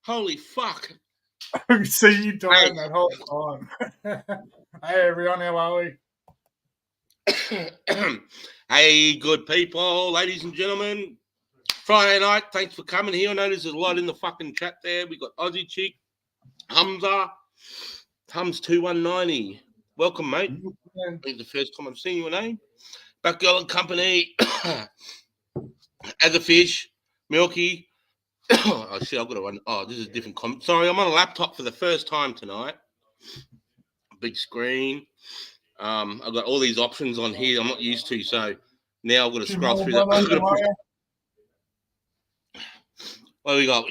Holy fuck. I can see you dying that whole time. Hey, everyone, how are we? Hey, good people, ladies and gentlemen. Friday night, thanks for coming here. I know there's a lot in the fucking chat there. We got Aussie Chick, Humza, Hums2190. Welcome, mate. It's the first time I've seen your name. Back Girl and Company, As a Fish, Milky. Oh, shit, I've got to run. Oh, this is a different comment. Sorry, I'm on a laptop for the first time tonight. Big screen. I've got all these options on here I'm not used to, so now I've got to scroll through that. What do we got?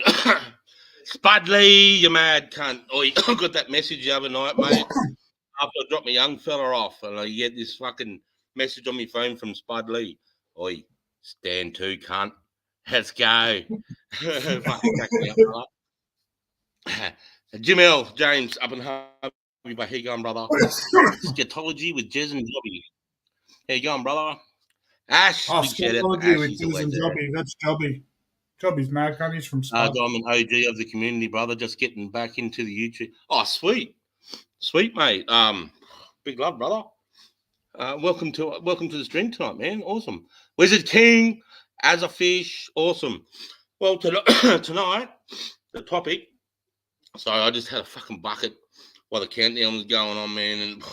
Spudley, you mad cunt. Oh, I got that message the other night, mate. After I dropped my young fella off, and I get this fucking message on my phone from Spudley. Oi, stand to, cunt. Let's go. Fucking crack me up, brother. Jamel, James, up and home. How you going, brother? Scatology with Jez and Jobby. How you going, brother? Ash. Scatology with Jez and Jobby. That's Jobby. Jobby's mad cunt. He's from Spud. I'm an OG of the community, brother. Just getting back into the YouTube. Oh, sweet. Sweet, mate. Big love, brother. Welcome to the stream tonight, man. Awesome. Wizard King, As a Fish. Awesome. Well, tonight, the topic. Sorry, I just had a fucking bucket while the countdown was going on, man, and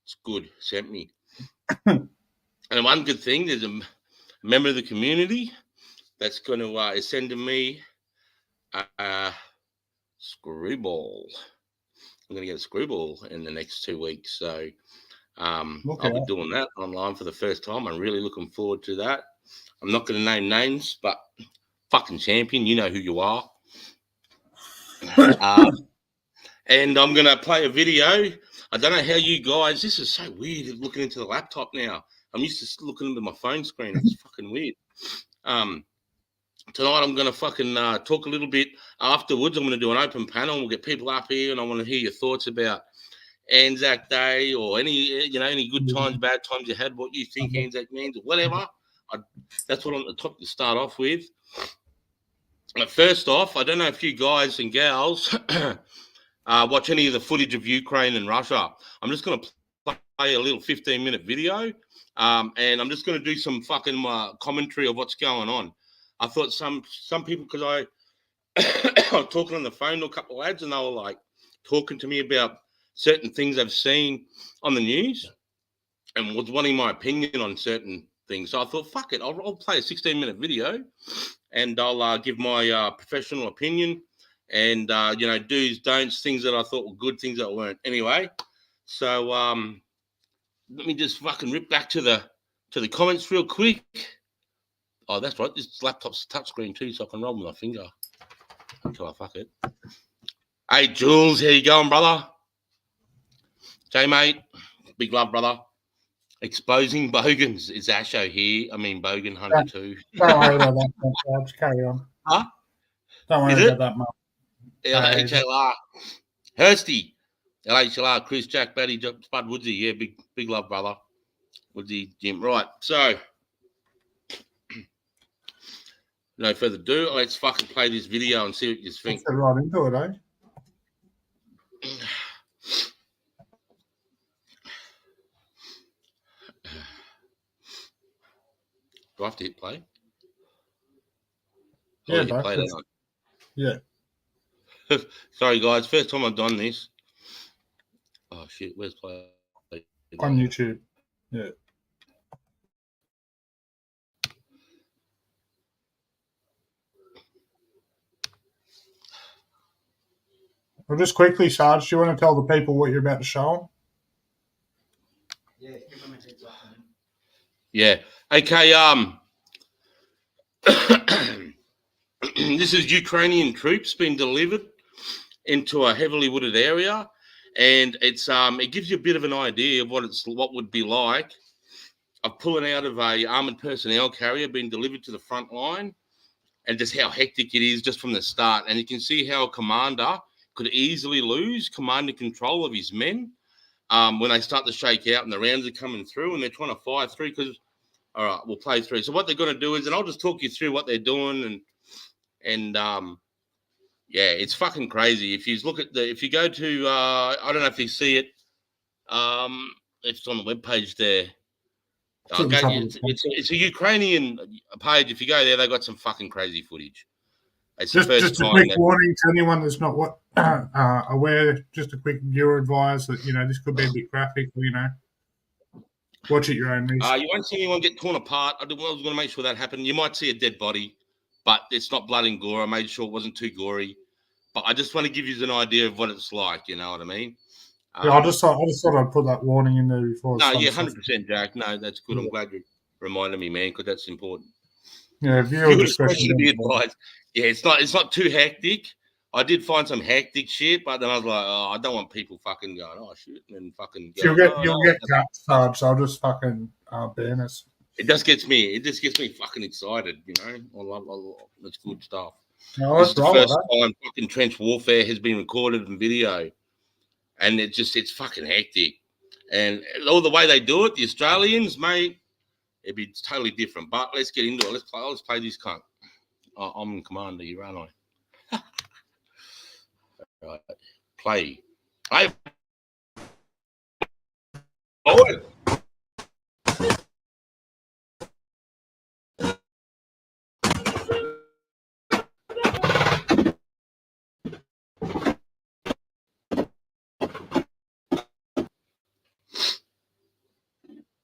it's good. Sent me. And one good thing, there's a member of the community that's going to is sending me a screwball. I'm going to get a screwball in the next 2 weeks, so I'll be doing that online for the first time. I'm really looking forward to that. I'm not going to name names, but fucking champion, you know who you are. And I'm going to play a video. I don't know how you guys, this is so weird looking into the laptop now. I'm used to looking into my phone screen. It's fucking weird. Tonight I'm going to fucking talk a little bit. Afterwards, I'm going to do an open panel. We'll get people up here, and I want to hear your thoughts about Anzac Day or any good times, bad times you had, what you think Anzac means, or whatever. That's what I'm going to start off with. First off, I don't know if you guys and gals watch any of the footage of Ukraine and Russia. I'm just going to play a little 15-minute video, and I'm just going to do some fucking commentary of what's going on. I thought some people, because I was talking on the phone to a couple of lads, and they were like talking to me about certain things they've seen on the news and was wanting my opinion on certain things. So I thought, fuck it, I'll play a 16-minute video and I'll give my professional opinion and, do's, don'ts, things that I thought were good, things that weren't. Anyway, so let me just fucking rip back to the comments real quick. Oh, that's right. This laptop's touchscreen too, so I can roll with my finger until I fuck it. Hey, Jules, how you going, brother? J, mate. Big love, brother. Exposing bogans. Is Asho here? I mean, Bogan Hunter too. Don't worry about that. Just carry on. Huh? Don't worry about that, mate. LHLR. Hursty. LHLR. Chris, Jack, Batty, Spud, Woodsy. Yeah, big love, brother. Woodsy, Jim. Right, so no further ado. Let's fucking play this video and see what you think. Let's get right into it, eh? Do I have to hit play? Yeah, play yeah. Sorry, guys. First time I've done this. Oh, shit. Where's play? On YouTube. Yeah. Well, just quickly, Sarge, do you want to tell the people what you're about to show them? Yeah. Okay. This is Ukrainian troops being delivered into a heavily wooded area, and it gives you a bit of an idea of what would be like of pulling out of a armored personnel carrier being delivered to the front line, and just how hectic it is just from the start. And you can see how a commander could easily lose command and control of his men when they start to shake out and the rounds are coming through and they're trying to fire through because, all right, we'll play through. So what they're going to do is, and I'll just talk you through what they're doing And yeah, it's fucking crazy. If you look at if you go to, I don't know if you see it. If it's on the webpage there. It's a Ukrainian page. If you go there, they've got some fucking crazy footage. It's the first just a time. quick warning to anyone that's not aware. Just a quick viewer advice that this could be a bit graphic. Watch at your own risk. You won't see anyone get torn apart. I was going to make sure that happened. You might see a dead body, but it's not blood and gore. I made sure it wasn't too gory. But I just want to give you an idea of what it's like. You know what I mean? Yeah, I just thought I'd put that warning in there before. No, yeah, 100%, Jack. No, that's good. Yeah. I'm glad you reminded me, man, because that's important. Yeah, viewer discretion to be advised. Yeah, it's not too hectic. I did find some hectic shit, but then I was like, oh, I don't want people fucking going, oh shit, and fucking. You'll get charged. So I'll just fucking ban us. It just gets me fucking excited. I love that's good stuff. No, this is the first time fucking trench warfare has been recorded in video, and it's fucking hectic, and all the way they do it, the Australians, mate, it'd be totally different. But let's get into it. Let's play this cunt. I'm in command of you, aren't I? Right. Play. Hey. Oh.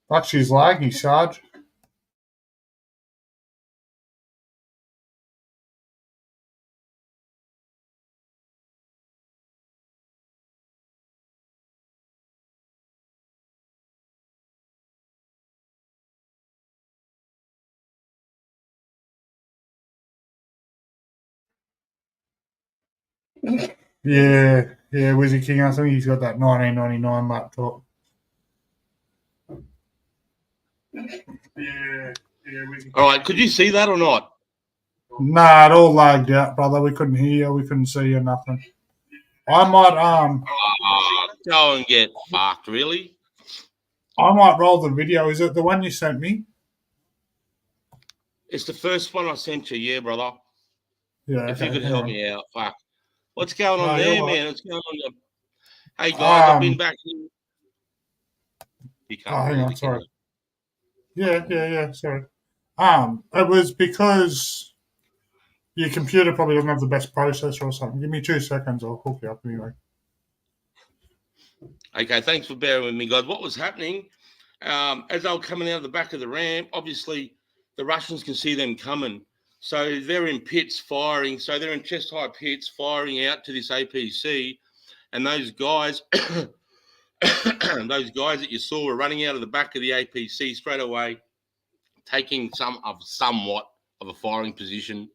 But she's laggy, Sarge. Yeah, Wizzy King. I think he's got that 1999 laptop. Yeah, Wizzy King. All right, could you see that or not? Nah, it all lagged out, brother. We couldn't hear you. We couldn't see you. Nothing. I might go and get fucked. Really? I might roll the video. Is it the one you sent me? It's the first one I sent you. Yeah, brother. Yeah. If you could help me out, fuck. What's going on there, man? What's going on there? Hey guys, I've been back here. You can't hang on, sorry. Yeah, sorry. It was because your computer probably doesn't have the best processor or something. Give me 2 seconds, I'll hook you up anyway. Okay, thanks for bearing with me, guys. What was happening, as they were coming out of the back of the ramp, obviously the Russians can see them coming. So they're in pits firing. So they're in chest-high pits firing out to this APC. And those guys, that you saw were running out of the back of the APC straight away, taking somewhat of a firing position.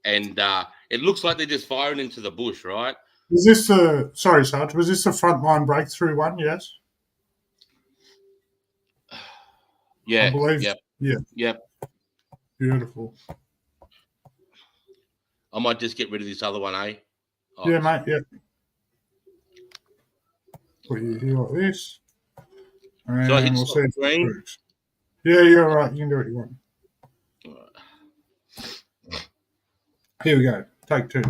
And it looks like they're just firing into the bush, right? Was this sorry, Sarge, was this a frontline breakthrough one? Yes. Yeah. I believe. Yep. Yeah. Yep. Beautiful. I might just get rid of this other one, eh? Oh, yeah, mate. Yeah. Put you here like this. And so I hit we'll see if green? It works. Yeah, you're all right. You can do what you want. Here we go. Take 2.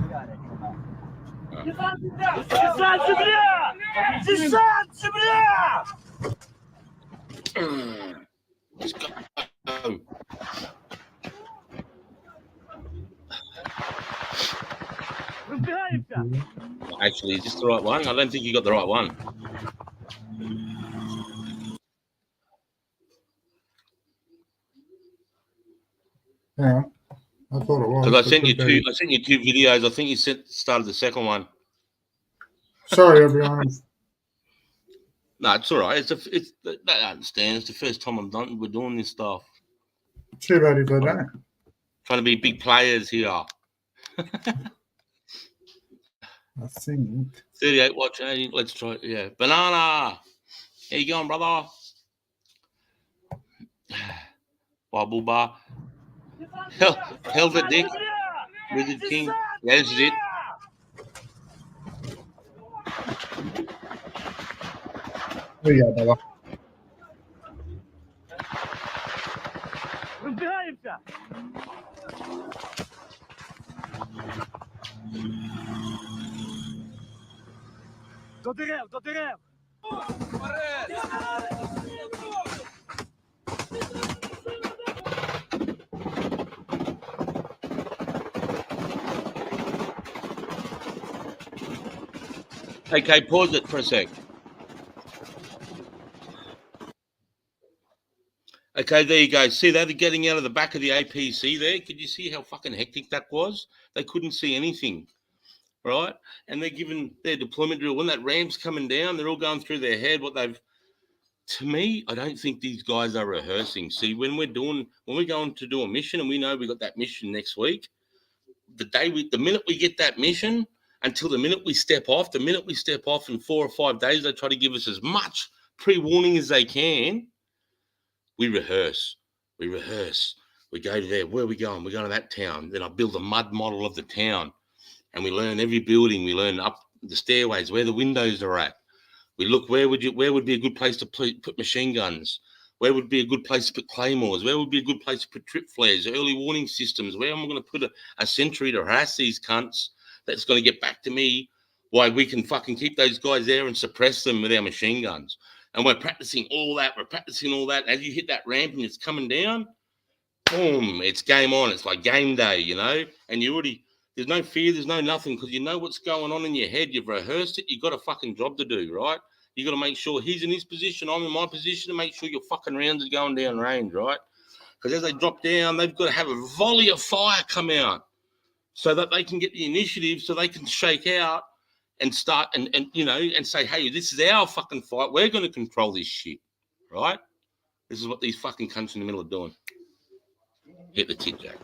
Let's go. Actually, is this the right one? I don't think you got the right one. Yeah, I thought it was. Because I sent you 2 videos. I think you started the second one. Sorry, everyone. No, it's all right. I understand. It's the first time we're doing this stuff. Too bad if they don't. Trying to be big players here. I think 38 watching. Let's try. Yeah, banana. How you going, brother? Bubble bar. Held it, Dick. Wizard King. Yeah, this is it. Here you go, brother. До дерев, до дерев! Okay, pause it for a sec. Okay, there you go. See that getting out of the back of the APC there? Could you see how fucking hectic that was? They couldn't see anything, right? And they're given their deployment drill. When that ramp's coming down, they're all going through their head what they've... To me, I don't think these guys are rehearsing. See, when we're going to do a mission and we know we got that mission next week, the minute we get that mission until the minute we step off in 4 or 5 days, they try to give us as much pre-warning as they can. We rehearse. We go to there. Where are we going? We're going to that town. Then I build a mud model of the town. And we learn every building. We learn up the stairways, where the windows are at. We look, where would be a good place to put machine guns? Where would be a good place to put claymores? Where would be a good place to put trip flares, early warning systems? Where am I going to put a sentry to harass these cunts that's going to get back to me? Why we can fucking keep those guys there and suppress them with our machine guns. And we're practicing all that. As you hit that ramp and it's coming down, boom, it's game on. It's like game day, you know? And there's no fear, there's no nothing, because you know what's going on in your head. You've rehearsed it. You've got a fucking job to do, right? You got to make sure he's in his position, I'm in my position, to make sure your fucking rounds are going down range, right? Because as they drop down, they've got to have a volley of fire come out so that they can get the initiative, so they can shake out and start and say, hey, this is our fucking fight. We're going to control this shit, right? This is what these fucking cunts in the middle are doing. Hit the tit, Jack.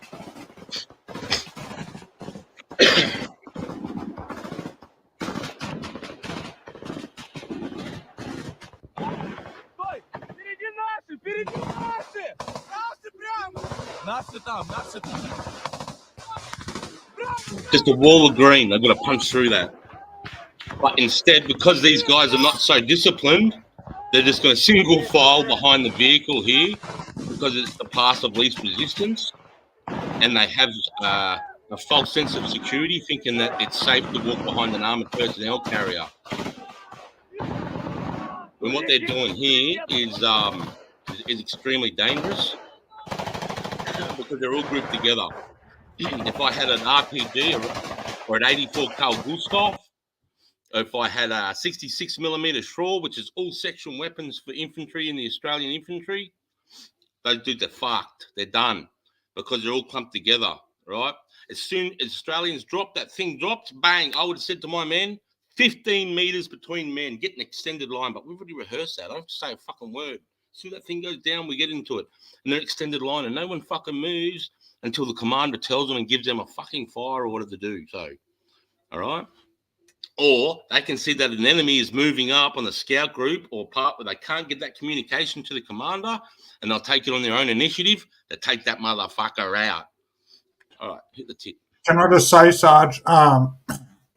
Впереди наши! Наши прямо! Наши там! Just a wall of green. They've got to punch through that. But instead, because these guys are not so disciplined, they're just going to single file behind the vehicle here because it's the path of least resistance. And they have a false sense of security, thinking that it's safe to walk behind an armoured personnel carrier. And what they're doing here is extremely dangerous because they're all grouped together. If I had an RPG or an 84 Carl Gustav, or if I had a 66mm Schraub, which is all section weapons for infantry in the Australian infantry, those dudes are fucked. They're done because they're all clumped together, right? As soon as Australians dropped, that thing dropped, bang, I would have said to my men, 15 metres between men, get an extended line. But we've already rehearsed that. I don't have to say a fucking word. As soon as that thing goes down, we get into it. And they're extended line, and no one fucking moves until the commander tells them and gives them a fucking fire order to do so. All right? Or they can see that an enemy is moving up on the scout group or part where they can't get that communication to the commander, and they'll take it on their own initiative. They take that motherfucker out. All right, hit the tip. Can I just say, Sarge,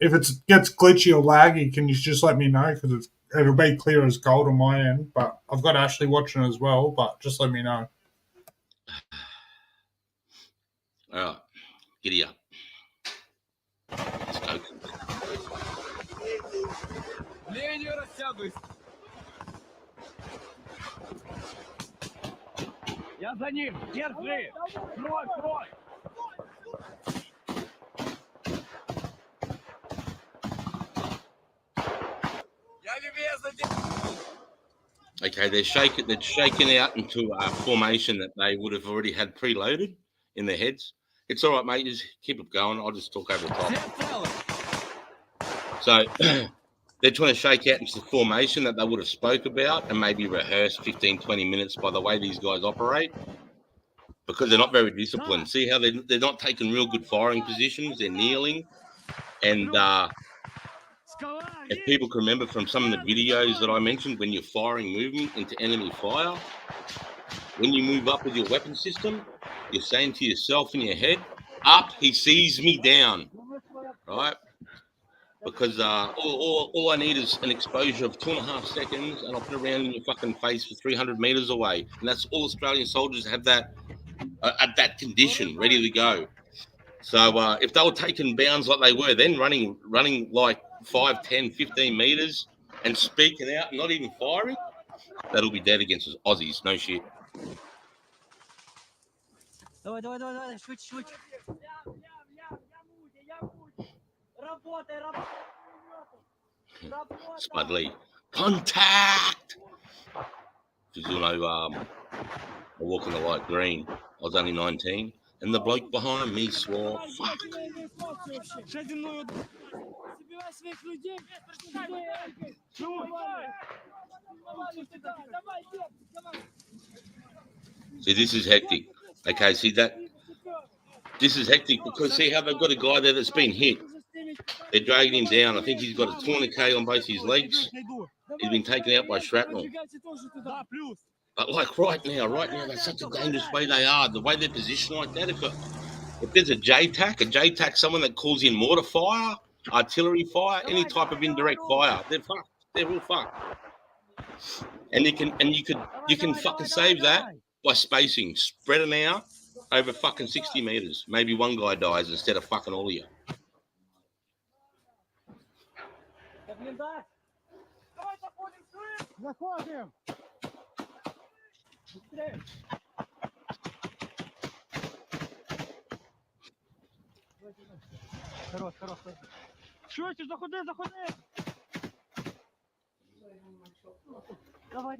if it gets glitchy or laggy, can you just let me know? Because it'll be clear as gold on my end. But I've got Ashley watching as well, but just let me know. All right, giddy up. Let's go. Линию растягивайся. Я за ним. Держи. Крой. Я левее за ним. Okay, they're shaking out into a formation that they would have already had preloaded in their heads. It's all right, mate. Just keep it going. I'll just talk over the top. So they're trying to shake out into the formation that they would have spoke about and maybe rehearse 15, 20 minutes by the way these guys operate, because they're not very disciplined. See how they're not taking real good firing positions. They're kneeling. And if people can remember from some of the videos that I mentioned, when you're firing movement into enemy fire, when you move up with your weapon system, you're saying to yourself in your head, up, he sees me down, right? Because all I need is an exposure of 2.5 seconds, and I'll put a round in your fucking face for 300 meters away. And that's all Australian soldiers have, that at that condition, ready to go. So if they were taking bounds like they were then, running like 5, 10, 15 meters and speaking out and not even firing, that'll be dead against us Aussies. No shit. Давай, швидше, швидше. Работай. Smudley. Contact! Because you know, I walk in the light green. I was only 19. And the bloke behind me swore, fuck. See, this is hectic. Okay, see that? This is hectic because see how they've got a guy there that's been hit. They're dragging him down. I think he's got a tourniquet on both his legs. He's been taken out by shrapnel. But like right now, that's such a dangerous way they are. The way they're positioned like that, if there's a JTAC, someone that calls in mortar fire, artillery fire, any type of indirect fire, they're fucked. They're real fucked. And you can fucking save that by spacing, spreading out over fucking 60 meters. Maybe one guy dies instead of fucking all of you. Заходим! Быстрее! Хорош. Швидше, заходи! Давай.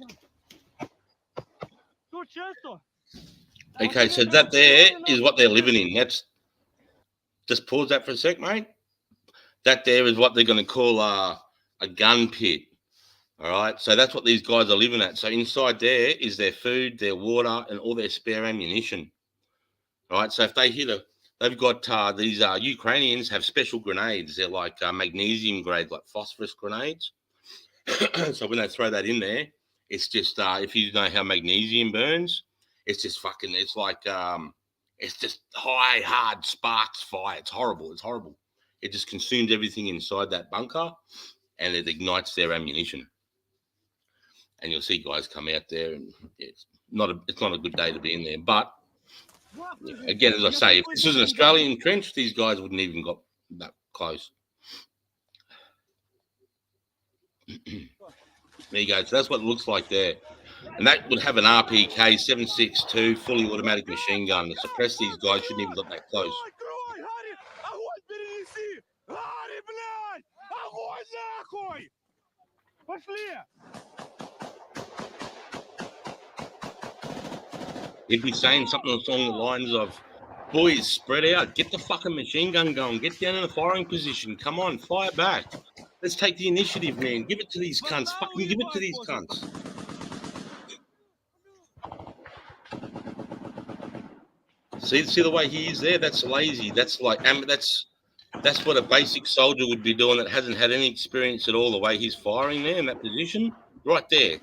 Тут чисто! Okay, so that there is what they're living in. That's just pause that for a sec, mate. That there is what they're going to call a gun pit. All right, so that's what these guys are living at. So inside there is their food, their water, and all their spare ammunition. All right, so if they they've got these Ukrainians have special grenades. They're like magnesium grade, like phosphorus grenades. So when they throw that in there, it's just if you know how magnesium burns, it's just fucking. It's like it's just high, hard sparks fire. It's horrible. It just consumes everything inside that bunker, and it ignites their ammunition. And you'll see guys come out there, and it's not a good day to be in there. But again, as I say, if this was an Australian trench, these guys wouldn't even got that close. There you go. So that's what it looks like there. And that would have an RPK 7.62 fully automatic machine gun to suppress these guys. Shouldn't even got that close. He'd be saying something along the lines of, boys, spread out, get the fucking machine gun going, get down in a firing position, come on, fire back. Let's take the initiative, man. Give it to these cunts. Fucking give it to these cunts. See the way he is there? That's lazy. That's like, that's what a basic soldier would be doing that hasn't had any experience at all, the way he's firing there in that position. Right there.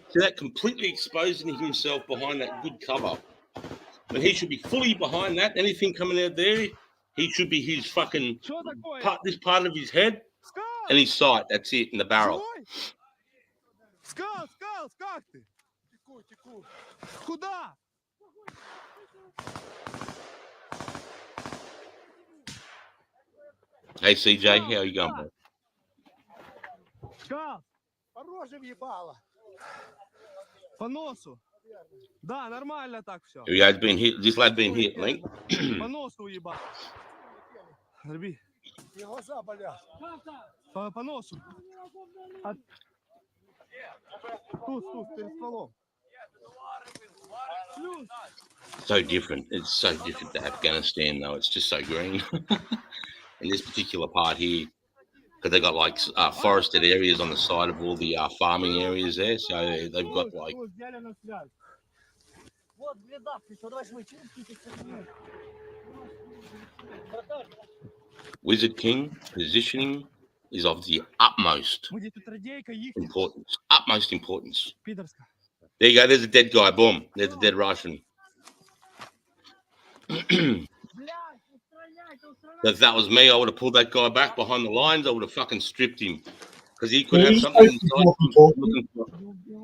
See that? Completely exposing himself behind that good cover. But he should be fully behind that. Anything coming out there, he should be his fucking this part of his head and his sight. That's it, in the barrel. Скал, как ты? Теку. Куда? Hey CJ, how you going, bro? Скал! По роже въебало. По носу. Да, нормально так все. Here he has been hit. This lad been hit, Link. По носу уебал. Рби. Глаза болят. По носу. Тут, перед стволом. So different. It's so different to Afghanistan, though. It's just so green. In this particular part here, because they got like forested areas on the side of all the farming areas there. So they've got like. Wizard King positioning is of the utmost importance. Utmost importance. There you go. There's a dead guy. Boom. There's a dead Russian. If that was me, I would have pulled that guy back behind the lines. I would have fucking stripped him because he could have something inside. Looking for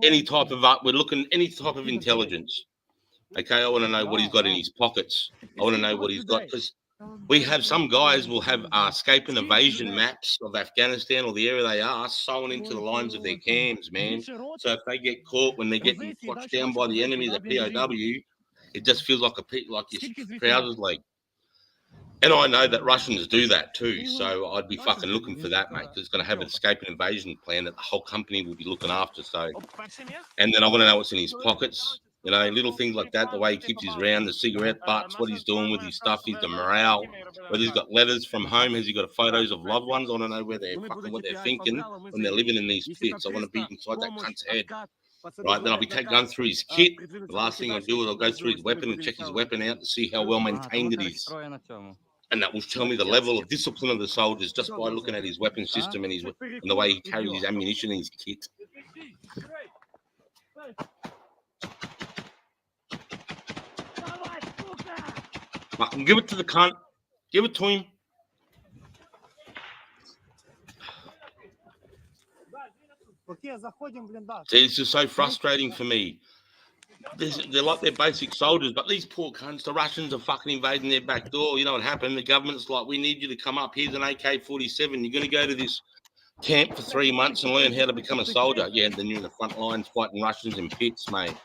any type of we're looking any type of intelligence. Okay, I want to know what he's got in his pockets. I want to know what he's got because We have some guys will have escape and evasion maps of Afghanistan or the area they are sewn into the lines of their cams, man. So if they get caught when they're getting watched down by the enemy, the POW, it just feels like like your trousers leg. And I know that Russians do that too, so I'd be fucking looking for that, mate, because it's going to have an escape and invasion plan that the whole company will be looking after. So, and then I want to know what's in his pockets, you know, little things like that, the way he keeps his round, the cigarette butts, what he's doing with his stuff, the morale, whether he's got letters from home, has he got photos of loved ones? I don't know where they're fucking what they're thinking when they're living in these pits. I want to be inside that cunt's head. Right, then I'll be going through his kit. The last thing I'll do is I'll go through his weapon and check his weapon out to see how well maintained it is. And that will tell me the level of discipline of the soldiers just by looking at his weapon system and the way he carries his ammunition and his kit. Fucking give it to the cunt. Give it to him. See, it's just so frustrating for me. They're like their basic soldiers, but these poor cunts, the Russians are fucking invading their back door. You know what happened? The government's like, we need you to come up. Here's an AK-47. You're going to go to this camp for 3 months and learn how to become a soldier. Yeah, and then you're in the front lines fighting Russians in pits, mate.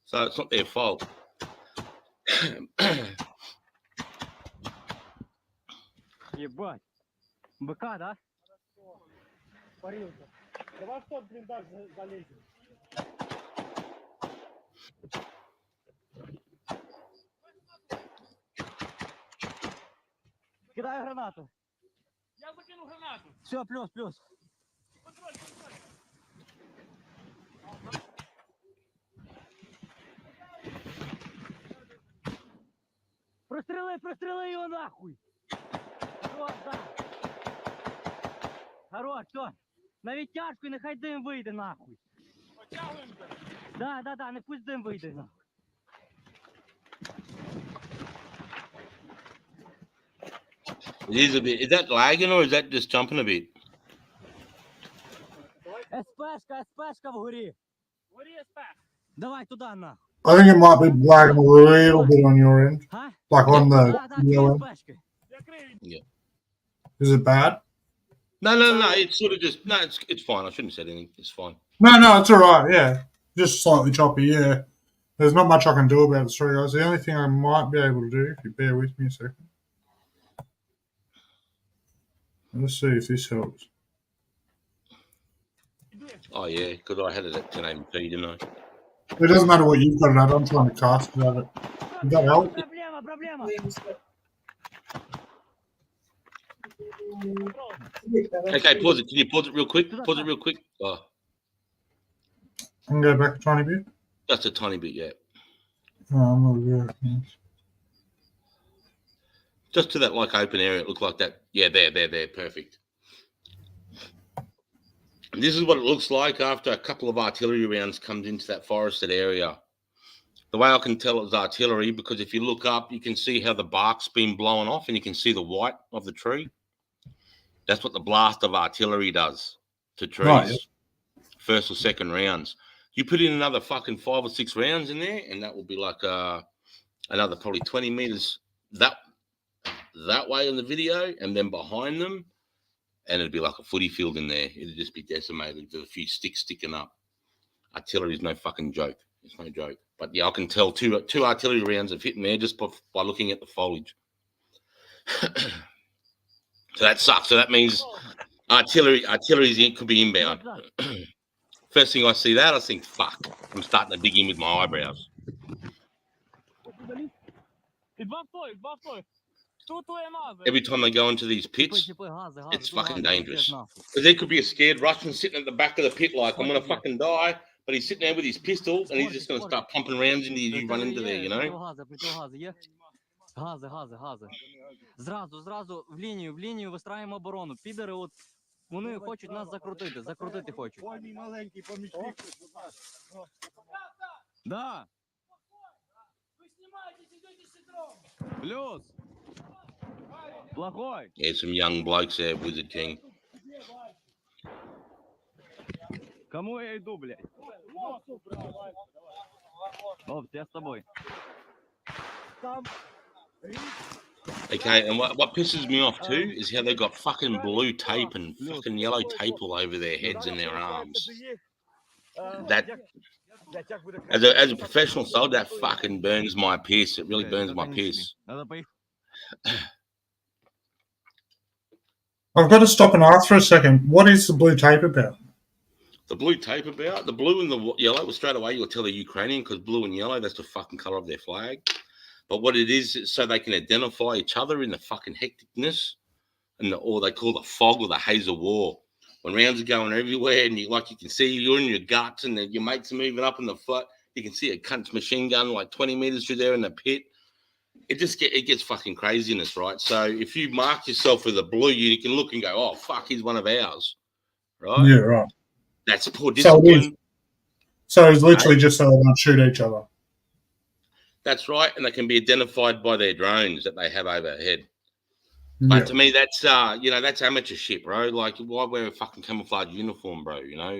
So it's not their fault. Ебать. БК, да? Давай в тот блиндаж залезем. Кидаю гранату. Я закину гранату. Все, плюс. Прострели его нахуй. Вот, да. Хорош, все. На відтяжку і нехай дим вийде нахуй. Потягуємося. Да, не пусть дим вийде нахуй. It is a bit. Is that lagging or is that just jumping a bit? СПшка вгорі. Горі СП. Давай туди нахуй. I think it might be lagging a little bit on your end. Га? Like on the Да, yellow. СПшки. Закрий. Is it bad? No. It's sort of just It's fine. I shouldn't have said anything. It's fine. No, it's alright, yeah. Just slightly choppy, yeah. There's not much I can do about it, sorry guys. The only thing I might be able to do, if you bear with me a second. Let's see if this helps. Oh yeah, because I had it at 1080p, didn't I? It doesn't matter what you've got it at, I'm trying to cast it at it. Does that help? Проблема. Okay, pause it. Can you pause it real quick? Oh, I can go back a tiny bit. just a tiny bit, yeah. Oh, I'm not aware. Just to that like open area, it looked like that. Yeah, there, perfect. And this is what it looks like after a couple of artillery rounds comes into that forested area. The way I can tell it's artillery, because if you look up, you can see how the bark's been blown off and you can see the white of the tree. That's what the blast of artillery does to trees. Right. First or second rounds. You put in another fucking 5 or 6 rounds in there, and that will be like another probably 20 meters that way in the video, and then behind them, and it'd be like a footy field in there. It'd just be decimated with a few sticks sticking up. Artillery is no fucking joke. It's no joke. But yeah, I can tell two artillery rounds have hit in there just by looking at the foliage. So that sucks. So that means artillery could be inbound. First thing I see that, I think, fuck, I'm starting to dig in with my eyebrows. Every time they go into these pits, it's fucking dangerous. Because there could be a scared Russian sitting at the back of the pit like, I'm going to fucking die. But he's sitting there with his pistol and he's just going to start pumping rounds into you, run into there, you know? Гази. Зразу в лінію вистраюємо оборону. Підери, от, вони хочуть нас закрутити хочуть. Ой, мій маленький помічник. Да. Ви знімаєтесь, ідете щитром. Плюс. Плохой. Yeah, some young blokes there, Wizard King. Кому я иду, блядь? Оп, я с тобой. Там. Okay, and what pisses me off too is how they got fucking blue tape and fucking yellow tape all over their heads and their arms. That as a professional soldier, that fucking burns my piss. It really burns my piss. I've got to stop and ask for a second. What is the blue tape about? The blue tape about the blue and the yellow. Well, straight away you'll tell the Ukrainian because blue and yellow, that's the fucking color of their flag. But what it is so they can identify each other in the fucking hecticness and or they call the fog or the haze of war. When rounds are going everywhere and you can see you're in your guts and your mates are moving up in the foot, you can see a cunt's machine gun like 20 meters through there in the pit. It gets fucking craziness, right? So if you mark yourself with a blue, you can look and go, oh fuck, he's one of ours, right? Yeah, right. That's poor discipline. So it's literally just so they don't shoot each other. That's right, and they can be identified by their drones that they have overhead. But to me, that's that's amateurship, bro. Like, why wear a fucking camouflage uniform, bro? You know,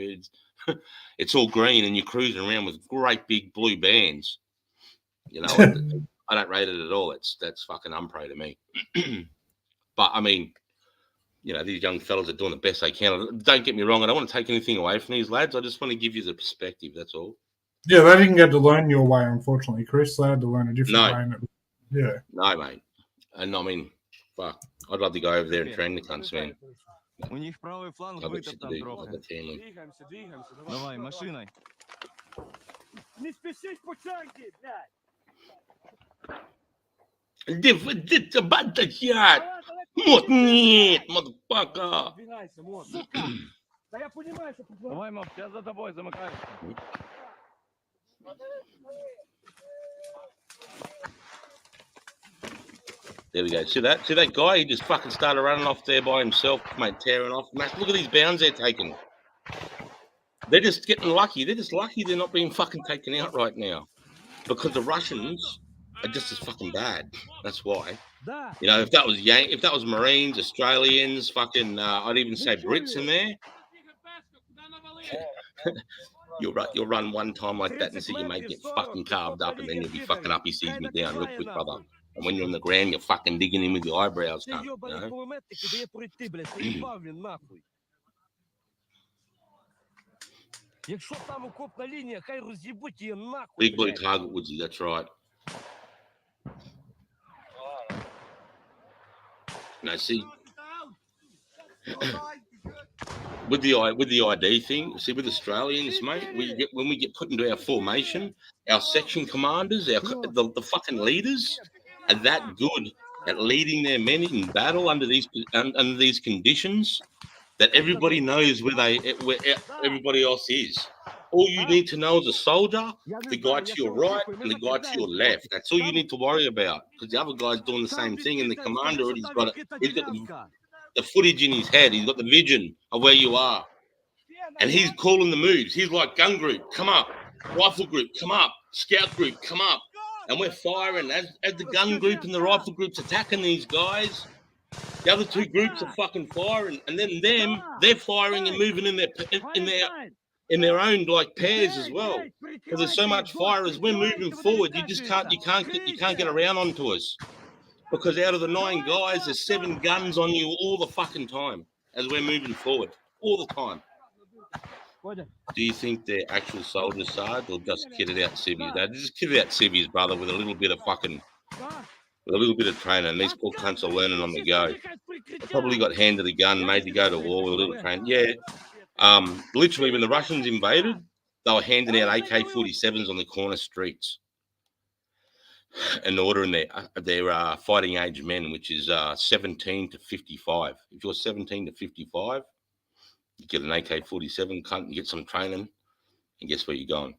it's all green, and you're cruising around with great big blue bands. You know, I don't rate it at all. That's fucking unpro to me. But I mean, you know, these young fellas are doing the best they can. Don't get me wrong. I don't want to take anything away from these lads. I just want to give you the perspective. That's all. Yeah, they didn't get to learn your way, unfortunately, Chris. They had to learn a different way. Yeah. No, mate. And I mean, fuck. I'd love to go over there and train the cunts, man. У них правый фланг вытоптан трохи. Давай, машиной. Не спешить по чанке, блядь! Вот нет, motherfucker. Да я понимаю, что... Давай, Мов, я за тобой замыкаю. There we go. See that guy? He just fucking started running off there by himself, mate, tearing off. Mate, look at these bounds they're taking. They're just getting lucky. They're just lucky they're not being fucking taken out right now. Because the Russians are just as fucking bad. That's why. You know, if that was Marines, Australians, fucking, I'd even say Brits in there. You'll run one time like that and see your mate get fucking carved up, and then you'll be fucking up. He sees me down real quick, brother. And when you're on the ground, you're fucking digging him with your eyebrows. You know? Big blue target, Woodsy. That's right. No, see, with the ID thing, see, with Australians, mate, when we get put into our formation, our section commanders, the fucking leaders are that good at leading their men in battle under these conditions that everybody knows where everybody else is. All you need to know as a soldier, the guy to your right and the guy to your left. That's all you need to worry about, because the other guy's doing the same thing, and the commander already got the footage in his head. He's got the vision of where you are, and he's calling the moves. He's like, gun group, come up. Rifle group, come up. Scout group, come up. And we're firing as the gun group and the rifle group's attacking these guys. The other two groups are fucking firing, and then they're firing and moving in their own like pairs as well. Because there's so much fire as we're moving forward, you can't get around onto us. Because out of the 9 guys, there's 7 guns on you all the fucking time as we're moving forward, all the time. Do you think they're actual soldiers, Sarge, or just kitted out civvies? They just kitted out civvies, brother, with a little bit of training. And these poor cunts are learning on the go. They probably got handed a gun, made to go to war with a little training. Yeah. Literally, when the Russians invaded, they were handing out AK-47s on the corner streets and ordering their fighting age men, which is 17 to 55. If you're 17 to 55, you get an AK-47, cunt, and get some training, and guess where you're going.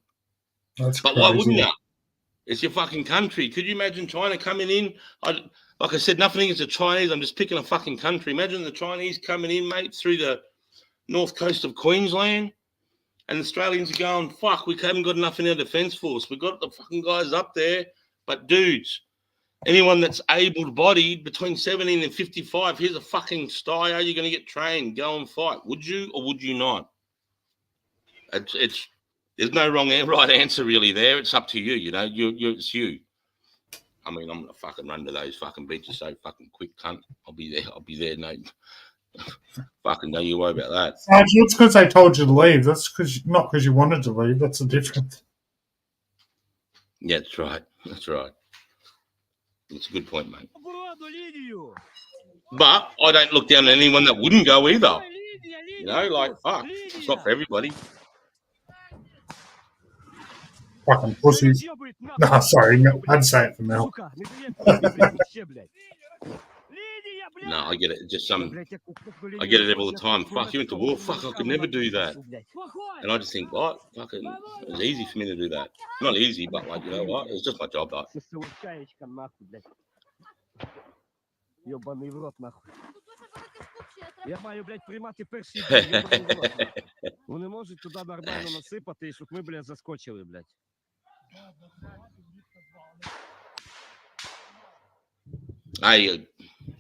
But why wouldn't you? It's your fucking country. Could you imagine China coming in? Like I said, nothing against the Chinese. I'm just picking a fucking country. Imagine the Chinese coming in, mate, through the north coast of Queensland, and the Australians are going, fuck, we haven't got enough in our defence force. We've got the fucking guys up there. But dudes, anyone that's able-bodied between 17 and 55, here's a fucking style. You're going to get trained. Go and fight. Would you or would you not? There's no wrong right answer really there. It's up to you. You know, it's you. I mean, I'm gonna fucking run to those fucking beaches so fucking quick, cunt. I'll be there, no. Fucking don't you worry about that. It's because they told you to leave. That's not because you wanted to leave. That's the difference. Yeah, that's right. That's right. That's a good point, mate. But I don't look down on anyone that wouldn't go either. You know, like, fuck, it's not for everybody. Fucking pussies. No, sorry, no, I'd say it for Mel. No, I get it. It's just I get it all the time. Fuck, you went to war. Fuck, I could never do that. And I just think, what? Fucking, it was easy for me to do that. Not easy, but like, you know what? It's just my job, like. Ёбаний в рот, нахуй. Я маю, блядь, приймати перші дні, ёбаний в рот, нахуй. Вони можуть туди нормально насипати, щоб ми, блядь, заскочили, блядь. Hey,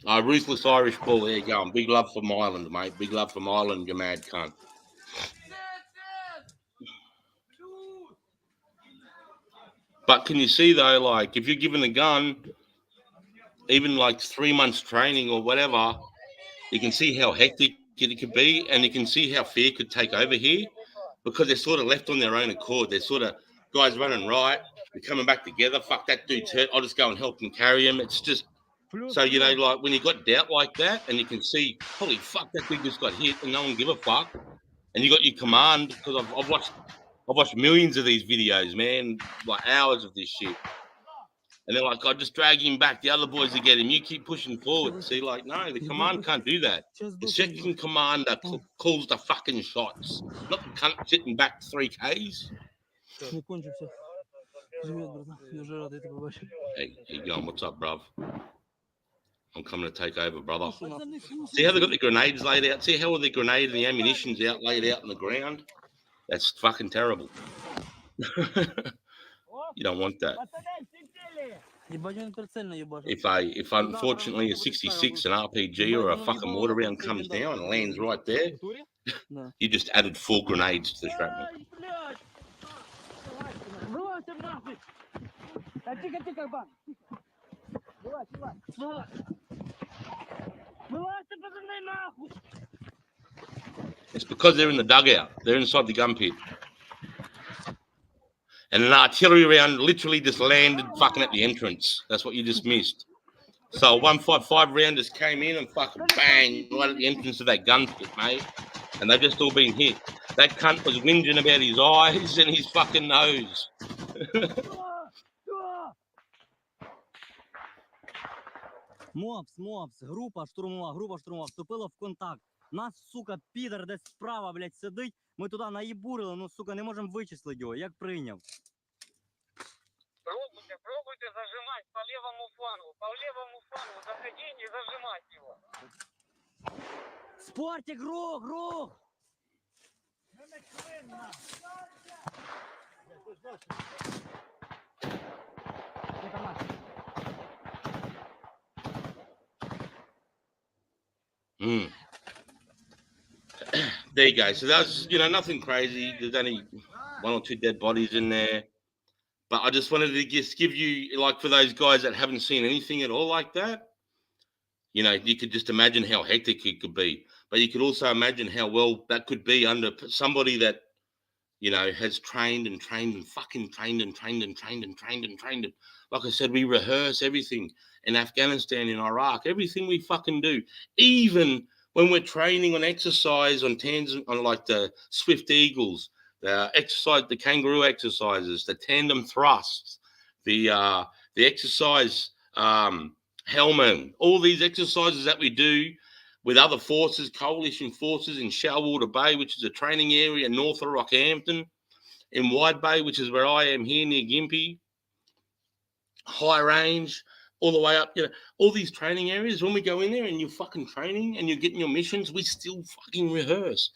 ruthless Irish bull, there you go. Big love from Ireland, mate. Big love from Ireland, you mad cunt. But can you see, though, like, if you're given a gun, even like 3 months training or whatever, you can see how hectic it could be, and you can see how fear could take over here, because they're sort of left on their own accord. They're sort of guys running right, they're coming back together. Fuck, that dude's hurt. I'll just go and help him carry him. It's just so, you know, like when you got doubt like that, and you can see, holy fuck, that dude just got hit, and no one give a fuck, and you got your command, because I've watched millions of these videos, man, like hours of this shit. And they're like, I just drag him back. The other boys will get him. You keep pushing forward. See, like, no, the command can't do that. The second commander calls the fucking shots. Not the cunt sitting back 3Ks. Hey, you going? What's up, bruv? I'm coming to take over, brother. See how they got the grenades laid out? See how all the grenade and the ammunition's out laid out on the ground? That's fucking terrible. You don't want that. If unfortunately a 66, an RPG or a fucking mortar round comes down and lands right there, you just added 4 grenades to the shrapnel. It's because they're in the dugout. They're inside the gun pit. And an artillery round literally just landed fucking at the entrance. That's what you just missed. So a 155 round just came in and fucking bang right at the entrance of that gun pit, mate. And they've just all been hit. That cunt was whinging about his eyes and his fucking nose. Мопс, група штурмова, вступила в контакт. Нас, сука, підер десь справа, блядь, сидить. Ми туди наїбурили, ну, сука, не можемо вичислити його. Як прийняв? Пробуйте зажимать по левому флангу, заходи, не зажимать его. Спортик, рух! There you go. So that's, you know, nothing crazy. There's only 1 or 2 dead bodies in there. But I just wanted to just give you, like, for those guys that haven't seen anything at all like that, you know, you could just imagine how hectic it could be. But you could also imagine how well that could be under somebody that, you know, has trained and fucking trained. Like I said, we rehearse everything in Afghanistan, in Iraq, everything we fucking do. Even when we're training on exercise on like the Swift Eagles, the kangaroo exercises, the tandem thrusts, the exercise Hellman, all these exercises that we do with other forces, coalition forces in Shellwater Bay, which is a training area north of Rockhampton, in Wide Bay, which is where I am here near Gympie, High Range, all the way up, you know, all these training areas. When we go in there and you're fucking training and you're getting your missions, we still fucking rehearse.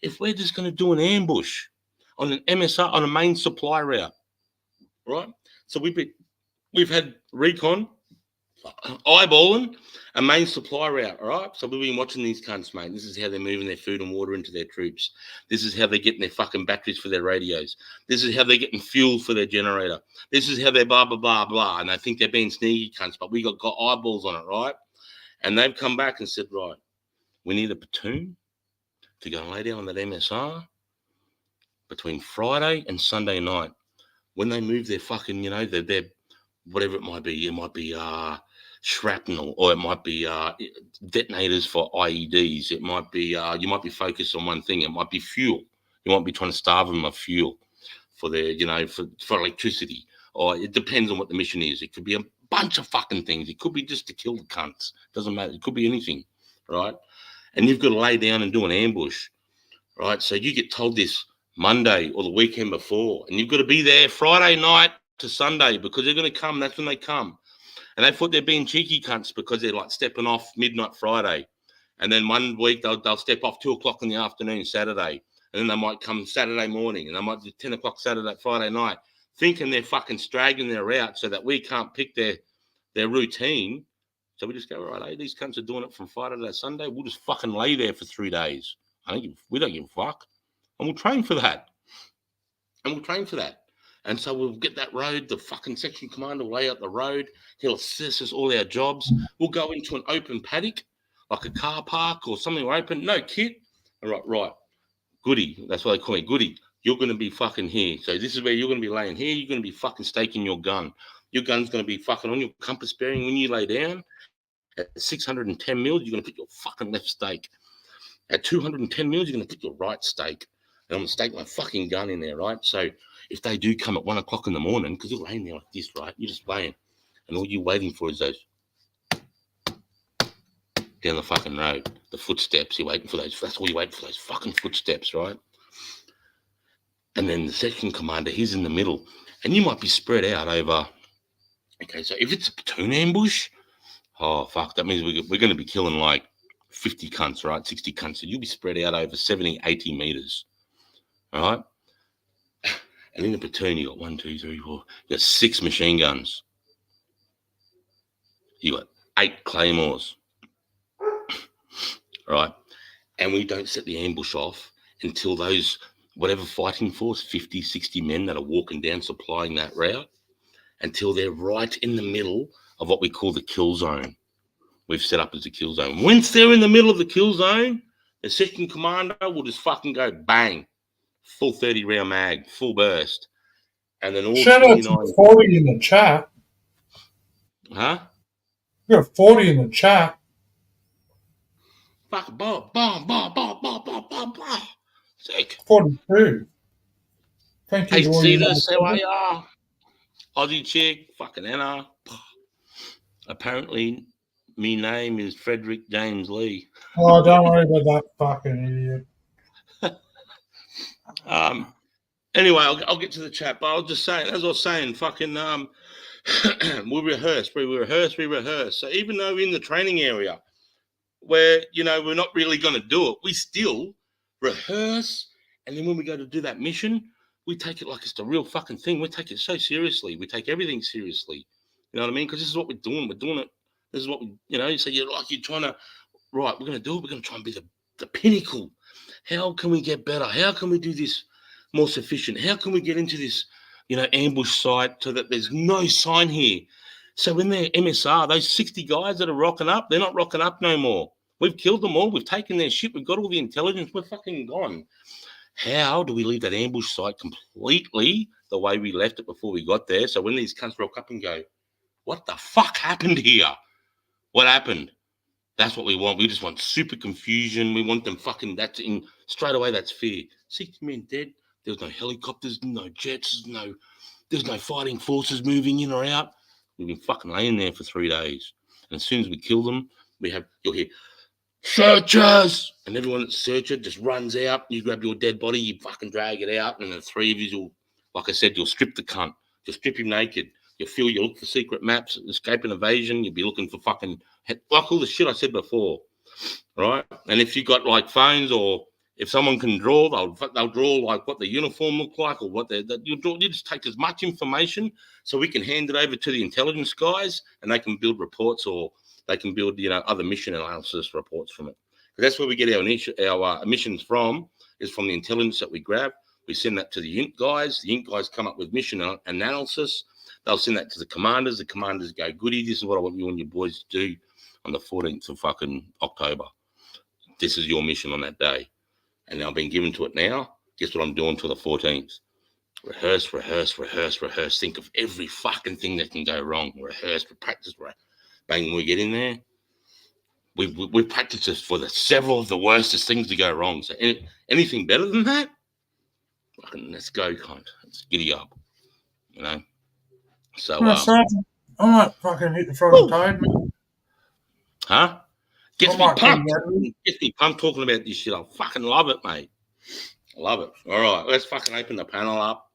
If we're just going to do an ambush on an MSR, on a main supply route, right? So we've had recon eyeballing a main supply route, all right? So we've been watching these cunts, mate. This is how they're moving their food and water into their troops. This is how they're getting their fucking batteries for their radios. This is how they're getting fuel for their generator. This is how they're blah, blah, blah, blah. And I think they're being sneaky cunts, but we got eyeballs on it, right? And they've come back and said, right, we need a platoon to go and lay down on that MSR between Friday and Sunday night. When they move their fucking, their whatever it might be shrapnel, or it might be detonators for IEDs. It might be, you might be focused on one thing. It might be fuel. You might be trying to starve them of fuel for their, for electricity. Or it depends on what the mission is. It could be a bunch of fucking things. It could be just to kill the cunts. Doesn't matter. It could be anything, right? And you've got to lay down and do an ambush, right? So you get told this Monday or the weekend before, and you've got to be there Friday night to Sunday, because they're going to come. That's when they come. And they thought they're being cheeky cunts because they're like stepping off midnight Friday. And then one week they'll step off 2 o'clock in the afternoon Saturday. And then they might come Saturday morning, and they might do 10 o'clock Friday night, thinking they're fucking straggling their route so that we can't pick their routine. So we just go, all right, hey, these cunts are doing it from Friday to Sunday. We'll just fucking lay there for 3 days. We don't give a fuck. And we'll train for that. And so we'll get that road. The fucking section commander will lay out the road. He'll assess us all our jobs. We'll go into an open paddock, like a car park or something open. No kit. All right. Goody. That's what they call me. Goody. You're going to be fucking here. So this is where you're going to be laying here. You're going to be fucking staking your gun. Your gun's going to be fucking on your compass bearing when you lay down. At 610 mils, you're going to put your fucking left stake. At 210 mils, you're going to put your right stake. And I'm going to stake my fucking gun in there, right? So if they do come at 1 o'clock in the morning, because you're laying there like this, right? You're just laying. And all you're waiting for is those down the fucking road, the footsteps. You're waiting for those. That's all you're waiting for, those fucking footsteps, right? And then the section commander, he's in the middle. And you might be spread out over, okay, so if it's a platoon ambush, oh, fuck, that means we're going to be killing like 50 cunts, right? 60 cunts. So you'll be spread out over 70, 80 meters, all right? And in the platoon, you got 1, 2, 3, 4. You got 6 machine guns. You got 8 claymores, right? And we don't set the ambush off until those, whatever fighting force, 50, 60 men that are walking down supplying that route, until they're right in the middle of what we call the kill zone. We've set up as a kill zone. Once they're in the middle of the kill zone, the section commander will just fucking go bang, full 30 round mag, full burst. And then all Shout out 29. to 40 in the chat. Huh? You got 40 in the chat. Fuck, bomb. Sick. 42. Thank you. Hey, to all see you this? guys. How are ya? Aussie chick, fucking Anna. Apparently, me name is Frederick James Lee. Oh, don't worry about that fucking idiot. Anyway, I'll get to the chat, but I was just saying, as I was saying, fucking, we rehearse. So even though we're in the training area where, we're not really going to do it, we still rehearse. And then when we go to do that mission, we take it like it's the real fucking thing. We take it so seriously. We take everything seriously. You know what I mean? Because this is what we're doing. We're doing it. This is what we, so you're trying to, right, we're going to do it. We're going to try and be the pinnacle. How can we get better? How can we do this more sufficient? How can we get into this, ambush site so that there's no sign here? So in their MSR, those 60 guys that are rocking up, they're not rocking up no more. We've killed them all. We've taken their shit. We've got all the intelligence. We're fucking gone. How do we leave that ambush site completely the way we left it before we got there? So when these cunts rock up and go, what the fuck happened here? What happened? That's what we want. We just want super confusion. We want them fucking, that's in, straight away, that's fear. 60 men dead. There was no helicopters, no jets, there's no fighting forces moving in or out. We've been fucking laying there for 3 days. And as soon as we kill them, you'll hear, searchers! And everyone that's searcher just runs out. You grab your dead body, you fucking drag it out, and the 3 of you like I said, you'll strip the cunt. You'll strip him naked. You'll look for secret maps, escape and evasion. You'll be looking for fucking, like all the shit I said before, right? And if you got like phones or if someone can draw, they'll draw like what the uniform look like or what you just take as much information so we can hand it over to the intelligence guys and they can build reports or they can build, other mission analysis reports from it. That's where we get our emissions from, is from the intelligence that we grab. We send that to the INT guys. The INT guys come up with mission analysis. They'll send that to the commanders. The commanders go, goody, this is what I want you and your boys to do on the 14th of fucking October. This is your mission on that day. And I've been given to it now. Guess what I'm doing till the 14th? Rehearse, rehearse, rehearse, rehearse. Think of every fucking thing that can go wrong. Rehearse, practice, bang, when we get in there, we practice this for several of the worstest things to go wrong. So anything better than that, fucking let's go, cunt. Let's giddy up, So, Sergeant, I might fucking hit the front tide, man. huh? Gets me might pumped. come Gets me pumped talking about this shit. I fucking love it, mate. I love it. All right, let's fucking open the panel up.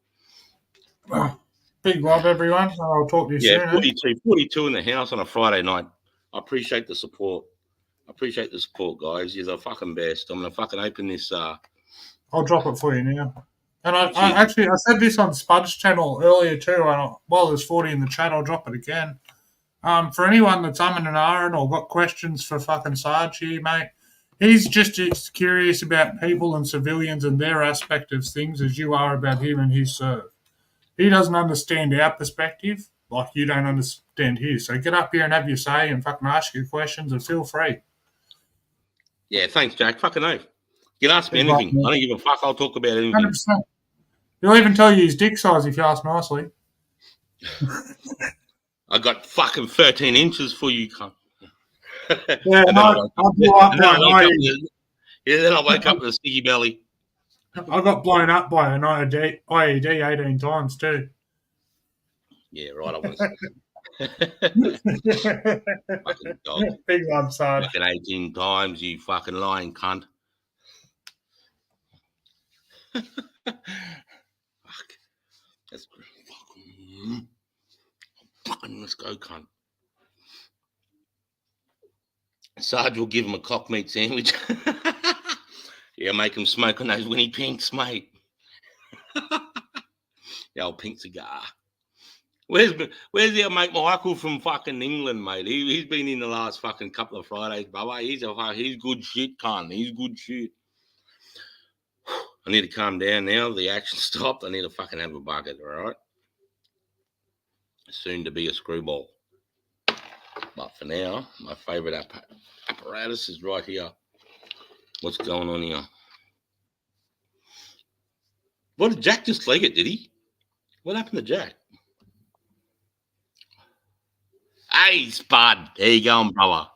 Big love, everyone. I'll talk to you soon. 42 in the house on a Friday night. I appreciate the support. Guys. You're the fucking best. I'm gonna fucking open this. I'll drop it for you now. And I said this on Spud's channel earlier too. And while there's 40 in the chat, I'll drop it again. For anyone that's umming and ahhing or got questions for fucking Sarge here, mate, he's just as curious about people and civilians and their aspect of things as you are about him and his serve. He doesn't understand our perspective like you don't understand his. So get up here and have your say and fucking ask your questions and feel free. Yeah, thanks, Jack. Fucking oath. You can ask me anything. I don't give a fuck. I'll talk about anything. 100%. He'll even tell you his dick size if you ask nicely. I got fucking 13 inches for you, cunt. Yeah, then I wake up with a sticky belly. I got blown up by an IED 18 times too. Yeah, right. I was. Fucking dog. Big love, Sarge. Fucking 18 times, you fucking lying cunt. Fuck. That's fucking let's go, cunt. Sarge will give him a cock meat sandwich. Yeah, make him smoke on those Winnie Pinks, mate. The old pink cigar. Where's our mate Michael from fucking England, mate? He's been in the last fucking couple of Fridays, brother. He's good shit, cunt. He's good shit. I need to calm down now. The action stopped. I need to fucking have a bucket, all right? Soon to be a screwball. But for now, my favourite apparatus is right here. What's going on here? What did Jack just leg it, did he? What happened to Jack? Hey, Spud. There you going, brother?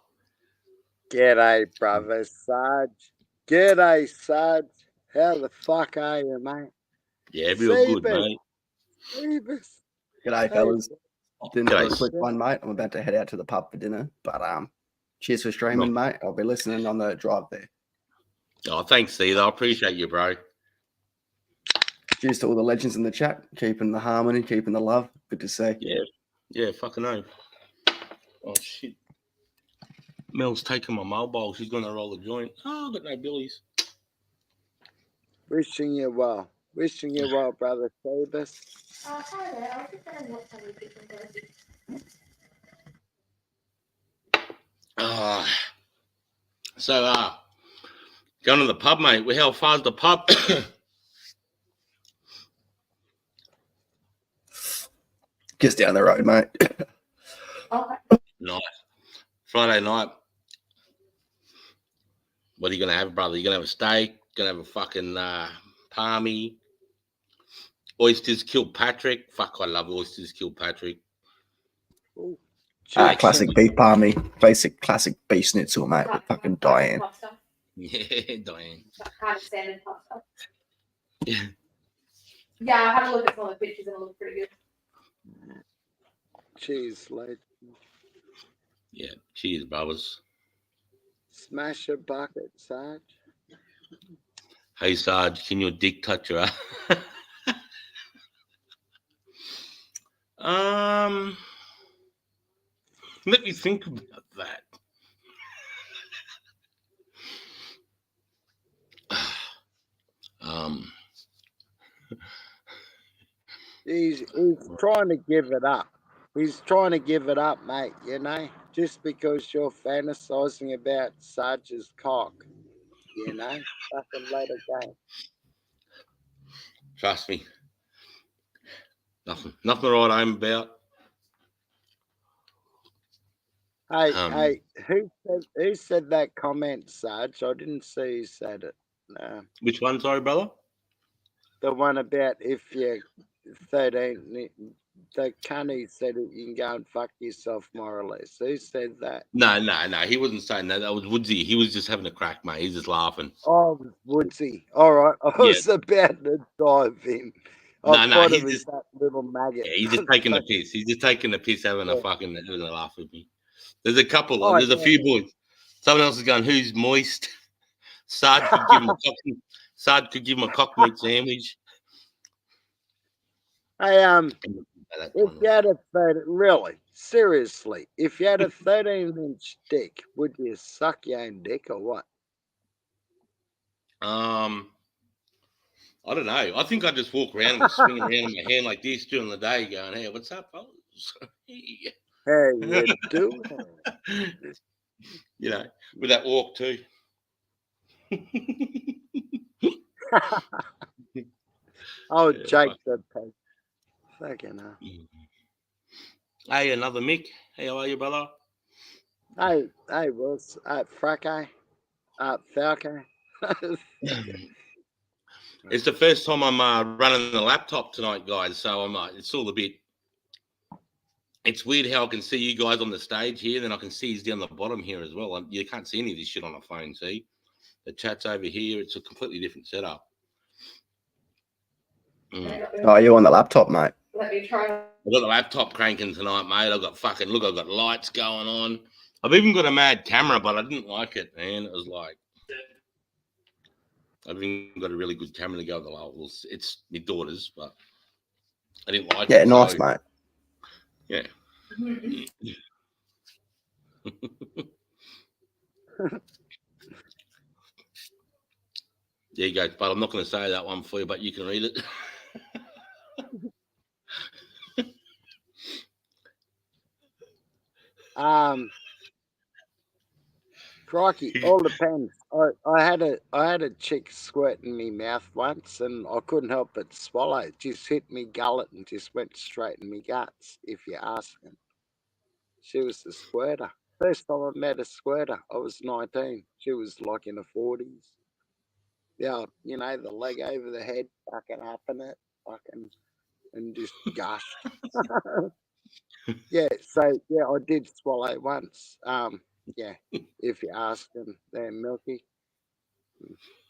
G'day, brother Sarge. G'day, Sarge. How the fuck are you, mate? Yeah, real good, mate. G'day, fellas. Didn't have a quick one, mate. I'm about to head out to the pub for dinner, but cheers for streaming, mate. I'll be listening on the drive there. Oh, thanks, Caesar. I appreciate you, bro. Cheers to all the legends in the chat, keeping the harmony, keeping the love. Good to see. Yeah, fucking know. Oh, shit. Mel's taking my mobile. She's going to roll a joint. Oh, I've got no billies. Wishing you well. Wishing you well, brother Cannabis. Hi there. I was just saying what time we do some therapy. So, going to the pub, mate. How far's the pub? Just down the road, mate. Okay. Nice. Friday night. What are you going to have, brother? You going to have a steak? Going to have a fucking palmy? Oysters Kilpatrick. Fuck, I love oysters Kilpatrick. Classic beef palmy. Basic classic beef schnitzel, mate. With fucking Diane. Pasta. Yeah, Diane. Kind of standard pasta. Yeah. Yeah, I had a look at some of the pictures and it looked pretty good. Cheers, lad. Yeah, cheers, brothers. Smash a bucket, Sarge. Hey, Sarge, can your dick touch your ass? Let me think about that. He's trying to give it up. He's trying to give it up, mate, you know? Just because you're fantasizing about Sarge's cock, you know? Fucking let it go. Trust me. Nothing to write home about. Hey, who said that comment, Sarge? I didn't see who said it. Which one, sorry, brother? The one about if you're 13, the cunny said it, you can go and fuck yourself more or less. Who said that? No. He wasn't saying that. That was Woodsy. He was just having a crack, mate. He's just laughing. Oh, it was Woodsy. All right. I was about to dive in. I thought it was that little maggot. Yeah, he's just taking the piss. He's just taking the piss, having a laugh with me. There's a couple. There's a few boys. Someone else is going, who's moist? Sarge could give him a cock meat sandwich. Hey, if you had a 13, really, seriously, if you had a 13-inch dick, would you suck your own dick or what? I don't know. I think I just walk around and swing around in my hand like this during the day, going, "Hey, what's up, fellas? Hey, you doing? You know, with that walk too." Oh, yeah, Jake the pig. Fucking hell. Hey, another Mick. Hey, how are you, brother? Hey, Wills. Fracke. Falco. It's the first time I'm running the laptop tonight, guys. So I'm. It's all a bit. It's weird how I can see you guys on the stage here, then I can see you down the bottom here as well. You can't see any of this shit on a phone. See, the chat's over here. It's a completely different setup. Oh, you on the laptop, mate? Let me try. I've got the laptop cranking tonight, mate. I've got I've got lights going on. I've even got a mad camera, but I didn't like it, man. It was like, I've even got a really good camera to go with the levels. It's my daughter's, but I didn't like it. Yeah, nice, mate. Yeah. There you go, but I'm not going to say that one for you, but you can read it. Crikey, all depends. I had a chick squirt in me mouth once, and I couldn't help but swallow. It just hit me gullet and just went straight in me guts. If you ask him, she was a squirter. First time I met a squirter, I was 19. She was like in her 40s. Yeah, you know, the leg over the head, fucking up in it, fucking, and just gushed. Yeah, so yeah, I did swallow once. Yeah, if you ask them, they're milky.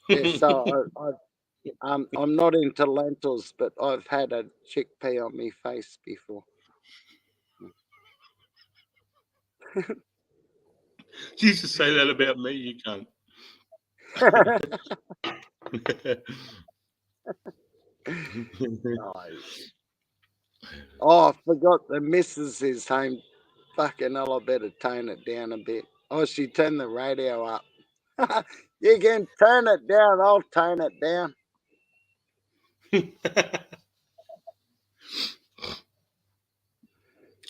Yeah, so I'm not into lentils, but I've had a chickpea on my face before. You used to say that about me, you can't. Oh, I forgot the missus is home. Fucking hell, I better tone it down a bit. Oh, she turned the radio up. You can turn it down. I'll tone it down. I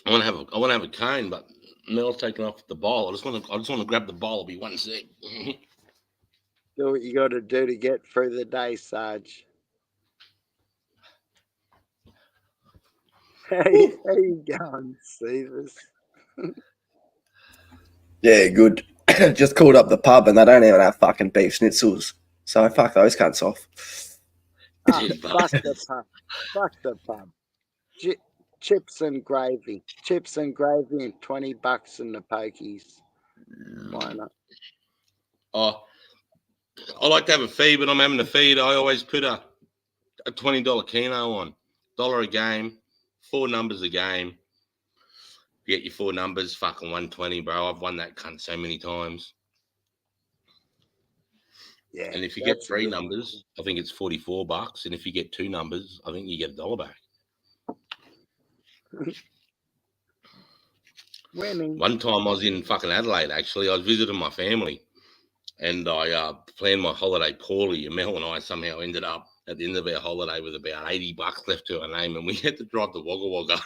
want to have a cane, but Mel's taken off the bowl. I just want to grab the bowl. I'll be 1 sec. Do what you got to do to get through the day, Sarge. Hey, how you going, Stevens? Yeah, good. Just called up the pub and they don't even have fucking beef schnitzels. So fuck those cunts off. Fuck the pub. Fuck the pub. Chips and gravy. Chips and gravy and $20 in the pokies. Why not? Oh, I like to have a feed, but I'm having a feed. I always put a $20 keno on. $1 a game, 4 numbers a game. You get your 4 numbers, fucking 120, bro. I've won that cunt so many times. Yeah. And if you get 3 numbers, I think it's $44. And if you get 2 numbers, I think you get $1 back. Winning. One time I was in fucking Adelaide, actually. I was visiting my family. And I planned my holiday poorly. And Mel and I somehow ended up at the end of our holiday with about $80 left to our name, and we had to drive to Wagga Wagga.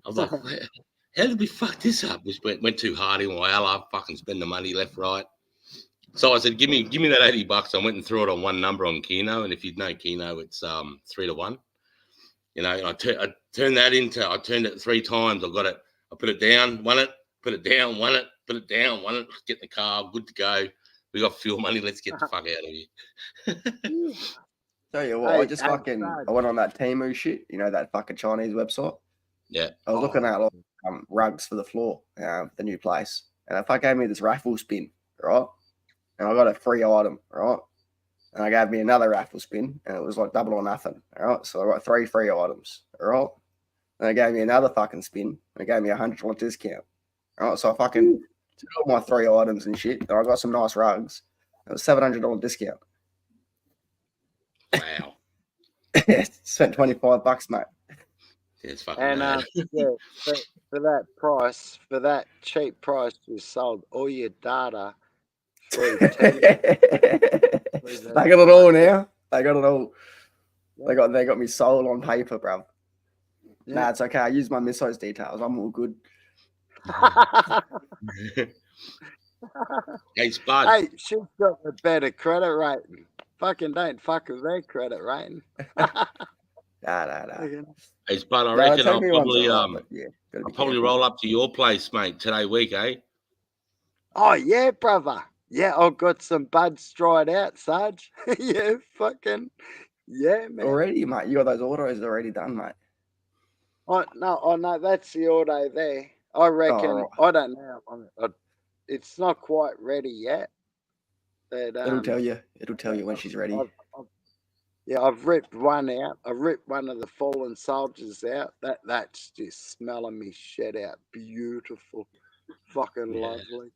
I was like, how did we fuck this up? We went too hard in Whyalla, fucking spend the money left, right. So I said, give me that $80. I went and threw it on one number on Keno, and if you know Keno, it's 3-1. You know, and I turned it 3 times. I got it. I put it down, won it, put it down, won it, put it down, won it. Get in the car, good to go. We got fuel money. Let's get the fuck out of here. Tell you what, I went on that Temu shit. You know, that fucking Chinese website. Yeah. I was looking at like, rugs for the floor, the new place, and they gave me this raffle spin, right? And I got a free item, right? And I gave me another raffle spin, and it was like double or nothing, all right? So I got 3 free items, all right? And they gave me another fucking spin, and they gave me a $100 discount, all right? So I fucking took all my 3 items and shit, and I got some nice rugs. It was $700 discount. Wow. Spent $25, mate. It's fucking And mad. yeah, for that cheap price, you sold all your data. They got it all now. They got it all. They got me sold on paper, bro. Yeah. Nah, it's okay. I use my misso's details. I'm all good. Hey, Spud. Hey, she's got a better credit rating. Fucking don't fuck with their credit rating. Nah. Hey, Spud, I No, reckon I'll take me probably once, but yeah, gotta I'll be probably careful. roll up to your place, mate, today week, eh? Oh yeah, brother. Yeah, I've got some buds dried out, Sarge. Yeah, fucking yeah, man. Already, mate. You got those orders already done, mate. Oh no, that's the order there. I reckon. right. I don't know. It's not quite ready yet. But It'll tell you. It'll tell you when she's ready. I've ripped one out. I ripped one of the fallen soldiers out. That's just smelling me shit out. Beautiful, fucking lovely.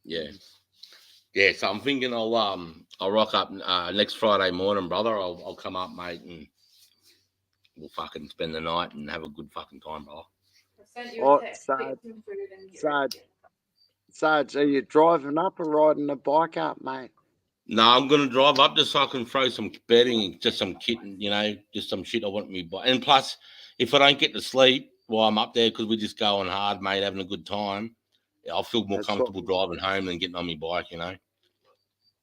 Yeah. Yeah, so I'm thinking I'll rock up next Friday morning, brother. I'll come up, mate, and we'll fucking spend the night and have a good fucking time, brother. I sent you a text. Pick some food and get ready. Sarge, are you driving up or riding the bike up, mate? No, I'm gonna drive up just so I can throw some bedding, just some kit, you know, just some shit I want me buy. And plus, if I don't get to sleep while I'm up there, because we're just going hard, mate, having a good time, I'll feel more comfortable driving home than getting on my bike, you know.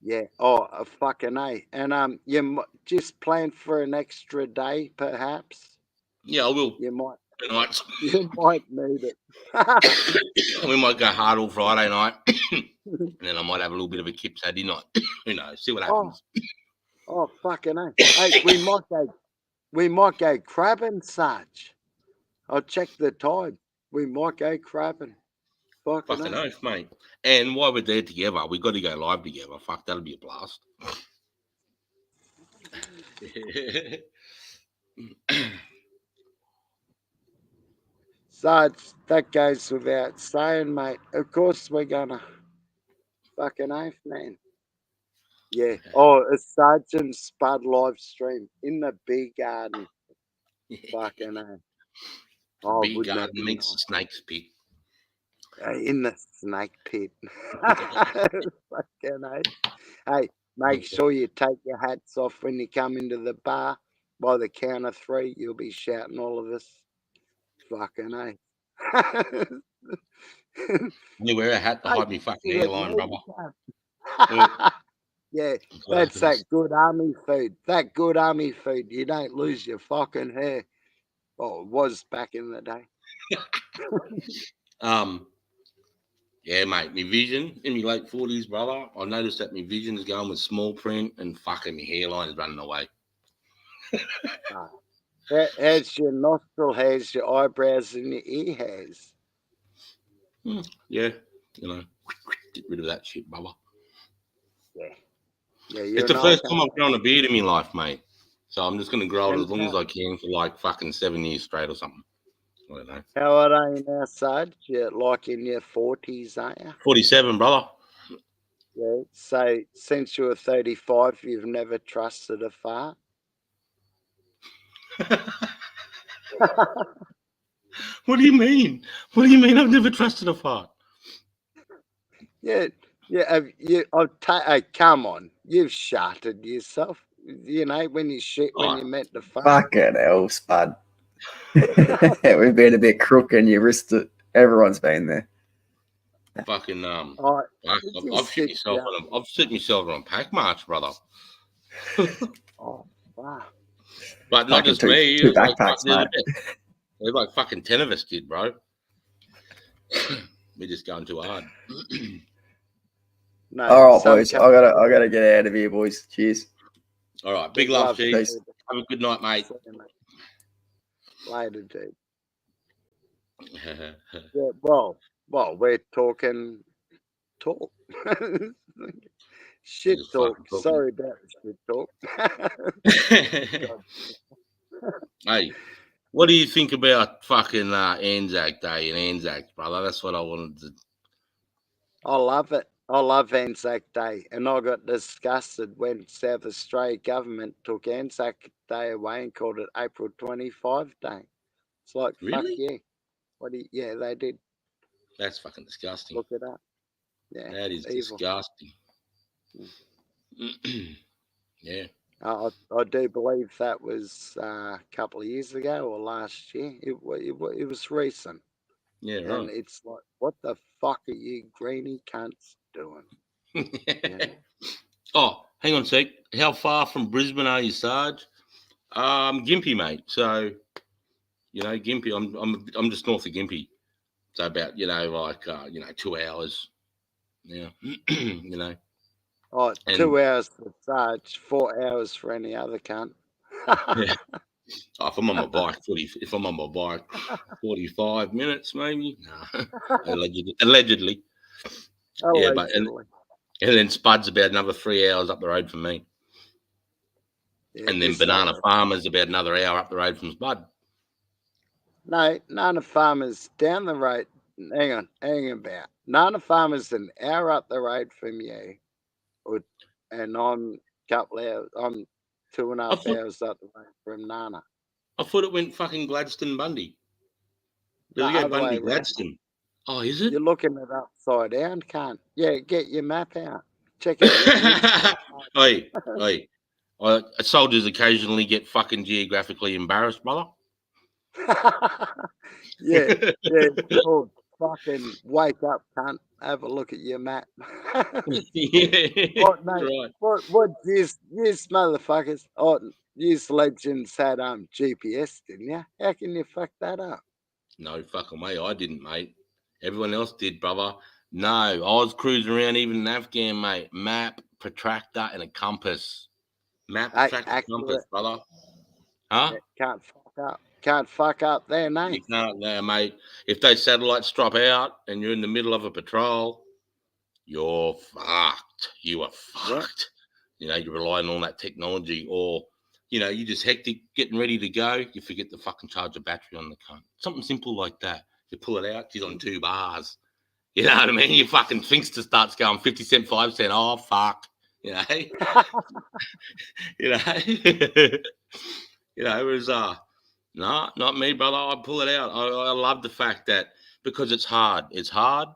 Yeah. Oh, fucking A. And you just plan for an extra day, perhaps. Yeah, I will. You might. Tonight. You might need it. We might go hard all Friday night, and then I might have a little bit of a kip Saturday night. Who knows? See what happens. Oh, fucking A. Hey, we might go crabbing, Sarge. I'll check the tide. We might go crabbing. Fucking oath, mate. And while we're there together, we got to go live together. Fuck, that'll be a blast. Sarge, that goes without saying, mate. Of course we're gonna. Fucking oath, man. Yeah. Oh, a Sergeant Spud live stream in the big garden. Fucking oath. Oh, big wouldn't that garden be meets nice? snake's pit. In the snake pit. Fucking oath. Hey, make sure you take your hats off when you come into the bar. By the count of 3, you'll be shouting all of us. Fucking oath. You wear a hat to hide me fucking hairline, brother. Yeah, that's that good army food. That good army food. You don't lose your fucking hair. Oh, it was back in the day. Yeah, mate, my vision in my late 40s, brother, I noticed that my vision is going with small print and fucking my hairline is running away. How's your nostril hairs, your eyebrows, and your ear hairs? Yeah, you know, get rid of that shit, brother. Yeah, it's the first time I've grown a beard in my life, mate. So I'm just going to grow it as long as I can for like fucking 7 years straight or something. I don't know. How old are you now, Sarge? You're like in your 40s, aren't you? 47, brother. Yeah, so since you were 35, you've never trusted a fart? What do you mean? What do you mean I've never trusted a fart? Yeah. Hey, come on. You've sharted yourself. you know, when you shit when Oh. you meant to fuck. Fucking hell, Spud. We've been a bit crook and you risked it. Everyone's been there. Fucking Oh, I've shit myself I've shit myself on pack march, brother. oh, wow. But not Fucking just me. two It was like, backpacks, mate. there's like fucking 10 of us did, bro. We're just going too hard. No, All right, some boys. I companies- gotta get out of here, boys. Cheers. All right, big love, Chief. Peace. Have a good night, mate. Later, dude. Yeah, well, we're talking talk. Shit Just talk. fucking talking. Sorry about the shit talk. Hey, what do you think about fucking Anzac Day and Anzac, brother? That's what I wanted to. I love it. I love Anzac Day, and I got disgusted when South Australia government took Anzac Day away and called it April 25 Day. It's like, Really? fuck yeah. Yeah, they did. That's fucking disgusting. Look it up. Yeah, That is evil. disgusting. Yeah. I do believe that was a couple of years ago or last year. It was recent. Yeah, And right. it's like, what the fuck are you greeny cunts doing? Yeah. Oh, hang on a sec. How far from Brisbane are you, Sarge? Gympie, mate. So, you know, Gympie. I'm just north of Gympie. So about 2 hours. Yeah. You know. Oh, And- 2 hours for Sarge, 4 hours for any other cunt. Yeah. Oh, if I'm on my bike, 45 minutes maybe. No, allegedly. Yeah, but and then Spud's about another 3 hours up the road from me. Yeah, And then Banana Farmer's about another hour up the road from Spud. No, Nana Farmer's down the road. Hang about. Nana Farmer's an hour up the road from you. And I'm a couple hours. I'm 2.5 hours up the road from Nana. I thought it went fucking Gladstone Bundy. The There we go, other way Bundy, around. Gladstone. Oh, is it? You're looking it upside down, can't? Yeah, get your map out. Check out. Oi. Soldiers occasionally get fucking geographically embarrassed, brother. yeah. Oh, fucking wake up, cunt. Have a look at your map. Yeah, What, mate? right. What use motherfuckers? Oh, use legends had GPS, didn't you? How can you fuck that up? No fucking way, I didn't, mate. Everyone else did, brother. No, I was cruising around even in Afghan, mate. Map, protractor, and a compass. Map, protractor, compass, brother. Huh? Can't fuck up. Can't fuck up there, mate. You can't there, mate. If those satellites drop out and you're in the middle of a patrol, you're fucked. You are fucked. Yeah. You know, you're relying on that technology, or you're just hectic, getting ready to go. You forget to fucking charge a battery on the cunt. Something simple like that. You pull it out, she's on 2 bars. You know what I mean? Your fucking Thinkster starts going 50 cent, 5 cent. Oh, fuck. You know? It was, no, not me, brother. I pull it out. I love the fact that because it's hard. It's hard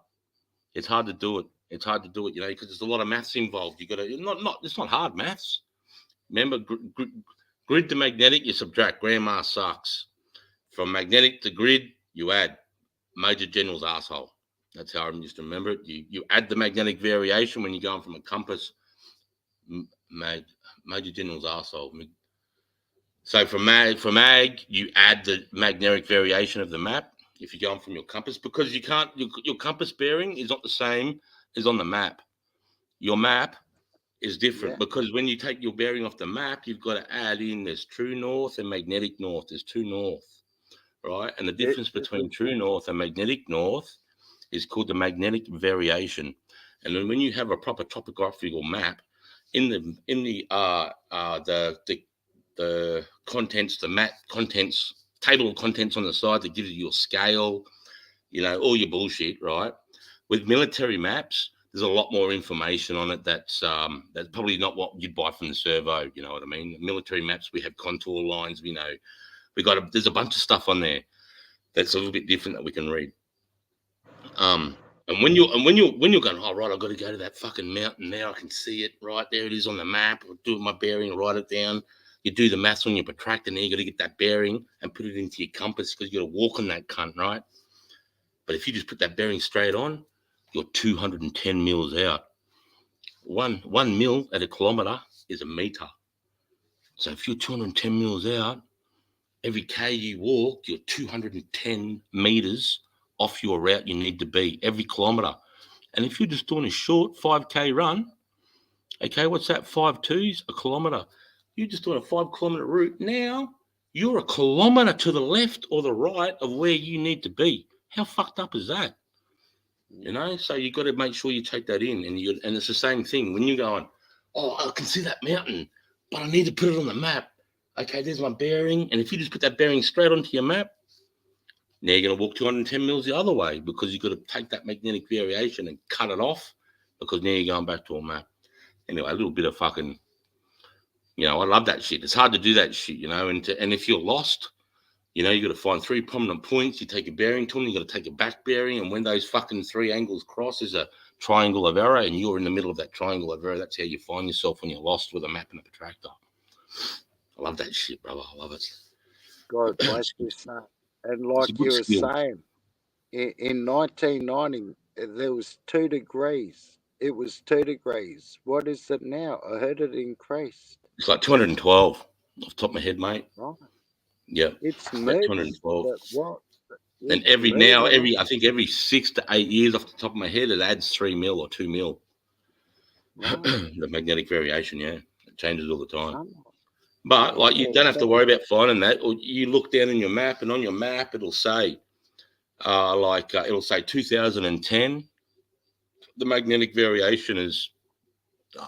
to do it. It's hard to do it, because there's a lot of maths involved. You got to, it's not hard maths. Remember, grid to magnetic, you subtract. Grandma sucks. From magnetic to grid, you add. Major General's asshole. That's how I used to remember it. You add the magnetic variation when you're going from a compass. Major General's asshole. So for mag, you add the magnetic variation of the map if you're going from your compass, because you can't. Your compass bearing is not the same as on the map. Your map is different because when you take your bearing off the map, you've got to add in there's true north and magnetic north. There's true north. Right, and the difference between true north and magnetic north is called the magnetic variation. And then when you have a proper topographical map, in the contents, the map contents, table of contents on the side that gives you your scale, all your bullshit, right? With military maps, there's a lot more information on it that's probably not what you'd buy from the servo. You know what I mean? The military maps, we have contour lines. There's a bunch of stuff on there that's a little bit different that we can read. And when you're going, oh right, I've got to go to that fucking mountain now. I can see it right there. It is on the map. I'll do my bearing, write it down. You do the maths on your protractor, and then you got to get that bearing and put it into your compass because you got to walk on that cunt, right? But if you just put that bearing straight on, you're 210 mils out. One mil at a kilometer is a meter. So if you're 210 mils out, every K you walk, you're 210 meters off your route you need to be every kilometer. And if you're just doing a short 5K run, okay, what's that? 5.2s, a kilometer. You're just doing a 5 kilometer route. Now you're a kilometer to the left or the right of where you need to be. How fucked up is that? You know, so you got to make sure you take that in, and it's the same thing when you're going, oh, I can see that mountain, but I need to put it on the map. Okay, there's my bearing, and if you just put that bearing straight onto your map, now you're going to walk 210 mils the other way because you've got to take that magnetic variation and cut it off because now you're going back to a map. Anyway, a little bit of fucking, you know, I love that shit. It's hard to do that shit, you know, and if you're lost, you know, you got to find 3 prominent points. You take a bearing to them. You got to take a back bearing. And when those fucking 3 angles cross, there's a triangle of error, and you're in the middle of that triangle of error. That's how you find yourself when you're lost with a map and a protractor. I love that shit, brother. I love it. God bless you, son. And like you were saying, in 1990, there was 2 degrees. It was 2 degrees. What is it now? I heard it increased. It's like 212 off the top of my head, mate. Right. Yeah. It's like murder. 212. What? And I think every 6 to 8 years off the top of my head, it adds 3 mil or 2 mil. Right. The magnetic variation, yeah. It changes all the time. Right. But like you don't have to worry about finding that. Or you look down in your map, and on your map it'll say, it'll say 2010. The magnetic variation is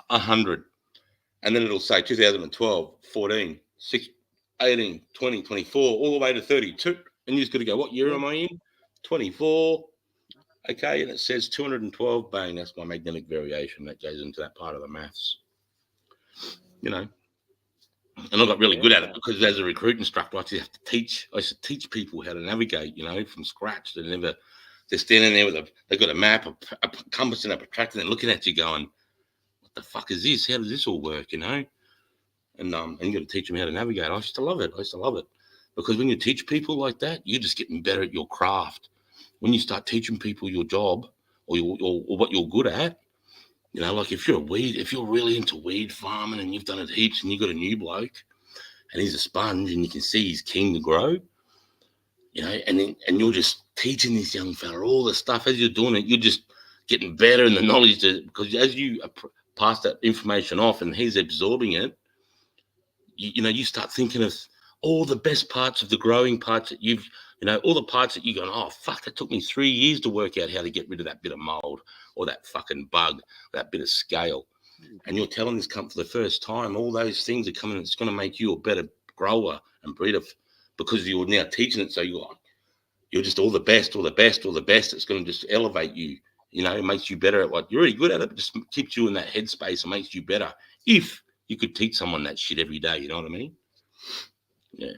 100, and then it'll say 2012, 14, 6, 18, 20, 24, all the way to 32. And you just got to go, what year am I in? 24. Okay, and it says 212. Bang, that's my magnetic variation. That goes into that part of the maths. You know. And I got really good at it because as a recruit instructor, I used to teach people how to navigate, you know, from scratch. They're standing there they've got a map, a compass and a protractor, and looking at you going, what the fuck is this? How does this all work, you know? And you got to teach them how to navigate. I used to love it. Because when you teach people like that, you're just getting better at your craft. When you start teaching people your job or what you're good at, you know, like if you're really into weed farming and you've done it heaps and you've got a new bloke and he's a sponge and you can see he's keen to grow, you know, and you're just teaching this young fella all the stuff as you're doing it, you're just getting better in the knowledge because as you pass that information off and he's absorbing it, you know, you start thinking of all the best parts of the growing parts that all the parts that you're going, oh, fuck, that took me 3 years to work out how to get rid of that bit of mold or that fucking bug, that bit of scale. And you're telling this cunt for the first time, all those things are coming, it's going to make you a better grower and breeder because you're now teaching it. So you're just all the best. It's going to just elevate you. You know, it makes you better at what you're really good at. It just keeps you in that headspace and makes you better. If you could teach someone that shit every day, you know what I mean? Yeah.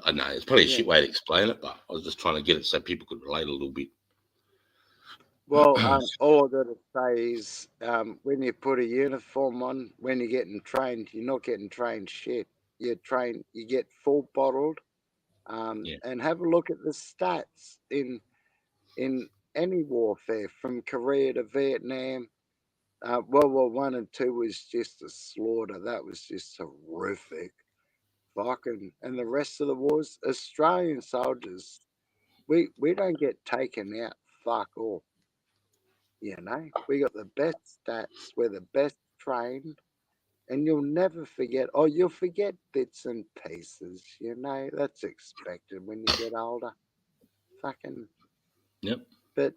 I know it's probably a shit way to explain it, but I was just trying to get it so people could relate a little bit. Well, all I've got to say is when you put a uniform on, when you're getting trained, you're not getting trained shit. You get full bottled, and have a look at the stats in any warfare from Korea to Vietnam. World War I and II was just a slaughter. That was just horrific. Fucking, and the rest of the wars, Australian soldiers, we don't get taken out. Fuck all. You know, we got the best stats. We're the best trained, and you'll never forget. Oh, you'll forget bits and pieces. You know, that's expected when you get older. Fucking. Yep. But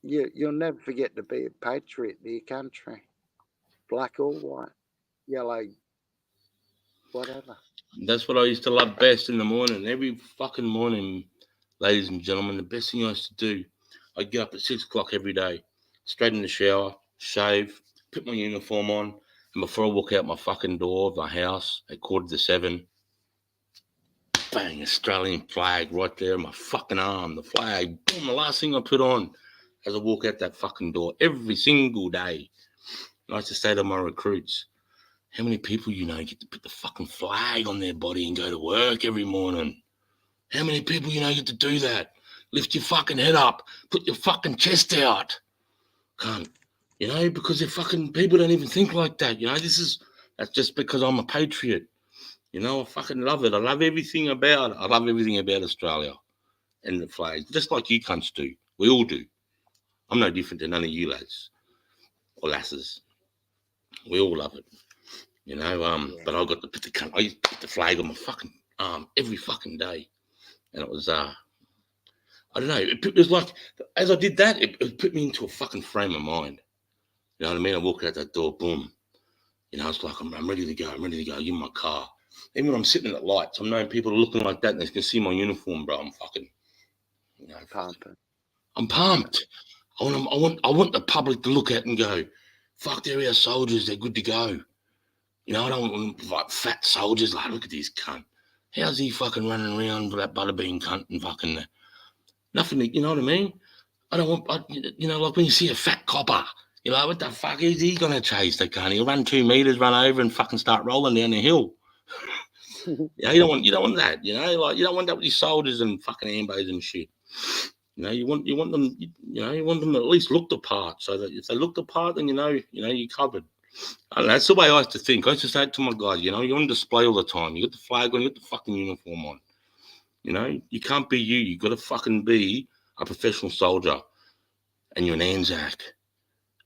you'll never forget to be a patriot to your country, black or white, yellow, whatever. That's what I used to love best in the morning. Every fucking morning, ladies and gentlemen, the best thing I used to do, I'd get up at 6 o'clock every day, straight in the shower, shave, put my uniform on, and before I walk out my fucking door of my house at 6:45, bang, Australian flag right there on my fucking arm, the flag, boom, the last thing I put on. as I walk out that fucking door every single day. And I used to say to my recruits, how many people you know get to put the fucking flag on their body and go to work every morning? How many people you know get to do that? Lift your fucking head up, put your fucking chest out. Can't, you know, because they're fucking people don't even think like that. You know, that's just because I'm a patriot. You know, I fucking love it. I love everything about it. I love everything about Australia and the flag, just like you cunts do. We all do. I'm no different than none of you lads or lasses. We all love it. You know, but I got to put I used to put the flag on my fucking arm every fucking day. And it was, I don't know, it was like, as I did that, it put me into a fucking frame of mind. You know what I mean? I walk out that door, boom. You know, it's like, I'm ready to go. I'm ready to go. Give me my car. Even when I'm sitting at lights, I'm knowing people are looking like that and they can see my uniform, bro. I'm fucking, you know, Pumping. I'm pumped. I want the public to look at and go, fuck, they're our soldiers. They're good to go. You know, I don't want like fat soldiers. Like, look at this cunt. How's he fucking running around with that butterbean cunt and fucking nothing? You know what I mean? I don't want, you know, like when you see a fat copper, you're like, what the fuck is he gonna chase the cunt? He'll run 2 meters, run over, and fucking start rolling down the hill. Yeah, you don't want that. You know, like you don't want that with your soldiers and fucking ambos and shit. You know, you want them. You want them to at least look the part, so that if they look the part, then you know you're covered. I don't know, that's the way I used to think. I used to say it to my guys, you know, you're on display all the time. You got the flag on, you got the fucking uniform on. You know, you can't be you. You got to fucking be a professional soldier, and you're an Anzac.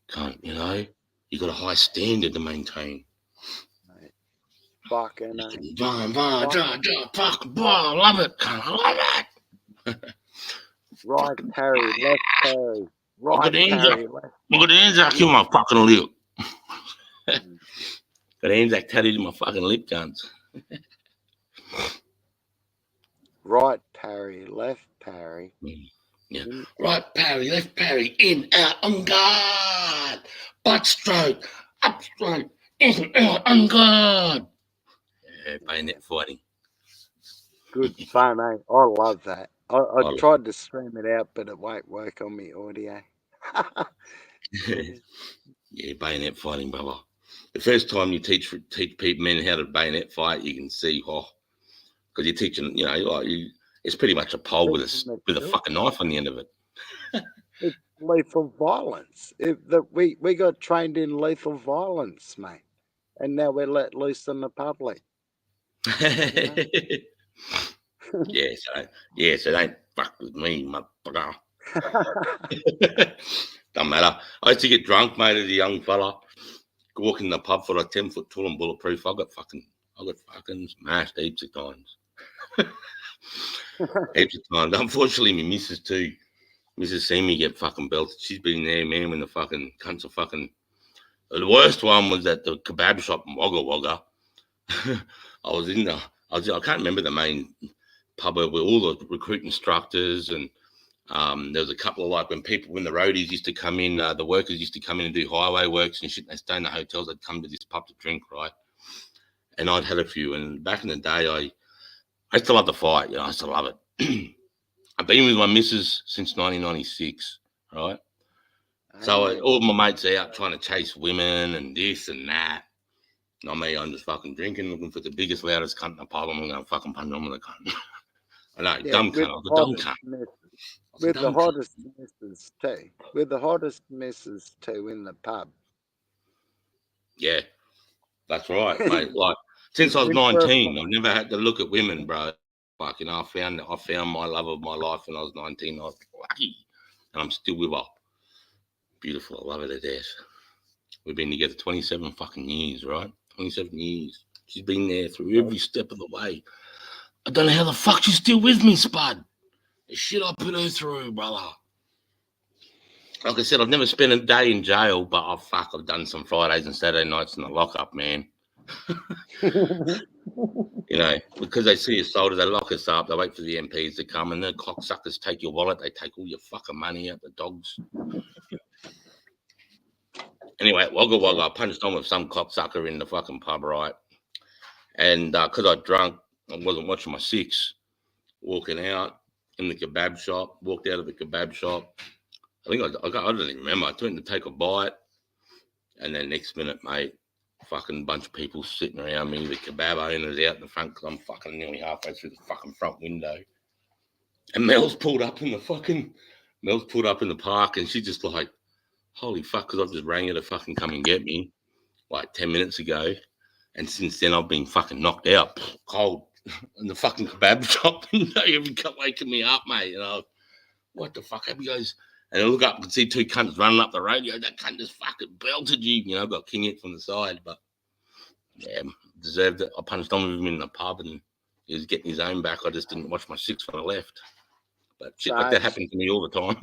Can't, you know, you got a high standard to maintain. Fucking Fuck, I love it. I love it. Right parry, left parry, right parry, left. Look at the Anzac in my fucking lip. Got Anzac tattooed in my fucking lip, guns. Right parry, left parry. Yeah. Right parry, left parry, in, out, on guard. Butt stroke, up stroke, in, out, on guard. Yeah, bayonet fighting. Good fun, eh? I love that. I tried to scream it out, but it won't work on me audio. Yeah, bayonet fighting, brother. The first time you teach people men how to bayonet fight, you can see, because you're teaching, you know, like it's pretty much a pole with a fucking knife on the end of it. It's lethal violence. We got trained in lethal violence, mate, and now we're let loose in the public. Yes, it ain't fuck with me, motherfucker. Don't matter. I used to get drunk, mate, as a young fella. Walk in the pub for like 10 foot tall and bulletproof. I got fucking smashed heaps of times. Heaps of times. Unfortunately, my missus too. Mrs. seen me get fucking belted. She's been there, man, when the fucking cunts are fucking. The worst one was at the kebab shop in Wagga Wagga. I can't remember the main pub with all the recruit instructors, and there was a couple of, like, when the roadies used to come in, the workers used to come in and do highway works and shit. They stay in the hotels. They'd come to this pub to drink, right? And I'd had a few. And back in the day, I used to love the fight. You know, I used to love it. I've been with my missus since 1996, right? So all my mates are out trying to chase women and this and that. Not me. I'm just fucking drinking, looking for the biggest, loudest cunt in the pub. I'm going to fucking punch them with a cunt. I know, dumb cunt. I was a dumb cunt. With the hottest misses too. With the hottest misses too in the pub. Yeah, that's right, mate. Like, since I was 19, I've never had to look at women, bro. Like, you know, I found my love of my life when I was 19. I was lucky, and I'm still with her. Beautiful. I love her to death. We've been together 27 fucking years, right? 27 years. She's been there through every step of the way. I don't know how the fuck she's still with me, Spud. The shit I put her through, brother. Like I said, I've never spent a day in jail, but I've done some Fridays and Saturday nights in the lockup, man. You know, because they see us soldiers, they lock us up, they wait for the MPs to come, and the cocksuckers take your wallet, they take all your fucking money out, the dogs. Anyway, Wagga Wagga, I punched on with some cocksucker in the fucking pub, right? And because I drunk, I wasn't watching my six, walking out in the kebab shop, walked out of the kebab shop, I don't even remember. I went to take a bite, and then next minute, mate, fucking bunch of people sitting around me with kebab owners out in the front because I'm fucking nearly halfway through the fucking front window. And Mel's pulled up in the park, and she's just like, holy fuck, because I've just rang her to fucking come and get me like 10 minutes ago. And since then, I've been fucking knocked out, cold, in the fucking kebab shop. Every cup waking me up, mate. And I was, what the fuck? He goes, and I look up and see two cunts running up the road. That cunt just fucking belted you. You know, got king hit from the side. But, yeah, deserved it. I punched on with him in the pub, and he was getting his own back. I just didn't watch my six when I left. But shit like that happened to me all the time.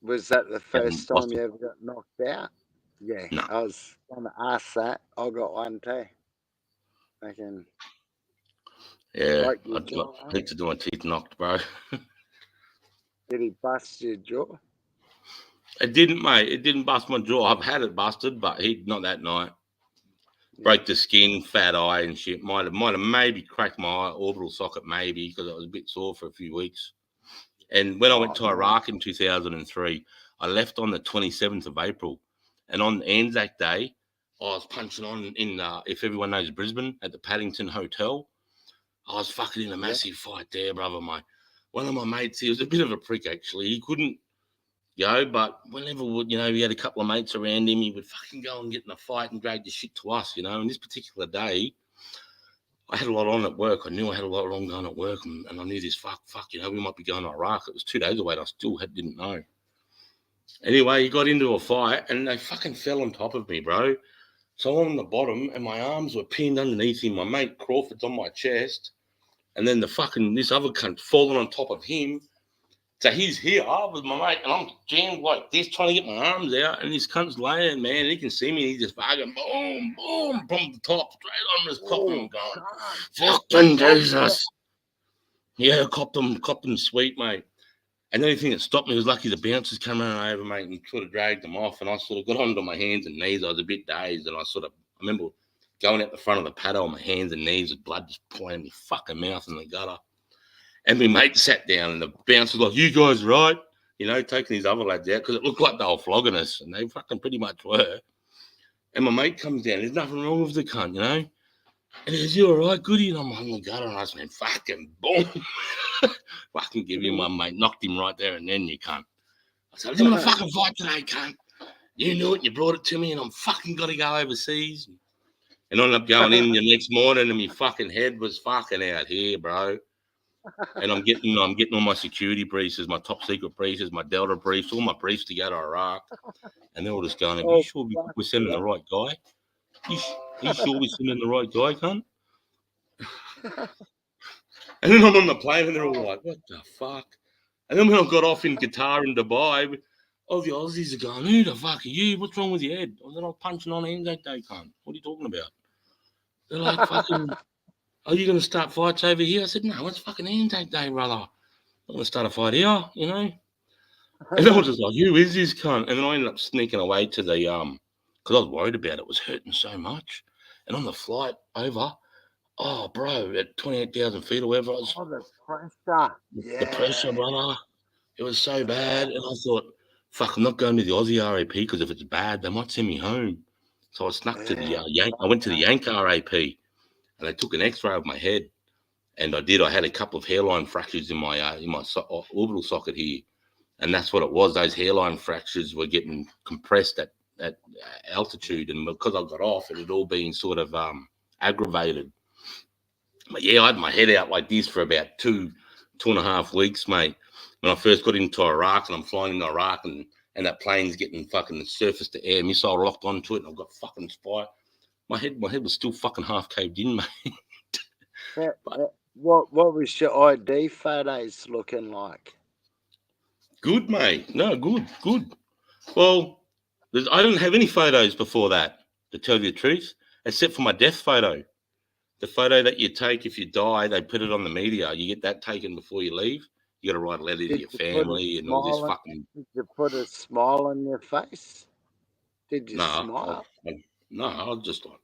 Was that the first time you ever got knocked out? Yeah, no. I was going to ask that. I got one too. Yeah, I need to do my teeth knocked, bro. Did he bust your jaw? It didn't, mate. It didn't bust my jaw. I've had it busted, but not that night. Broke the skin, fat eye and shit. Might have maybe cracked my orbital socket, maybe, because I was a bit sore for a few weeks. And when I went to Iraq in 2003, I left on the 27th of April. And on Anzac Day, I was punching on in, if everyone knows Brisbane, at the Paddington Hotel. I was fucking in a massive fight there, brother. One of my mates, he was a bit of a prick, actually. He couldn't go, but whenever, he had a couple of mates around him, he would fucking go and get in a fight and drag the shit to us, And this particular day, I had a lot on at work. I knew I had a lot on going at work, and I knew this fuck, we might be going to Iraq. It was 2 days away, and I still didn't know. Anyway, he got into a fight, and they fucking fell on top of me, bro. So I'm on the bottom, and my arms were pinned underneath him. My mate Crawford's on my chest, and then this other cunt falling on top of him. So he's here with my mate, and I'm jammed like this, trying to get my arms out, and this cunt's laying, man, and he can see me, and he's just fucking boom, boom, from the top, straight on this top, and I'm going, fucking Jesus. Yeah, copped him sweet, mate. And the only thing that stopped me was lucky the bouncers came running over, mate, and sort of dragged them off, and I sort of got onto my hands and knees. I was a bit dazed, and I remember going out the front of the paddock on my hands and knees with blood just pouring in my fucking mouth in the gutter. And my mate sat down, and the bouncer was like, you guys right? Taking these other lads out, because it looked like they were flogging us, and they fucking pretty much were. And my mate comes down, there's nothing wrong with the cunt, And he goes, you all right, goody? And I'm on the gutter, and I just went, fucking boom. Fucking give you one, mate. Knocked him right there and then, you cunt. I said, I didn't want to fucking fight today, cunt. You knew it, you brought it to me, and I'm fucking got to go overseas. And I ended up going in the next morning, and my fucking head was fucking out here, bro. And I'm getting all my security briefs, my top secret briefs, my Delta briefs, all my briefs to go to Iraq. And they're all just going, are you sure we're sending the right guy? You sure we're sending the right guy, cunt? And then I'm on the plane, and they're all like, what the fuck? And then when I got off in Qatar and Dubai, all the Aussies are going, who the fuck are you? What's wrong with your head? And then I was punching on Anzac Day, cunt. What are you talking about? They're like, fucking, are you going to start fights over here? I said, no, it's fucking Anzac Day, brother. I'm going to start a fight here, And I was just like, who is this cunt? And then I ended up sneaking away to the, because I was worried about it. It was hurting so much. And on the flight over, oh, bro, at 28,000 feet or whatever, the pressure. The pressure, brother. It was so bad. And I thought, fuck, I'm not going to the Aussie RAP because if it's bad, they might send me home. So I snuck to the I went to the Yank RAP, and they took an X-ray of my head. And I had a couple of hairline fractures in my orbital socket here. And that's what it was. Those hairline fractures were getting compressed at altitude. And because I got off, it had all been sort of aggravated. But yeah, I had my head out like this for about 2.5 weeks, mate. When I first got into Iraq, and I'm flying into Iraq, and that plane's getting fucking surface to air missile locked onto it, and I've got fucking spy. My head was still fucking half caved in, mate. What was your ID photos looking like? Good, mate. No, good. Well, I didn't have any photos before that, to tell you the truth, except for my death photo. The photo that you take if you die, they put it on the media. You get that taken before you leave. You got to write a letter to your family and all this fucking. Did you put a smile on your face? Did you smile? No, I was just like.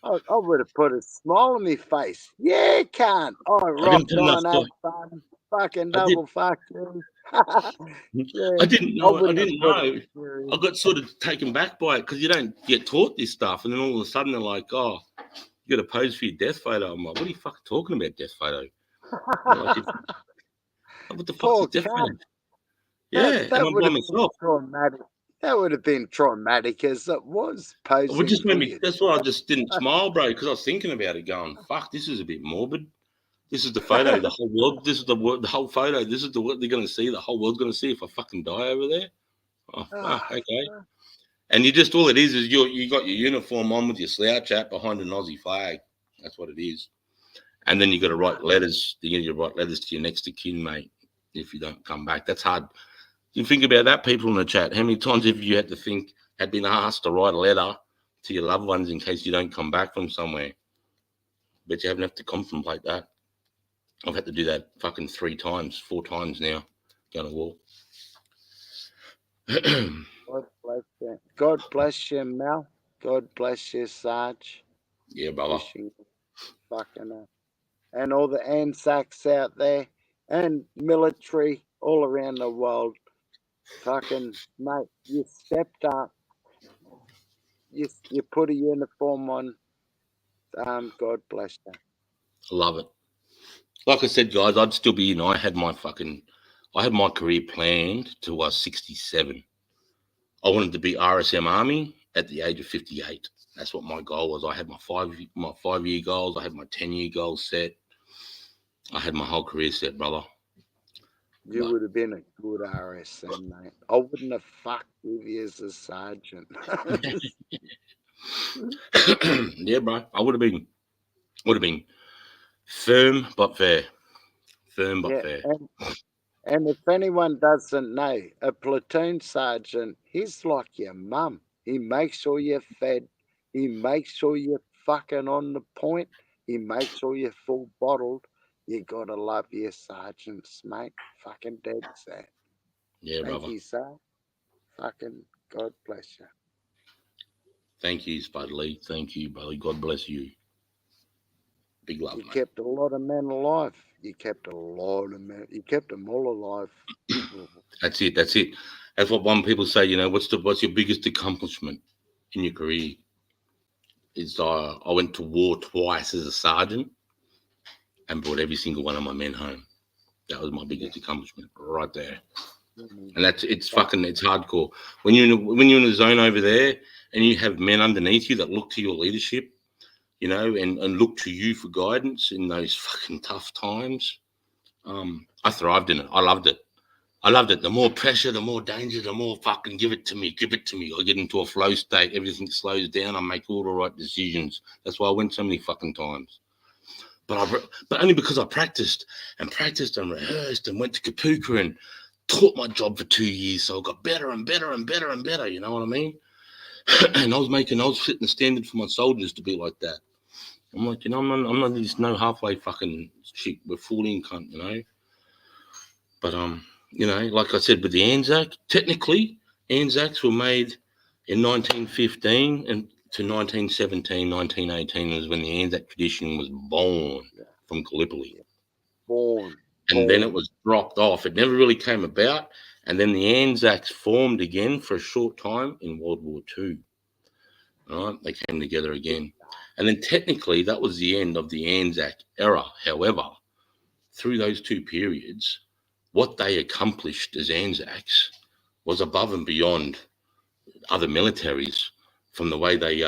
I would have put a smile on my face. Yeah, can't. Oh, right, have fun. fucking I did- double fuck you. Yeah, I didn't know. I wouldn't have didn't put know. it serious. I got sort of taken back by it because you don't get taught this stuff, and then all of a sudden they're like, "Oh, you got to pose for your death photo." I'm like, "What are you fucking talking about, death photo?" I'm like, what the fuck's Poor a death photo? cunt. Yeah, That and I'm would by have been myself. traumatic. That would have been traumatic as it was posing. It just made for me. you. That's why I just didn't smile, bro, because I was thinking about it, going, "Fuck, this is a bit morbid." This is the photo. The whole world. This is the whole photo. This is what they're going to see. The whole world's going to see if I fucking die over there. Oh, fuck. Okay. And you just all it is you got your uniform on with your slouch hat behind an Aussie flag. That's what it is. And then you got to write letters. You write letters to your next of kin, mate. If you don't come back, that's hard. You think about that, people in the chat. How many times have you had been asked to write a letter to your loved ones in case you don't come back from somewhere? But you haven't have to contemplate that. I've had to do that fucking 3 times, 4 times now, going to war. God bless you. God bless you, Mel. God bless you, Sarge. Yeah, brother. Wishing you fucking and all the Anzacs out there and military all around the world. Fucking mate, you stepped up. You put a uniform on. God bless you. I love it. Like I said, guys, I'd still be in. I had my career planned till I was 67. I wanted to be RSM Army at the age of 58. That's what my goal was. I had my 5-year goals. I had my 10-year goals set. I had my whole career set, brother. You would have been a good RSM, mate. I wouldn't have fucked with you as a sergeant. Yeah, bro. I would have been firm but fair. Firm but fair. And if anyone doesn't know, a platoon sergeant, he's like your mum. He makes sure you're fed. He makes sure you're fucking on the point. He makes sure you're full bottled. You gotta love your sergeants, mate. Fucking dead set. Yeah, Thank brother. you, sir. Fucking God bless you. Thank you, Spud Lee. Thank you, brother. God bless you. Big love, You mate. kept a lot of men alive. You kept a lot of men. You kept them all alive. That's it. That's it. That's what one people say. You know, what's your biggest accomplishment in your career? Is I went to war twice as a sergeant and brought every single one of my men home. That was my biggest accomplishment right there. And it's hardcore. When you're in the zone over there and you have men underneath you that look to your leadership, you know, and look to you for guidance in those fucking tough times. I thrived in it. I loved it. The more pressure, the more danger, the more fucking give it to me. I get into a flow state. Everything slows down. I make all the right decisions. That's why I went so many fucking times. But only because I practiced and rehearsed and went to Kapuka and taught my job for 2 years. So I got better and better and better and better. You know what I mean? And I was setting the standard for my soldiers to be like that. I'm like, you know, I'm not this no halfway fucking shit. We're full in cunt, you know. But you know, like I said, with the Anzac, technically, Anzacs were made in 1915 and to 1917, 1918 was when the Anzac tradition was born from Gallipoli. And then it was dropped off. It never really came about. And then the Anzacs formed again for a short time in World War II. All right, they came together again. And then technically that was the end of the Anzac era. However, through those 2 periods, what they accomplished as Anzacs was above and beyond other militaries from the way they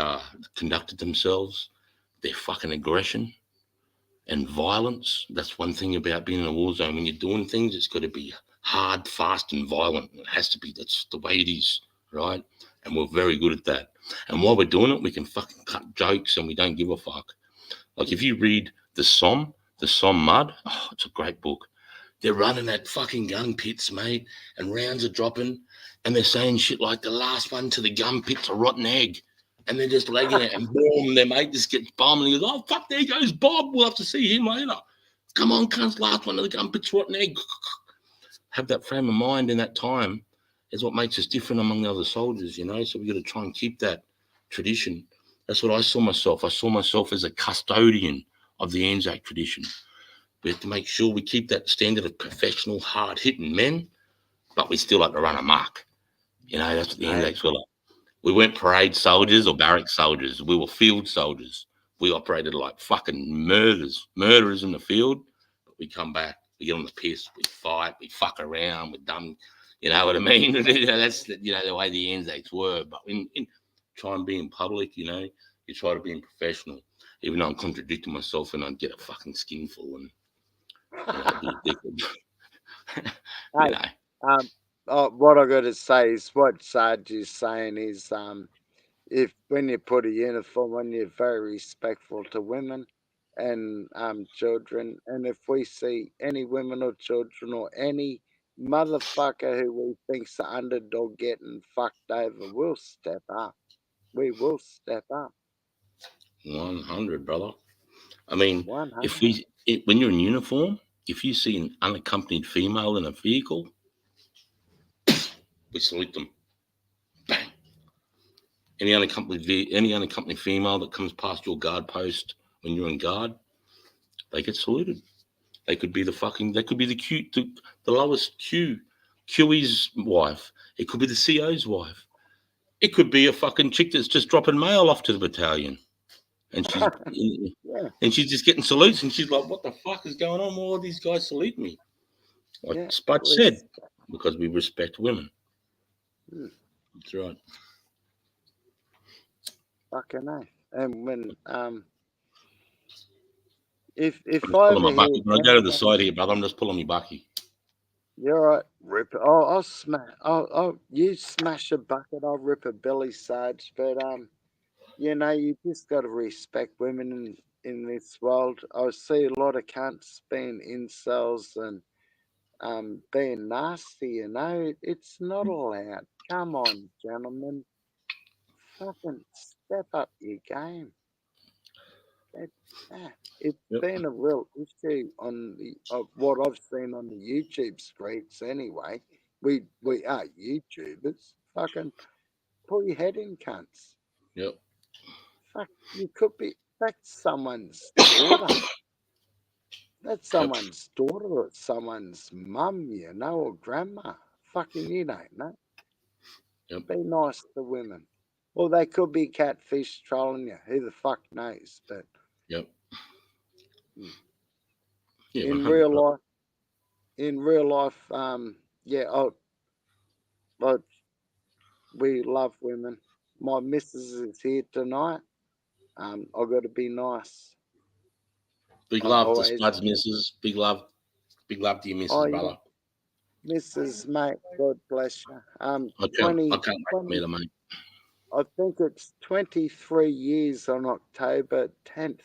conducted themselves, their fucking aggression and violence. That's one thing about being in a war zone. When you're doing things, it's got to be hard, fast, and violent. It has to be. That's the way it is, right? And we're very good at that. And while we're doing it, we can fucking cut jokes and we don't give a fuck. Like if you read the Somme Mud, oh, it's a great book. They're running at fucking gun pits, mate, and rounds are dropping, and they're saying shit like the last one to the gun pit's a rotten egg, and they're just legging it, and boom, their mate just gets bombed, and he goes, oh, fuck, there goes Bob, we'll have to see him later. Come on, cunts, last one to the gun pit's rotten egg. Have that frame of mind in that time is what makes us different among the other soldiers, you know, so we got to try and keep that tradition. That's what I saw myself. I saw myself as a custodian of the Anzac tradition. We have to make sure we keep that standard of professional, hard-hitting men, but we still like to run amok. You know, that's what the Anzacs were like. We weren't parade soldiers or barrack soldiers. We were field soldiers. We operated like fucking murderers in the field. But we come back, we get on the piss, we fight, we fuck around, we're dumb. You know what I mean? That's the way the Anzacs were. But in try and be in public, you know, you try to be professional. Even though I'm contradicting myself and I'd get a fucking skinful and be addicted. Hey, what I got to say is what Sarge is saying is if when you put a uniform on, you're very respectful to women and children, and if we see any women or children or any motherfucker who we think's the underdog getting fucked over, we'll step up. We will step up. 100, brother. I mean, 100. when you're in uniform, if you see an unaccompanied female in a vehicle, we salute them. Bang. Any unaccompanied female that comes past your guard post when you're in guard, they get saluted. They could be the lowest QE's wife. It could be the CO's wife. It could be a fucking chick that's just dropping mail off to the battalion. And she's and she's just getting salutes, and she's like, "What the fuck is going on? All these guys salute me." Like Spud said, because we respect women. That's right. Fucking hell. And when if I I go to the side here, brother, I'm just pulling my bucky. You're right, rip it. I'll smash. You smash a bucket. I'll rip a belly, Sarge. But you know, you just got to respect women in this world. I see a lot of cunts being incels and being nasty. You know, it's not allowed. Come on, gentlemen, fucking step up your game. It's been a real issue on what I've seen on the YouTube streets. Anyway, we are YouTubers. Fucking pull your head in, cunts. Yep. Fuck, you could be. That's someone's daughter. That's someone's daughter or someone's mum, you know, or grandma. Fucking, you don't know. Yep. Be nice to women. Or they could be catfish trolling you. Who the fuck knows? But yep. Yeah, in real life, we love women. My missus is here tonight. I've got to be nice. Big love to Spud's missus. Big love to your missus, brother. Mrs. Mate, God bless you. I can't wait to meet her, mate. I think it's 23 years on October 10th.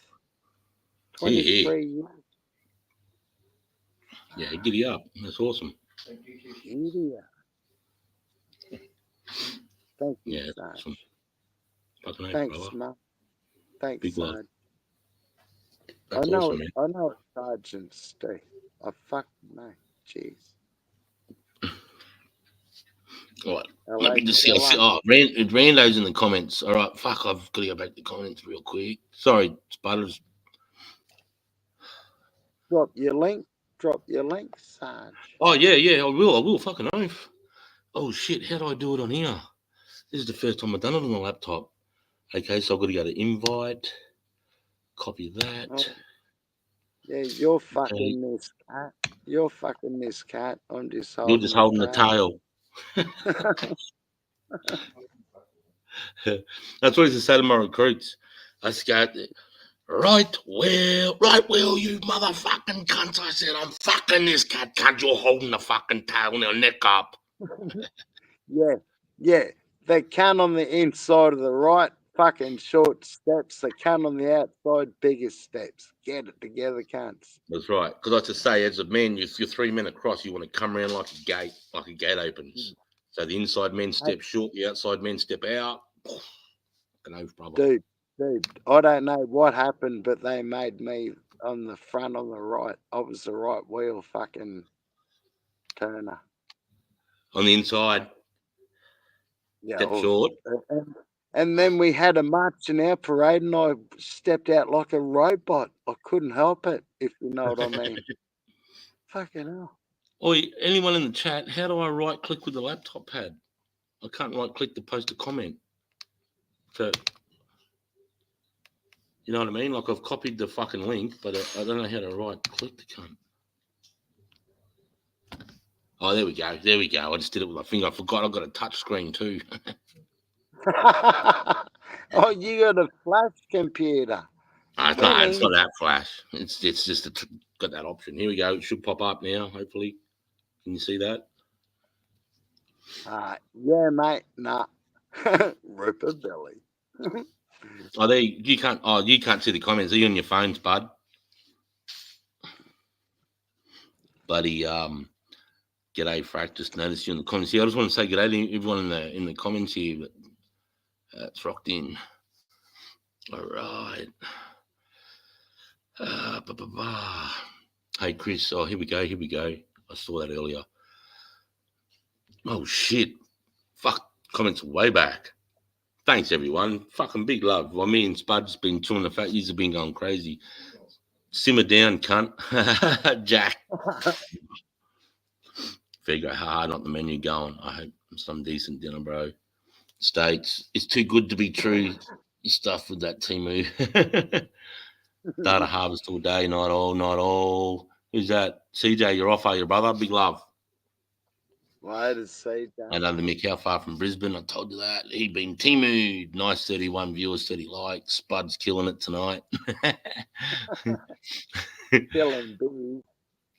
23 years. Yeah, giddy up. That's awesome. Giddy up. Thank you, yeah, Sarge. Awesome. Thanks, Mum. Thanks, Big love. Sarge. That's awesome, man. I know it's Sergeant Steve. I fucking know. Jeez. All right. Let me just see. Rando's in the comments. All right. Fuck, I've got to go back to the comments real quick. Sorry, Spudders. Drop your link, Sarge. Oh, yeah. I will. Fucking oath. Oh, shit. How do I do it on here? This is the first time I've done it on the laptop. Okay, so I've got to go to invite. Copy that. Oh. Yeah, you're fucking this cat. You're fucking this cat. I'm just holding. You're just holding the tail. That's what I used to say to my recruits. I said, right wheel, you motherfucking cunt. I said, I'm fucking this cat, cunt. You're holding the fucking tail and your neck up. Yeah. The cunt on the inside of the right, fucking short steps. The cunt on the outside, bigger steps. Get it together, cunts. That's right. Because I like to say, as a man, if you're 3 men across, you want to come around like a gate opens. So the inside men step short, the outside men step out. Dude, I don't know what happened, but they made me on the front on the right. I was the right wheel fucking turner. On the inside? Yeah. Step short? And then we had a march in our parade, and I stepped out like a robot. I couldn't help it, if you know what I mean. Fucking hell. Oi, anyone in the chat, how do I right click with the laptop pad? I can't right click to post a comment. So, you know what I mean? Like I've copied the fucking link, but I don't know how to right click the cunt. Oh, there we go. There we go. I just did it with my finger. I forgot I've got a touch screen too. Oh, you got a flash computer. It's not that flash. It's just got that option. Here we go. It should pop up now, hopefully. Can you see that? Yeah, mate. Nah. Ripper belly. Oh, you can't see the comments. Are you on your phones, bud? Buddy, g'day, Frack. Just noticed you in the comments here. I just want to say g'day to everyone in the comments here. It's rocked in. All right. Hey, Chris. Oh, here we go. I saw that earlier. Oh, shit. Fuck. Comments way back. Thanks, everyone. Fucking big love. Well, me and Spud's been chewing the fat. You've been going crazy. Simmer down, cunt. Jack. Figure hard, not the menu going. I hope some decent dinner, bro. States. It's too good to be true. Stuff with that Timu. Data harvest all day, not all. Who's that? CJ, you're off, are you, brother? Big love. Why does CJ? Another Mick, how far from Brisbane? I told you that. He'd been Timu. Nice 31 viewers, 30 likes. Spud's killing it tonight. Killing bees.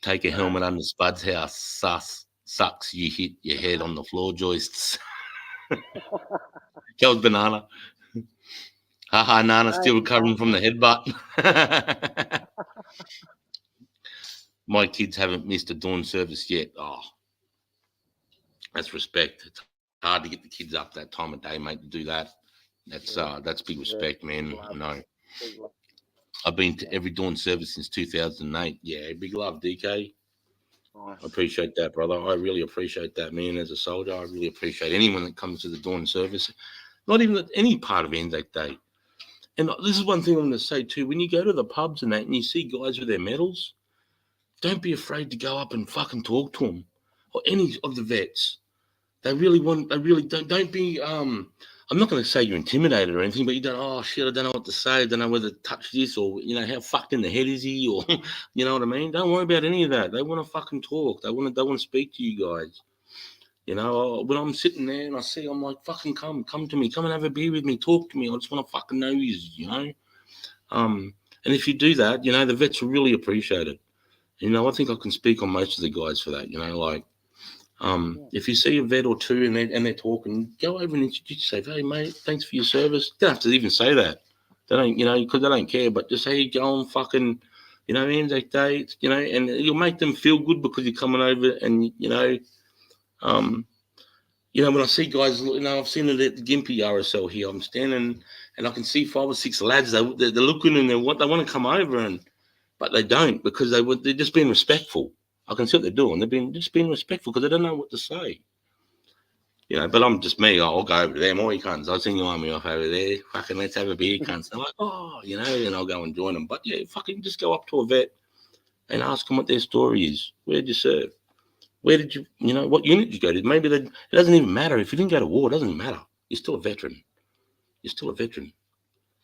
Take a helmet under Spud's house. Sucks. You hit your head on the floor joists. Killed banana. Haha, Nana still recovering from the headbutt. My kids haven't missed a dawn service yet. Oh, that's respect. It's hard to get the kids up that time of day, mate, to do that. That's big respect, man. I know. I've been to every dawn service since 2008. Yeah, big love, DK. Nice. I appreciate that, brother. I really appreciate that, man. As a soldier, I really appreciate anyone that comes to the dawn service. Not even any part of Anzac Day. And this is one thing I'm going to say too. When you go to the pubs and that, and you see guys with their medals, don't be afraid to go up and fucking talk to them, or any of the vets. They really don't be. I'm not going to say you're intimidated or anything, but you don't. Oh shit, I don't know what to say. I don't know whether to touch this, or how fucked in the head is he, or you know what I mean. Don't worry about any of that. They want to fucking talk. They want to speak to you guys. When I'm sitting there and I see, I'm like, fucking come to me, come and have a beer with me, talk to me. I just want to fucking know you, And if you do that, the vets will really appreciate it. I think I can speak on most of the guys for that, if you see a vet or two and they're talking, go over and introduce yourself. Hey, mate, thanks for your service. You don't have to even say that. They don't, because they don't care, but just say, go on fucking, Anzac Day, and you'll make them feel good because you're coming over and, when I see guys, I've seen it at the Gympie RSL here. I'm standing and I can see 5 or 6 lads. They're looking and they want to come over, but they don't because they're just being respectful. I can see what they're doing. They're just being respectful because they don't know what to say. But I'm just me. I'll go over to them. Oh, you cunts. I'll send your army off over there. Fucking let's have a beer, cunts. They're like, oh, and I'll go and join them. But yeah, fucking just go up to a vet and ask them what their story is. Where'd you serve? Where did you, what unit did you go to? Maybe it doesn't even matter. If you didn't go to war, it doesn't matter. You're still a veteran. You're still a veteran.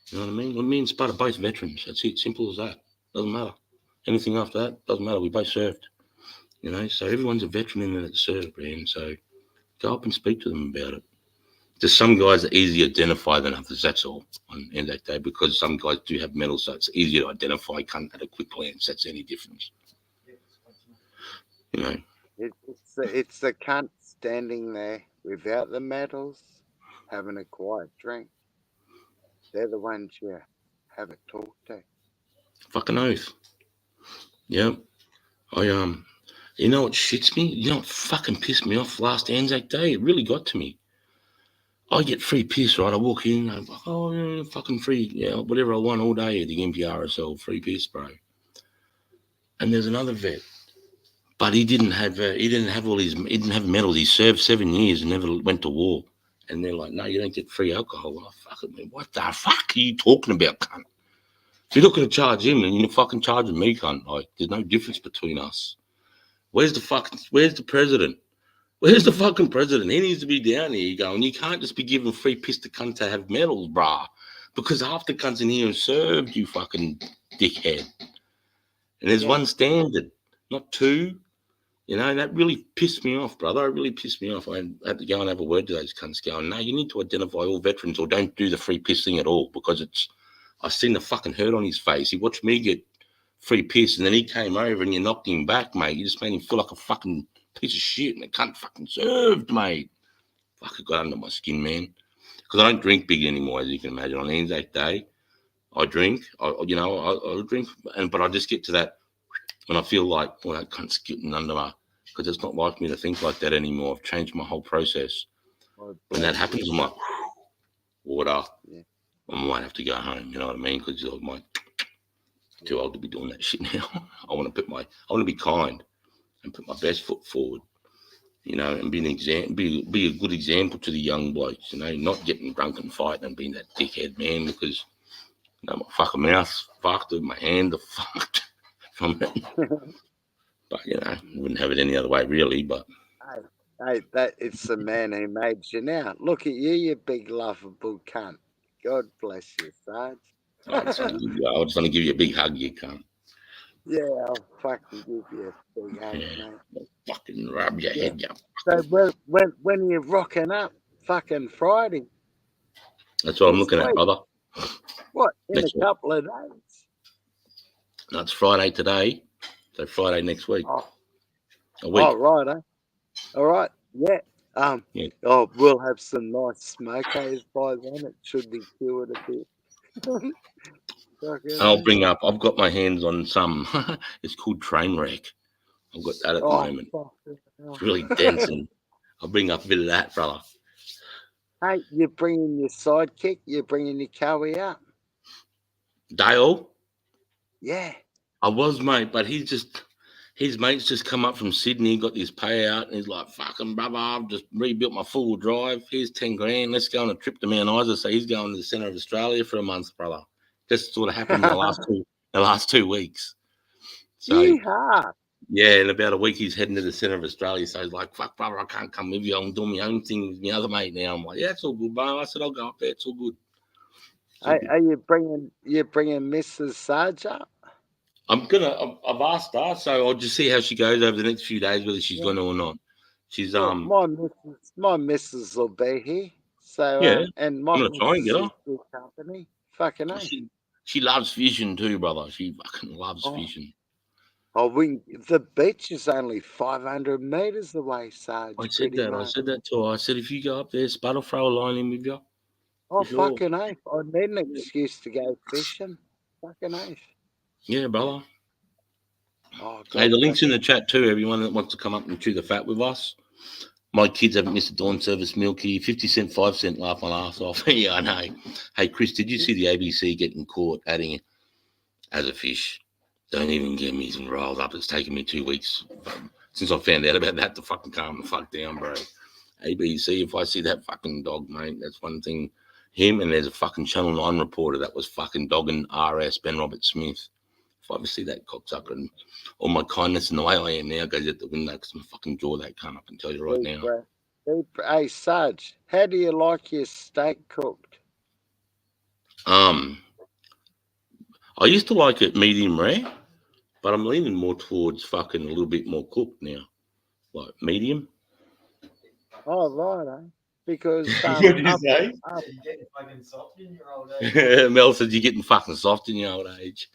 You know what I mean? Well, me and Spud are both veterans. That's it. Simple as that. Doesn't matter. Anything after that, doesn't matter. We both served. So everyone's a veteran in there that served, man. So go up and speak to them about it. Just some guys are easier to identify than others. That's all on Anzac Day because some guys do have medals, so it's easier to identify at a quick glance. That's any difference. It's the cunt standing there without the medals, having a quiet drink. They're the ones you have a talk to. Fucking oath. Yep. You know what shits me? You know what fucking pissed me off last Anzac Day? It really got to me. I get free piss, right? I walk in, I'm like, oh, yeah, fucking free, whatever I want all day at the NPRSL, free piss, bro. And there's another vet, but he didn't have medals. He served 7 years and never went to war. And they're like, no, you don't get free alcohol. Well, fuck it, man. What the fuck are you talking about, cunt? If you're not going to charge him, then you're fucking charging me, cunt. Like, there's no difference between us. Where's the president? Where's the fucking president? He needs to be down here going, you can't just be giving free piss to cunts to have medals, brah. Because half the cunts in here have served, you fucking dickhead. And there's one standard, not two. You know, that really pissed me off, brother. It really pissed me off. I had to go and have a word to those cunts going, no, you need to identify all veterans or don't do the free piss thing at all because I seen the fucking hurt on his face. He watched me get free piss and then he came over and you knocked him back, mate. You just made him feel like a fucking piece of shit and the cunt fucking served, mate. Fuck, it got under my skin, man. Because I don't drink big anymore, as you can imagine. On Anzac Day, I drink. I drink, but I just get to that when I feel like, well, that cunt's getting under my, because it's not like me to think like that anymore. I've changed my whole process. When that happens, I'm like, water. Yeah. I might have to go home. You know what I mean? Because I'm like, too old to be doing that shit now. I want to be kind and put my best foot forward. You know, and be an example, be a good example to the young blokes. You know, not getting drunk and fighting and being that dickhead man because, you know, my fucking mouth's fucked, my hand are fucked from it. But you know, I wouldn't have it any other way, really. But hey, that it's the man who made you now. Look at you, you big lovable cunt. God bless you, Sarge. I just want to give you a big hug, you cunt. Yeah, I'll fucking give you a big hug, mate. I'll fucking rub your head up. So when you're rocking up, fucking Friday. That's what I'm looking at, brother. What, in a couple of days? No, it's Friday today. So Friday next week. A week. Oh, right, eh? All right, yeah. Yeah. Oh, we'll have some nice smokers by then. It should be cured a bit. I'll bring up, I've got my hands on some, it's called Trainwreck. I've got that at the moment. It's really dense and I'll bring up a bit of that, brother. Hey, you're bringing your sidekick, you're bringing your Cowie up. Dale? Yeah. I was, mate, but his mate's just come up from Sydney, got this payout, and he's like, fucking brother, I've just rebuilt my full drive. Here's 10 grand. Let's go on a trip to Mount Isa. So he's going to the centre of Australia for a month, brother. Just sort of happened in the last 2 weeks. So yeah, in about a week he's heading to the centre of Australia. So he's like, fuck, brother, I can't come with you. I'm doing my own thing with my other mate now. I'm like, yeah, it's all good, bro. I said, I'll go up there. It's all good. Are you bringing Mrs. Sarge up? I've asked her, so I'll just see how she goes over the next few days, whether she's going to or not. She's my missus will be here. So and my I'm gonna try and get her. Good company. Fucking she loves fishing too, brother. She fucking loves fishing. Oh, the beach is only 500 meters away, Sarge. I said that to her. I said, if you go up there, Spud will throw a line in with you. Oh, fucking oath. I need an excuse to go fishing. Fucking oath. Yeah, brother. Oh, hey, the link's in the chat too. Everyone that wants to come up and chew the fat with us. My kids haven't missed a dawn service milky. 50-cent, 5-cent, laugh my ass off. Yeah, I know. Hey, Chris, did you see the ABC getting caught adding as a fish? Don't even get me rolled up. It's taken me 2 weeks since I found out about that to fucking calm the fuck down, bro. ABC, if I see that fucking dog, mate, that's one thing. Him and there's a fucking Channel 9 reporter that was fucking dogging RS, Ben Robert Smith. If I ever see that cocksucker and all my kindness and the way I am now goes out the window because my fucking jaw that cunt, I can tell you right now. Hey, Sarge, how do you like your steak cooked? I used to like it medium rare, but I'm leaning more towards fucking a little bit more cooked now. Like medium. Oh, right, eh? Because what did you say? You're getting fucking soft in your old age. Mel said you're getting fucking soft in your old age.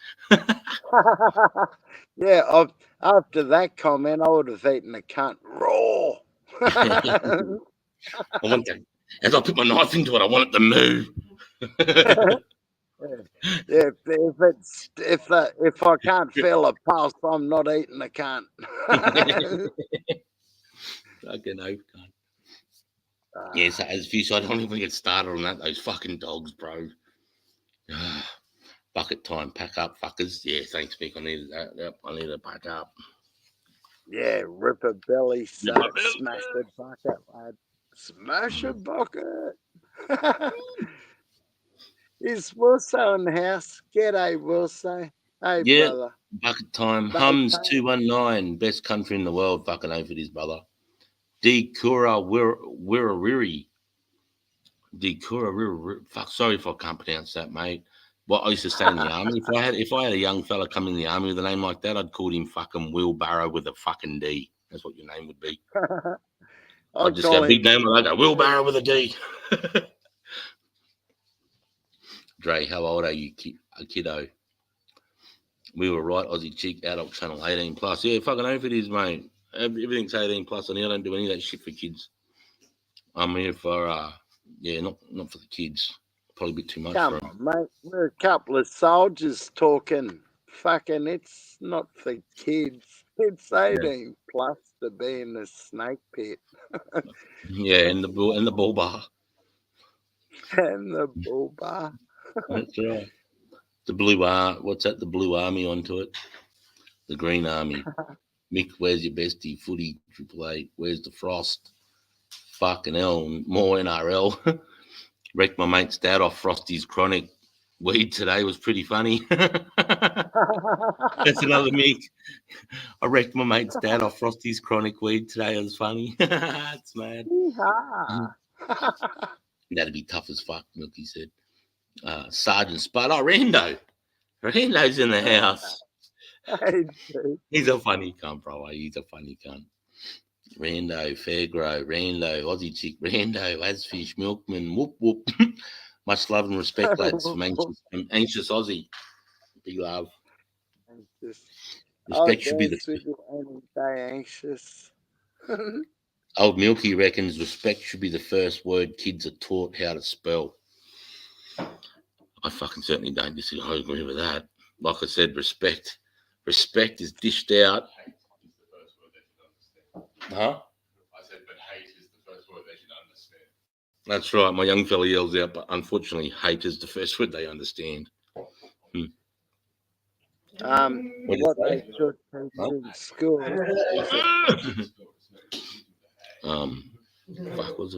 Yeah, after that comment, I would have eaten the cunt raw. I want that. As I put my knife into it, I want it to move. Yeah, if I can't feel a pulse, I'm not eating the cunt. Fucking oath, cunt. Yes, as fish, I don't even get started on that. Those fucking dogs, bro. Bucket time, pack up, fuckers. Yeah, thanks, Mick. I needed that. Yep, I need to pack up. Yeah, rip a belly, smash the bucket, lad. Smash a bucket. Is Wilso in the house? G'day, Wilso. Hey, Yeah, brother. bucket time. Mate, Hums mate. 219, best country in the world. Fucking over this, brother. Dekura Wirrawiri. Dekura Wirrawiri. Fuck, sorry if I can't pronounce that, mate. What I used to say in the army, if I had a young fella come in the army with a name like that, I'd call him fucking Wheelbarrow with a fucking D. That's what your name would be. I'd just go big name, I'd go Wheelbarrow with a D. Dre, how old are you, kiddo? We were right, Aussie chick, adult channel, 18 plus. Yeah, fucking over it is, mate. Everything's 18 plus, and I don't do any of that shit for kids. I'm here for, not for the kids. Probably a bit too much Come for them. on, mate. We're a couple of soldiers talking. Fucking, it's not for kids. It's 18 plus to be in the snake pit. Yeah, and the bull bar. And the bull bar. That's right. The blue what's that? The blue army onto it. The green army. Mick, where's your bestie? Footy, 888. Where's the frost? Fucking hell, more NRL. Wrecked my mate's dad off Frosty's chronic weed today. Was pretty funny. That's another Mick. I wrecked my mate's dad off Frosty's chronic weed today. It was funny. It's mad. That'd be tough as fuck, Milky said. Sergeant Spud. Oh, Rando. Rando's in the house. He's a funny cunt, bro. He's a funny cunt. Rando, Fairgrow, Rando, Aussie chick, Rando, Asfish, Milkman, whoop whoop. Much love and respect, lads, from anxious Aussie. Big love. Respect should be the anxious. Old Milky reckons respect should be the first word kids are taught how to spell. I fucking certainly don't disagree with that. Like I said, respect is dished out. Huh? I said, but hate is the first word they should understand. That's right. My young fella yells out, but unfortunately, hate is the first word they understand. What they should teach in school. Fuck, what was I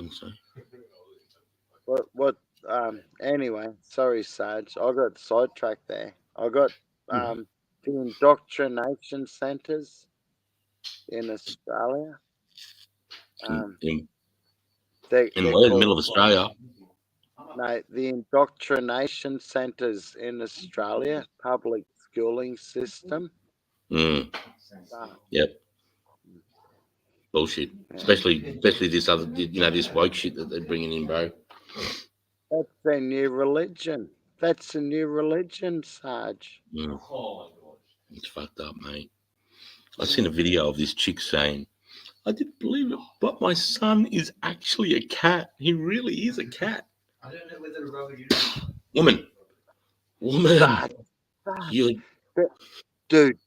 saying? Anyway, sorry, Sarge. I got sidetracked there. I got the indoctrination centres in Australia. In where? In the middle of Australia? No, the indoctrination centres in Australia, public schooling system. Yep. Bullshit. Especially this other, this woke shit that they're bringing in, bro. That's their new religion. That's a new religion, Sarge. It's fucked up, mate. I seen a video of this chick saying, I didn't believe it, but my son is actually a cat. He really is a cat. I don't know whether to rub it. Woman. Dude,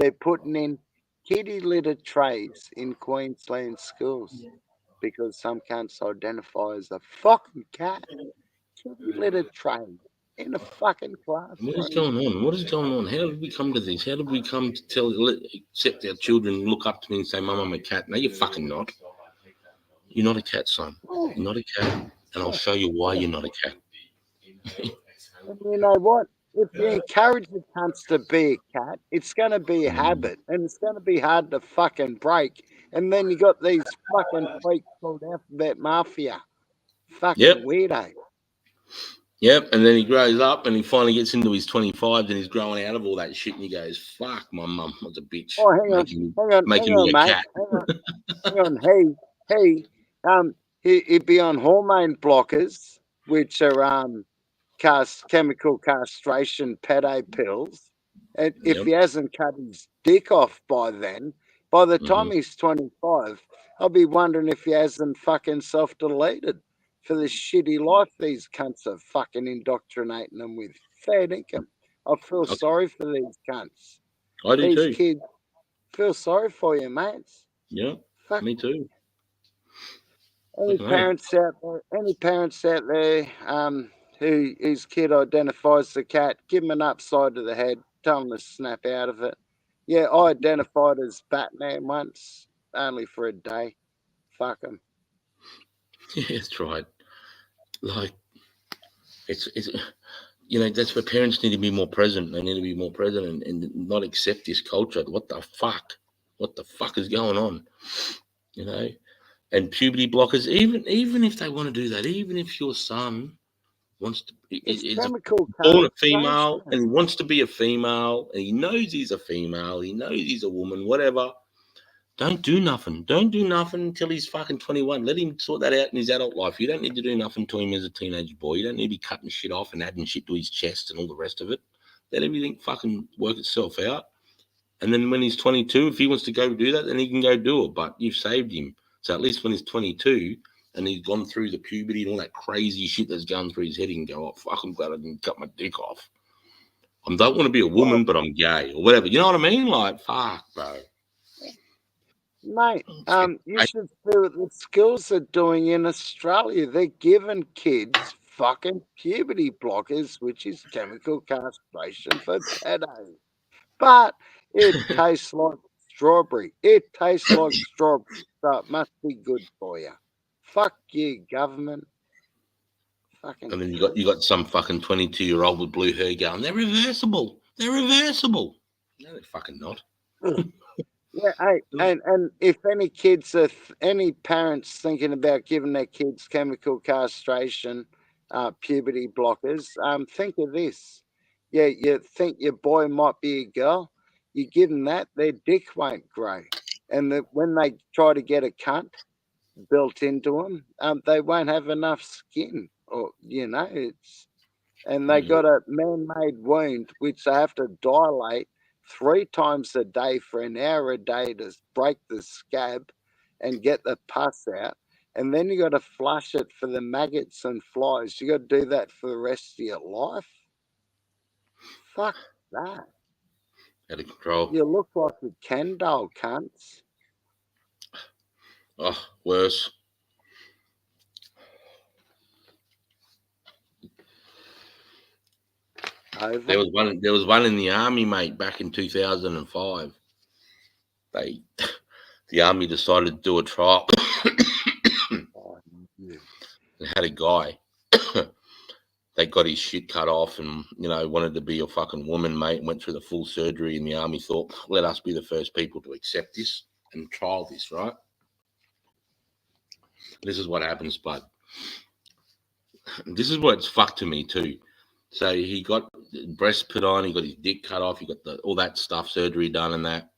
they're putting in kitty litter trays in Queensland schools because some cunts identify as a fucking cat. Kitty litter tray in a fucking class. What is going on? What is going on? How did we come to this? How did we come to accept our children look up to me and say, Mum, I'm a cat? No, you're fucking not. You're not a cat, son. You're not a cat. And I'll show you why you're not a cat. And you know what? If you encourage the cunts to be a cat, it's going to be a habit. And it's going to be hard to fucking break. And then you got these fucking freaks called Alphabet Mafia. Fucking weirdo. Yep, and then he grows up and he finally gets into his 25s and he's growing out of all that shit and he goes, fuck, my mum was a bitch. Oh, hang on, mate. Cat. Hang on. He'd be on hormone blockers, which are chemical castration pede pills. And if he hasn't cut his dick off by then, by the time he's 25, I'll be wondering if he hasn't fucking self-deleted for the shitty life these cunts are fucking indoctrinating them with. Fair income. I feel sorry for these cunts. I do these too. Kids feel sorry for you, mates. Yeah, me too. Any parents out there who his kid identifies the cat, give him an upside to the head, tell him to snap out of it. Yeah, I identified as Batman once. only for a day. Fuck them. Yeah, that's right. Like, it's that's where parents need to be more present. They need to be more present and not accept this culture. What the fuck? What the fuck is going on? And puberty blockers, even if they want to do that, even if your son wants to is chemical born a female castration. and he wants to be a female and he knows he's a female, he knows he's a woman, whatever. Don't do nothing. Don't do nothing until he's fucking 21. Let him sort that out in his adult life. You don't need to do nothing to him as a teenage boy. You don't need to be cutting shit off and adding shit to his chest and all the rest of it. Let everything fucking work itself out. And then when he's 22, if he wants to go do that, then he can go do it. But you've saved him. So at least when he's 22 and he's gone through the puberty and all that crazy shit that's going through his head, he can go, oh, fuck, I'm glad I didn't cut my dick off. I don't want to be a woman, but I'm gay or whatever. You know what I mean? Like, fuck, bro. Mate, you should see what the schools are doing in Australia. They're giving kids fucking puberty blockers, which is chemical castration for pedos. But it tastes like strawberry. It tastes like strawberry, so it must be good for you. Fuck you, government. Fucking. And then you got some fucking 22-year-old with blue hair going, they're reversible. They're reversible. No, they're fucking not. Yeah, hey, and if any kids are any parents thinking about giving their kids chemical castration, puberty blockers, think of this. Yeah, you think your boy might be a girl, you give them that, their dick won't grow, and when they try to get a cunt built into them, they won't have enough skin, or and they got a man-made wound which they have to dilate 3 times a day for an hour a day to break the scab and get the pus out. And then you got to flush it for the maggots and flies. You got to do that for the rest of your life. Fuck that. Out of control. You look like a Ken doll, cunts. Oh, worse. Over. There was one in the army, mate, back in 2005. The army decided to do a trial. They had a guy. They got his shit cut off and, wanted to be a fucking woman, mate, and went through the full surgery, and the army thought, let us be the first people to accept this and trial this, right? This is what happens, bud. This is what's fucked to me too. So he got breasts put on, he got his dick cut off, he got all that stuff, surgery done and that,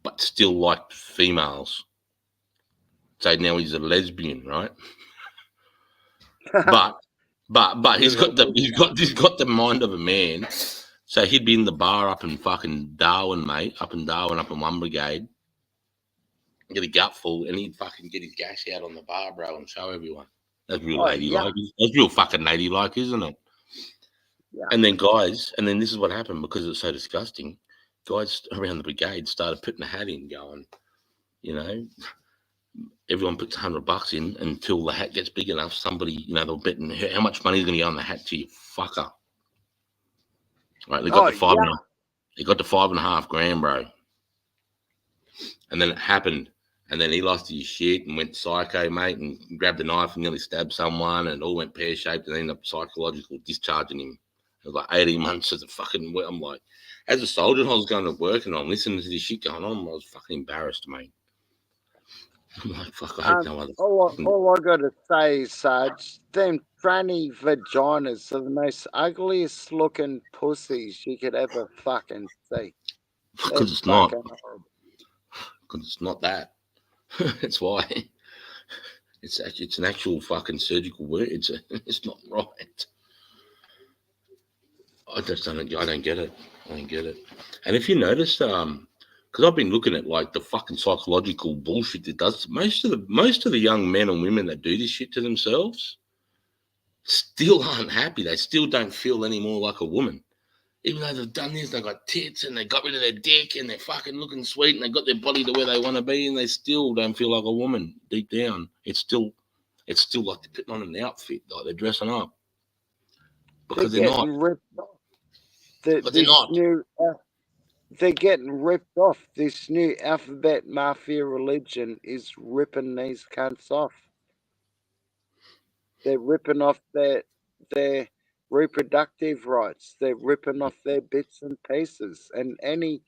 but still liked females. So now he's a lesbian, right? but he's got the mind of a man. So he'd be in the bar up in fucking Darwin, mate, up in 1 Brigade, get a gutful, and he'd fucking get his gas out on the bar, bro, and show everyone. That's real ladylike. That's real fucking ladylike, isn't it? Yeah. And then this is what happened because it's so disgusting. Guys around the brigade started putting a hat in, going, everyone puts $100 in until the hat gets big enough. Somebody, they'll bet how much money is going to go on the hat to you, fucker. Right? They got they got to $5.5 grand, bro. And then it happened. And then he lost his shit and went psycho, mate, and grabbed a knife and nearly stabbed someone, and it all went pear-shaped, and ended up psychological discharging him. It was like 18 months as a fucking, I'm like, as a soldier, I was going to work and I'm listening to this shit going on. I was fucking embarrassed, mate. I'm like, fuck, I hope no other. All I got to say is, Sarge, them tranny vaginas are the most ugliest looking pussies you could ever fucking see. Because it's not. Because it's not that. That's why. It's an actual fucking surgical word. It's not right. I don't get it. And if you notice, because I've been looking at like the fucking psychological bullshit that does most of the young men and women that do this shit to themselves still aren't happy. They still don't feel any more like a woman. Even though they've done this, they've got tits and they got rid of their dick and they're fucking looking sweet and they got their body to where they want to be, and they still don't feel like a woman deep down. It's still like they're putting on an outfit, like they're dressing up. Because they're not. Ripped off. They're not. they're getting ripped off. This new alphabet mafia religion is ripping these cunts off. They're ripping off their reproductive rights. They're ripping off their bits and pieces. And any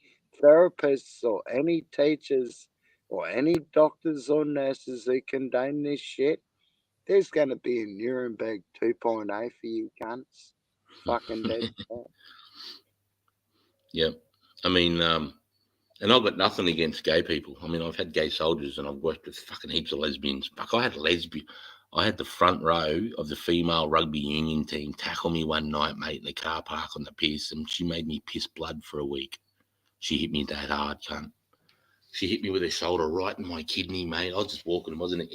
therapists or any teachers or any doctors or nurses who condone this shit, there's going to be a Nuremberg 2.0 for you cunts. Fucking dead. Yeah. I mean, and I've got nothing against gay people. I mean, I've had gay soldiers and I've worked with fucking heaps of lesbians. Fuck, I had the front row of the female rugby union team tackle me one night, mate, in the car park on the piss, and she made me piss blood for a week. She hit me that hard, cunt. She hit me with her shoulder right in my kidney, mate. I was just walking, wasn't it?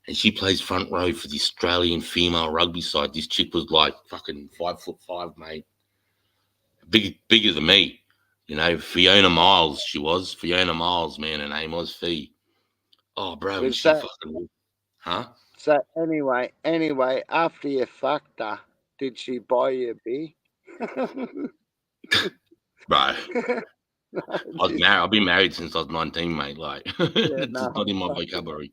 And she plays front row for the Australian female rugby side. This chick was like fucking 5'5", mate. Bigger than me. You know, Fiona Miles, she was. Fiona Miles, man, her name was Fee. Oh, bro, and she fucking... Huh? So anyway, after you fucked her, did she buy you a beer? Bro. I've been married since I was 19, mate. Like, it's not in my vocabulary.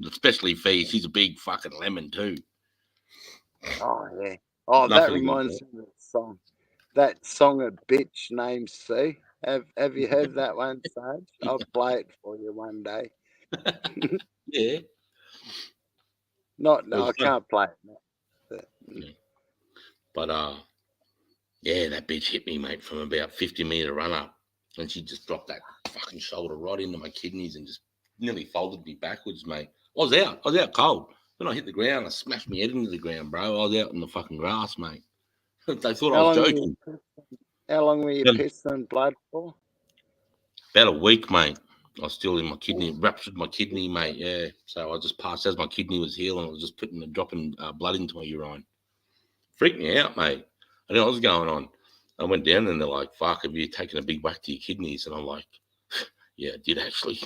Especially Fee. She's a big fucking lemon too. Oh yeah. Oh, that reminds me of the song. That song, A Bitch Named Sue. Have you heard that one, Sarge? I'll play it for you one day. Yeah. No, I can't play it. But yeah, that bitch hit me, mate, from about 50-meter run up, and she just dropped that fucking shoulder right into my kidneys and just nearly folded me backwards, mate. I was out cold. When I hit the ground, I smashed my head into the ground, bro. I was out in the fucking grass, mate. They thought I was joking. How long were you pissing blood for? About a week, mate. I was still in my kidney, ruptured my kidney, mate. Yeah. So I just passed as my kidney was healing. I was just dropping blood into my urine. Freaked me out, mate. I didn't know what was going on. I went down and they're like, fuck, have you taken a big whack to your kidneys? And I'm like, yeah, I did actually.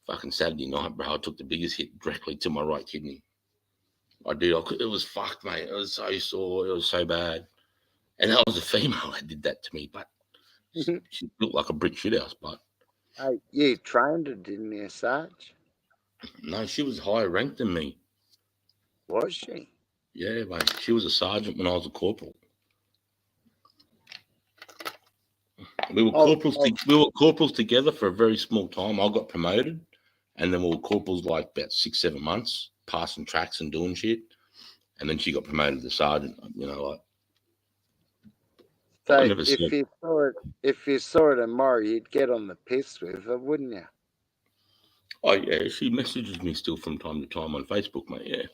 Fucking Saturday night, bro, I took the biggest hit directly to my right kidney. I did. It was fucked, mate. It was so sore. It was so bad. And that was a female that did that to me, but she looked like a brick shithouse, but. Hey, you trained her, didn't you, Sarge? No, she was higher ranked than me. Was she? Yeah, mate. She was a sergeant when I was a corporal. We were corporals together for a very small time. I got promoted, and then we were corporals like about 6-7 months, passing tracks and doing shit. And then she got promoted to sergeant. You know, like. So if you saw it tomorrow, you'd get on the piss with her, wouldn't you? Oh yeah, she messages me still from time to time on Facebook, mate. Yeah.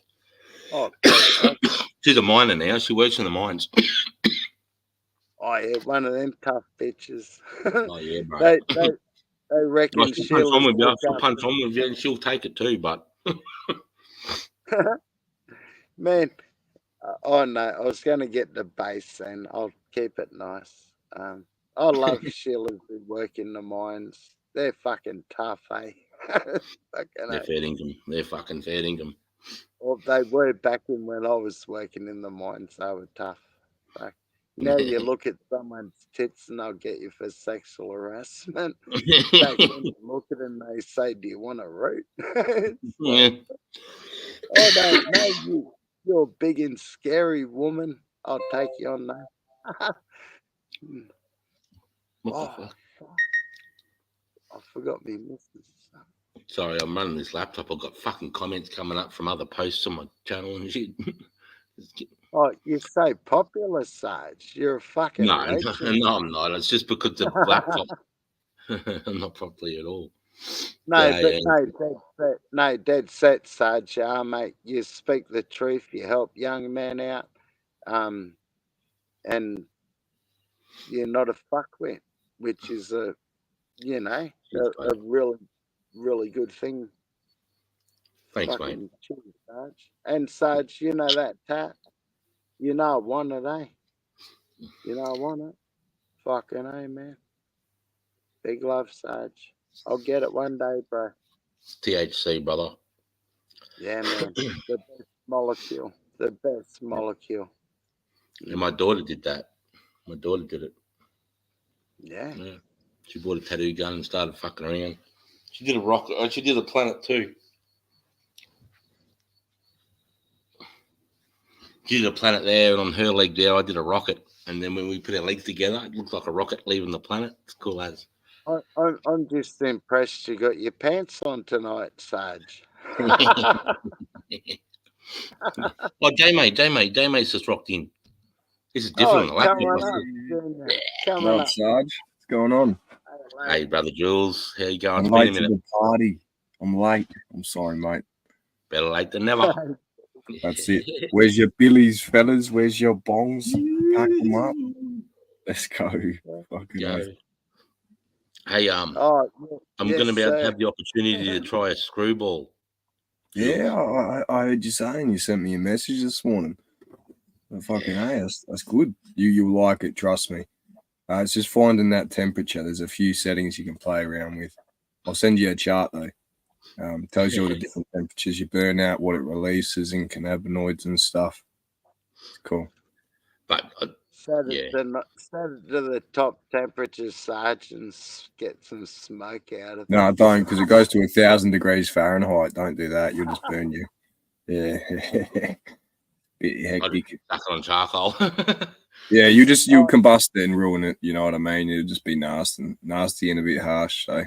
Oh, she's a miner now. She works in the mines. Oh yeah, one of them tough bitches. Oh yeah, bro. They reckon she'll punch on with you, and she'll take it too. But man, oh no, I was going to get the base, and I'll keep it nice. I love Sheilas who work in the mines. They're fucking tough, eh? They're fair income. They're fucking fair income. Well, they were back when I was working in the mines. They were tough. Fuck. Now you look at someone's tits and they'll get you for sexual harassment. Back then you look at them and they say, "Do you want a root?" Like, oh no, no, you're a big and scary woman. I'll take you on that. What the fuck? I forgot me missus. Sorry, I'm running this laptop. I've got fucking comments coming up from other posts on my channel and shit. Oh, you're so popular, Sarge. You're a fucking legend. No, I'm not. It's just because the laptop. I'm not properly at all. No, dead set, Sarge. Mate, you speak the truth. You help young men out, and you're not a fuckwit, which is a really, really good thing. Thanks, fucking mate. Cheers, Sarge. And Sarge, you know that tat. You know I want it, eh? You know I want it. Fucking A, man. Big love, Sarge. I'll get it one day, bro. THC, brother. Yeah, man. The best molecule. The best molecule. And my daughter did that. My daughter did it. Yeah. She bought a tattoo gun and started fucking around. She did a rocket. Oh, she did a planet too. She did a planet there, and on her leg there, I did a rocket. And then when we put our legs together, it looks like a rocket leaving the planet. It's cool as. I'm just impressed you got your pants on tonight, Sarge. Oh, J-Mate's just rocked in. This is different. Oh, come on up, Junior. Come on Well, up. Sarge, what's going on? Hey, brother Jules, how you going? I'm It's been a late to minute. the party. I'm late. I'm sorry, mate. Better late than never. That's it. Where's your billies, fellas? Where's your bongs? Pack them up. Let's go. Fucking Go. oath. Hey, Oh, I'm yes, going to be able to sir. have the opportunity to try a screwball. Yeah, I heard you saying. You sent me a message this morning. Fucking hey, that's good. You'll like it, trust me. It's just finding that temperature. There's a few settings you can play around with. I'll send you a chart though. Tells you all the different temperatures you burn out, what it releases in cannabinoids and stuff. It's cool. But Set yeah. it to the top temperature, Sarge, and get some smoke out of it. No, don't, because it goes to 1,000 degrees Fahrenheit. Don't do that. You'll just burn you. Yeah. Bit I'd hectic. stuck it on charcoal. Yeah, you'll combust it and ruin it. You know what I mean? It'll just be nasty and a bit harsh. So,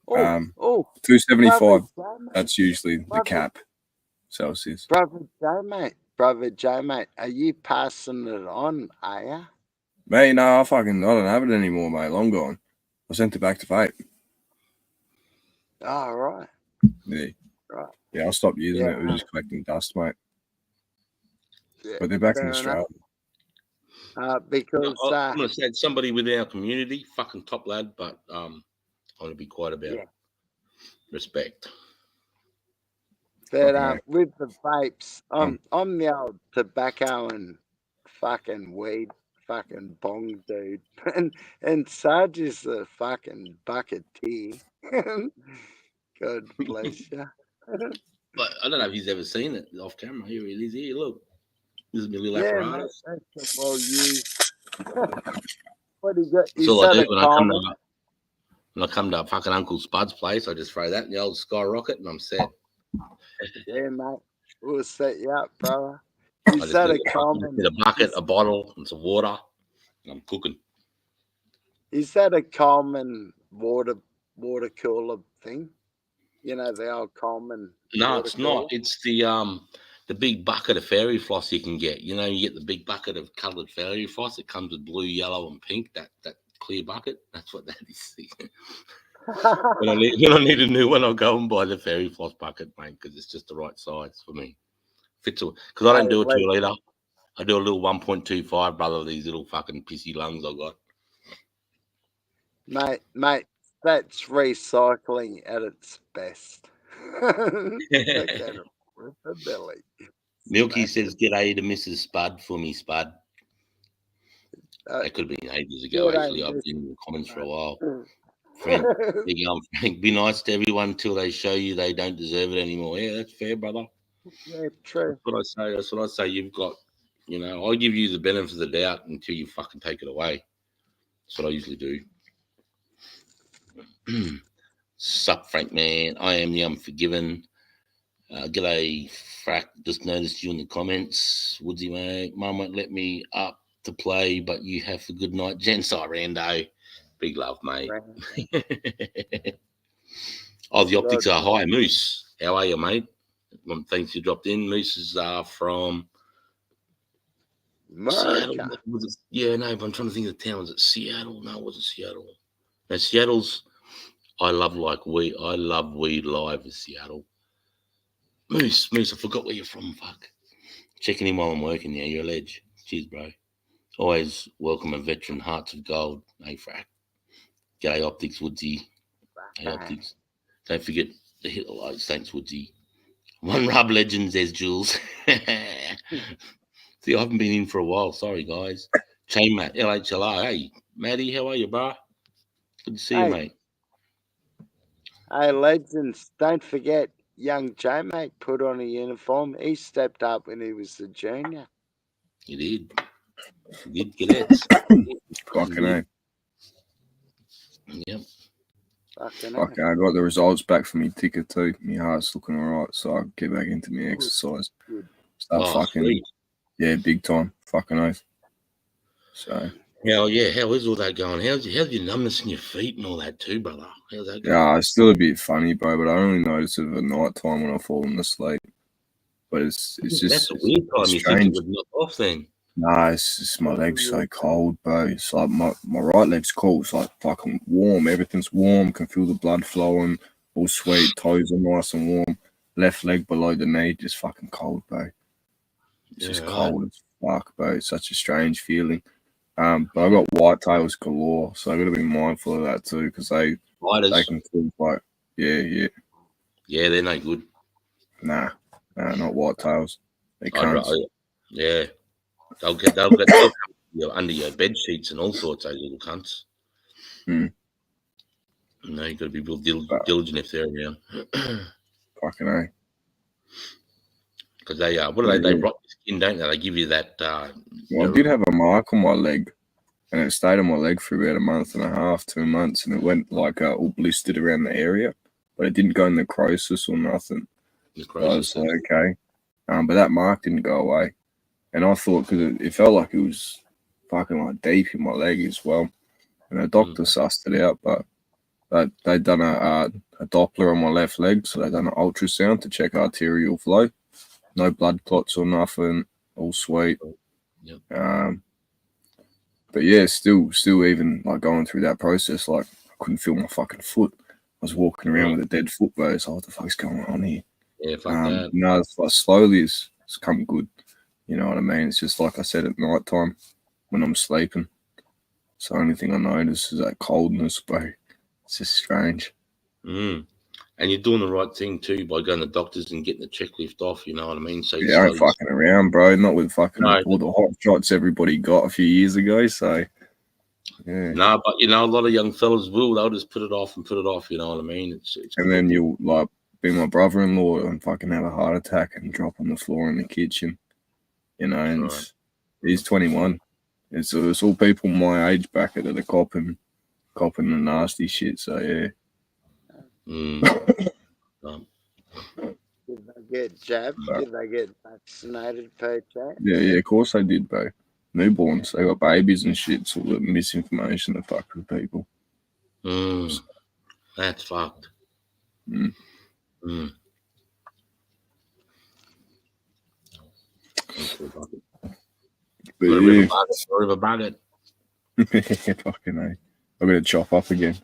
275. That's usually the cap. Celsius. Brother J-Mate, are you passing it on, are you? Mate, no, I don't have it anymore, mate. Long gone. I sent it back to vape. Oh, right. Yeah. Right. Yeah, I stopped using it. It was just collecting dust, mate. Yeah, But they're back in fair Australia. Because I'm going to say it's somebody within our community, fucking top lad, but I want to be quiet about it. Respect. But with the vapes, I'm the old tobacco and fucking weed fucking bong dude, and Sarge is the fucking bucketeer. God bless you. But I don't know if he's ever seen it off camera. Here it is. Here, look. This is my little Yeah, apparatus. mate, that's well used. What do you got? That's Is all I that do a when I come to fucking Uncle Spud's place. I just throw that in the old skyrocket and I'm set. Yeah, mate. We'll set you up, brother. Is I that a just common? get a bucket, a bottle, and some water, and I'm cooking. Is that a common water cooler thing? You know, the old common. No, water it's not. cooler? It's the big bucket of fairy floss you can get. You know, you get the big bucket of coloured fairy floss. It comes with blue, yellow, and pink. That clear bucket. That's what that is. When I need a new one, I'll go and buy the fairy floss bucket, mate, because it's just the right size for me. Fits because I don't do a 2 litre. I do a little 1.25, brother. These little fucking pissy lungs I got. Mate, that's recycling at its best. Look at him with the belly. Milky says, "G'day to Mrs. Spud for me, Spud." That could have been ages ago, actually. I've been in the comments for a while. Frank, Frank, be nice to everyone until they show you they don't deserve it anymore. Yeah, that's fair, brother. Yeah, true. That's what I say. You've got, I give you the benefit of the doubt until you fucking take it away. That's what I usually do. Sup, Frank, man. I am the unforgiven. G'day, Frack. Just noticed you in the comments. Woodsy, mate. Mum won't let me up to play, but you have a good night. Jen Rando. Big love, mate. Oh, the optics are high. Moose, how are you, mate? Thanks you dropped in. Moose is from Seattle. Yeah, no, but I'm trying to think of the town. Was it Seattle? No, it wasn't Seattle. No, Seattle's. I love weed. I love weed live in Seattle. Moose, I forgot where you're from. Fuck. Checking in while I'm working. Yeah, you're a ledge. Cheers, bro. Always welcome a veteran. Hearts of gold. Hey, Frack. G'day, Optics, Woodsy. Hey, Optics. Don't forget to hit the likes. Thanks, Woodsy. One Rub Legends, there's Jules. See, I haven't been in for a while. Sorry, guys. Chain Matt, LHLR. Hey, Matty, how are you, bro? Good to see you, mate. Hey, legends, don't forget, young J-Mate put on a uniform. He stepped up when he was a junior. He did. He did. Get it. Fucking Yep. Fucking Okay, hell. I got the results back from my ticker too. My heart's looking alright, so I'll get back into my exercise. Good. Start Oh, fucking, sweet. yeah, big time. Fucking oath. So, Hell yeah. How is all that going? How's your numbness in your feet and all that too, brother? How's that going? yeah, it's still a bit funny, bro, but I only notice it at night time when I'm falling asleep. But it's That's just a weird time. it's You think it strange. would knock off then? Nah, it's just my leg's so cold, bro. It's like my right leg's cold. It's like fucking warm. Everything's warm. Can feel the blood flowing. All sweet. Toes are nice and warm. Left leg below the knee, just fucking cold, bro. It's just Yeah, right. cold as fuck, bro. It's such a strange feeling. But I got whitetails galore, so I got to be mindful of that too, because they Spiders. can kill like yeah. Yeah, they're no good. Nah, not whitetails. They I'd can't. rather, yeah. They'll come under your bed sheets and all sorts, those little cunts. Hmm. No, you've got to be real diligent if they're around. Fucking A. Because they, what do they? They rot your skin, don't they? They give you that. Well, I did have a mark on my leg, and it stayed on my leg for about a month and a half, 2 months, and it went like all blistered around the area, but it didn't go in necrosis or nothing. So I was like, okay. But that mark didn't go away. And I thought, because it felt like it was fucking like deep in my leg as well. And the doctor sussed it out, but they'd done a Doppler on my left leg, so they'd done an ultrasound to check arterial flow. No blood clots or nothing, all sweet. Yep. But yeah, still even like going through that process, like I couldn't feel my fucking foot. I was walking around with a dead foot, bro. So what the fuck's going on here? Yeah, fuck that. No, it's like slowly it's come good. You know what I mean? It's just like I said at night time when I'm sleeping. It's the only thing I notice is that coldness, bro. It's just strange. And you're doing the right thing too by going to doctors and getting the checklift off. You know what I mean? So yeah, I ain't fucking around, bro. Not with fucking all the hot shots everybody got a few years ago. So yeah. No, but you know, a lot of young fellas will. They'll just put it off and put it off. You know what I mean? It's and then you'll like be my brother-in-law and fucking have a heart attack and drop on the floor in the kitchen. You know, and he's 21. It's all people my age bracket that are copping the nasty shit. So yeah. Did they get jabbed? Did they get vaccinated per chat? Yeah, of course they did, bro. Newborns, they got babies and shit. It's all the misinformation that fuck with people. That's fucked. But yeah. River bucket. Fucking A. I'm gonna chop up again.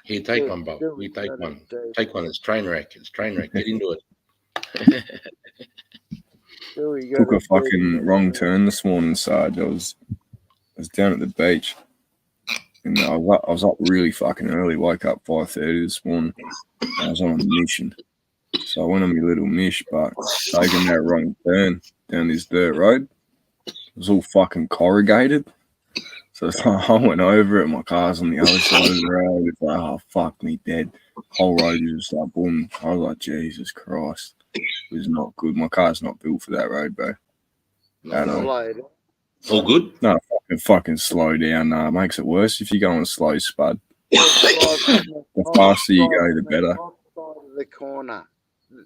Here, take one, Bob. You take one. Take one. It's train wreck. Get into it. Took a fucking wrong turn this morning, Sarge. I was down at the beach, and I was up really fucking early. Woke up 5:30 this morning. I was on a mission, so I went on my little mish, but taking that wrong turn down this dirt road. It was all fucking corrugated. So I went over it. My car's on the other side of the road. It's like, oh, fuck me dead. Whole road is just like, boom. I was like, Jesus Christ. It was not good. My car's not built for that road, bro. At all. All good? No, fucking slow down. It makes it worse if you go on slow, spud. The faster you go, the better. Side of the corner.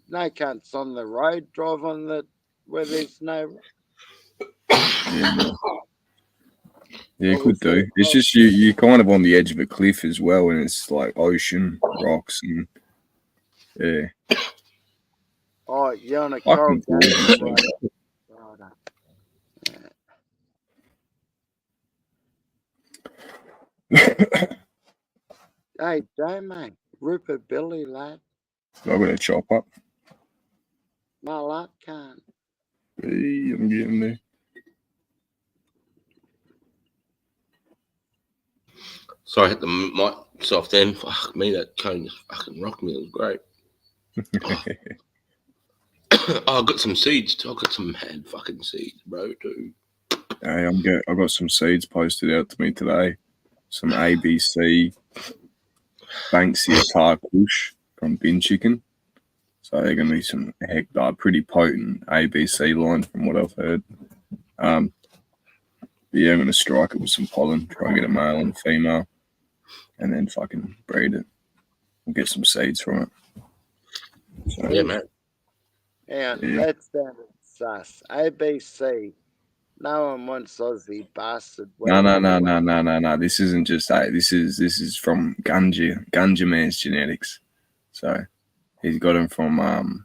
No cunts on the road. Drive on the where there's no. Yeah, could do. It's just you're kind of on the edge of a cliff as well, and it's like ocean, rocks, and yeah. Oh, you're on a coral Hey, Joe, mate. Rupert Billy, lad. I'm going to chop up. My luck can't. Hey, I'm getting there. Sorry, I hit the mic soft then. Fuck me, that cone just fucking rocked me. It was great. I got some seeds too. I got some mad fucking seeds, bro, too. Hey, I got some seeds posted out to me today. Some ABC Banksia Tar Kush from Bin Chicken. So they're gonna be some pretty potent ABC line from what I've heard. Yeah, I'm gonna strike it with some pollen, try and get a male and a female, and then fucking breed it. We'll get some seeds from it. So, Yeah, man. Yeah, Yeah. that sounded sus. ABC. No one wants Aussie bastard. No. This isn't just that. This is from Gunja Man's genetics. So he's got them from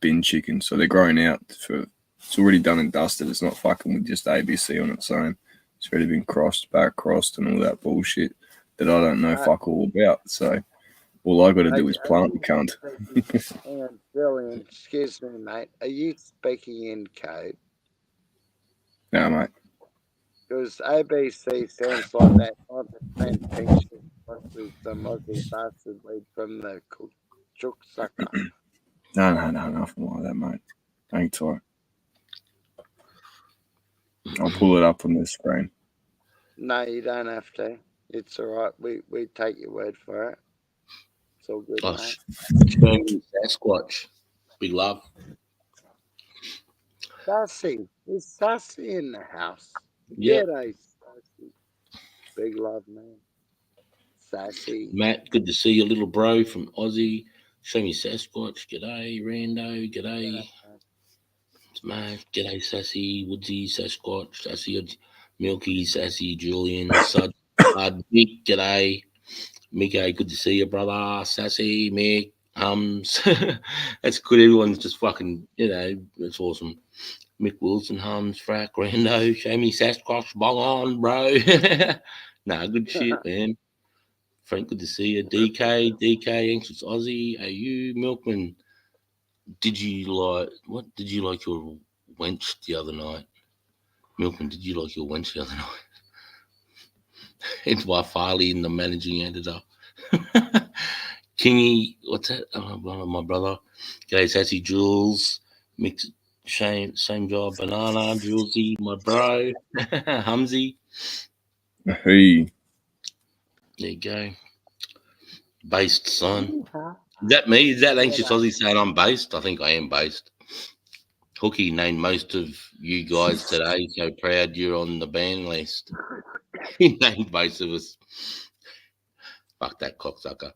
bin chicken. So they're growing out for. It's already done and dusted. It's not fucking with just ABC on its own. It's already been back crossed, and all that bullshit that I don't know fuck all about. So all I got to do is plant the cunt. Hang on, Julian, excuse me, mate. Are you speaking in code? No, mate. Because ABC sounds like that 9% pink shit with some Aussie bastard weed from the chook sucker. No, nothing like that, mate. Hang tight. I'll pull it up on the screen. No, you don't have to. It's all right. We take your word for it. It's all good, Oh, mate. Sasquatch. Big love. Sassy. Is Sassy in the house? Yeah. G'day, Sassy. Big love, man. Sassy. Matt, good to see you, little bro from Aussie. Show me Sasquatch. G'day, Rando. G'day. It's Matt. G'day, Sassy, Woodsy, Sasquatch, Sassy, Milky, Sassy, Julian, Sud, Mick. G'day. Mickey, good to see you, brother. Sassy, Mick, Hums. That's good. Everyone's just fucking, it's awesome. Mick Wilson, Hums, Frack, Rando, show me Sasquatch, bong on, bro. Nah, good shit, man. Frank, good to see you. DK, Anxious Aussie, AU, Milkman. Did you like your wench the other night? Milkman, did you like your wench the other night? It's by Farley and the managing editor. Kingy, what's that? My brother. G'day, Sassy Jules. Mix, same job. Banana, Julesy, my bro. Humsy. Hey. There you go. Based, son. Is that me? Is that Anxious Aussie saying I'm based? I think I am based. Hooky named most of you guys today. So proud you're on the ban list. He named most of us. Fuck that cocksucker.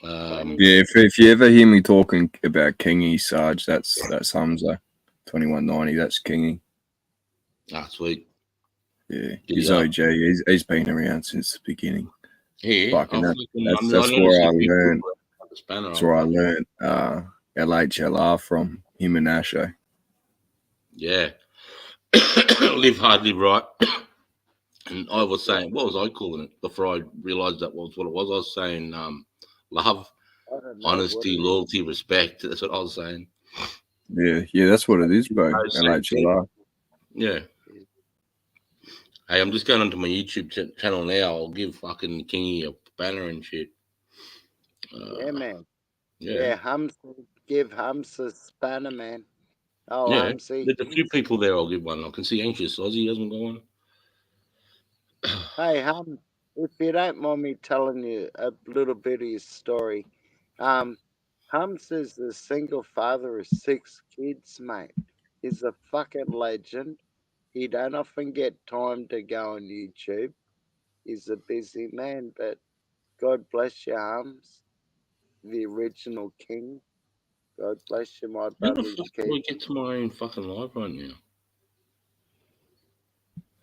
Yeah, if you ever hear me talking about Kingy Sarge, that's Hamza, 2190. That's Kingy. Ah, sweet. Yeah, he's OG. He's been around since the beginning. Yeah, fucking that's where I learned. That's where I learned LHLR from him and Asho. Yeah, live hard, live right. And I was saying, what was I calling it before I realised that was what it was? I was saying, love, honesty, loyalty, respect. That's what I was saying. Yeah, that's what it is, bro. LHLR. Yeah. Hey, I'm just going onto my YouTube channel now. I'll give fucking Kingy a banner and shit. Yeah, man. Yeah, give Hums a spanner, man. Oh, yeah. Humsy. There's a few people there. I'll give one. I can see Anxious Aussie hasn't got one. Hey, Hum, if you don't mind me telling you a little bit of his story, Hums is the single father of 6 kids, mate. He's a fucking legend. He don't often get time to go on YouTube. He's a busy man, but God bless you, Hums, the original king. God bless you, my How the brother's fuck king. do I get to my own fucking live right now?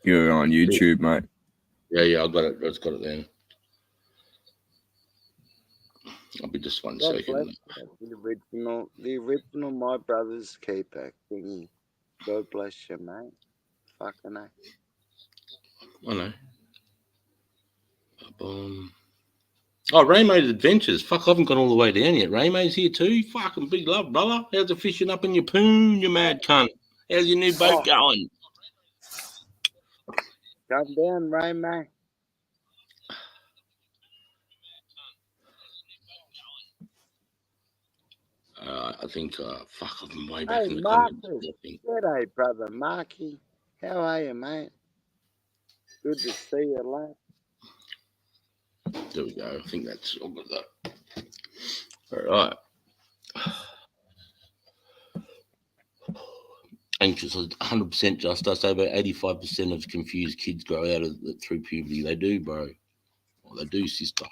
You're on YouTube, mate. Yeah, I got it. It's got it then. I'll be just one second. The original my brother's keeper, king. God bless you, mate. Fucking A. I know. Oh, Raymo's Adventures. Fuck, I haven't gone all the way down yet. Raymo's here too. Fucking big love, brother. How's the fishing up in your poon, you mad cunt? How's your new boat going? Come down, Raymo. I think, fuck, I've been way back Hey, in the Marky. comments. G'day, brother Marky. How are you, mate? Good to see you, lad. There we go. I think that's all good though. All right. anxious, 100% just us. Over 85% of confused kids grow out of it through puberty. They do, bro. Well, they do, sister.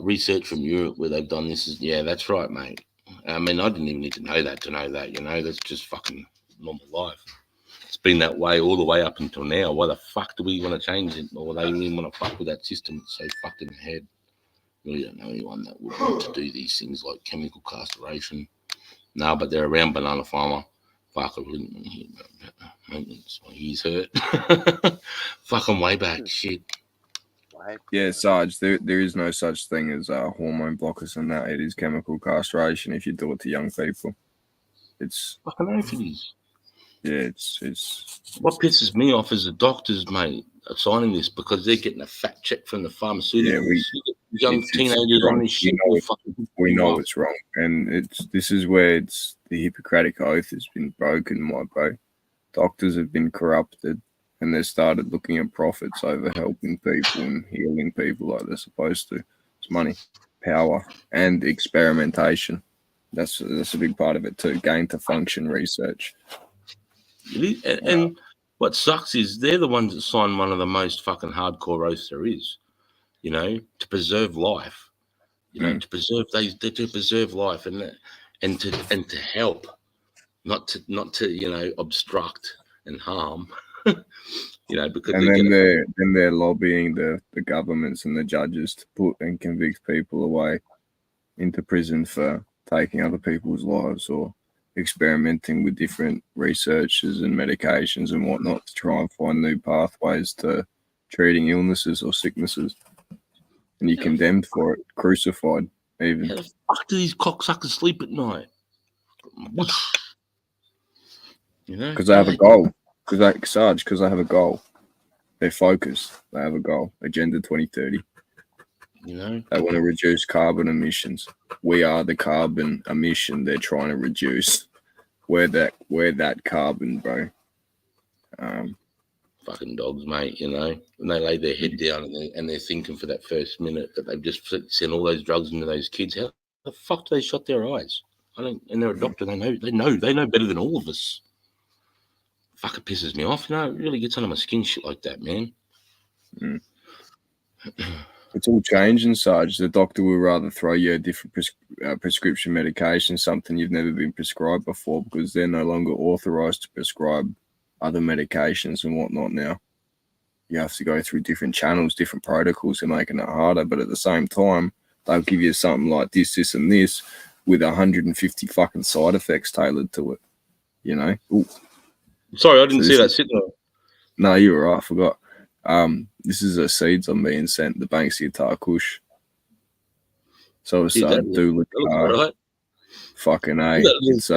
Research from Europe where they've done this is, yeah, that's right, mate. I mean, I didn't even need to know that, you know, that's just fucking normal life. It's been that way all the way up until now. Why the fuck do we want to change it? Or they even want to fuck with that system? It's so fucked in the head. Really don't know anyone that would want to do these things like chemical castration. No, but they're around Banana Farmer. Fuck, I really want to hear about maintenance. He's hurt. Fucking way back, shit. Yeah, Sarge, there is no such thing as hormone blockers and that. It is chemical castration if you do it to young people. It's fucking oath it is. Yeah, it's what pisses me off is the doctors, mate, are signing this because they're getting a fat check from the pharmaceuticals. Young teenagers on this shit. We know it's wrong, and this is where it's the Hippocratic Oath has been broken, my bro. Doctors have been corrupted, and they started looking at profits over helping people and healing people like they're supposed to. It's money, power, and experimentation. That's a big part of it too. Gain to function research. And what sucks is they're the ones that sign one of the most fucking hardcore oaths there is. You know, to preserve life. You know, to preserve life and to help, not to you know obstruct and harm. You know, because then they're lobbying the governments and the judges to put and convict people away into prison for taking other people's lives or experimenting with different researches and medications and whatnot to try and find new pathways to treating illnesses or sicknesses. And you're condemned for it, crucified even. How the fuck do these cocksuckers sleep at night? You know, because they have a goal. Because they have a goal. They're focused. They have a goal. Agenda 2030. You know, they want to reduce carbon emissions. We are the carbon emission they're trying to reduce. We're that carbon, bro. Fucking dogs, mate. You know, when they lay their head down and they're thinking for that first minute that they've just sent all those drugs into those kids. How the fuck do they shut their eyes? And they're a doctor. They know better than all of us. Fuck, it pisses me off. You know, it really gets under my skin, shit like that, man. It's all changing, Sarge. The doctor will rather throw you a different prescription medication, something you've never been prescribed before, because they're no longer authorized to prescribe other medications and whatnot now. You have to go through different channels, different protocols. They're making it harder, but at the same time, they'll give you something like this, and this with 150 fucking side effects tailored to it. You know? Ooh. Sorry, I didn't see that sitting there. No, you were right. I forgot. This is a seeds I'm being sent, the Banksia Tar Kush. So it's right. Fucking A. Looks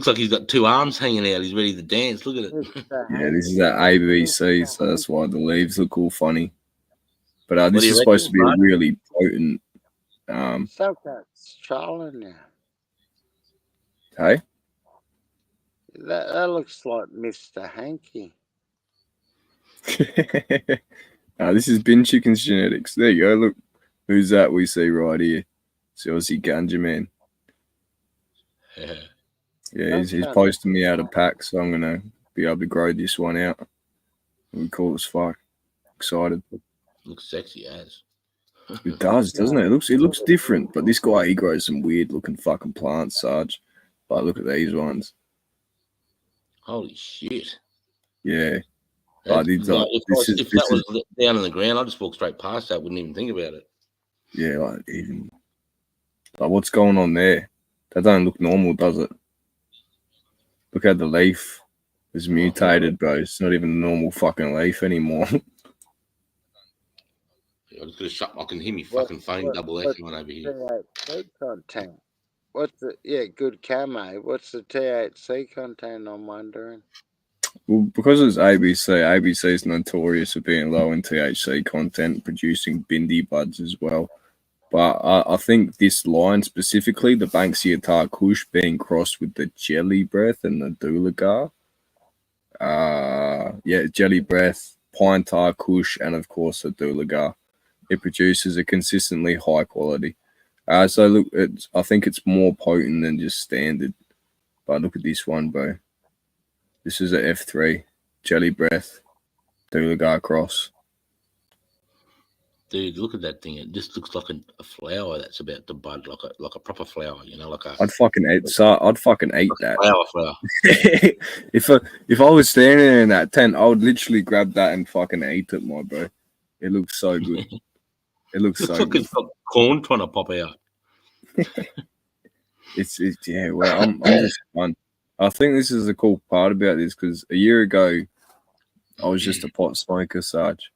like he's got two arms hanging out. He's ready to dance. Look at it. Yeah, this is that ABC, so that's why the leaves look all funny. But this is supposed to be a really potent. So that's Charlie now. Hey? That looks like Mr. Hanky. This is Bin Chicken's genetics. There you go. Look, who's that we see right here? It's Aussie Ganja Man. Yeah, he's posting me out a pack, so I'm gonna be able to grow this one out. We cool as fuck. Excited. Looks sexy as. It does, doesn't it? It looks different, but this guy, he grows some weird looking fucking plants, Sarge. Like, look at these ones. Holy shit. Yeah. If that was down on the ground, I'd just walk straight past that. Wouldn't even think about it. Yeah, like what's going on there? That don't look normal, does it? Look how the leaf is mutated, bro. It's not even a normal fucking leaf anymore. I was gonna shut. I can hear me fucking phone double echoing over here. THC content. What's the good camo? What's the THC content? I'm wondering. Well, because it's ABC is notorious for being low in THC content, producing bindi buds as well. But I think this line specifically, the Banksia Tar Kush being crossed with the Jelly Breath and the Doulagar. Jelly Breath, Pine Tar Kush, and of course the Doulagar. It produces a consistently high quality. So look, I think it's more potent than just standard But look at this one, bro. This is a F3 jelly breath, Dooligar cross. Dude, look at that thing. It just looks like a flower that's about to bud, like a proper flower, you know, like a I'd fucking eat that. flower. if I was standing there in that tent, I would literally grab that and fucking eat it, my bro. It looks so good. It looks so like good. it's got corn trying to pop out. It's yeah. Well, I'm just fun. I think this is the cool part about this because a year ago, I was just a pot smoker, Sarge.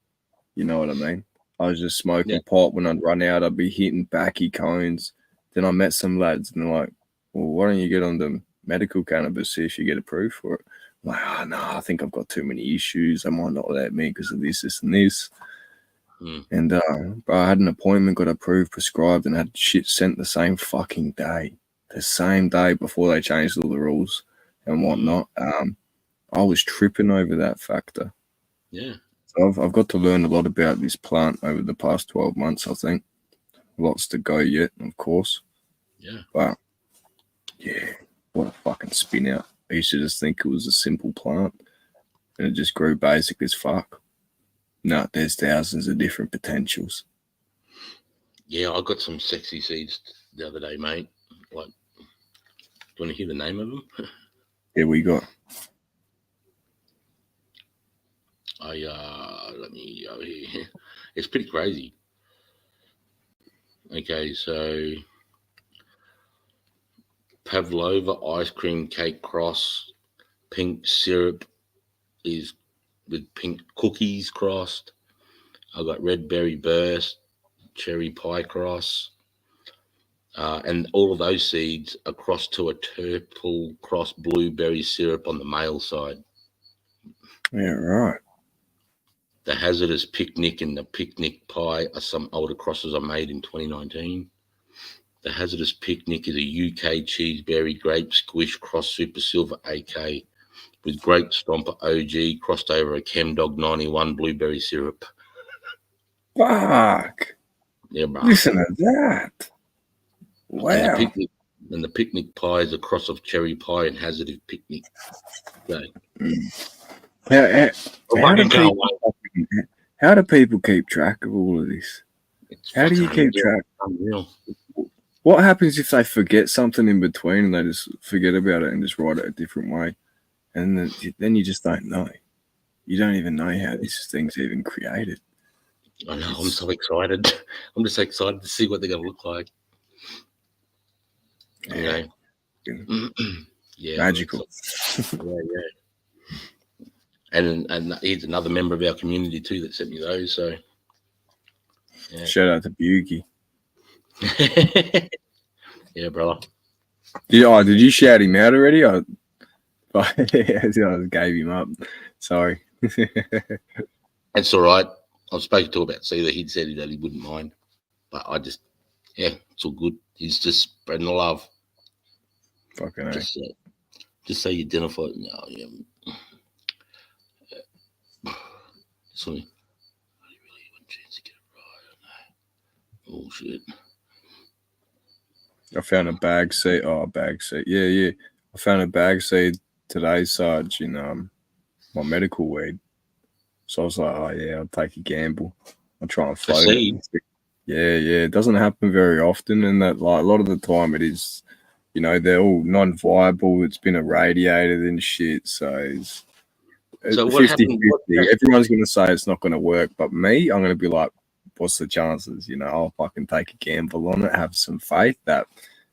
You know what I mean? I was just smoking pot. When I'd run out, I'd be hitting backy cones. Then I met some lads, and they're like, "Well, why don't you get on the medical cannabis, see if you get approved for it?" I'm like, "Oh, no, I think I've got too many issues. They might not let me because of this, and this." And bro, I had an appointment, got approved, prescribed, and had shit sent the same fucking day. The same day before they changed all the rules and whatnot. I was tripping over that factor. Yeah. So I've got to learn a lot about this plant over the past 12 months, I think. Lots to go yet, of course. Yeah. But, yeah, what a fucking spin out. I used to just think it was a simple plant and it just grew basic as fuck. No, there's thousands of different potentials. Yeah, I got some sexy seeds the other day, mate. Like, do you want to hear the name of them? Here we go. Let me over here. It's pretty crazy. Okay, so Pavlova ice cream cake cross, pink syrup is with pink cookies crossed. I got red berry burst, cherry pie cross, and all of those seeds are crossed to a purple cross blueberry syrup on the male side. Yeah, right. The hazardous picnic and the picnic pie are some older crosses I made in 2019. The hazardous picnic is a UK cheeseberry grape squish cross super silver AK with grape stomper OG crossed over a Chem Dog 91 blueberry syrup. Fuck. Yeah, bro. Listen to that. Wow. And the picnic pie is a cross of cherry pie and hazardous picnic. So, how do people keep track of all of this? How do you keep track? Unreal. What happens if they forget something in between and they just forget about it and just write it a different way? And then you just don't know. You don't even know how this thing's even created. I know. I'm so excited. I'm just excited to see what they're going to look like. Yeah. Yeah. Magical. Yeah. And he's another member of our community too that sent me those. So yeah. Shout out to Bugie. Yeah, brother. Did you shout him out already? I gave him up. Sorry. That's all right. I've spoken to him about Caesar. He'd said that he wouldn't mind. But I just, it's all good. He's just spreading the love. Fucking just so you identify. No, yeah. Sorry. I really want a chance to get it right. Oh shit. I found a bag seed. Oh, a bag seed. Yeah. I found a bag seed today, Sarge, in my medical weed. So I was like, oh yeah, I'll take a gamble. I'll try and float it. Yeah. It doesn't happen very often, and that like a lot of the time it is, they're all non-viable. It's been irradiated and shit. So it's 50-50. Everyone's going to say it's not going to work, but me, I'm going to be like, what's the chances? I'll fucking take a gamble on it, have some faith that,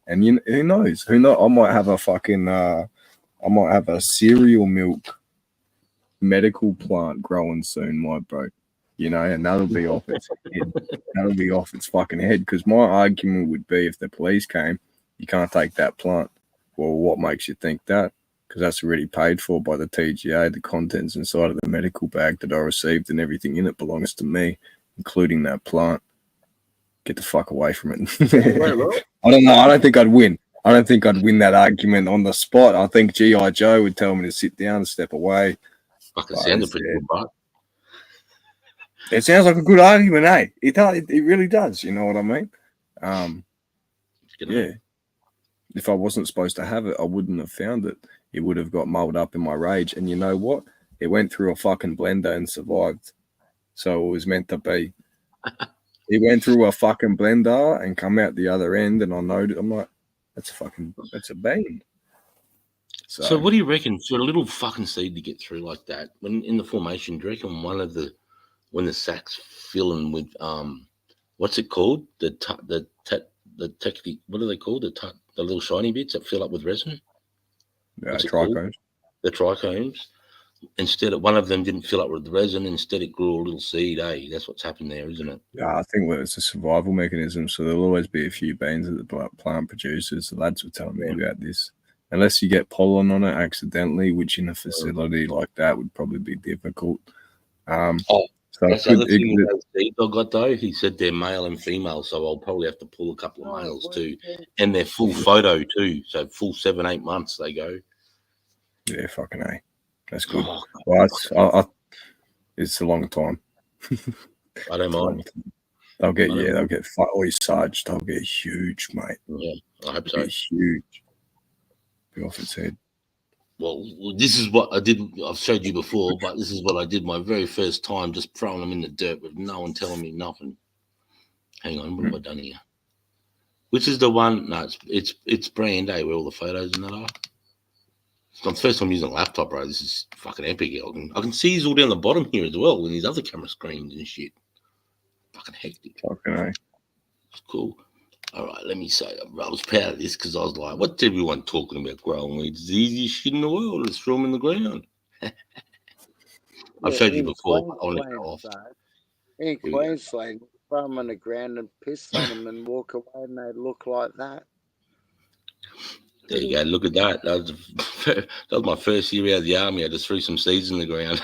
and who knows? I might have a fucking, I might have a cereal milk medical plant growing soon, my bro. And that'll be off its head. That'll be off its fucking head. Because my argument would be, if the police came, you can't take that plant. Well, what makes you think that? Because that's already paid for by the TGA. The contents inside of the medical bag that I received and everything in it belongs to me, including that plant. Get the fuck away from it. I don't know. I don't think I'd win. I don't think I'd win that argument on the spot. I think G.I. Joe would tell me to sit down and step away. Fucking sounded pretty good, but it sounds like a good argument, eh? It really does. You know what I mean? if I wasn't supposed to have it, I wouldn't have found it. It would have got mulled up in my rage. And you know what? It went through a fucking blender and survived. So it was meant to be. It went through a fucking blender and come out the other end, and I noted. I'm like, that's a bean. So what do you reckon for a little fucking seed to get through like that? When in the formation, do you reckon when the sacs filling with what's it called? The technique. What are they called? The little shiny bits that fill up with resin. Trichomes. The trichomes. Instead of one of them didn't fill up with the resin, instead it grew a little seed. That's what's happened there, isn't it? Yeah, I think it's a survival mechanism. So there'll always be a few beans that the plant produces. The lads were telling me about this. Unless you get pollen on it accidentally, which in a facility like that would probably be difficult. So that's the other thing with those seeds I got though. He said they're male and female, so I'll probably have to pull a couple of males too, and they're full photo too. So full 7-8 months they go. Yeah, fucking A. That's good. Well, it's a long time. I don't mind. They'll get Sarge. They'll get huge, mate. Yeah, I hope so. Huge. Be off its head. Well, this is what I did. I've showed you before, but this is what I did my very first time, just throwing them in the dirt with no one telling me nothing. Hang on, what have I done here? Which is the one? No, it's brand, where all the photos and that are. It's my first time using a laptop, bro. This is fucking epic. I can see he's all down the bottom here as well with these other camera screens and shit. Fucking hectic. Fucking A. It's cool. All right, let me say, I was proud of this because I was like, what's everyone talking about growing weeds? It's the easiest shit in the world. Let's throw them in the ground. I've showed you before. I want to go off. In Queensland, throw them on the ground and piss on them and walk away and they look like that. There you go. Look at that. That was my first year out of the army. I just threw some seeds in the ground.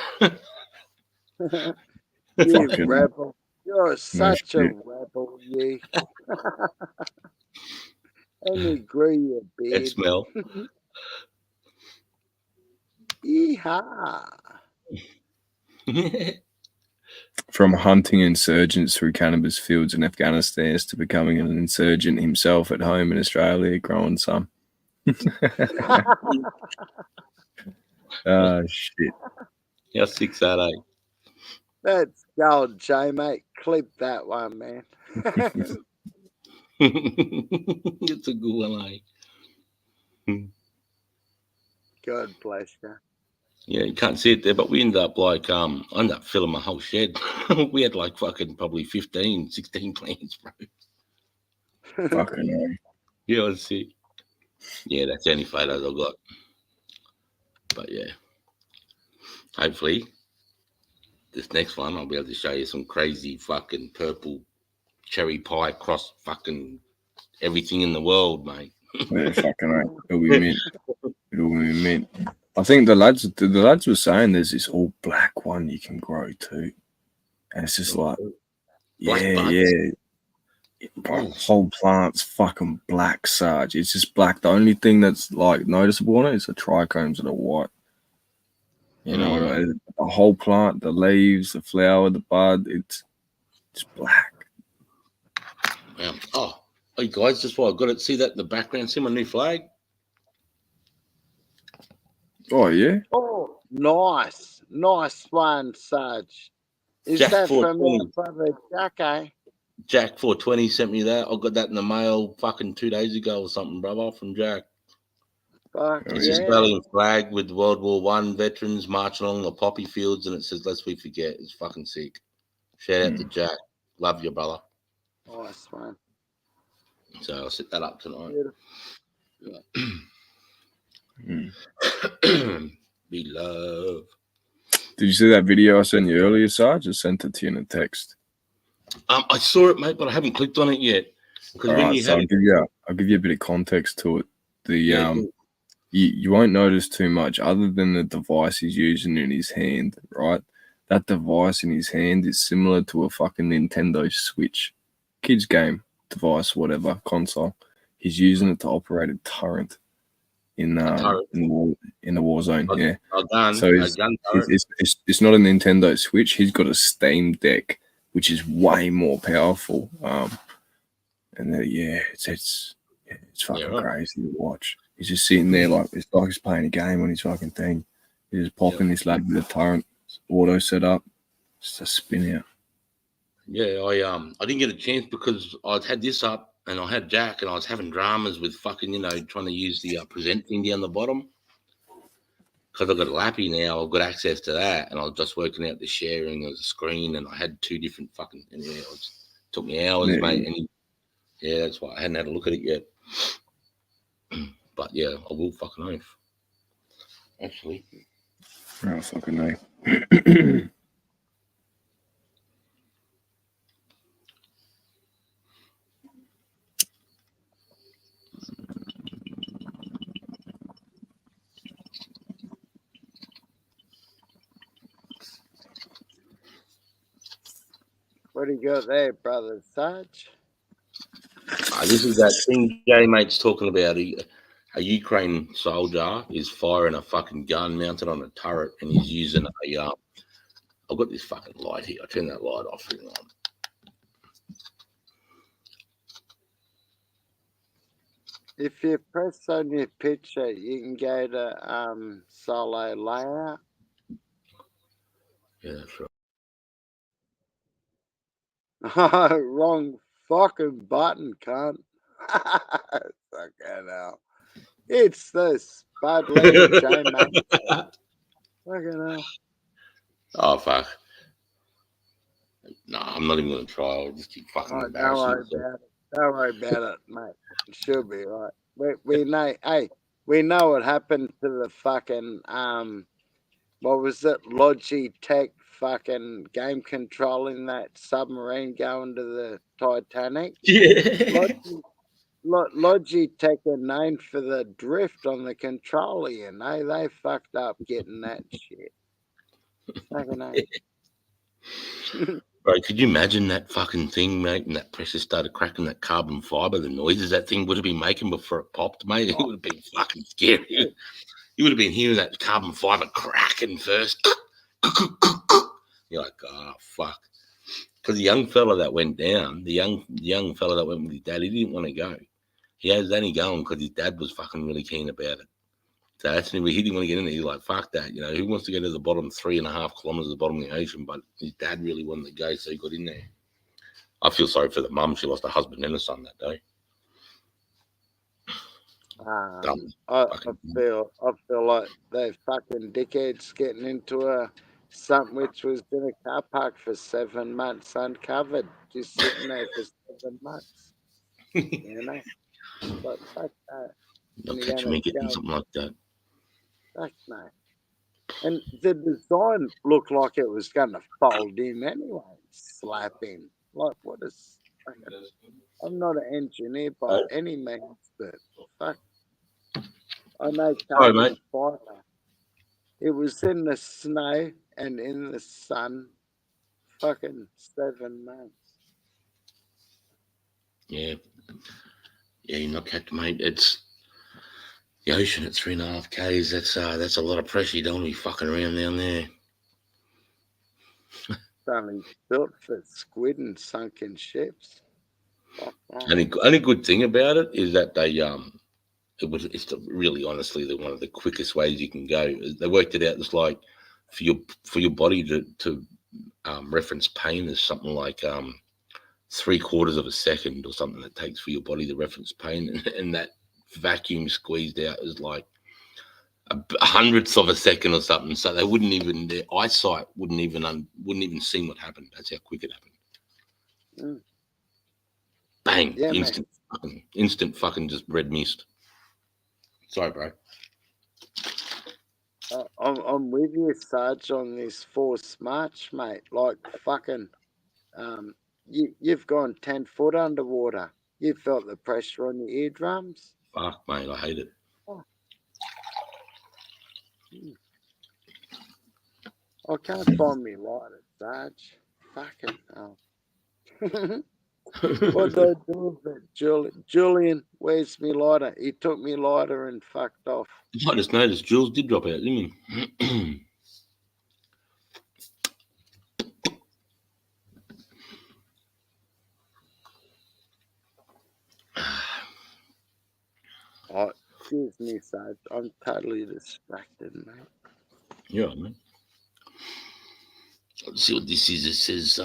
You rebel. You're such a rebel, you. And you grew your beard. That smell. Yeehaw. From hunting insurgents through cannabis fields in Afghanistan to becoming an insurgent himself at home in Australia, growing some. Oh, shit. How sick's that, eh? That's gold, Jay, mate. Clip that one, man. It's a good one, eh? God bless you. Yeah, you can't see it there, but we ended up I ended up filling my whole shed. We had like fucking probably 15, 16 plants, bro. Fucking hell. Yeah, I see. Yeah, that's the only photos I got. But yeah, hopefully this next one I'll be able to show you some crazy fucking purple cherry pie cross fucking everything in the world, mate. Yeah, fucking right. It'll be mint. It'll be mint. I think the lads were saying there's this all black one you can grow too, and it's just like, yeah. Whole plant's fucking black, Sarge. It's just black. The only thing that's like noticeable on it is the trichomes that are white. You know, the whole plant, the leaves, the flower, the bud, it's black. Oh, hey guys, just while I got it, see that in the background? See my new flag? Oh yeah. Oh, nice one, Sarge. Is Jack that from 420. our brother Jack, eh? Jack 420 sent me that. I got that in the mail fucking 2 days ago or something, brother, from Jack. Fuck It's yeah. a Australian flag with World War I veterans marching along the poppy fields, and it says, "Lest we forget." It's fucking sick. Shout out to Jack. Love you, brother. Nice one. So I'll set that up tonight. Be love. Did you see that video I sent you earlier, Sarge? I sent it to you in a text. I saw it, mate, but I haven't clicked on it yet. All right, so I'll give you a bit of context to it. You won't notice too much other than the device he's using in his hand, right? That device in his hand is similar to a fucking Nintendo Switch, kids game device, whatever, console. He's using it to operate a turret in the war zone. Yeah. So it's not a Nintendo Switch. He's got a Steam Deck, which is way more powerful. And it's Yeah, it's fucking Yeah, right. crazy to watch. He's just sitting there like it's like he's playing a game on his fucking thing. He's just popping this lad with a torrent auto set up. Just a spin out. Yeah, I didn't get a chance because I'd had this up and I had Jack and I was having dramas with fucking, trying to use the present thing down the bottom. Because I've got a lappy now, I've got access to that, and I was just working out the sharing of the screen, and I had two different fucking, and it took me hours, mate. And that's why I hadn't had a look at it yet. But yeah, I will fucking oath. Actually, I fucking know. What do you got there, brother Sarge? this is that thing Jay mate's talking about. A Ukraine soldier is firing a fucking gun mounted on a turret, and he's using a. I've got this fucking light here. I turn that light off. Hang on. If you press on your picture, you can go to solo layout. Yeah, that's right. Wrong fucking button, cunt. Fucking hell. It's the Spud Lemon J, mate. Fucking hell. Oh, fuck. No, I'm not even going to try. I'll just keep fucking Don't embarrassing worry myself. about it. Don't worry about it, mate. It should be right. We know. Hey, we know what happened to the fucking what was it? Logitech fucking game control in that submarine going to the Titanic. Yeah. Logitech are known for the drift on the controller, They fucked up getting that shit. Fucking Bro, could you imagine that fucking thing, mate, and that pressure started cracking that carbon fiber, the noises that thing would have been making before it popped, mate? It would have been fucking scary. You would have been hearing that carbon fiber cracking first. You're like, oh, fuck. Because the young fella that went down, the young fella that went with his dad, he didn't want to go. He was only going because his dad was fucking really keen about it. So that's he didn't want to get in there. He's like, fuck that. Who wants to go to the bottom 3.5 kilometers of the bottom of the ocean? But his dad really wanted to go, so he got in there. I feel sorry for the mum. She lost a husband and a son that day. I feel like they fucking dickheads getting into something which was in a car park for 7 months uncovered, just sitting there for 7 months. But fuck that. Not catching me getting something like that. Fuck no. And the design looked like it was going to fold in anyway, slap in. Like, what is... I'm not an engineer by any means, but fuck. I know carbon fiber. It was in the snow and in the sun. Fucking 7 months. Yeah. Yeah, you're not catching, mate. It's the ocean at 3.5 k's. That's a lot of pressure. You don't want to be fucking around down there. It's only built for squid and sunken ships. Only good thing about it is that it's really honestly one of the quickest ways you can go. They worked it out. It's like for your body to reference pain is something like 3/4 of a second or something that takes for your body to reference pain, and that vacuum squeezed out is like a hundredth of a second or something. So they wouldn't even, their eyesight wouldn't even see what happened. That's how quick it happened. Bang! Yeah, instant fucking just red mist. Sorry, bro. I'm with you, Sarge, on this force march, mate. Like fucking, you've gone 10 foot underwater. You felt the pressure on your eardrums. Fuck, mate, I hate it. I can't find me lighter, Sarge. Fucking hell. What did I do with it, Julian? Where's me lighter? He took me lighter and fucked off. I just noticed Jules did drop out, didn't he? Oh, excuse me, Sarge. I'm totally distracted, mate. Yeah, man. Let's see what this is. It says,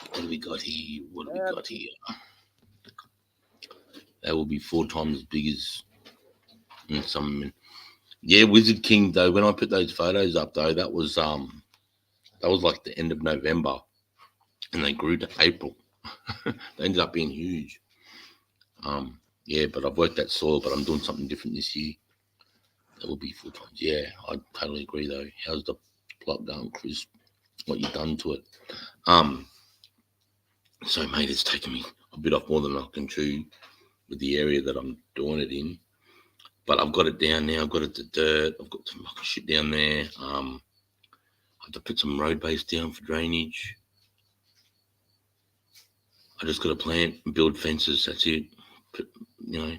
what do we got here? What do we got here? That will be 4 times as big as some. Yeah, Wizard King though. When I put those photos up though, that was like the end of November, and they grew to April. They ended up being huge. Yeah, but I've worked that soil, but I'm doing something different this year. That will be 4 times. Yeah, I totally agree though. How's the plot going, Chris? What you done to it? So mate, it's taken me a bit off more than I can chew with the area that I'm doing it in. But I've got it down now. I've got it to dirt. I've got some fucking shit down there. I have to put some road base down for drainage. I just got to plant and build fences. That's it.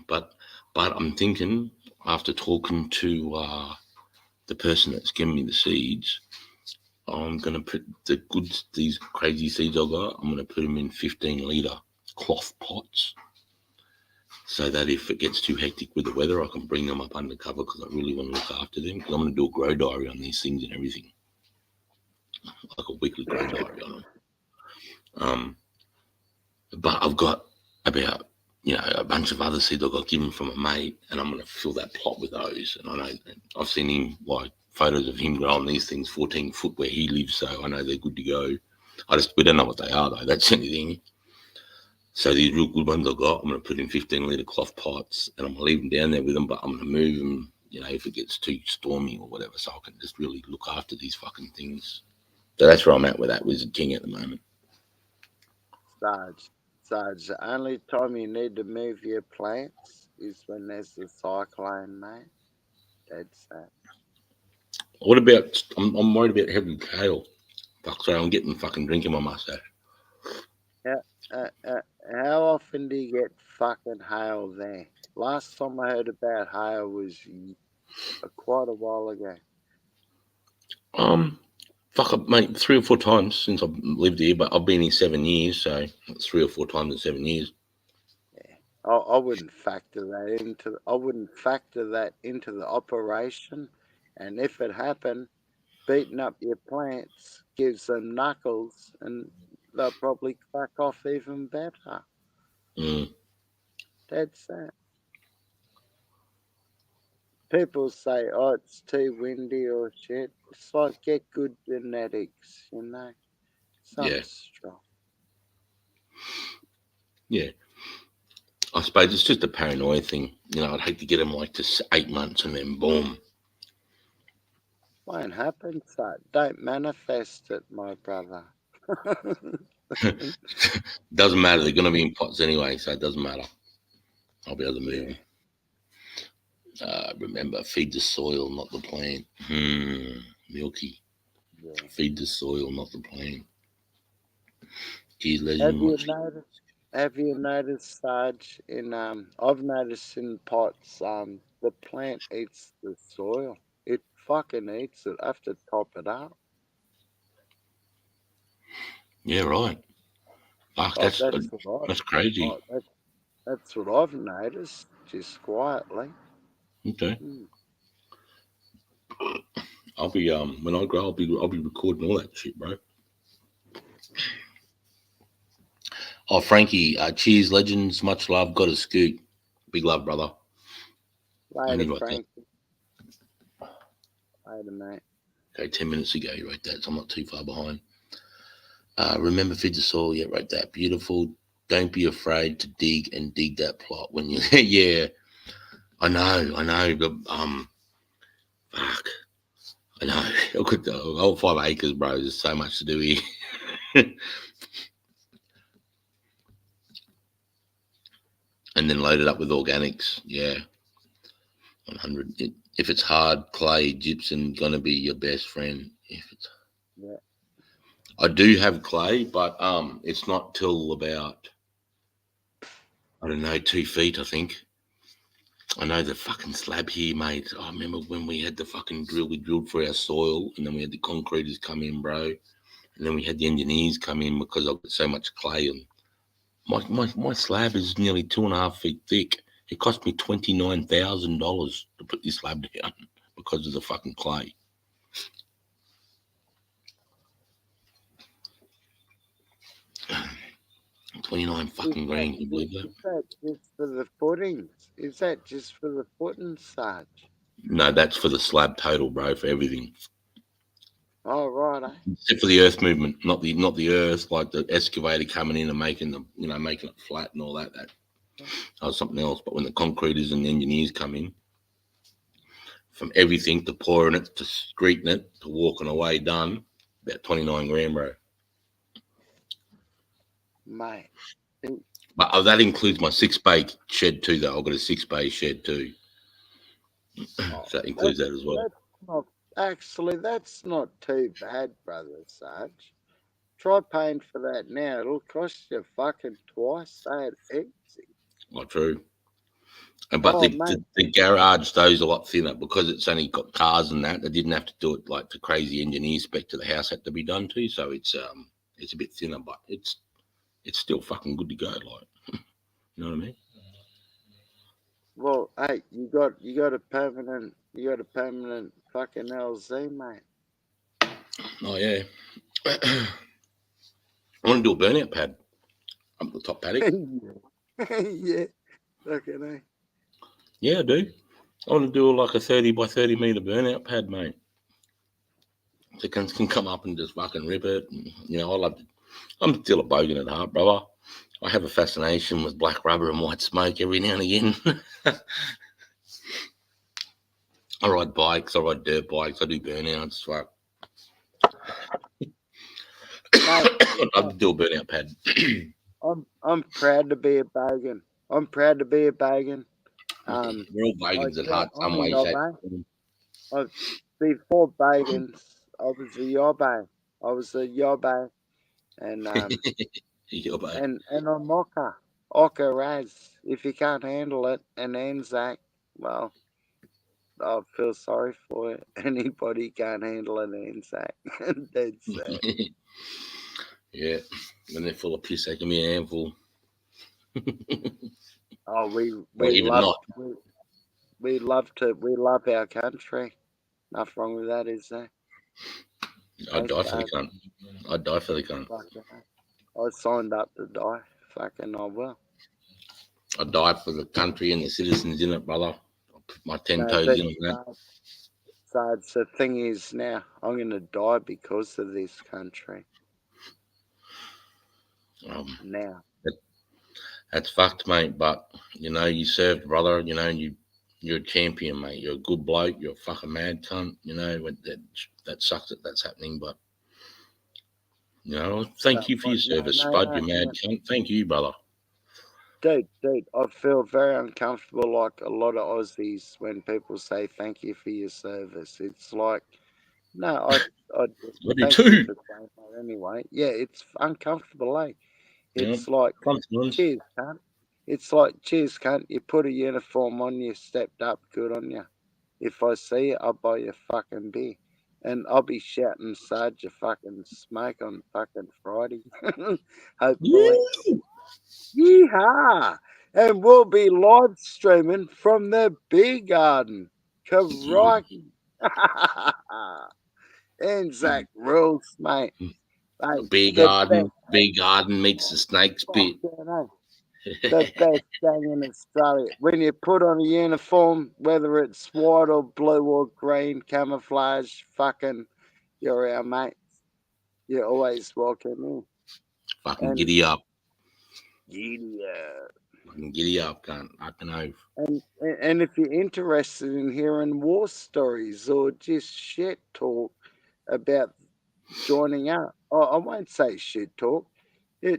But I'm thinking after talking to the person that's giving me the seeds, I'm gonna put these crazy seeds I got. I'm gonna put them in 15-litre cloth pots, so that if it gets too hectic with the weather, I can bring them up under cover because I really want to look after them. Because I'm gonna do a grow diary on these things and everything, like a weekly grow diary on them. But I've got about a bunch of other seeds I got given from a mate, and I'm gonna fill that plot with those. And I know I've seen him photos of him growing these things 14 foot where he lives, so I know they're good to go. We don't know what they are though. That's the only thing. So these real good ones I got, I'm gonna put in 15-litre cloth pots, and I'm gonna leave them down there with them. But I'm gonna move them, if it gets too stormy or whatever, so I can just really look after these fucking things. So that's where I'm at with that Wizard King at the moment. Sarge, the only time you need to move your plants is when there's a cyclone, mate. That's that. What about? I'm worried about heavy hail. Fuck, sorry, I'm getting fucking drink in my mustache. How often do you get fucking hail there? Last time I heard about hail was quite a while ago. Fuck, mate, 3 or 4 times since I've lived here, but I've been here 7 years, so it's 3 or 4 times in 7 years. Yeah, I wouldn't factor that into. I wouldn't factor that into the operation, and if it happened, beating up your plants gives them knuckles, and they'll probably crack off even better. That's that. People say, oh, it's too windy or shit. It's like, get good genetics, something strong. Yeah. I suppose it's just a paranoia thing. I'd hate to get them like to 8 months and then boom. Won't happen, so don't manifest it, my brother. Doesn't matter. They're going to be in pots anyway, so it doesn't matter. I'll be able to move them. Remember, feed the soil, not the plant. Milky. Yeah. Feed the soil, not the plant. Geez, Have you noticed, Sarge, I've noticed in pots, the plant eats the soil. It fucking eats it. I have to top it up. Yeah, right. Fuck, that's crazy. That's what I've noticed, just quietly. Okay. I'll be when I grow, I'll be recording all that shit, bro. Oh, Frankie, cheers, legends. Much love. Got a scoot. Big love, brother. Later, Frankie. Later, mate. Okay, 10 minutes ago you wrote that, so I'm not too far behind. Remember, feed the soil. Yeah, wrote that. Beautiful. Don't be afraid to dig that plot when you. Yeah, I know, but fuck. I know. I could all 5 acres, bro. There's so much to do here. And then load it up with organics. Yeah. 100. If it's hard, clay, gypsum, gonna be your best friend. Yeah. I do have clay, but it's not till about, I don't know, 2 feet, I think. I know the fucking slab here, mate. I remember when we had the fucking drill, we drilled for our soil, and then we had the concreters come in, bro. And then we had the engineers come in because I've got so much clay. And my slab is nearly 2.5 feet thick. It cost me $29,000 to put this slab down because of the fucking clay. $29 fucking grand. Can you believe that? Is that just for the footings? Is that just for the footings, Sarge? No, that's for the slab total, bro, for everything. Oh, right. Except for the earth movement, not the earth, like the excavator coming in and making it flat and all that. That was something else. But when the concreters and the engineers come in, from everything to pouring it to streeting it to walking away done, about 29 grand, bro. Mate. But that includes my 6-bay shed too, though. I've got a 6-bay shed too. So that includes that as well. That's not too bad, brother Sarge. Try paying for that now. It'll cost you fucking twice that easy. Not true. But the garage stays a lot thinner because it's only got cars and that. They didn't have to do it like the crazy engineer spec to the house had to be done to. So it's a bit thinner, but it's still fucking good to go. Like, you know what I mean? Well, hey, you got a permanent fucking LZ, mate. Oh yeah. I want to do a burnout pad up the top paddock. Yeah. Fucking A. Yeah, I do. I want to do like a 30 by 30 meter burnout pad, mate. So can come up and just fucking rip it. And, you know, I'm still a bogan at heart, brother. I have a fascination with black rubber and white smoke every now and again. I ride bikes. I ride dirt bikes. I do burnouts. Fuck. I'd love to do a burnout pad. I'm proud to be a bogan. We're all bogans at heart, some way, shape. Before bogans, I was a yobbo. And and I'm Ocker Raz. If you can't handle it, an Anzac, well, I feel sorry for it. Anybody can't handle an Anzac. That's it. Yeah, when they're full of piss, they can be an handful. Oh, we love our country. Nothing wrong with that, is there? I'd die for the cunt. I'd die for the cunt. I signed up to die. Fucking I will. I'd die for the country and the citizens in it, brother. I'll put my 10 toes in on that. So the thing is now, I'm going to die because of this country. Now. That's fucked, mate. But, you know, you served, brother. You know, you're a champion, mate. You're a good bloke. You're a fucking mad cunt. You know, that sucks that that's happening. But, you know, thank you for your service, Spud. You mad cunt. Thank you, brother. Dude, I feel very uncomfortable like a lot of Aussies when people say thank you for your service. It's like, no, I do too. Anyway, yeah, it's uncomfortable, eh? It's Yeah. like, cheers, cunt. It's like, cheers, cunt. You put a uniform on, you stepped up, good on you. If I see you, I'll buy you a fucking beer. And I'll be shouting Sarge a fucking smoke on fucking Friday. Hopefully. Yeehaw! And we'll be live streaming from the beer garden. Crikey. Anzac rules, mate. Beer garden meets the snake's pit. The best thing in Australia. When you put on a uniform, whether it's white or blue or green, camouflage, fucking, you're our mates. You're always welcome in. Fucking giddy up. Giddy up. Fucking giddy up, cunt. I can know. And if you're interested in hearing war stories or just shit talk about joining up, I won't say shit talk. You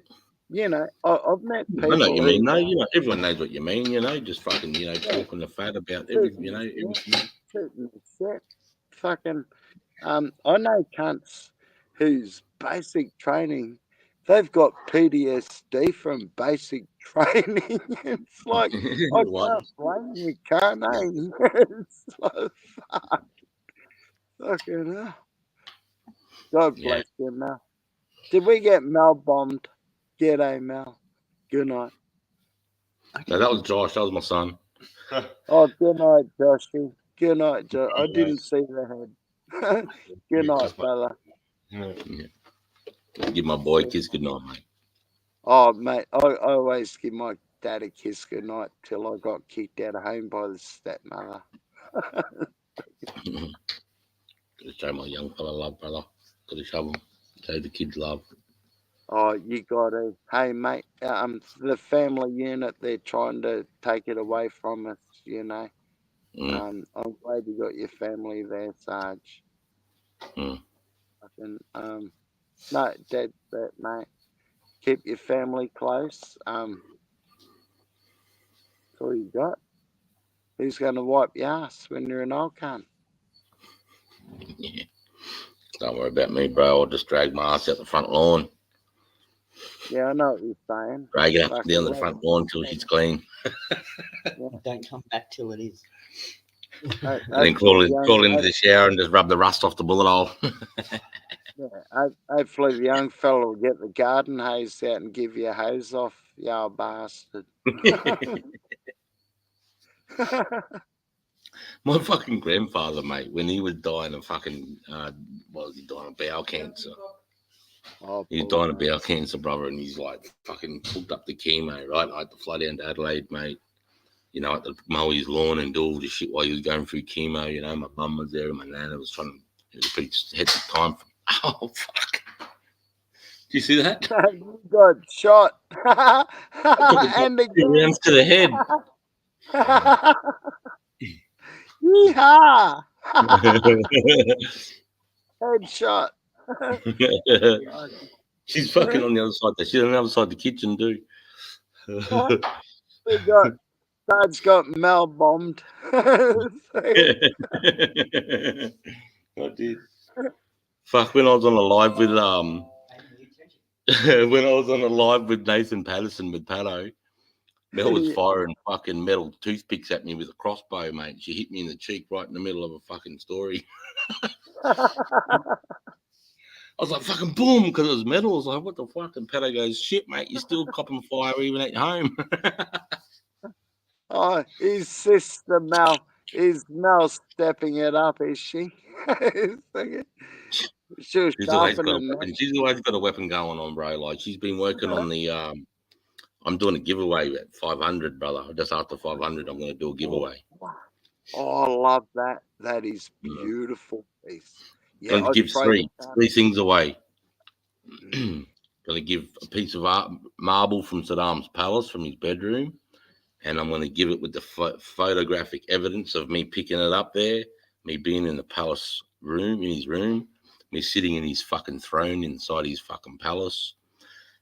know, I've met people. I know what you mean. No, you know, everyone knows what you mean. You know, just fucking, you know, talking the fat about everything. You know, everything. Shit. Fucking, I know cunts whose basic training, they've got PTSD from basic training. It's like, I can't blame you, can't I? It's like, fuck. Fucking hell. God bless you, Mel. Did we get Mel bombed? G'day, Mel. Good night. No, that was Josh. That was my son. Oh, good night, Joshy. Good night, Josh. I didn't see the head. Good night, fella. Yeah. Give my boy a kiss good night, mate. Oh, mate, I always give my dad a kiss good night till I got kicked out of home by the stepmother. Gotta show my young fella love, brother. Gotta show him. Show the kids love. Oh, you got to. Hey, mate, the family unit, they're trying to take it away from us, you know. Mm. I'm glad you got your family there, Sarge. Mm. No, dead set, mate. Keep your family close. That's all you got. Who's going to wipe your ass when you're an old cunt? Yeah. Don't worry about me, bro. I'll just drag my ass out the front lawn. Yeah, I know what you're saying. Drag it up Fucking down the let front it- lawn till she's clean. Don't come back till it is. And then crawl into the shower and just rub the rust off the bullet hole. Hopefully the young fella will get the garden hose out and give you a hose off, you old bastard. My fucking grandfather, mate, when he was dying of fucking, what was he dying of bowel cancer? Oh, He was dying of bowel cancer, brother, and he's like fucking hooked up the chemo, right? I had to fly down to Adelaide, mate. You know, I had to mow his lawn and do all the shit while he was going through chemo. You know, my mum was there and my nana was trying to, it was a pretty hectic time. Oh, fuck. Do you see that? You got shot. And rounds to the head. Yeehaw! Headshot. She's fucking on the other side. She's on the other side of the kitchen, too. Dad's got Mel bombed. I did. Fuck, when I was on a live with when I was on a live with Nathan Patterson with Pato, Mel was firing fucking metal toothpicks at me with a crossbow, mate. She hit me in the cheek right in the middle of a fucking story. I was like, fucking boom, because it was metal. I was like, what the fuck? And Pato goes, shit, mate, you're still copping fire even at home. Oh, his sister Mel. Is Mel stepping it up, is she? She was She's always got a sharpening weapon. She's always got a weapon going on, bro. Like, she's been working on the I'm doing a giveaway at 500, brother. Just after 500, I'm going to do a giveaway. Oh, I love that. That is beautiful piece. Yeah, Going to give three things away. Going to give a piece of art, marble from Saddam's palace from his bedroom, and I'm going to give it with the photographic evidence of me picking it up there, me being in the palace room, in his room, me sitting in his fucking throne inside his fucking palace,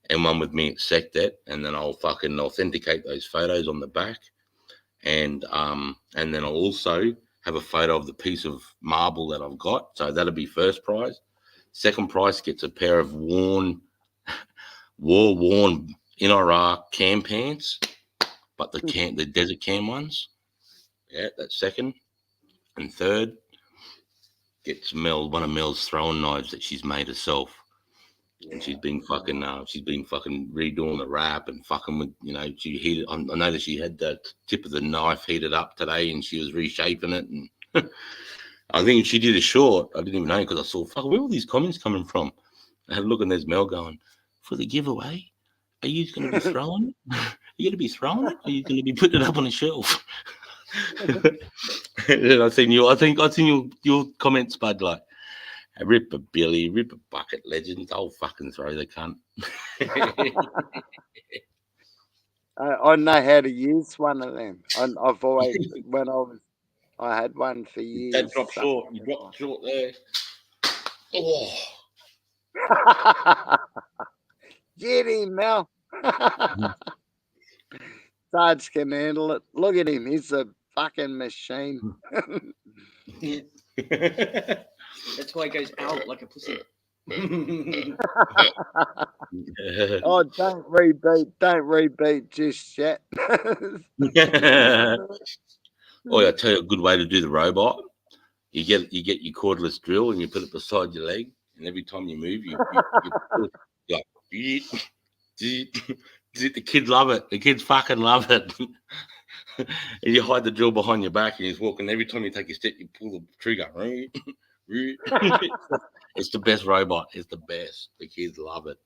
and one with me at Sectet, and then I'll fucking authenticate those photos on the back, and then I'll also have a photo of the piece of marble that I've got. So that'll be first prize. Second prize gets a pair of war-worn NRR cam pants, but the desert cam ones. Yeah, that's second. And third gets one of Mel's throwing knives that she's made herself. And she's been fucking redoing the wrap and fucking with, you know, she heated. I noticed she had the tip of the knife heated up today and she was reshaping it. And I think she did a short. I didn't even know because I saw, fuck, where were these comments coming from? I had a look and there's Mel going, for the giveaway, are you going to be throwing it? Are you going to be throwing it? Or are you going to be putting it up on a shelf? And I seen your comments, Bud, like, rip a Billy, rip a bucket legends. I'll fucking throw the cunt. I know how to use one of them. I've always, I had one for years. That dropped short. You dropped short there. Oh. Get him, Mel. Sarge can handle it. Look at him. He's a fucking machine. That's why he goes out like a pussy. Oh, don't rebeat just yet. Oh, I tell you a good way to do the robot. You get your cordless drill and you put it beside your leg, and every time you move, you like, the kids love it. The kids fucking love it. and you hide the drill behind your back, and he's walking. Every time you take a step, you pull the trigger. It's the best robot. It's the best. The kids love it.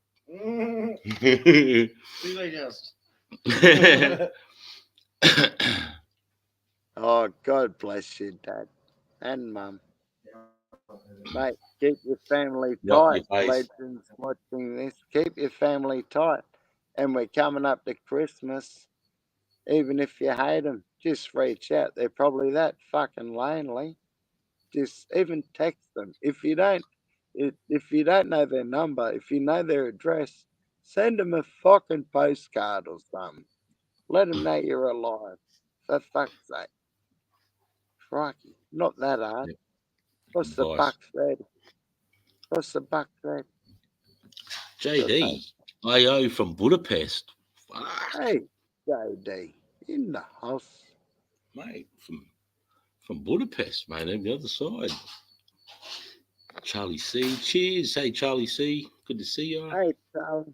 Oh, God bless you, Dad and Mum. Mate, keep your family Your tight. face. Legends watching this, keep your family tight. And we're coming up to Christmas. Even if you hate them, just reach out. They're probably that fucking lonely. Just even text them. If you don't know their number, if you know their address, send them a fucking postcard or something. Let them know you're alive. For fuck's sake. Crikey, not that hard. Yep. What's the Advice. buck said? What's the buck said? JD, IO from Budapest. Fuck, Hey, JD, in the house. mate, from Budapest, mate, on the other side. Charlie C. Cheers. Hey, Charlie C. Good to see you. Hey, Charlie.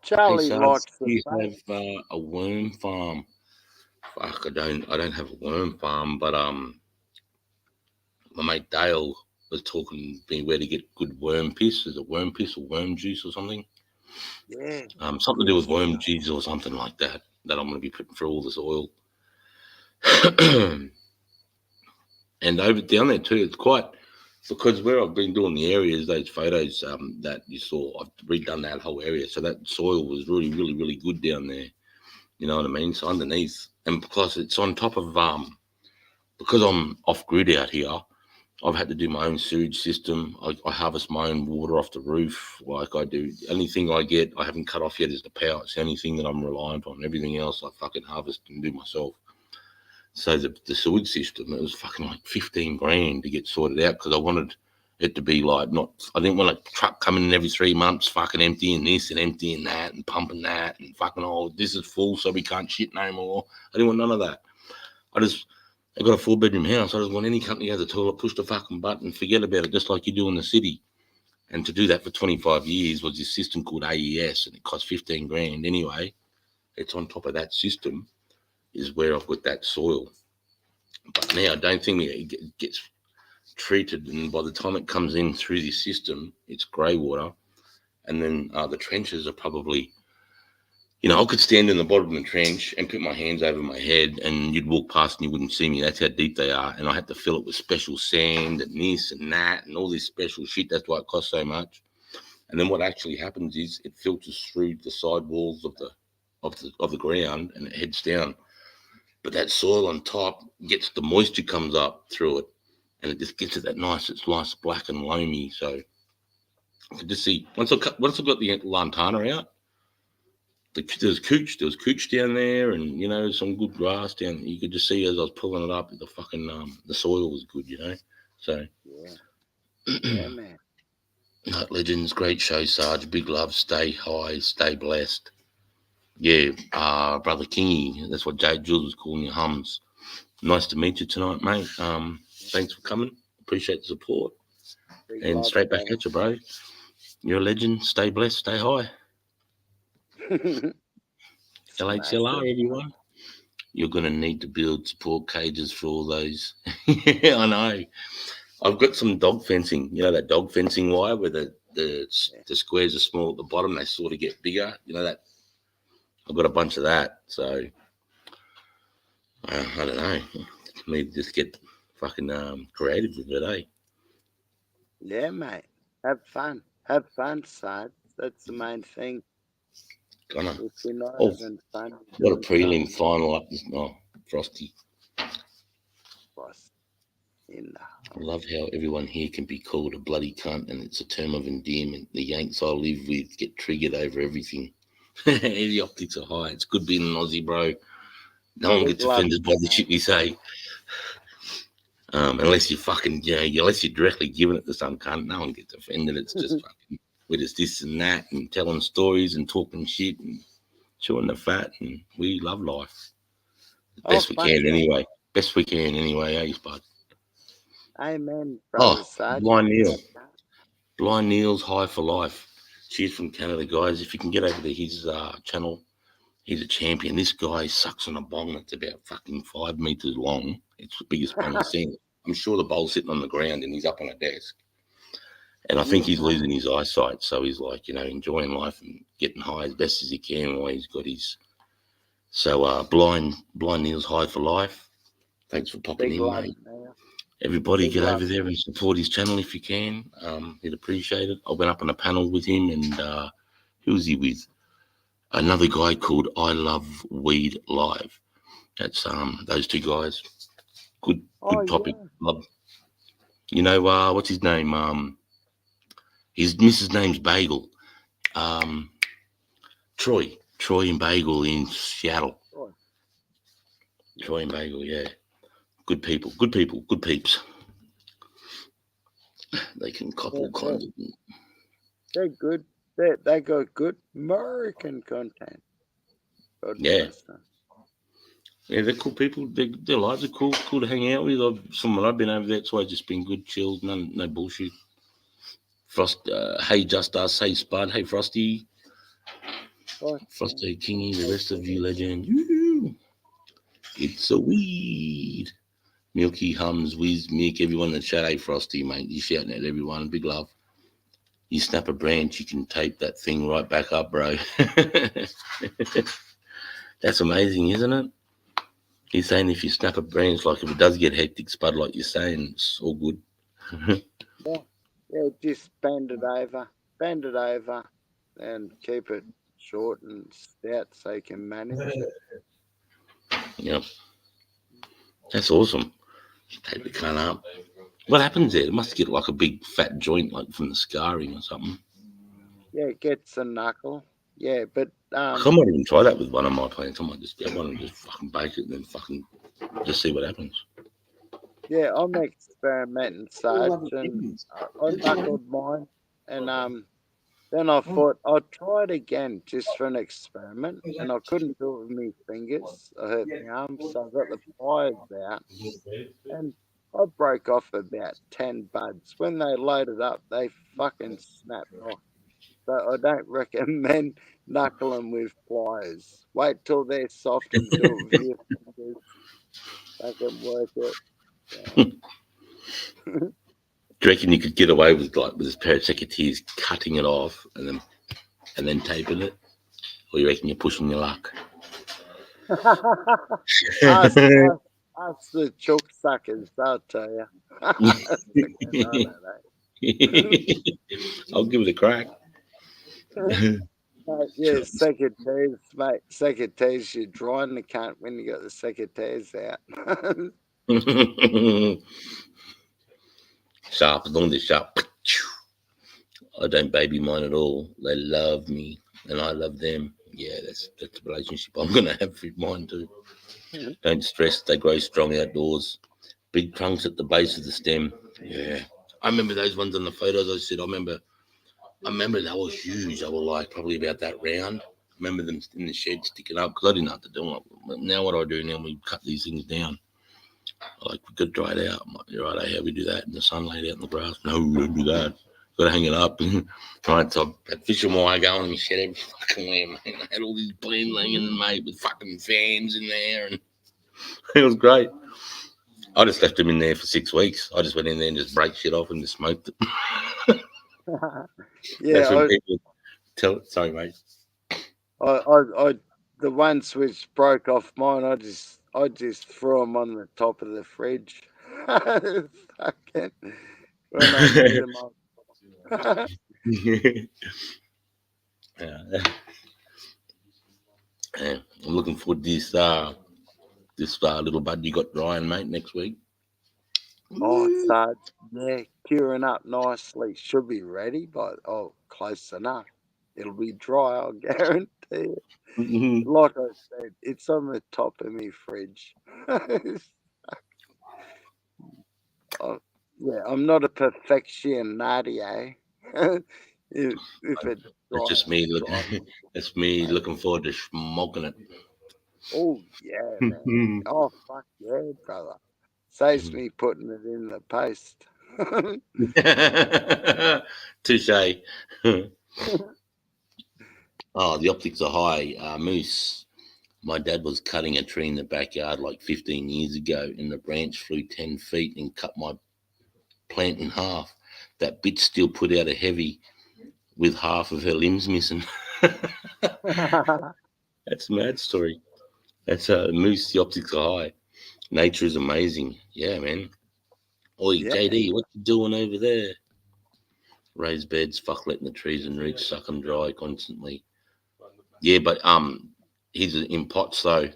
Charlie Hey, likes do the you face. have a worm farm? Fuck, I don't have a worm farm, but my mate Dale was talking me where to get good worm piss. Is it worm piss or worm juice or something? Yeah. Something to do with worm juice or something like that. That I'm going to be putting through all this oil. And over down there too, it's quite, because where I've been doing the areas, those photos that you saw, I've redone that whole area. So that soil was really, really, really good down there. You know what I mean? So underneath, and because it's on top of because I'm off grid out here, I've had to do my own sewage system. I harvest my own water off the roof. Like I do, the only thing I get, I haven't cut off yet, is the power. It's the only thing that I'm reliant on. Everything else I fucking harvest and do myself. So the sewage system, it was fucking like 15 grand to get sorted out, because I wanted it to be like I didn't want a truck coming in every 3 months, fucking emptying this and emptying that and pumping that and fucking, oh, this is full, so we can't shit no more. I didn't want none of that. I got a 4-bedroom house. I just want any company has a toilet, push the fucking button, forget about it, just like you do in the city. And to do that for 25 years was this system called AES, and it cost 15 grand anyway. It's on top of that system is where I've got that soil. But now I don't think it gets treated, and by the time it comes in through this system, it's grey water. And then the trenches are probably, I could stand in the bottom of the trench and put my hands over my head, and you'd walk past and you wouldn't see me. That's how deep they are. And I had to fill it with special sand and this and that and all this special shit. That's why it costs so much. And then what actually happens is it filters through the side walls of the ground, and it heads down. But that soil on top gets, the moisture comes up through it, and it just gets it that nice. It's nice, black and loamy. So I could just see once I got the lantana out, there was cooch down there, and some good grass down. You could just see as I was pulling it up, the fucking the soil was good, So Yeah, man. Night Legends, great show, Sarge. Big love. Stay high, stay blessed. Yeah, Brother Kingy, that's what Jade Jules was calling you, Hums. Nice to meet you tonight, mate. Thanks for coming. Appreciate the support. Big And love, straight back man. at you, bro. You're a legend. Stay blessed, stay high. LHLR, everyone. You're going to need to build support cages for all those. Yeah, I know. I've got some dog fencing. That dog fencing wire where the squares are small at the bottom, they sort of get bigger. That. I've got a bunch of that. So, I don't know. Maybe just get fucking creative with it, eh? Yeah, mate. Have fun. Have fun, Sarge. That's the main thing. Gonna. If you're not Oh, having fun, what a prelim final up. Oh, Frosty. boss. I love how everyone here can be called a bloody cunt, and it's a term of endearment. The Yanks I live with get triggered over everything. The optics are high. It's good being an Aussie, bro. No one gets offended by the shit we say. Unless you fucking, unless you're directly giving it to some cunt, no one gets offended. It's just fucking, we're just this and that and telling stories and talking shit and chewing the fat, and we love life. Best we can anyway. Best we can anyway, eh, Spud? Amen, brother. Blind Neil. Blind Neil's high for life. Cheers from Canada, guys. If you can get over to his channel, He's a champion. This guy sucks on a bong that's about fucking 5 meters long. It's the biggest bong I've seen. I'm sure the bowl's sitting on the ground and he's up on a desk. And I think he's losing his eyesight. So he's like, you know, enjoying life and getting high as best as he can while he's got his. So blind Neil's high for life. Thanks for popping Big in, love, mate. man. Everybody Big get love. over there and support his channel if you can. He'd appreciate it. I went up on a panel with him, and who was he with? Another guy called I Love Weed Live. That's those two guys. Good topic. Love. You know what's his name? His Mrs. name's Bagel. Troy and Bagel in Seattle. Troy and Bagel, yeah. Good people, good peeps. They can cop all kinds of. They're good. They got good American content. God bless them. Yeah, they're cool people. Their lives are cool to hang out with. Someone I've been over there, it's always just been good, chilled, no bullshit. Frost, hey, Just Us, hey, Spud, hey, Frosty. Frosty, Kingy, the rest of you legend. Woo-hoo. It's a weed. Milky, Hums, Wiz, Mick, everyone in the chat. Hey, Frosty, mate, you shouting at everyone. Big love. You snap a branch, you can tape that thing right back up, bro. That's amazing, isn't it? He's saying if you snap a branch, like if it does get hectic, Spud, like you're saying, it's all good. Yeah, just bend it over, and keep it short and stout so you can manage it. Yep. That's awesome. Tape the cunt up. What happens there? It must get like a big fat joint, like from the scarring or something. Yeah, it gets a knuckle. Yeah, but I might even try that with one of my plants. I might just get one and just fucking bake it and then fucking just see what happens. Yeah, I'm experimenting such, and I knuckled mine, and then I thought I'd try it again just for an experiment, and I couldn't do it with my fingers. I hurt my arm, so I got the pliers out, and I broke off about 10 buds. When they loaded up, they fucking snapped off. So I don't recommend knuckling with pliers. Wait till they're soft and do it with your fingers. They can work it. Yeah. Do you reckon you could get away with this pair of secateurs cutting it off and then taping it? Or you reckon you're pushing your luck? ask the choke suckers, I'll tell you. I'll give it a crack. Yeah, secateurs, mate. Secateurs, you're drying the cunt when you got the secateurs out. Sharp, as long as they're sharp. I don't baby mine at all. They love me and I love them. Yeah, that's the relationship I'm going to have with mine too. Don't stress, they grow strong outdoors. Big trunks at the base of the stem. Yeah. I remember those ones on the photos I said. I remember they were huge. They were like probably about that round. I remember them in the shed sticking up because I didn't know what to do. Now what do I do now? We cut these things down. Like we could dry it out. I'm like, you're right, how we do that in the sunlight out in the grass? No, we don't do that. Got to hang it up. Right, so I had fish and wire going in my shed every fucking way, mate. I had all these plans hanging, mate, with fucking fans in there, and it was great. I just left them in there for 6 weeks. I just went in there and just break shit off and just smoked it. Yeah, that's when people tell. Sorry, mate. The ones which broke off mine, I just threw them on the top of the fridge. Fucking when I need them up. Yeah. I'm looking forward to this little bud you got drying, mate, next week. Oh, Sarge, yeah, curing up nicely. Should be ready, but close enough. It'll be dry, I'll guarantee it. Like I said, it's on the top of my fridge. Yeah, I'm not a perfectionario. if it That's just me. That's me looking forward to smoking it. Oh yeah, man. Oh fuck yeah, brother. Saves me putting it in the post. Touche. Oh, the optics are high. Moose. My dad was cutting a tree in the backyard like 15 years ago, and the branch flew 10 feet and cut my plant in half. That bitch still put out a heavy with half of her limbs missing. That's a mad story. That's a moose. The optics are high. Nature is amazing. Yeah, man. Oi, Yeah. JD, what you doing over there? Raised beds, fuck letting the trees and roots suck them dry constantly. Yeah, but he's in pots though.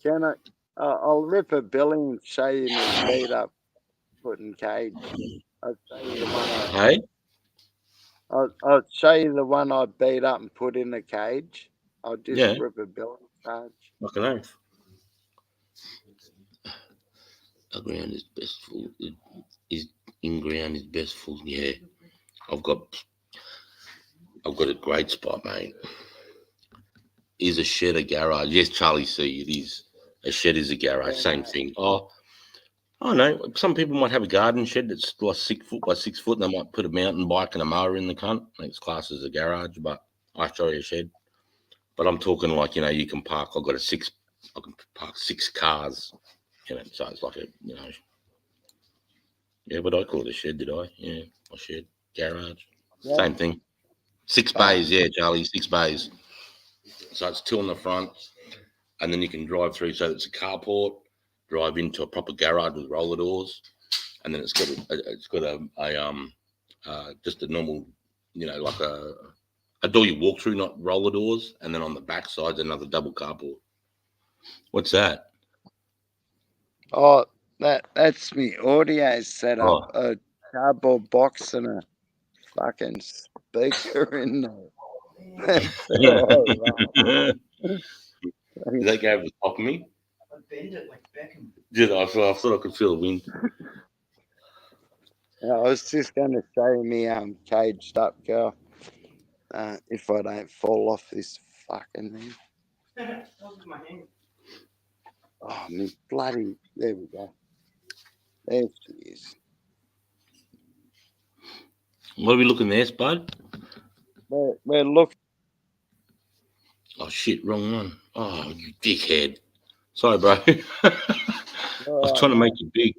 Can I? I'll rip a billy and show you me beat up putting cage. I'll show you the one Hey? I'll show you the one I beat up and put in a cage. I'll just Yeah. rip a billy charge. Fucking oath. A ground is best full. Is in ground is best full. Yeah, I've got a great spot, mate. Is a shed a garage? Yes, Charlie C. It is. A shed is a garage. Yeah, Same mate. thing. Oh no. Some people might have a garden shed that's like 6 foot by 6 foot, and they might put a mountain bike and a mower in the cunt. It's classed as a garage, but I show you a shed. But I'm talking like, you can park. I can park 6 cars. So it's like a, Yeah, but I call it a shed, did I? Yeah, a shed, garage, Yeah. same thing. 6 bays, yeah, Charlie, 6 bays. So it's 2 on the front, and then you can drive through. So it's a carport, drive into a proper garage with roller doors, and then it's got just a normal, like a door you walk through, not roller doors, and then on the back side another double carport. What's that? Oh, that's me audio setup. A cardboard box and a fucking speaker in there. That's all right. Did that go over the top of me? I bend it like Beckham. Did I? I thought I could feel the wind. I was just going to show me caged up girl. If I don't fall off this fucking thing. My hand. Oh, me bloody. There we go. There she is. What are we looking there, Spud? We're looking. Oh, shit, wrong one. Oh, you dickhead. Sorry, bro. I was trying to make it big.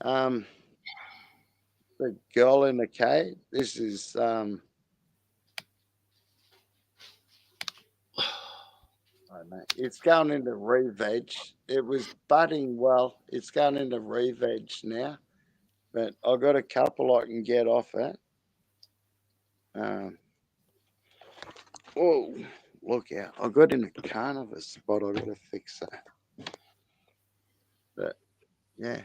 The girl in the cave. This is I don't know. It's going into re-veg. It was budding well. It's going into re-veg now. But I've got a couple I can get off it. Oh, look out. I got in a Cannabis spot. I got to fix that. But, yeah.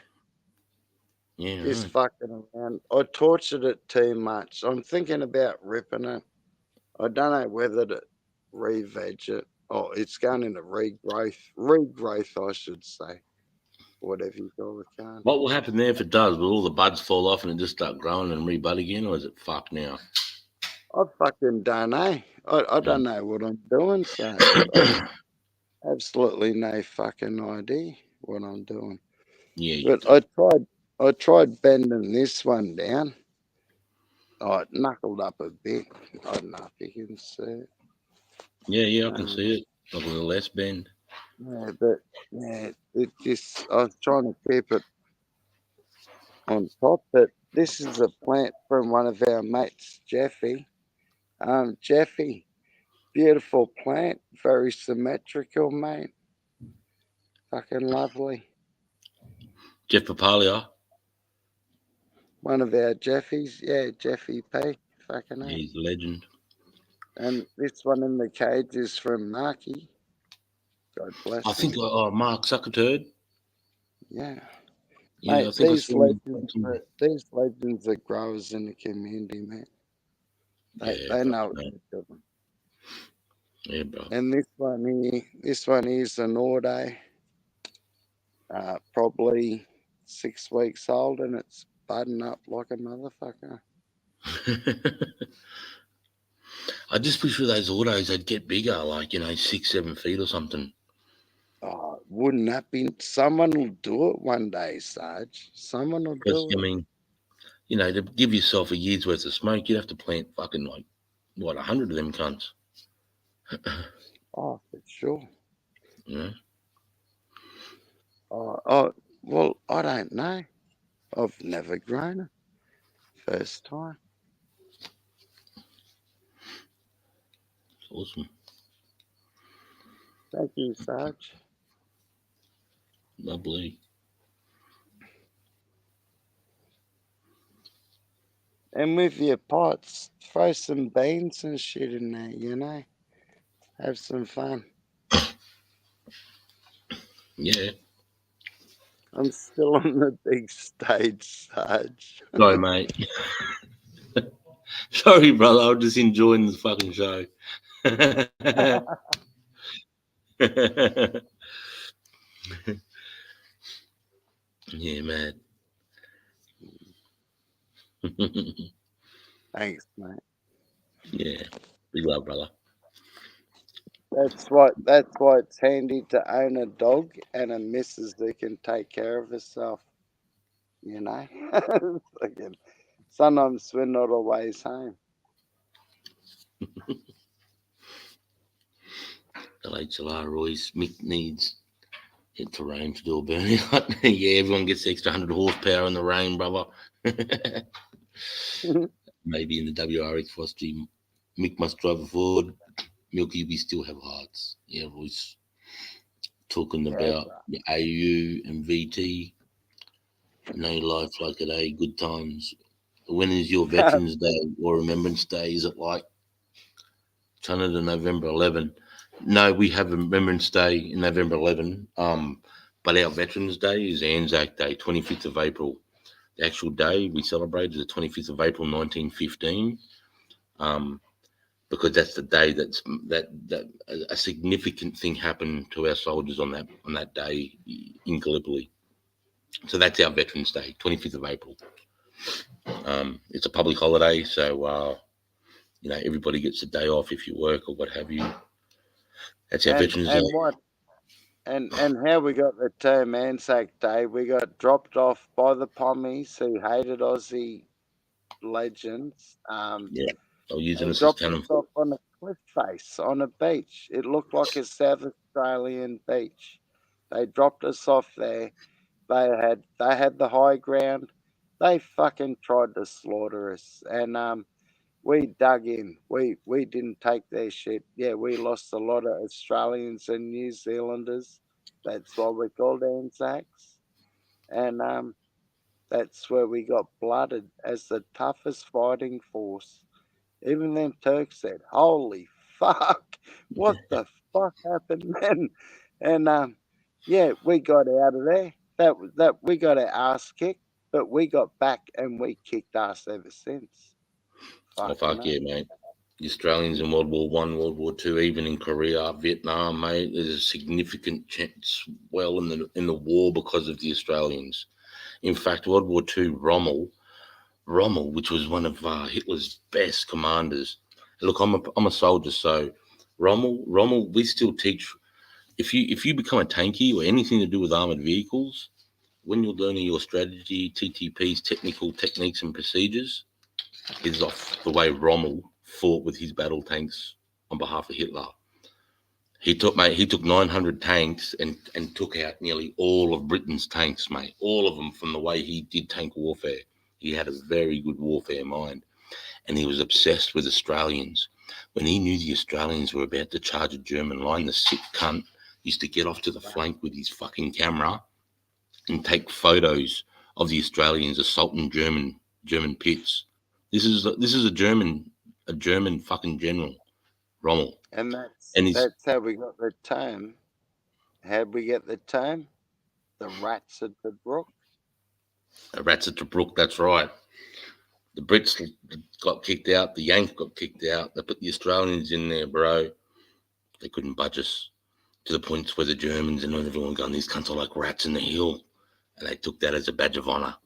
Yeah, Just right. fucking around. I tortured it too much. I'm thinking about ripping it. I don't know whether to re-veg it. Oh, it's going into regrowth, I should say. Whatever you call it. What will happen there if it does? Will all the buds fall off and it just start growing and rebud again, or is it fucked now? I fucking don't know. I don't know what I'm doing, so I've absolutely no fucking idea what I'm doing. Yeah, but I tried bending this one down. Oh, it knuckled up a bit. I don't know if you can see it. Yeah, I can see it. Like a little less bend. Yeah, but yeah, it just I was trying to keep it on top. But this is a plant from one of our mates, Jeffy. Jeffy, beautiful plant, very symmetrical, mate. Fucking lovely. Jeff Papalia. One of our Jeffies, yeah, Jeffy P. Fucking Yeah, he's a legend. And this one in the cage is from Marky. God bless I think him. Mark Zuckerberg. Yeah. Yeah, Mate, I think these legends are growers in the community, man. They know what they're doing. Yeah, bro. And this one is an Aude, probably 6 weeks old, and it's budding up like a motherfucker. I just wish with those autos they'd get bigger, like 6-7 feet or something. Oh, wouldn't that be? Someone will do it one day, Sarge. Someone will do it. I mean, to give yourself a year's worth of smoke, you'd have to plant fucking 100 of them cunts. Oh, for sure. Yeah. Well, I don't know. I've never grown it. First time. Awesome. Thank you, Sarge. Lovely. And with your pots, throw some beans and shit in there, you know? Have some fun. Yeah. I'm still on the big stage, Sarge. Sorry, mate. Sorry, brother. I'm just enjoying the fucking show. Yeah, man. Thanks, mate. Yeah. Big love, brother. That's why it's handy to own a dog and a missus that can take care of herself. You know? Fucking- Sometimes we're not always home. LHLR Royce. Mick needs hit to rain to do a burnout. Yeah, everyone gets the extra 100 horsepower in the rain, brother. Maybe in the WRX Frosty, Mick must drive a Ford. Milky, we still have hearts. Yeah, Royce. Talking about the AU and VT. No life like a day, good times. When is your Veterans Day or Remembrance Day? Is it like Canada November 11? No, we have a Remembrance Day in November 11. But our Veterans Day is Anzac Day, 25th of April. The actual day we celebrate is the 25th of April, 1915. Because that's the day that a significant thing happened to our soldiers on that day in Gallipoli. So that's our Veterans Day, 25th of April. It's a public holiday, so everybody gets a day off if you work or what have you. That's our Veterans Day. And how we got the term Anzac Day, we got dropped off by the pommies who hated Aussie legends. Yeah, they'll use They us as dropped cannon. us off on a cliff face on a beach. It looked like a South Australian beach. They dropped us off there. They had the high ground. They fucking tried to slaughter us, and we dug in. We didn't take their shit. Yeah, we lost a lot of Australians and New Zealanders. That's why we're called Anzacs, and that's where we got blooded as the toughest fighting force. Even them Turks said, "Holy fuck, what the fuck happened then?" And yeah, we got out of there. That we got our ass kicked, but we got back and we kicked ass ever since. Oh Fucking fuck hell. yeah, mate! The Australians in World War One, World War Two, even in Korea, Vietnam, mate. There's a significant chance well in the war because of the Australians. In fact, World War Two, Rommel, which was one of Hitler's best commanders. Look, I'm a soldier, so Rommel, we still teach. If you become a tanky or anything to do with armored vehicles, when you're learning your strategy, TTPs, technical techniques and procedures, is off the way Rommel fought with his battle tanks on behalf of Hitler. He took 900 tanks and took out nearly all of Britain's tanks, mate. All of them from the way he did tank warfare. He had a very good warfare mind, and he was obsessed with Australians. When he knew the Australians were about to charge a German line, the sick cunt used to get off to the flank with his fucking camera and take photos of the Australians assaulting German pits. This is a German fucking general, Rommel, And and he's that's how we got the term. How'd we get the term? The rats at the brook. rats at the brook. That's right. The Brits got kicked out. The Yanks got kicked out. They put the Australians in there, bro. They couldn't budge us to the point where the Germans and everyone going, these cunts are like rats in the hill, and they took that as a badge of honour.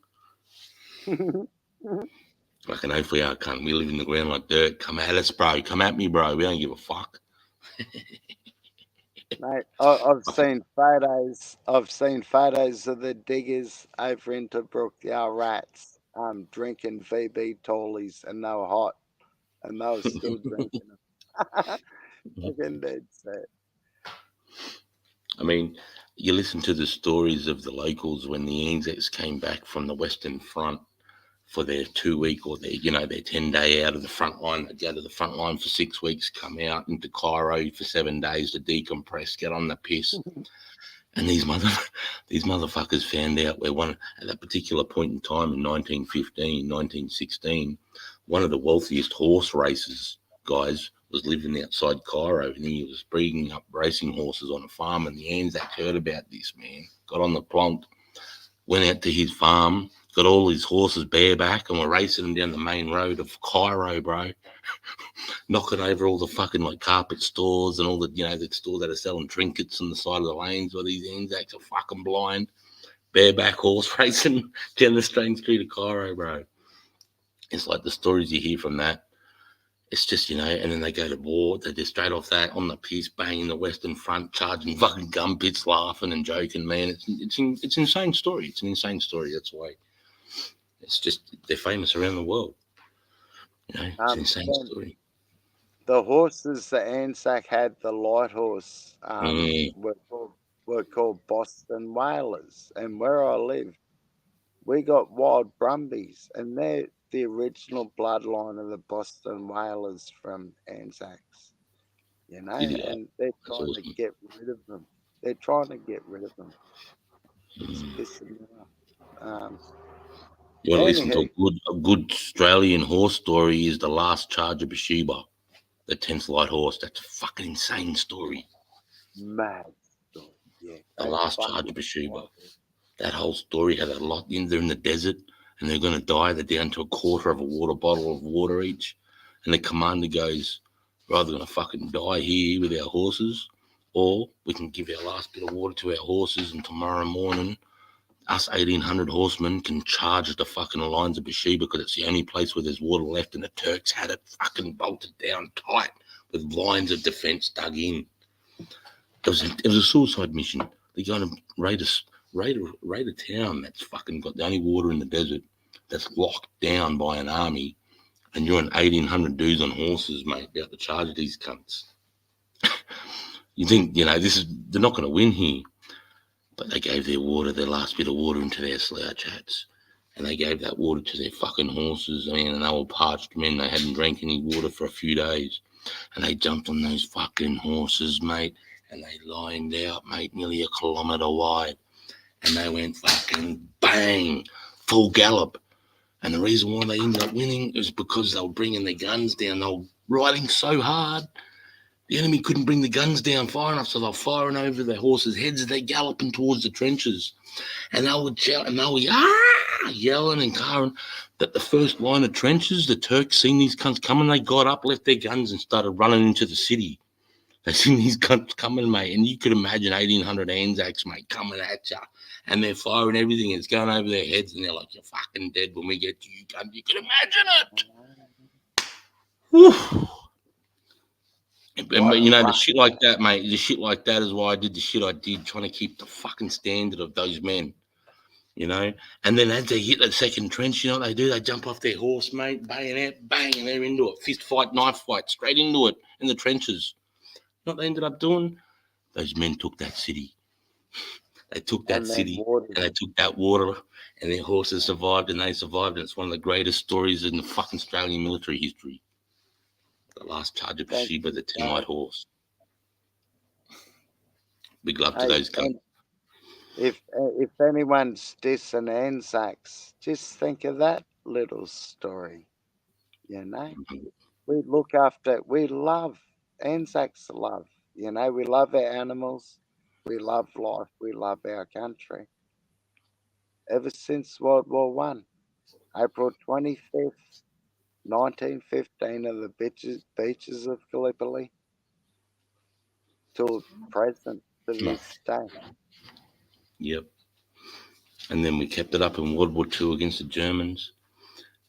Like, and hopefully our cunt, we live in the ground like dirt. Come at us, bro. Come at me, bro. We don't give a fuck. Mate, I've seen photos. I've seen photos of the diggers over into Brook, the old rats, drinking VB tallies, and they were hot, and they were still drinking them. Fucking dead set. I mean, you listen to the stories of the locals when the Anzacs came back from the Western Front for their 2 week or their 10-day out of the front line. They'd go to the front line for 6 weeks, come out into Cairo for 7 days to decompress, get on the piss. And these motherfuckers found out where at that particular point in time in 1915, 1916, one of the wealthiest horse races guys was living outside Cairo, and he was breeding up racing horses on a farm. And the Anzac heard about this, man, got on the plonk, went out to his farm, got all his horses bareback, and were racing them down the main road of Cairo, bro. Knocking over all the fucking like carpet stores and all the the stores that are selling trinkets on the side of the lanes where these Anzacs are fucking blind, bareback horse racing down the strange street of Cairo, bro. It's like the stories you hear from that. It's just, and then they go to war. They're just straight off that on the piece, banging the Western Front, charging fucking gun pits, laughing and joking, man. It's an insane story. It's an insane story. That's why it's just they're famous around the world. It's an insane story. The horses the Anzac had, the light horse, were called Boston Whalers. And where I live, we got wild Brumbies, and they're the original bloodline of the Boston Whalers from Anzacs. And they're trying to get rid of them. They're trying to get rid of them. It's pissing me off. You want to listen to a good Australian horse story is The Last Charge of Bathsheba, the 10th light horse. That's a fucking insane story. Mad story, yeah. The Last Charge of Bathsheba. That whole story had a lot in there in the desert, and they're going to die. They're down to a quarter of a water bottle of water each. And the commander goes, rather than fucking die here with our horses, or we can give our last bit of water to our horses, and tomorrow morning us 1,800 horsemen can charge the fucking lines of Bathsheba because it's the only place where there's water left, and the Turks had it fucking bolted down tight with lines of defence dug in. It was a suicide mission. They're going to raid a town that's fucking got the only water in the desert that's locked down by an army, and you're an 1,800 dudes on horses, mate, about to charge these cunts. You think, they're not going to win here. But they gave their last bit of water into their slouch hats. And they gave that water to their fucking horses. And they were parched men. They hadn't drank any water for a few days. And they jumped on those fucking horses, mate. And they lined out, mate, nearly a kilometre wide. And they went fucking bang, full gallop. And the reason why they ended up winning is because they were bringing their guns down. They were riding so hard. The enemy couldn't bring the guns down far enough, so they were firing over their horses' heads as they're galloping towards the trenches. And they would shout, and they were yelling and carring. That the first line of trenches, the Turks seen these cunts coming, they got up, left their guns, and started running into the city. They seen these cunts coming, mate, and you could imagine 1,800 Anzacs, mate, coming at you. And they're firing everything, and it's going over their heads, and they're like, you're fucking dead when we get to you, cunt. You can imagine it. Whew. And, the shit like that, mate, the shit like that is why I did the shit I did, trying to keep the fucking standard of those men, And then as they hit that second trench, you know what they do? They jump off their horse, mate, bayonet, bang, and they're into it. Fist fight, knife fight, straight into it in the trenches. You know what they ended up doing? Those men took that city. They took that city, and they took that water, and their horses survived, and they survived. And it's one of the greatest stories in the fucking Australian military history. The Last Charge of Bathsheba, the 10 light horse. Big love to those guys. If anyone's dissing Anzacs, just think of that little story. We look after, we love, Anzacs love, we love our animals, we love life, we love our country. Ever since World War One, April 25th, 1915 of the beaches of Gallipoli till present to this day. Yep. And then we kept it up in World War II against the Germans.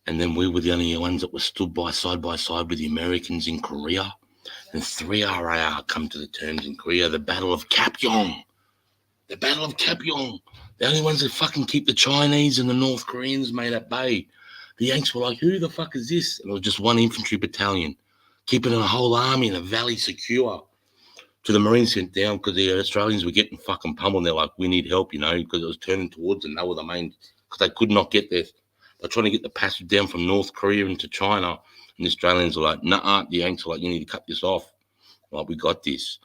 And then we were the only ones that were stood side by side with the Americans in Korea. And 3 RAR come to the terms in Korea. The Battle of Kapyong. The Battle of Kapyong. The only ones that fucking keep the Chinese and the North Koreans, mate, at bay. The Yanks were like, who the fuck is this? And it was just one infantry battalion keeping a whole army in a valley secure. To the Marines sent down because the Australians were getting fucking pummeled. They're like, we need help, you know, because it was turning towards them. They were the main, because they could not get there. They're trying to get the passage down from North Korea into China. And the Australians are like, nah, the Yanks are like, you need to cut this off. Like, we got this.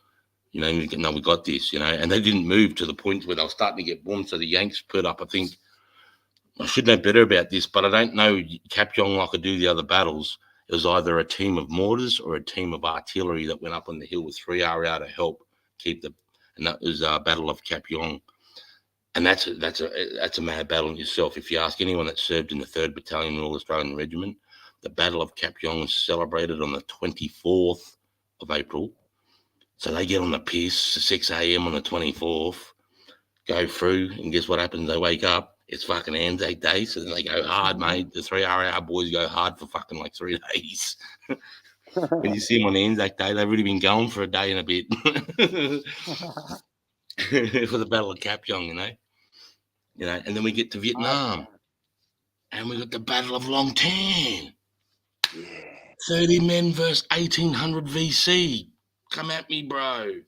You know, no, we got this, you know. And they didn't move to the point where they were starting to get bombed. So the Yanks put up, I think, I should know better about this, but I don't know Cap Yong like I do the other battles. It was either a team of mortars or a team of artillery that went up on the hill with 3RA to help keep and that was Battle of Cap Yong. And that's a mad battle in itself. If you ask anyone that served in the 3rd Battalion Royal Australian Regiment, the Battle of Cap Yong was celebrated on the 24th of April. So they get on the piss at 6 a.m. on the 24th, go through, and guess what happens? They wake up. It's fucking Anzac Day, so then they go hard, mate. The 3RA boys go hard for fucking like 3 days. When you see them on Anzac Day, they've already been going for a day and a bit for the Battle of Cap Yong, you know. And then we get to Vietnam, and we got the Battle of Long Tan. Yeah. 30 men versus 1800 VC. Come at me, bro.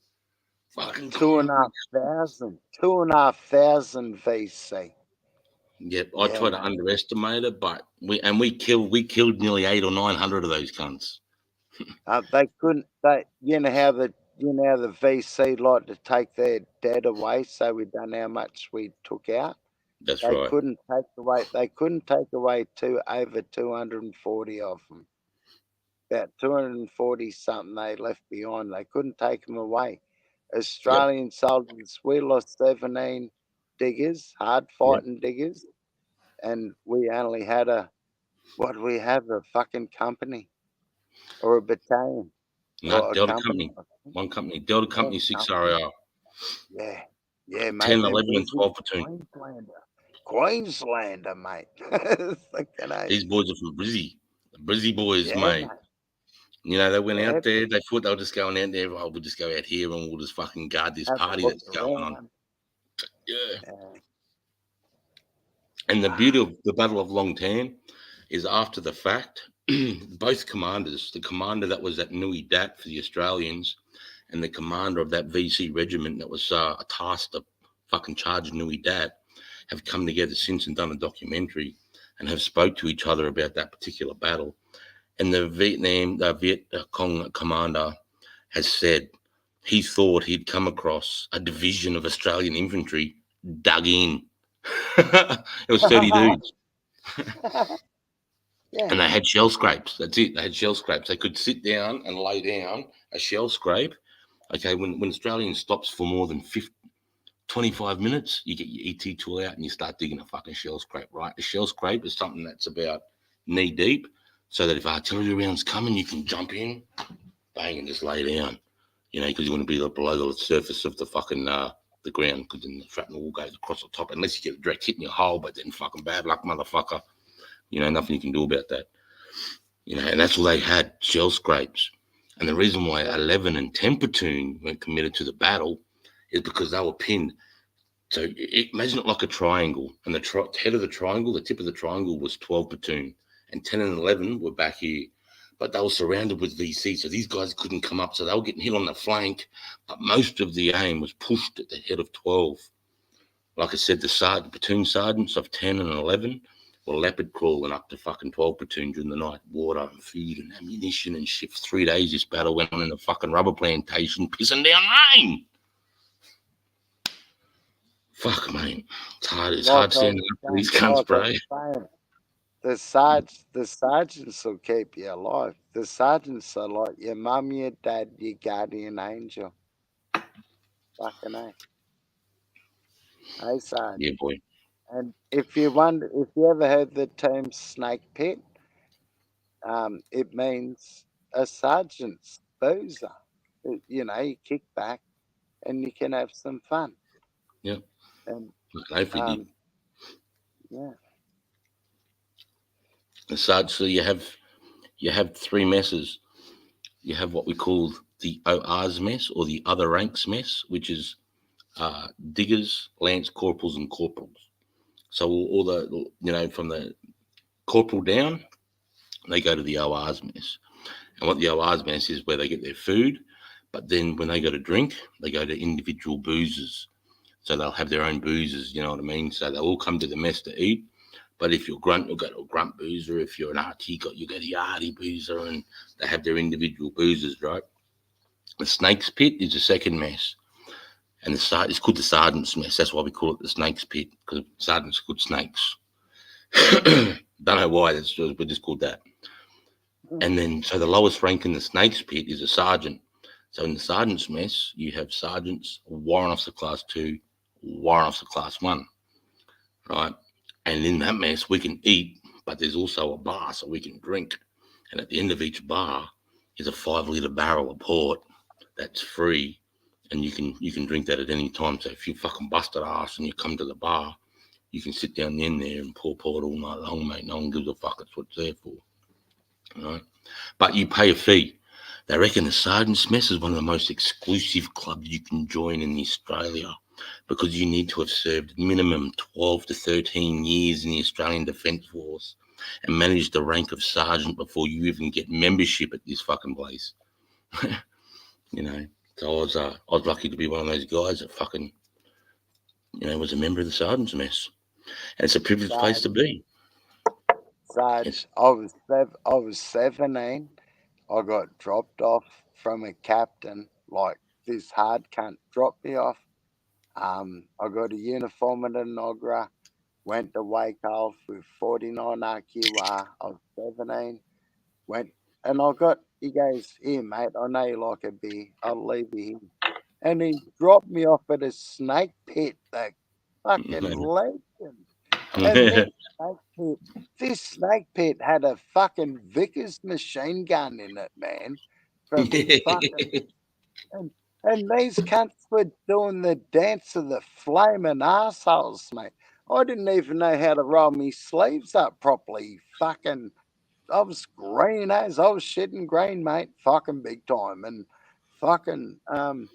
Fucking 2,500 VC. Yep, I try to underestimate it, but we killed nearly 800 or 900 of those cunts. They couldn't. You know how the VC like to take their dead away, so we done how much we took out. That's they right. Couldn't take away. They couldn't take away over 240 of them. About 240 something they left behind. They couldn't take them away. Australian soldiers. We lost 17 diggers, hard fighting diggers, and we only had a fucking company or a battalion. No, Delta Company. One company. Delta Company, 6RR. Yeah, mate. 10, 11, and 12 platoon. Queenslander, mate. These boys are from Brizzy. The Brizzy boys, mate. You know, they went out there. They thought they were just going out there. Oh, we'll just go out here and we'll just fucking guard this party that's going on. Yeah. And the beauty of the Battle of Long Tan is after the fact, both commanders, the commander that was at Nui Dat for the Australians and the commander of that VC regiment that was tasked to fucking charge Nui Dat, have come together since and done a documentary and have spoke to each other about that particular battle. And the Viet Cong commander has said he thought he'd come across a division of Australian infantry dug in. It was 30 dudes. And they had shell scrapes. That's it. They had shell scrapes. They could sit down and lay down a shell scrape. Okay, when Australian stops for more than 25 minutes, you get your ET tool out and you start digging a fucking shell scrape, right? A shell scrape is something that's about knee deep, so that if artillery rounds coming, you can jump in, bang, and just lay down, you know, because you want to be below the surface of the fucking the ground, because then the shrapnel will go across the top, unless you get a direct hit in your hole, but then fucking bad luck, motherfucker. You know, nothing you can do about that. You know, and that's all they had, shell scrapes. And the reason why 11 and 10 platoon weren't committed to the battle is because they were pinned. So imagine it like a triangle, and the head of the triangle, the tip of the triangle was 12 platoon, and 10 and 11 were back here. But they were surrounded with VC, so these guys couldn't come up, so they were getting hit on the flank, but most of the aim was pushed at the head of 12. Like I said, the platoon sergeants of 10 and 11 were leopard crawling up to fucking 12 platoon during the night, water and food and ammunition and shit. For 3 days, this battle went on in a fucking rubber plantation, pissing down rain. Fuck, mate. It's hard standing up for these cunts, bro. The sergeants will keep you alive. The sergeants are like your mum, your dad, your guardian angel. Fucking A. Hey, sergeant. Yeah, boy. And if you ever heard the term snake pit, it means a sergeant's boozer. You know, you kick back and you can have some fun. Yeah. And yeah. So you have three messes. You have what we call the OR's mess, or the other ranks mess, which is diggers, lance corporals, and corporals. So all the, from the corporal down, they go to the OR's mess. And what the OR's mess is where they get their food, but then when they go to drink, they go to individual boozers. So they'll have their own boozers, you know what I mean? So they'll all come to the mess to eat. But if you're grunt, you'll go to a grunt boozer. If you're an arty, you go to the arty boozer, and they have their individual boozers, right? The snake's pit is the second mess. And it's called the sergeant's mess. That's why we call it the snake's pit, because sergeants are good snakes. Don't know why, we're just called that. And then, so the lowest rank in the snake's pit is a sergeant. So in the sergeant's mess, you have sergeants, warrant officer class 2, warrant officer class 1, right? And in that mess, we can eat, but there's also a bar so we can drink. And at the end of each bar is a 5-litre barrel of port that's free, and you can drink that at any time. So if you fucking busted ass and you come to the bar, you can sit down in there and pour port all night long, mate. No one gives a fuck. That's what it's there for, right? But you pay a fee. They reckon the Sergeant's Mess is one of the most exclusive clubs you can join in Australia, because you need to have served minimum 12 to 13 years in the Australian Defence Force and managed the rank of sergeant before you even get membership at this fucking place. You know, so I was lucky to be one of those guys that fucking, you know, was a member of the Sergeant's Mess. And it's a privileged place to be. Sarge, Yes. I was 17. I got dropped off from a captain. Like, this hard cunt dropped me off. I got a uniform at Nogra, went to Wakefield with 49 RQR. I was 17. And he goes, "Here, mate, I know you like a beer. I'll leave you here." And he dropped me off at a snake pit, the fucking legend. And this snake pit had a fucking Vickers machine gun in it, man. From fucking and these cunts were doing the dance of the flaming arseholes, mate. I didn't even know how to roll my sleeves up properly. Fucking, I was green as I was shitting green, mate. Fucking big time. And fucking I'll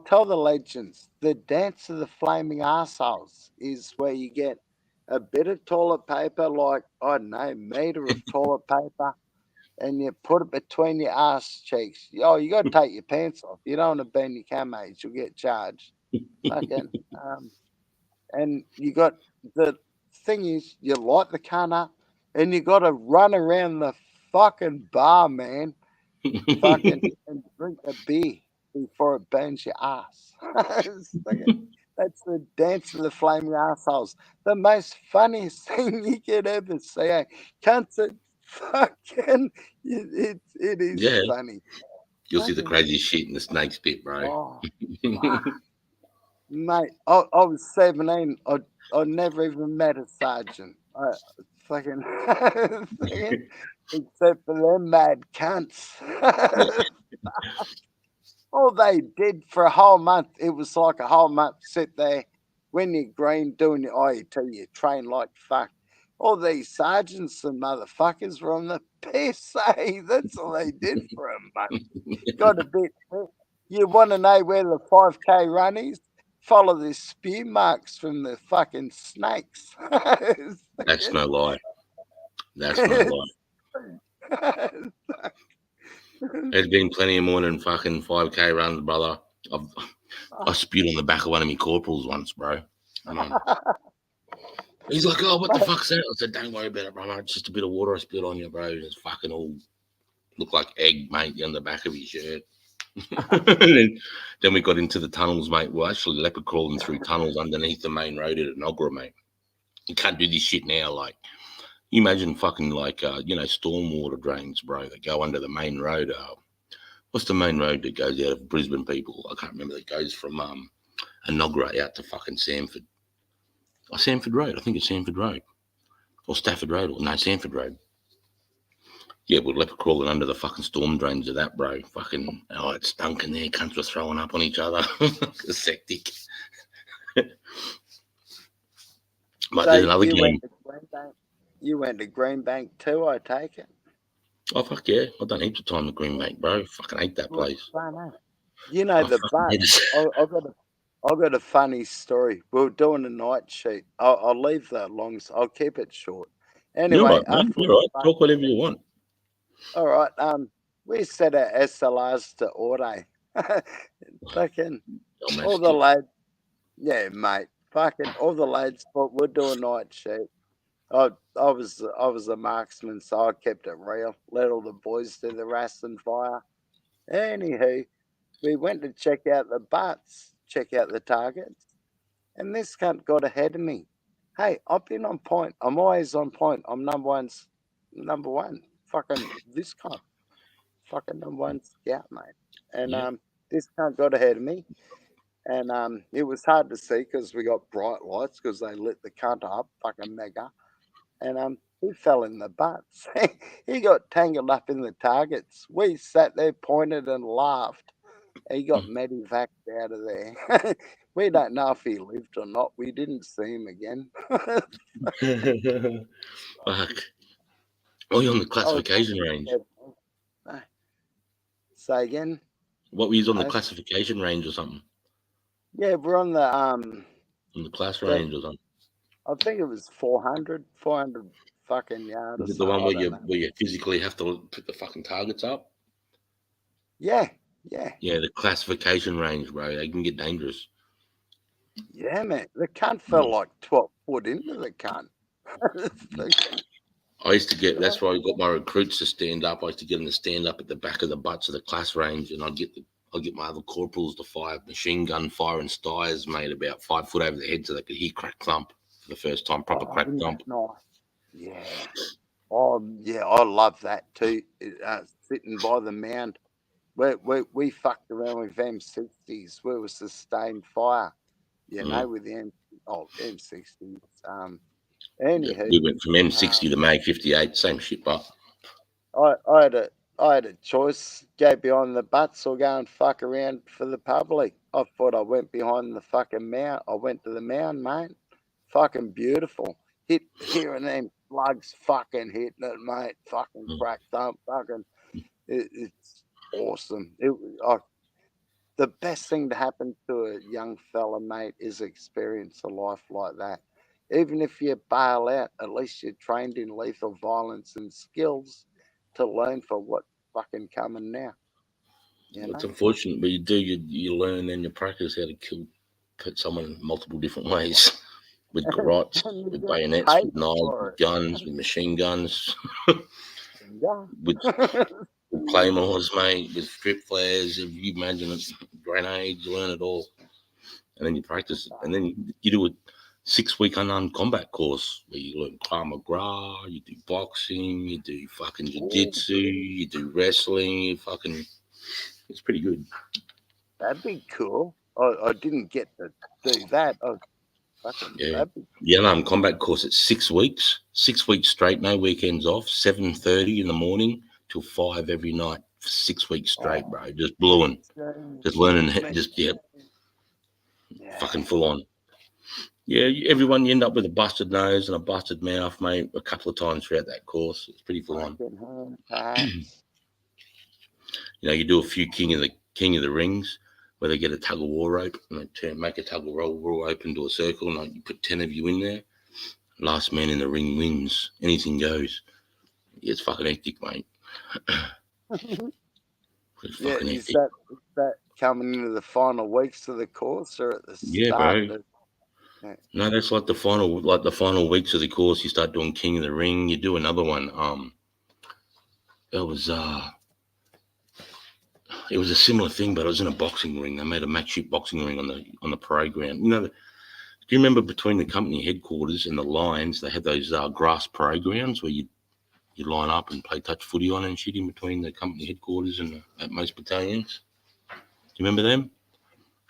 tell the legends. The dance of the flaming arseholes is where you get a bit of toilet paper, like, I don't know, meter of toilet paper, and you put it between your ass cheeks. Oh, you got to take your pants off. You don't want to bend your camos. You'll get charged. Fucking, and you got, the thing is, you light the cunt up, and you got to run around the fucking bar, man, fucking, and drink a beer before it burns your ass. That's the dance of the flaming assholes. The most funniest thing you could ever see. Cunts it fucking, it is Yeah. funny. You'll see the craziest shit in the snake's pit, bro. Oh, fuck. Mate, I was 17. I never even met a sergeant. Fucking, except for them mad cunts. All they did for a whole month, it was like a whole month, sit there when you're green doing your IET, you train like fuck. All these sergeants and motherfuckers were on the piss, eh? That's all they did for a month. Got a bit. You want to know where the 5K run is? Follow the spear marks from the fucking snakes. That's no lie. That's no lie. There's been plenty of more than fucking 5K runs, brother. I spewed on the back of one of my corporals once, bro. I mean, he's like, "Oh, what the fuck's that?" I said, "Don't worry about it, brother. It's just a bit of water I spilled on you, bro. It's fucking all look like egg, mate, on the back of his shirt." And then we got into the tunnels, mate. We're actually leopard crawling through tunnels underneath the main road at Nogra, mate. You can't do this shit now. Like, you imagine fucking like, stormwater drains, bro, that go under the main road. What's the main road that goes out of Brisbane, people? I can't remember. That goes from Nogra out to fucking Sanford. Sanford Road. I think it's Sanford Road. Or Stafford Road. Or no, Sanford Road. Yeah, we're leopard crawling under the fucking storm drains of that, bro. Fucking, it stunk in there. Cunts were throwing up on each other. It's hectic. But So there's another you game. You went to Greenbank too, I take it? Oh, fuck yeah. I've done heaps of time at Greenbank, bro. Fucking hate that place. You know, the bus. I've got a funny story. We were doing a night shoot. I'll leave that long. I'll keep it short. Anyway, man. You're right. Talk whatever you want. all right. We set our SLRs to auto. Fucking Dumbass all the kid. lads, yeah, mate. Fucking all the lads thought we're doing night shoot. I was a marksman, so I kept it real. Let all the boys do the rust and fire. Anywho, we went to check out the butts, check out the targets, and this cunt got ahead of me. Hey, I've been on point. I'm always on point. I'm number one. Fucking this cunt. Fucking number one scout, mate. And Yeah. this cunt got ahead of me. And it was hard to see because we got bright lights because they lit the cunt up, fucking mega. And he fell in the butts. He got tangled up in the targets. We sat there, pointed and laughed. He got medevaced out of there. We don't know if he lived or not. We didn't see him again. Fuck. Oh, you're on the I was classification range. Say again? What were you on the I- classification range or something? Yeah, we're on the On the class range or something? I think it was 400 fucking yard or Is it the something. one I where don't know. you physically have to put the fucking targets up? Yeah. Yeah, the classification range, bro. They can get dangerous. Yeah, man. The cunt fell like 12 foot into the cunt. Fucking- I used to get. That's why I got my recruits to stand up. I used to get them to stand up at the back of the butts of the class range, and I'd get my other corporals to fire machine gun firing styres, made about 5 foot over the head, so they could hear crack thump for the first time, proper crack isn't thump. that nice? Yeah. Oh, yeah, I love that too. Sitting by the mound. We fucked around with M60s. We were sustained fire, with the M60s. Yeah, Anywho, we went from M60 to Mag 58, same shit, but I had a choice: go behind the butts or go and fuck around for the public. I thought I went behind the fucking mound. I went to the mound, mate. Fucking beautiful. Hearing them slugs fucking hitting it, mate. Fucking crack thump. Fucking, it's awesome. The best thing to happen to a young fella, mate, is experience a life like that. Even if you bail out, at least you're trained in lethal violence and skills to learn for what's fucking coming now. it's unfortunate. But you learn and you practice how to put someone in multiple different ways. With garrots, with bayonets, with knives, with guns, with machine guns, with claymores, mate, with strip flares. If you imagine it, grenades, you learn it all, and then you practice it, and then you do a 6-week unarmed combat course where you learn Krav Maga, you do boxing, you do fucking jiu-jitsu, you do wrestling. It's pretty good. That'd be cool. I didn't get to do that. Yeah, the unarmed combat course. It's 6 weeks, 6 weeks straight, no weekends off. 7:30 in the morning till 5 every night for 6 weeks straight, bro. Just blowing, just learning, fucking full on. Yeah, everyone you end up with a busted nose and a busted mouth, mate, a couple of times throughout that course. It's pretty full on. You do a few King of the Rings where they get a tug of war rope and they make a tug of war rope into a circle, and you put 10 of you in there. Last man in the ring wins. Anything goes. It's fucking hectic, mate. It's fucking hectic. Is that coming into the final weeks of the course or at the start? Bro. No, that's like the final weeks of the course. You start doing King of the Ring. You do another one. It was a similar thing, but it was in a boxing ring. They made a match-shoot boxing ring on the parade ground. Do you remember between the company headquarters and the lines, they had those grass parade grounds where you line up and play touch footy on and shit in between the company headquarters and at most battalions? Do you remember them?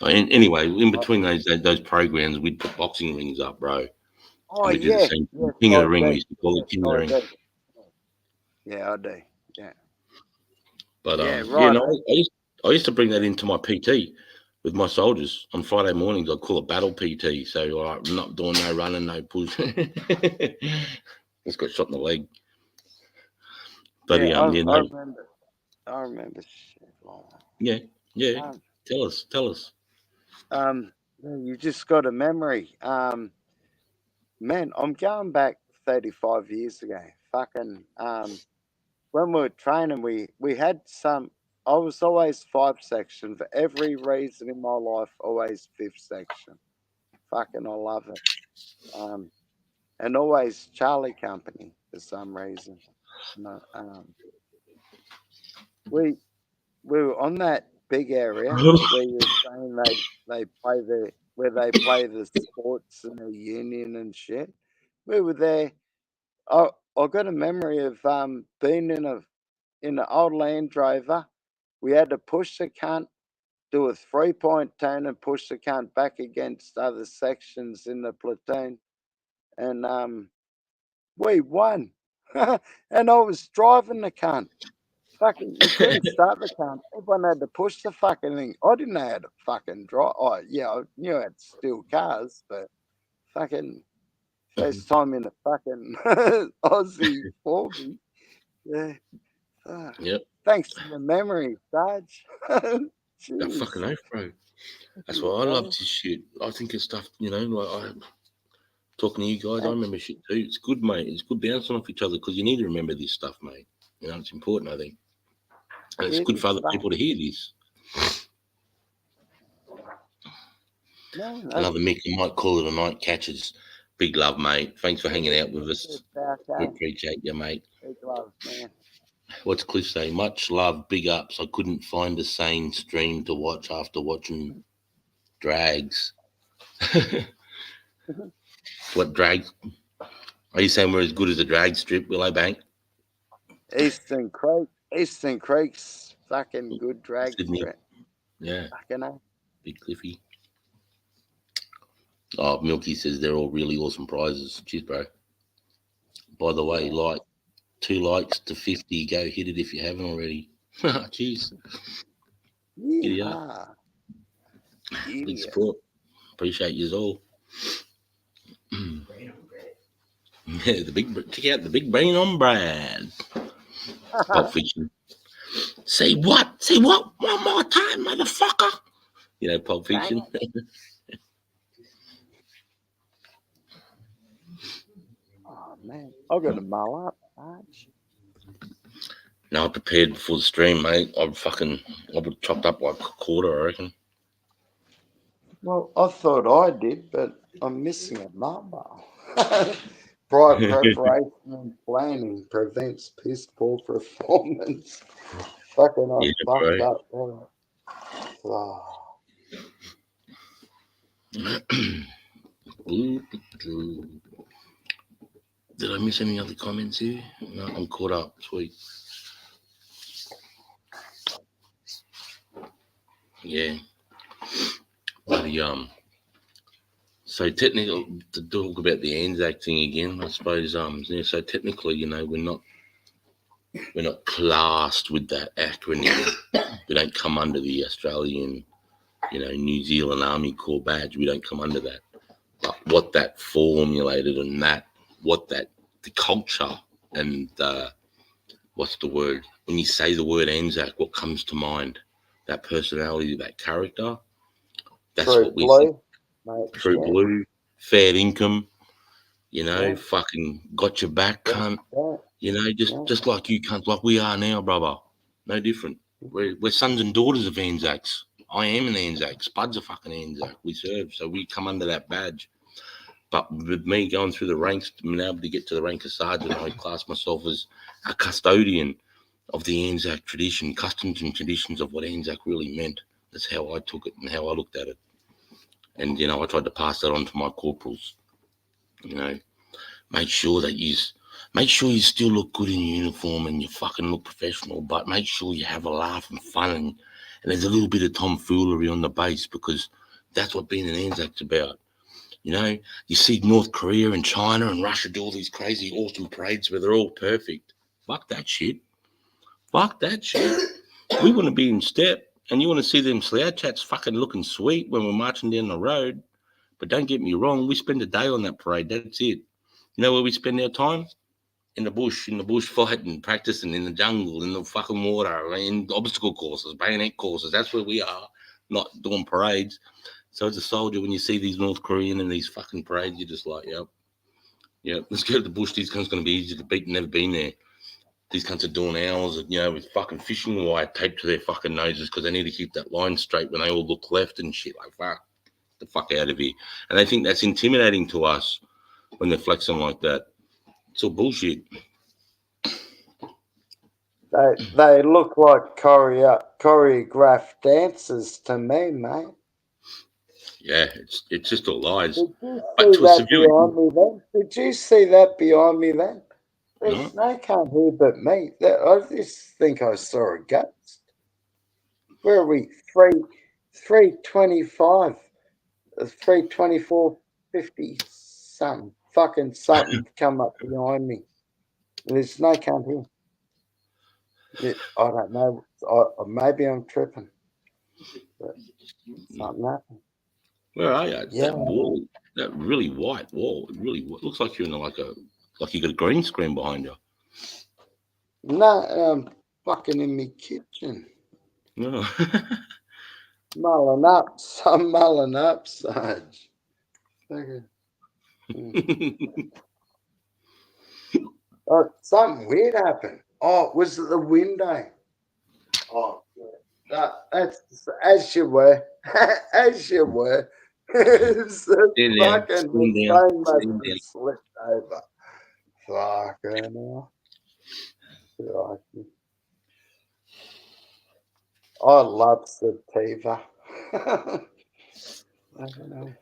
Anyway, in between those programs, we'd put boxing rings up, bro. Oh, we did the same thing. King of the Ring. We used to call it King of the Ring. Yeah, I do. Yeah. But I used to bring that into my PT with my soldiers on Friday mornings. I'd call it battle PT. So I'm not doing no running, no push. Just got shot in the leg. But I remember shit like that. Yeah. Tell us. You just got a memory. Man, I'm going back 35 years ago. Fucking when we were training, we had some. I was always 5 section for every reason in my life. Always 5th section. Fucking, I love it. And always Charlie company for some reason. No, we were on that big area where you're saying they play where they play the sports and the union and shit. We were there. I got a memory of being in an old Land Rover. We had to push the cunt, do a 3-point turn, and push the cunt back against other sections in the platoon, and we won. And I was driving the cunt. Fucking, you couldn't start the cunt. Everyone had to push the fucking thing. I didn't know how to fucking drive. Oh, yeah, I knew how to steal cars, but fucking first time in a fucking Aussie 40. Yeah. Yep. Thanks for the memory, Sarge. That Jeez. fucking oath, bro. That's why I love this shit. I think it's stuff, you know, like talking to you guys, I remember shit too. It's good, mate. It's good bouncing off each other because you need to remember this stuff, mate. You know, it's important, I think. And it's good for other people to hear this. Another Mick, I might call it a night, catches. Big love, mate. Thanks for hanging out with us. We appreciate you, mate. Big love, man. What's Cliff say? Much love, big ups. I couldn't find a sane stream to watch after watching drags. What drags? Are you saying we're as good as a drag strip, Willow Bank? Eastern Creek's fucking good drag strip. Yeah. Fucking hell. Big Cliffy. Oh, Milky says they're all really awesome prizes. Cheers, bro. By the way, like 2 likes to 50. Go hit it if you haven't already. Cheers. Giddy up. Big support. Appreciate you all. Yeah, check out the big brain on Brad. Pulp Fiction. Say what? Say what? One more time, motherfucker. You know, Pulp Fiction. Oh man, I've got to mull up, Arch. No, I prepared before the stream, mate. I would chopped up like a quarter, I reckon. Well, I thought I did, but I'm missing a number. Prior preparation and planning prevents piss poor performance. Fucking I fucked up. Oh. Did I miss any other comments here? No, I'm caught up. Sweet. Yeah. But so technically, to talk about the Anzac thing again, I suppose yeah, so technically, you know, we're not classed with that acronym. We don't come under the Australian, you know, New Zealand Army Corps badge. We don't come under that. But what that formulated and the culture and what's the word? When you say the word Anzac, what comes to mind? That personality, that character. That's True what we blue, think. True blue, fair income, you know, fucking got your back, cunt. You know, just like you cunts, like we are now, brother. No different. We're sons and daughters of Anzacs. I am an Anzac. Spud's a fucking Anzac. We serve, so we come under that badge. But with me going through the ranks, being able to get to the rank of sergeant, I class myself as a custodian of the Anzac tradition, customs and traditions of what Anzac really meant. That's how I took it and how I looked at it. And, you know, I tried to pass that on to my corporals. You know, make sure you still look good in your uniform and you fucking look professional, but make sure you have a laugh and fun and there's a little bit of tomfoolery on the base because that's what being an Anzac's about. You know, you see North Korea and China and Russia do all these crazy, awesome parades where they're all perfect. Fuck that shit. Fuck that shit. We want to be in step, and you want to see them slouch hats fucking looking sweet when we're marching down the road. But don't get me wrong, we spend a day on that parade. That's it. You know where we spend our time? In the bush fighting, practicing in the jungle, in the fucking water, in obstacle courses, bayonet courses. That's where we are, not doing parades. So as a soldier, when you see these North Korean and these fucking parades, you're just like, yep, Yeah, let's go to the bush. These cunts going to be easy to beat. Never been there. These cunts are doing hours, with fucking fishing wire taped to their fucking noses because they need to keep that line straight when they all look left and shit. Like, fuck, the fuck out of here. And they think that's intimidating to us when they're flexing like that. It's all bullshit. They look like choreographed dancers to me, mate. Yeah, it's just all lies. Did you But see to a that severe behind me then? Did you see that behind me then? There's no. no can't hear but me. I just think I saw a ghost. Where are we? 325, 324, 50 something. Fucking something come up behind me. There's no can't hear. I don't know. Maybe I'm tripping. But something happened. Where are you? It's Yeah. that wall, that really white wall. It really looks like you're in like you got a green screen behind you. No, I'm fucking in my kitchen. No. Mulling up. I'm mulling up, Sarge. Okay. Oh, something weird happened. Oh, was it the window? Oh, yeah. That's as you were. As you were. It's the fucking phone must have slipped over. Fucking hell. I love sativa. I don't know.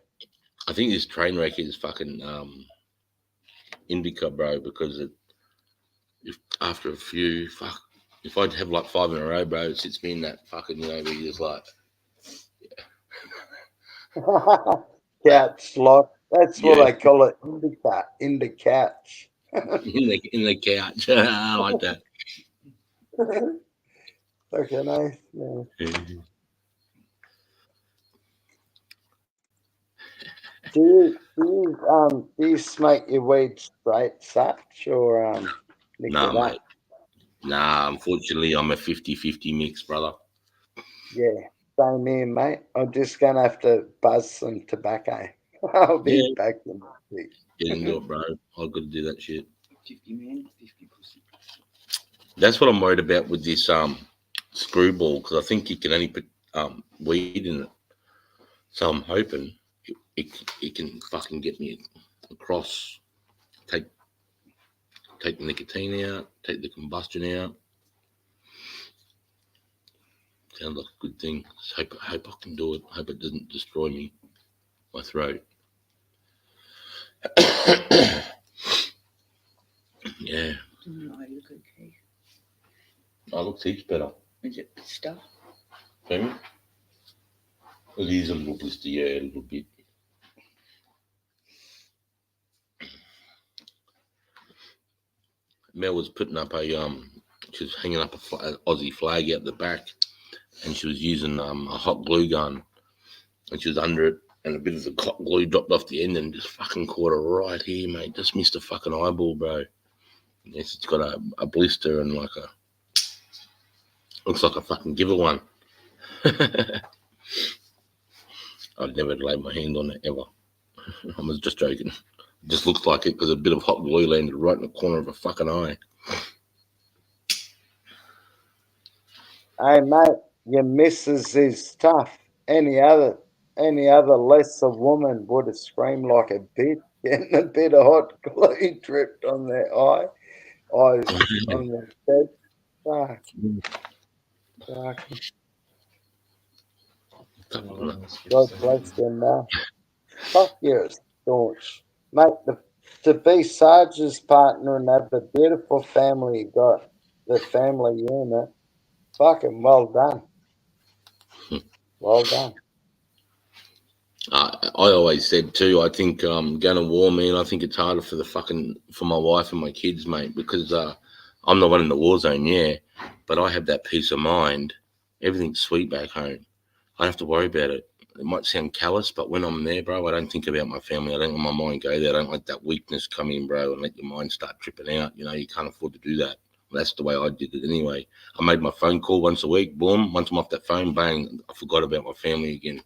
I think this train wreck is fucking indica, bro, because if after a few, if I'd have like 5 in a row, bro, it sits me in that fucking, where you're just like, Couch lock. That's what I call it. Indica. In the couch. in the couch. I like that. Okay, nice. Yeah. Do you smoke your weed straight, such, or lick Nah, it up? mate. Nah, unfortunately, I'm a 50-50 mix, brother. Yeah, same here, mate. I'm just gonna have to buzz some tobacco. I'll be back in a bit. Get into it, bro. I've got to do that shit. 50 man, 50 pussy. That's what I'm worried about with this screwball, because I think you can only put weed in it. So I'm hoping it can fucking get me across, take the nicotine out, take the combustion out. Sounds like a good thing. Hope I can do it. Hope it doesn't destroy my throat. Yeah. No, you look okay. I look heaps better. Is it blister? Maybe? It is a little blister, yeah, a little bit. Mel was putting up she was hanging up an Aussie flag out the back, and she was using a hot glue gun, and she was under it, and a bit of the hot glue dropped off the end and just fucking caught her right here, mate. Just missed a fucking eyeball, bro. Yes, it's got a blister and looks like a fucking giver one. I'd never lay my hand on it ever. I was just joking. It just looks like it because a bit of hot glue landed right in the corner of a fucking eye. Hey, mate, your missus is tough. Any other lesser woman would have screamed like a bitch, getting a bit of hot glue dripped on their eyes on their head. Fuck. God bless them now. Fuck you're staunch. Mate, to be Sarge's partner and have the beautiful family you got, the family unit, fucking well done. Well done. I always said too, I think going to war, man, I think it's harder for my wife and my kids, mate, because I'm the one in the war zone, yeah, but I have that peace of mind. Everything's sweet back home. I don't have to worry about it. It might sound callous, but when I'm there, bro, I don't think about my family. I don't let my mind go there. I don't let that weakness come in, bro, and let your mind start tripping out. You can't afford to do that. That's the way I did it anyway. I made my phone call once a week, boom. Once I'm off that phone, bang, I forgot about my family again.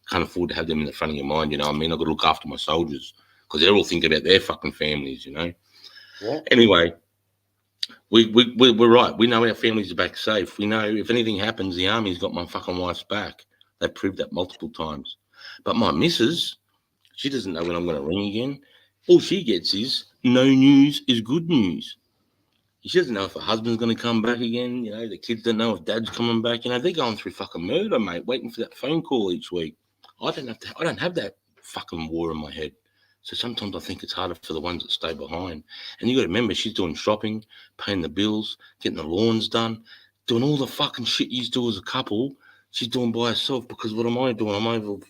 Can't afford to have them in the front of your mind, you know what I mean? I've got to look after my soldiers because they're all thinking about their fucking families, you know. Yeah. Anyway, we're right. We know our families are back safe. We know if anything happens, the army's got my fucking wife's back. They've proved that multiple times. But my missus, she doesn't know when I'm going to ring again. All she gets is no news is good news. She doesn't know if her husband's going to come back again. You know, the kids don't know if dad's coming back. You know, they're going through fucking murder, mate, waiting for that phone call each week. I don't have that fucking war in my head. So sometimes I think it's harder for the ones that stay behind. And you got to remember, she's doing shopping, paying the bills, getting the lawns done, doing all the fucking shit you do as a couple. She's doing by herself because what am I doing? I'm over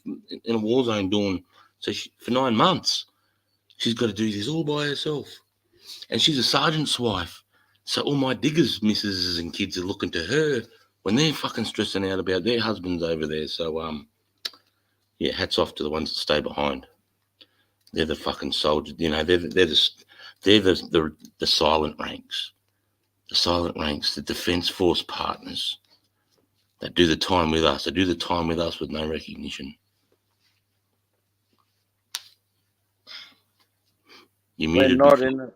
in a war zone doing. So for 9 months, she's got to do this all by herself. And she's a sergeant's wife. So all my diggers, missuses and kids are looking to her when they're fucking stressing out about their husbands over there. So, yeah, hats off to the ones that stay behind. They're the fucking soldiers, you know. They're the silent ranks, the defence force partners that do the time with us. They do the time with us with no recognition. We're not in it.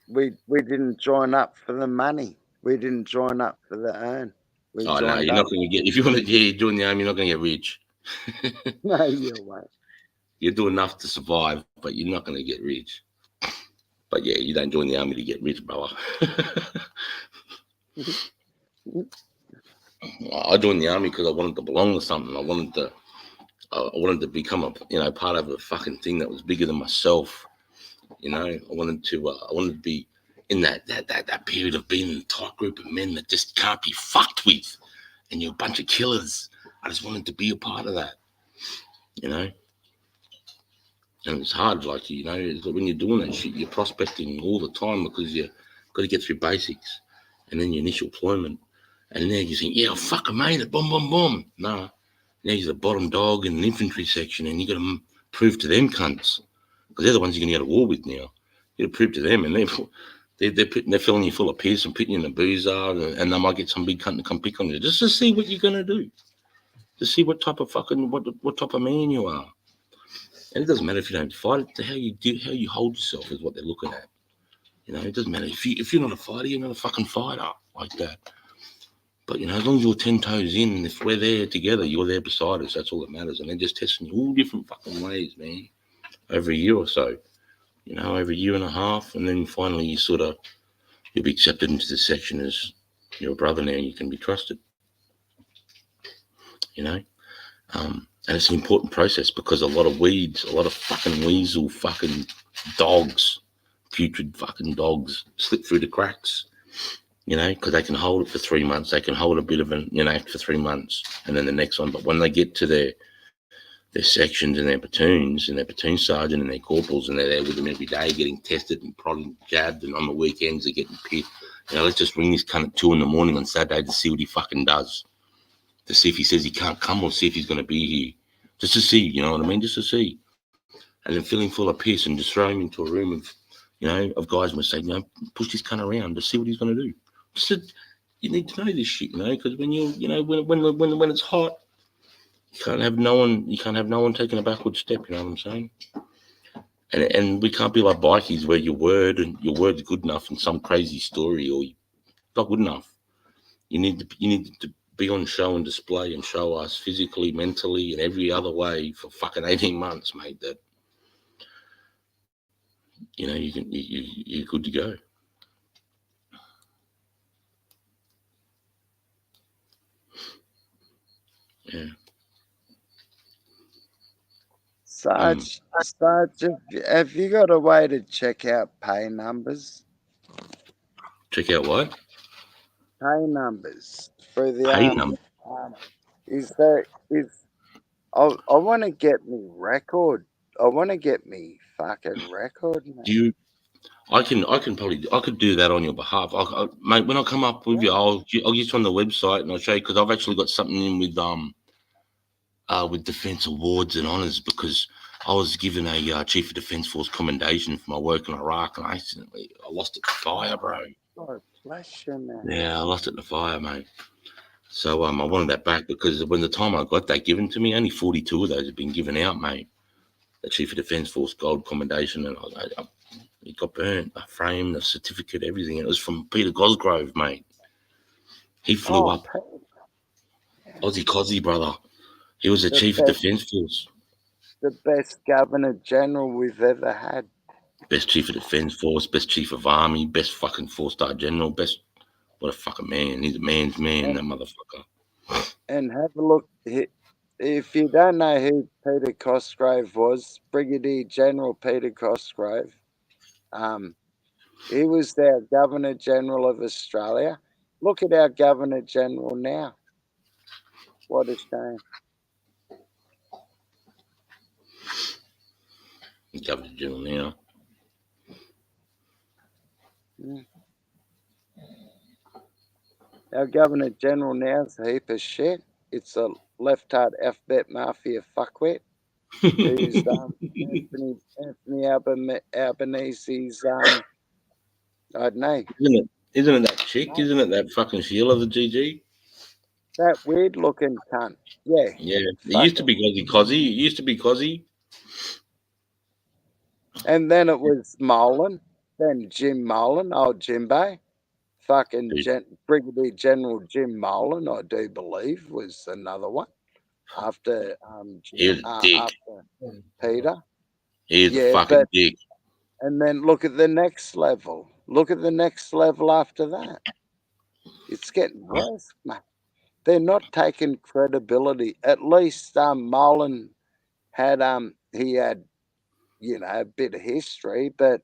We didn't join up for the money. We didn't join up for the earn. We no, joined you're up. not going to get. If you want to join the army, you're not going to get rich. No, you won't. You do enough to survive, but you're not going to get rich. But yeah, you don't join the army to get rich, brother. I joined the army because I wanted to belong to something. I wanted to become a part of a fucking thing that was bigger than myself. You know, I wanted to be in that period of being in a tight group of men that just can't be fucked with, and you're a bunch of killers. I just wanted to be a part of that, you know. And it's hard, like, you know, when you're doing that shit, you're prospecting all the time because you got to get through basics, and then your initial deployment, and then you think, yeah, fuck, I made it, boom, boom, boom. Nah, now you're the bottom dog in the infantry section, and you got to prove to them cunts. Because they're the ones you're going to go to war with now. You got to prove to them, and they're filling you full of piss and putting you in a boozer, and they might get some big cunt to come pick on you just to see what you're going to do, to see what type of what type of man you are. And it doesn't matter if you don't fight it. How you hold yourself is what they're looking at. You know, it doesn't matter if you're not a fighter, you're not a fucking fighter like that. But you know, as long as you're 10 toes in, if we're there together, you're there beside us. That's all that matters. And they're just testing you all different fucking ways, man. Over a year or so, you know, over a year and a half, and then finally you'll be accepted into the section as you're a brother now. You can be trusted, you know, and it's an important process because a lot of fucking weasel fucking dogs, putrid fucking dogs, slip through the cracks, you know, because they can hold it for 3 months. They can hold a bit of an act for 3 months, and then the next one. But when they get to their sections and their platoons and their platoon sergeant and their corporals, and they're there with them every day getting tested and prodded, jabbed, and on the weekends they're getting pit. You know, let's just ring this cunt at 2 a.m. on Saturday to see what he fucking does, to see if he says he can't come or see if he's going to be here, just to see, you know what I mean, just to see. And then fill him full of piss and just throw him into a room of, you know, of guys and say, you know, push this cunt around to see what he's going to do. Just you need to know this shit, you know, because when when it's hot, you can't have no one taking a backward step, you know what I'm saying? And we can't be like bikies where your word's good enough in some crazy story, or not good enough. You need to be on show and display and show us physically, mentally, and every other way for fucking 18 months, mate, that you know you're good to go. Yeah. Sarge, have you got a way to check out pay numbers? Check out what? Pay numbers for the Pay army. number. I want to get me record. I want to get me fucking record, man. I could do that on your behalf. Mate, when I come up with you, I'll get you on the website and I'll show you, because I've actually got something in with Defence Awards and Honours, because I was given a Chief of Defence Force commendation for my work in Iraq, and I lost it to fire, bro. God bless you, man. Yeah, I lost it to fire, mate. So I wanted that back, because when the time I got that given to me, only 42 of those have been given out, mate. a Chief of Defence Force gold commendation, and he got burnt. A frame, the certificate, everything. It was from Peter Cosgrove, mate. He flew Oh, up. Aussie Cozzy, brother. He was the The Chief of best- Defence Force. the best Governor General we've ever had. Best Chief of Defence Force, best Chief of Army, best fucking 4-star General, best. What a fucking man. He's a man's man, that motherfucker. And have a look. If you don't know who Peter Cosgrove was, Brigadier General Peter Cosgrove, he was our Governor General of Australia. Look at our Governor General now. What a shame. Governor General now. Our Governor General now is a heap of shit. It's a left-hard alphabet mafia fuckwit who's Anthony Albanese's I don't know. Isn't it that chick? Isn't it that fucking Sheila, the GG? That weird-looking cunt. Yeah. Yeah. It used to be Cozzy. It used to be Cozzy. And then it was Molan, then Jim Molan, old Jimbo. Fucking Brigadier General Jim Molan, I do believe, was another one. After after Peter. He's a fucking dick. And then look at the next level. Look at the next level after that. It's getting worse, mate. They're not taking credibility. At least Molan had he had, you know, a bit of history, but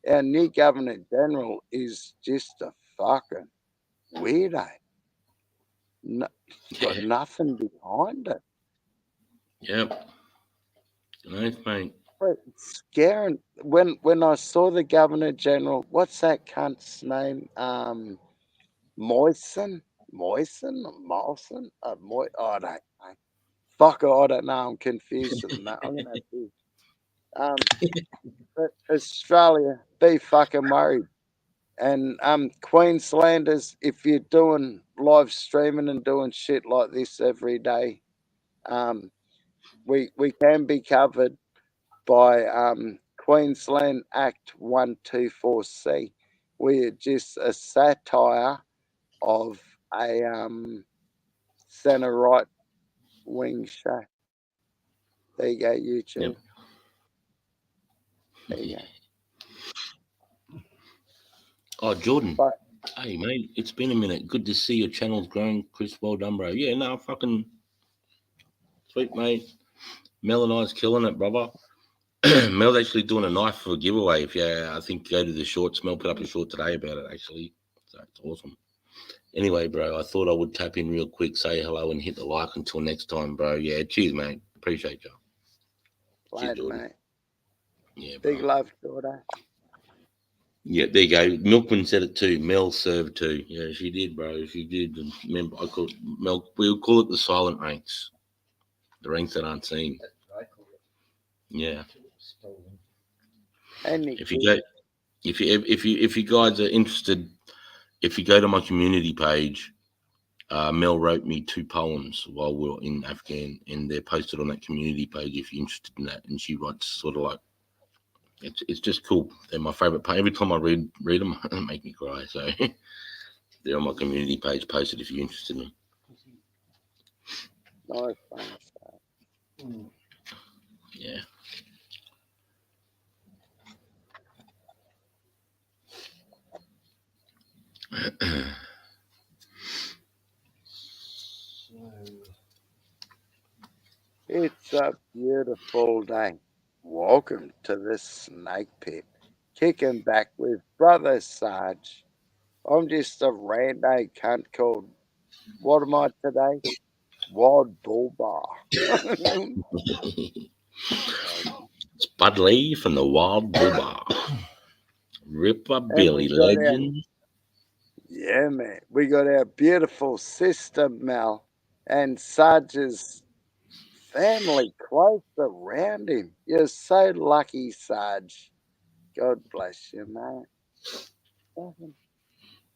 our new Governor General is just a fucking weirdo. No, got nothing behind it. Yep. Nice, mate. It's scaring. When I saw the Governor General, what's that cunt's name? Moyson? I don't know. Fuck, I don't know. I'm confused with that. I'm gonna have to. But Australia, be fucking worried. And Queenslanders, if you're doing live streaming and doing shit like this every day, we can be covered by Queensland Act 124C. We're just a satire of a centre right wing show. There you go, YouTube. Yep. There you go. Oh, Jordan. Hey, mate, it's been a minute. Good to see your channel's growing. Chris, well done, bro. Yeah, no, fucking sweet, mate. Mel and I's killing it, brother. Mel's actually doing a knife for a giveaway. If I think go to the shorts. Mel put up a short today about it, actually. So it's awesome. Anyway, bro, I thought I would tap in real quick, say hello, and hit the like. Until next time, bro. Yeah, cheers, mate. Appreciate you. Later, cheers, mate. Yeah, bro. Big love, daughter. Yeah, there you go. Milkman said it too. Mel served too. Yeah, she did, bro. She did. And remember, I call it Mel. We'll call it the silent ranks, the ranks that aren't seen. Yeah. If you guys are interested, if you go to my community page, Mel wrote me 2 poems while we were in Afghan, and they're posted on that community page if you're interested in that. And she writes sort of like, it's just cool. They're my favorite. Every time I read them, they make me cry. So they're on my community page posted if you're interested in them. Nice, thanks. Yeah. It's a beautiful day. Welcome to the snake pit. Kicking back with Brother Sarge. I'm just a rando cunt called, what am I today? Wild Bull Bar. It's Bud Lee from the Wild Bull Bar. Ripper Billy legend. Yeah, man. We got our beautiful sister Mel and Sarge's family close around him. You're so lucky, Sarge. God bless you, mate.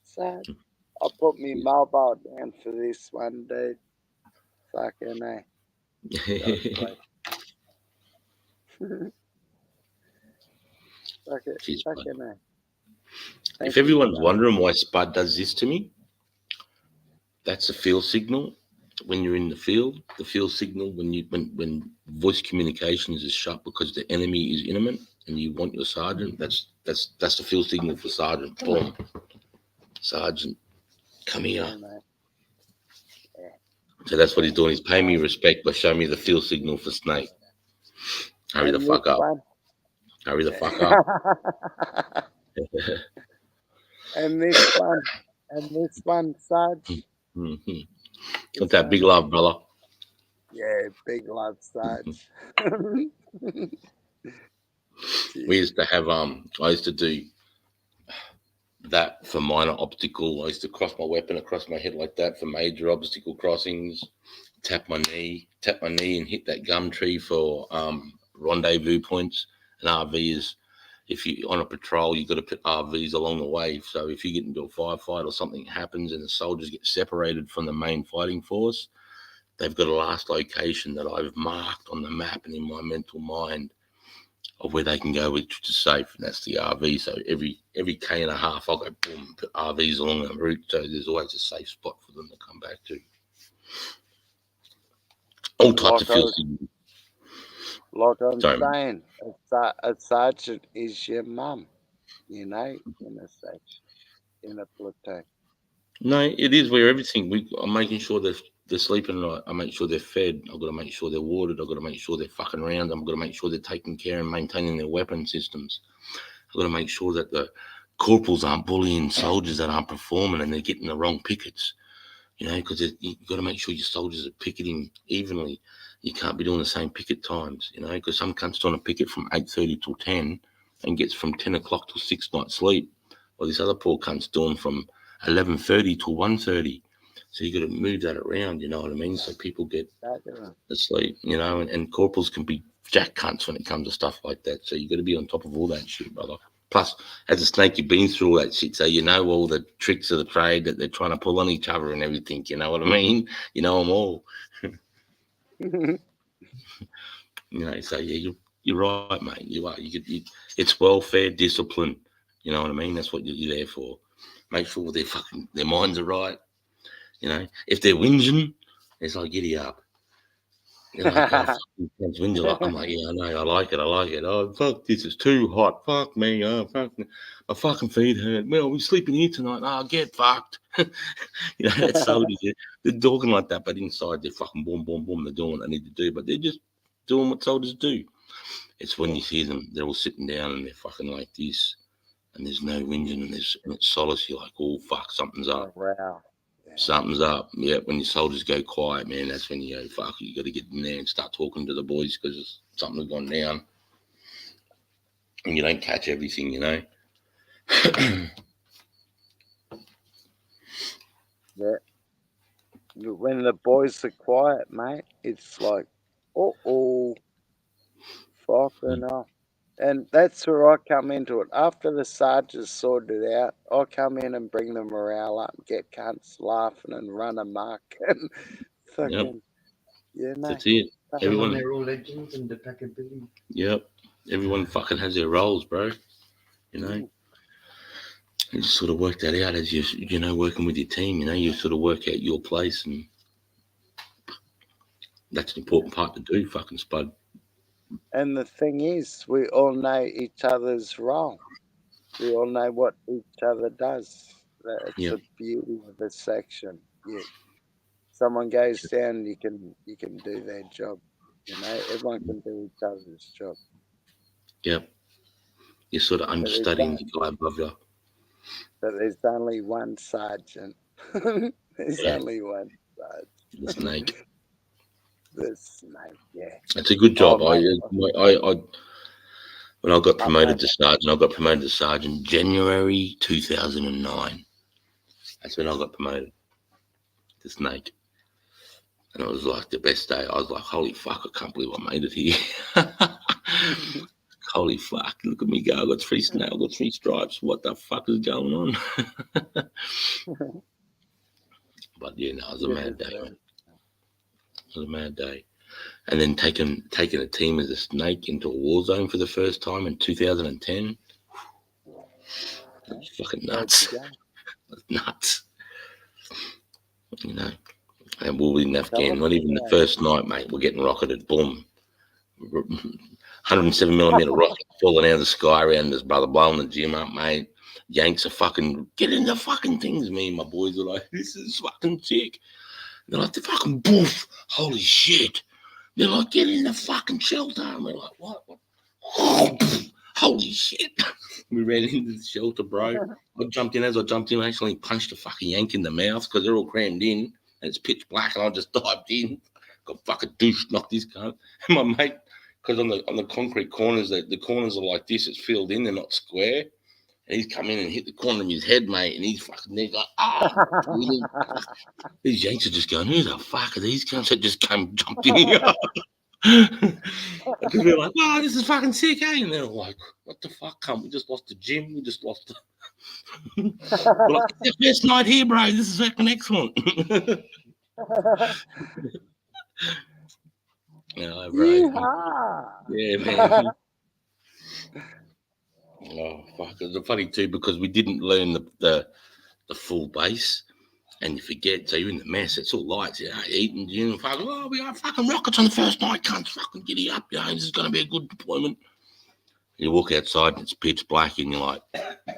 Sarge, I'll put me mobile down for this one, dude. Fucking Fuck it. Jeez, bud. Fucking hell. If Thank you, everyone's Spud. wondering why Spud does this to me, that's a field signal. When you're in the field signal when voice communications is shut because the enemy is imminent and you want your sergeant, that's the field signal for sergeant. Boom. Sergeant, come here. Yeah, mate. Yeah. So that's what he's doing. He's paying me respect by showing me the field signal for Snake. Hurry the And fuck this up. one. Hurry the fuck up. And this one, Sarge. Mhm. Got that big love, brother. Yeah, big love, Sarge. We used to have I used to do that for minor obstacle. I used to cross my weapon across my head like that for major obstacle crossings. Tap my knee and hit that gum tree for rendezvous points. And RV is, if you're on a patrol, you've got to put RVs along the way. So if you get into a firefight or something happens and the soldiers get separated from the main fighting force, they've got a last location that I've marked on the map and in my mental mind of where they can go, which is safe, and that's the RV. So every K and a half, I'll go boom, put RVs along the route, so there's always a safe spot for them to come back to. All types of field signals. Like I'm Sorry, saying, a sergeant is your mum, in a section, in a platoon. No, it is where everything. I'm making sure they're sleeping right. I make sure they're fed. I've got to make sure they're watered. I've got to make sure they're fucking around. I've got to make sure they're taking care and maintaining their weapon systems. I've got to make sure that the corporals aren't bullying soldiers that aren't performing and they're getting the wrong pickets. Because you've got to make sure your soldiers are picketing evenly. You can't be doing the same picket times, because some cunt's doing a picket from 8:30 till 10 and gets from 10 o'clock till 6 nights sleep. Or this other poor cunt's doing from 11:30 till 1:30. So you got to move that around, you know what I mean? So people get asleep, and corporals can be jack cunts when it comes to stuff like that. So you got to be on top of all that shit, brother. Plus, as a snake, you've been through all that shit, so you know all the tricks of the trade that they're trying to pull on each other and everything. You know what I mean? You know them all. So yeah, you're right, mate. You are. It's welfare, discipline. You know what I mean? That's what you're there for. Make sure their minds are right. If they're whinging, it's like giddy up. You're like, oh, fucking whinging. I'm like, yeah, I know, I like it. Oh, fuck, this is too hot. Fuck me. Oh, fuck, my fucking feet hurt. Well, we're sleeping here tonight. Oh, get fucked. That's soldiers. They're talking like that, but inside they're fucking boom, boom, boom. They're doing what they need to do, but they're just doing what soldiers do. It's when you see them, they're all sitting down and they're fucking like this, and there's no whinging and it's solace. You're like, oh, fuck, something's up. Wow. Something's up. Yeah, when your soldiers go quiet, man, that's when you go, fuck, you got to get in there and start talking to the boys because something's gone down. And you don't catch everything, Yeah. When the boys are quiet, mate, it's like, fucking off. And that's where I come into it. After the sergeants sorted it out, I come in and bring the morale up, get cunts laughing and run amok and fucking, yeah, mate. That's it. Everyone, they're all legends and the packability. Yep. Everyone fucking has their roles, bro. You just sort of work that out as you working with your team. You sort of work out your place, and that's an important part to do, fucking Spud. And the thing is, we all know each other's role. We all know what each other does. That's the beauty of the section. Someone goes down, you can do their job. Everyone can do each other's job. Yep. You're sort of understudying the guy above you. But there's only one sergeant. There's only one sergeant. The snake. The snake, yeah. It's a good job. When I got promoted to sergeant, January 2009. That's when I got promoted to snake. And it was like the best day. I was like, holy fuck, I can't believe I made it here. Holy fuck, look at me go. I got 3 stripes. What the fuck is going on? But yeah, no, it was a mad day, man. It was a mad day. and then taking a team as a snake into a war zone for the first time in 2010. It's fucking nuts. It's nuts. You know. And we'll in Afghan, not even the first night, mate. We're getting rocketed. Boom. 107mm rocket falling out of the sky around us, brother, blowing the gym up, mate. Yanks are fucking, get in the fucking things. Me and my boys are like, this is fucking sick. They're like, the fucking boof. Holy shit. They're like, get in the fucking shelter. And we're like, what? Holy shit. We ran into the shelter, bro. I jumped in. As I jumped in, I actually punched a fucking Yank in the mouth because they're all crammed in and it's pitch black, and I just dived in. Got fucking douche, knocked this cunt. And my mate, because on the concrete corners, the corners are like this, it's filled in, they're not square. And he's come in and hit the corner of his head, mate, and he's fucking there like, these Yanks are just going, who the fuck are these cunts that just jumped in here? Because we're like, oh, this is fucking sick, eh? And they're like, what the fuck, cunt? We just lost the gym. We just lost the... We're like, it's the first night here, bro. This is fucking excellent. Yeah, bro. Yeah, man. Oh, fuck. It's funny, too, because we didn't learn the full base. And you forget, so you're in the mess, it's all lights, you know, eating, you know, fucking, oh, we got fucking rockets on the first night, cunts, fucking giddy up, you know, this is going to be a good deployment. You walk outside and it's pitch black and you're like,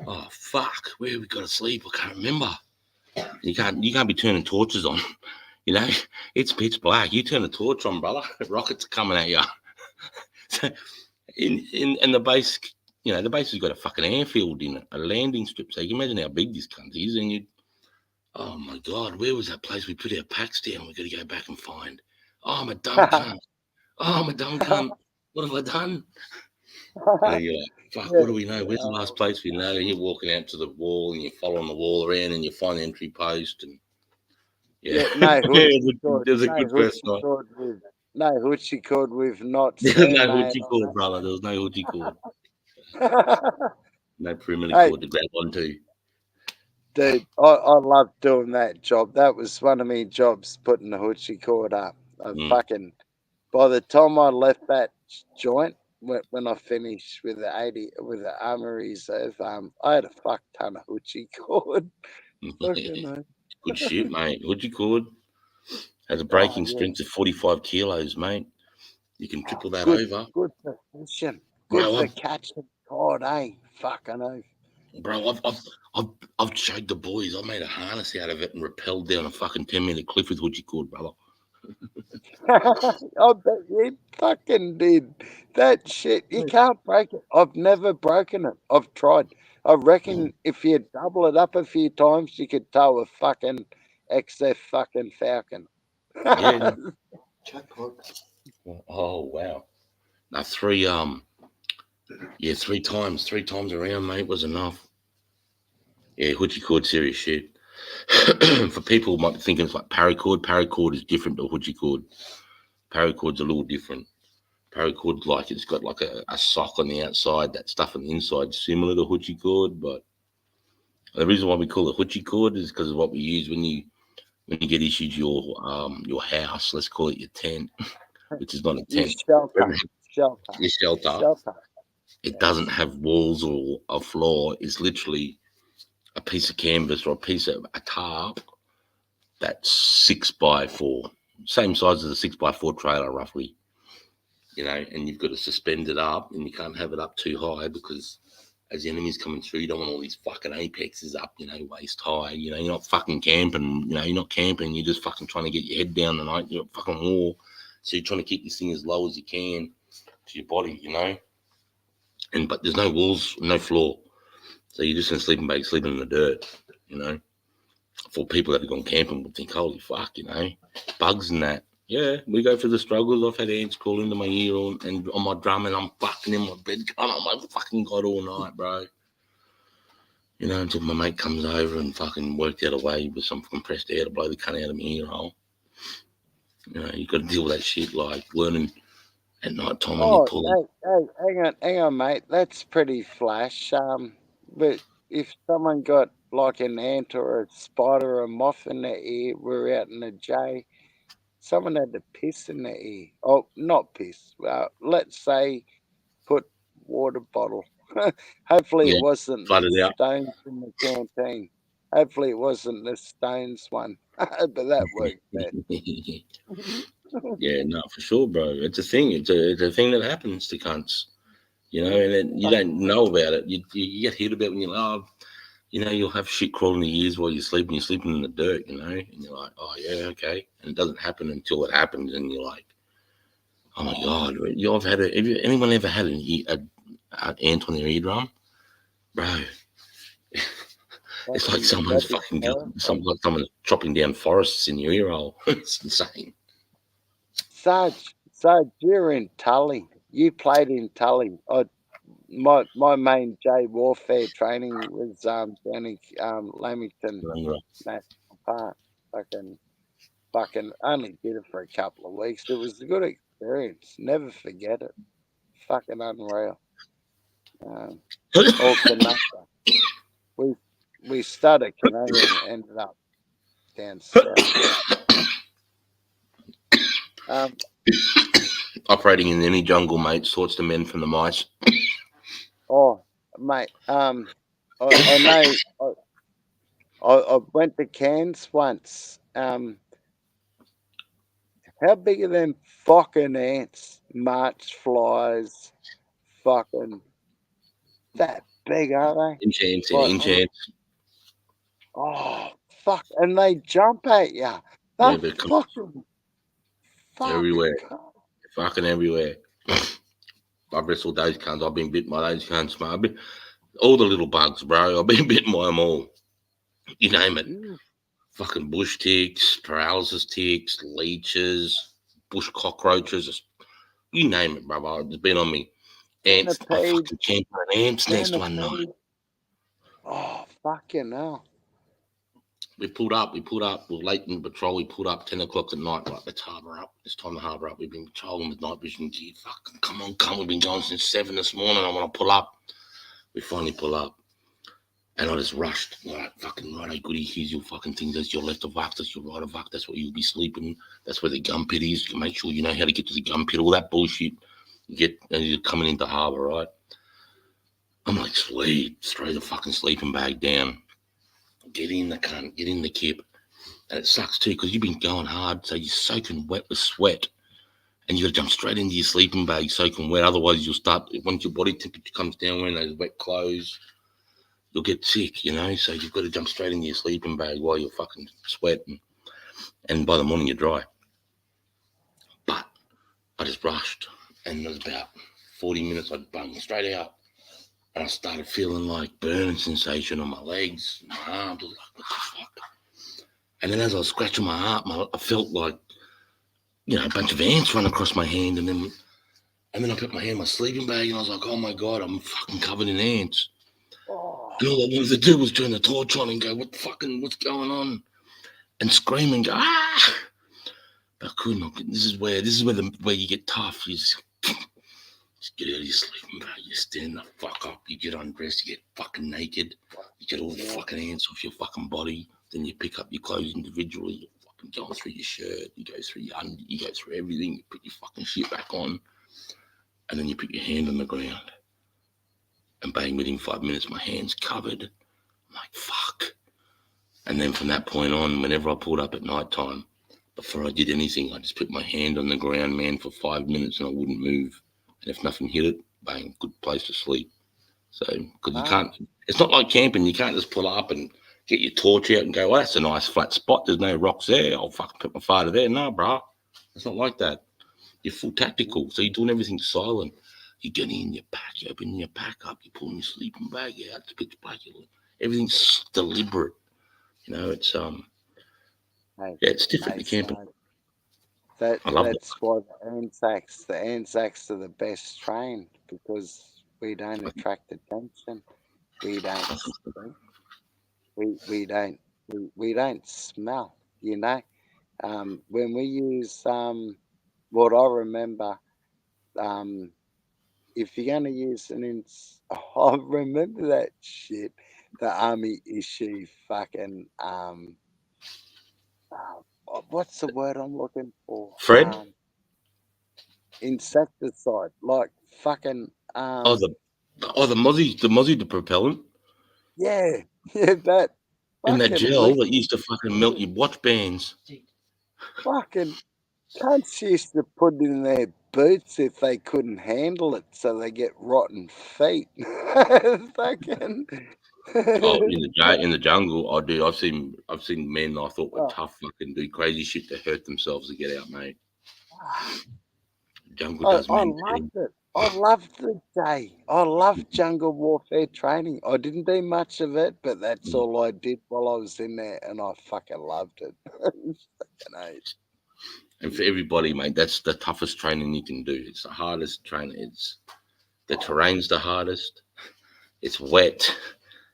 oh, fuck, where have we got to sleep? I can't remember. You can't be turning torches on, you know, it's pitch black. You turn the torch on, brother, rockets are coming at you. So in the base, you know, the base has got a fucking airfield in it, a landing strip, so you can imagine how big this country is, and you. Oh my God, where was that place we put our packs down? We got to go back and find. Oh, I'm a dumb cunt. Oh, I'm a dumb cunt. What have I done? And you're like, fuck, what do we know? Where's the last place we know? And you're walking out to the wall and you're following the wall around and you find the entry post. And yeah, no there's a good first night. No hoochie cord with not There was no hoochie cord, brother. There was no hoochie cord. No perimeter cord to grab onto. Dude, I love doing that job. That was one of my jobs, putting the hoochie cord up. Fucking, by the time I left that joint, when I finished with the Armory Reserve, I had a fuck ton of hoochie cord. Good shit, mate. Hoochie cord has a breaking strength of 45 kilos, mate. You can triple that over. Good for fishing. Good for catching cod, eh? Fucking oath. Bro, I've showed the boys. I made a harness out of it and rappelled down a fucking 10-meter cliff with hoochie cord, brother. I bet you fucking did. That shit, you can't break it. I've never broken it. I've tried. I reckon if you double it up a few times, you could tow a fucking XF fucking Falcon. Yeah. Oh wow. Now three times around, mate, was enough. Yeah, hoochie cord, serious shit. For people who might be thinking it's like paracord. Paracord is different to hoochie cord. Paracord's a little different. Paracord, like, it's got like a sock on the outside, that stuff on the inside, similar to hoochie cord. But the reason why we call it hoochie cord is because of what we use when you get issued your house. Let's call it your tent, which is not a tent. Your shelter. It doesn't have walls or a floor. It's literally a piece of canvas or a piece of a tarp that's 6x4, same size as a 6x4 trailer, roughly. You know, and you've got to suspend it up, and you can't have it up too high because as the enemy's coming through, you don't want all these fucking apexes up, you know, waist high. You know, you're not fucking camping. You know, you're not camping. You're just fucking trying to get your head down the night. You're at fucking war, so you're trying to keep this thing as low as you can to your body, you know. But there's no walls, no floor. So you're just in a sleeping bag, sleeping in the dirt, you know. For people that have gone camping would think, holy fuck, you know, bugs and that. Yeah, we go through the struggles. I've had ants crawl into my ear and on my drum, and I'm fucking in my bed. Oh my fucking God, all night, bro. You know, until my mate comes over and fucking worked out a way with some compressed air to blow the cunt out of my ear hole. You know, you got to deal with that shit, like learning at night time when you pull. Hey, hang on, mate. That's pretty flash. But if someone got like an ant or a spider or a moth in their ear, we're out in the J. someone had to piss in their ear. Oh, not piss. Well, let's say put water bottle. Hopefully Yeah, it wasn't flooded the out. stones in the canteen. Hopefully it wasn't the stones one. But that worked best. Yeah, no, for sure, bro. It's a thing. It's a thing that happens to cunts. You know, and then you don't know about it. You get hit about it when you're like, oh, you know, you'll have shit crawling in your ears while you're sleeping. You're sleeping in the dirt, you know, and you're like, oh yeah, okay. And it doesn't happen until it happens, and you're like, oh my god, you've had anyone ever had an ant on their eardrum, bro? It's like someone's That'd be fucking terrifying. like someone's chopping down forests in your ear hole. It's insane. Sarge, you're in Tully. You played in Tully. My main J warfare training was down in Lamington National Park. Fucking only did it for a couple of weeks. It was a good experience. Never forget it. Fucking unreal. Or Canada. We started Canada and ended up down south. Operating in any jungle, mate, sorts the men from the mice. Oh, mate. I know. I went to Cairns once. How big are them fucking ants? March flies. Fucking that big, are they? Inch ants, Like, inch ants. oh, fuck. And they jump at you. Yeah, They're but fucking everywhere, cunt. fucking everywhere. I've wrestled those cunts. I've been bitten by those cunts, man. All the little bugs, bro. I've been bitten by them all. You name it. Fucking bush ticks, paralysis ticks, leeches, bush cockroaches. You name it, brother. It's been on me. Ants. I fucking camped an ant's nest one night. Oh, fucking hell. We pulled up. We're late in patrol. We pulled up 10 o'clock at night. Like, let's harbour up. It's time to harbour up. We've been patrolling with night vision gear. Fucking come on. We've been going since 7 this morning. I want to pull up. We finally pull up. And I just rushed. Like, fucking righto, goody. Here's your fucking thing. That's your left of Vux. That's your right of Vux. That's where you'll be sleeping. That's where the gun pit is. Make sure you know how to get to the gun pit. All that bullshit. You're coming into harbour, right? I'm like, sweet. Throw the fucking sleeping bag down. Get in the cunt. Get in the kip. And it sucks too because you've been going hard. So you're soaking wet with sweat. And you got to jump straight into your sleeping bag soaking wet. Otherwise, you'll start, once your body temperature comes down wearing those wet clothes, you'll get sick, you know. So you've got to jump straight into your sleeping bag while you're fucking sweating. And by the morning, you're dry. But I just rushed. And it was about 40 minutes. I bunged straight out. And I started feeling like burning sensation on my legs, my arms. I was like, what the fuck? And then as I was scratching my arm, I felt like, you know, a bunch of ants run across my hand. And then I put my hand in my sleeping bag and I was like, oh my God, I'm fucking covered in ants. Oh. And all I wanted to do was turn the torch on and go, what's going on? And scream and go, ah! But I couldn't. This is where you get tough. You just get out of your sleeping bag. You stand the fuck up. You get undressed. You get fucking naked. You get all the fucking ants off your fucking body. Then you pick up your clothes individually. You're fucking going through your shirt. You go through your you go through everything. You put your fucking shit back on. And then you put your hand on the ground. And bang, within 5 minutes, my hand's covered. I'm like, fuck. And then from that point on, whenever I pulled up at night time, before I did anything, I just put my hand on the ground, man, for 5 minutes and I wouldn't move. And if nothing hit it, bang, good place to sleep. So, because you can't, it's not like camping. You can't just pull up and get your torch out and go, well, that's a nice flat spot. There's no rocks there. I'll fucking put my father there. No, bro. It's not like that. You're full tactical. So you're doing everything silent. You're getting in your pack. You're opening your pack up. You're pulling your sleeping bag out. It's pitch black. Everything's deliberate. You know, it's it's different to camping. That's why the Anzacs are the best trained because we don't attract attention. We don't we don't smell, you know. When we use what I remember, if you're gonna use I remember that shit, the army issue fucking what's the word I'm looking for? Fred? Insecticide, like fucking Oh, the Mozzie, the propellant yeah, yeah, that in that fucking gel that liquid, used to fucking melt your watch bands. fucking cunts used to put it in their boots if they couldn't handle it, so they get rotten feet. Fucking. Oh, in the jungle, I do. I've seen men I thought were Oh, tough fucking do crazy shit to hurt themselves to get out, mate. Jungle I does men loved in. it. I loved the day. I loved jungle warfare training. I didn't do much of it, but that's all I did while I was in there, and I fucking loved it. Fucking hate. And for everybody, mate, that's the toughest training you can do. It's the hardest training. It's the terrain's the hardest. It's wet.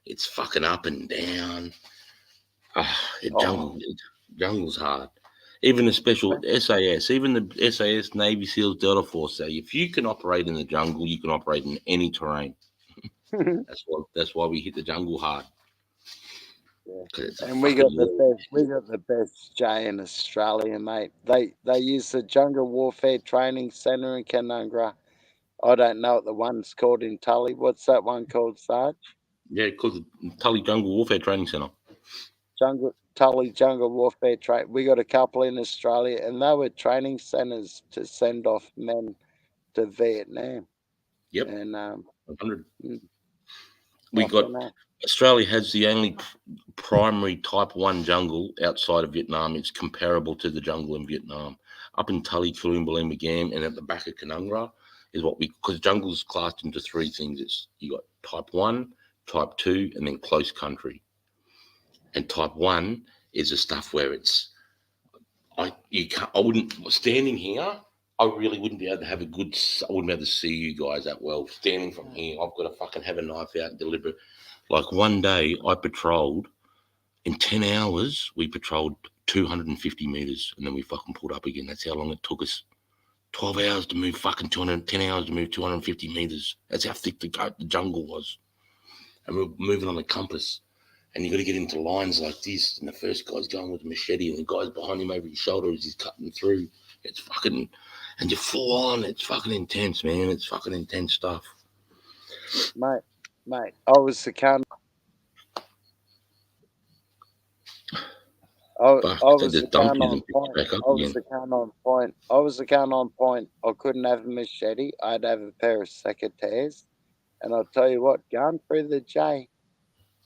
It's fucking up and down. Oh, Jungle's hard. Even the special SAS, even the SAS Navy SEALs Delta Force say if you can operate in the jungle, you can operate in any terrain. That's why we hit the jungle hard. yeah. 'Cause it's a And we got fucking the war. best. We got the best J in Australia, mate. They use the Jungle Warfare Training Centre in Canungra. I don't know what the one's called in Tully. What's that one called, Sarge? Yeah, because the Tully Jungle Warfare Training Centre. Tully Jungle Warfare Train. We got a couple in Australia, and they were training centres to send off men to Vietnam. Yep, And 100. mm, We got fucking hell. Australia has the only primary Type 1 jungle outside of Vietnam. It's comparable to the jungle in Vietnam. Up in Tully, Kulumbalima Gam, and at the back of Canungra is what we, because jungle's classed into three things. It's you got Type 1, Type 2, and then close country. And Type 1 is the stuff where it's I wouldn't standing here. I really wouldn't be able to have a good. I wouldn't be able to see you guys that well standing from here. I've got to fucking have a knife out and deliver. Like one day, I patrolled in 10 hours. We patrolled 250 meters, and then we fucking pulled up again. That's how long it took us. 12 hours to move fucking 10 hours to move 250 meters. That's how thick the jungle was, and we were moving on the compass. And you got to get into lines like this. And the first guy's going with a machete, and the guy's behind him over his shoulder as he's cutting through. It's fucking, and you're full on. It's fucking intense, man. It's fucking intense stuff. Mate, I was the cunt. I was the cunt on point. I was the cunt on point. I was the cunt on point. I couldn't have a machete. I'd have a pair of secateurs. And I'll tell you what, going through the J,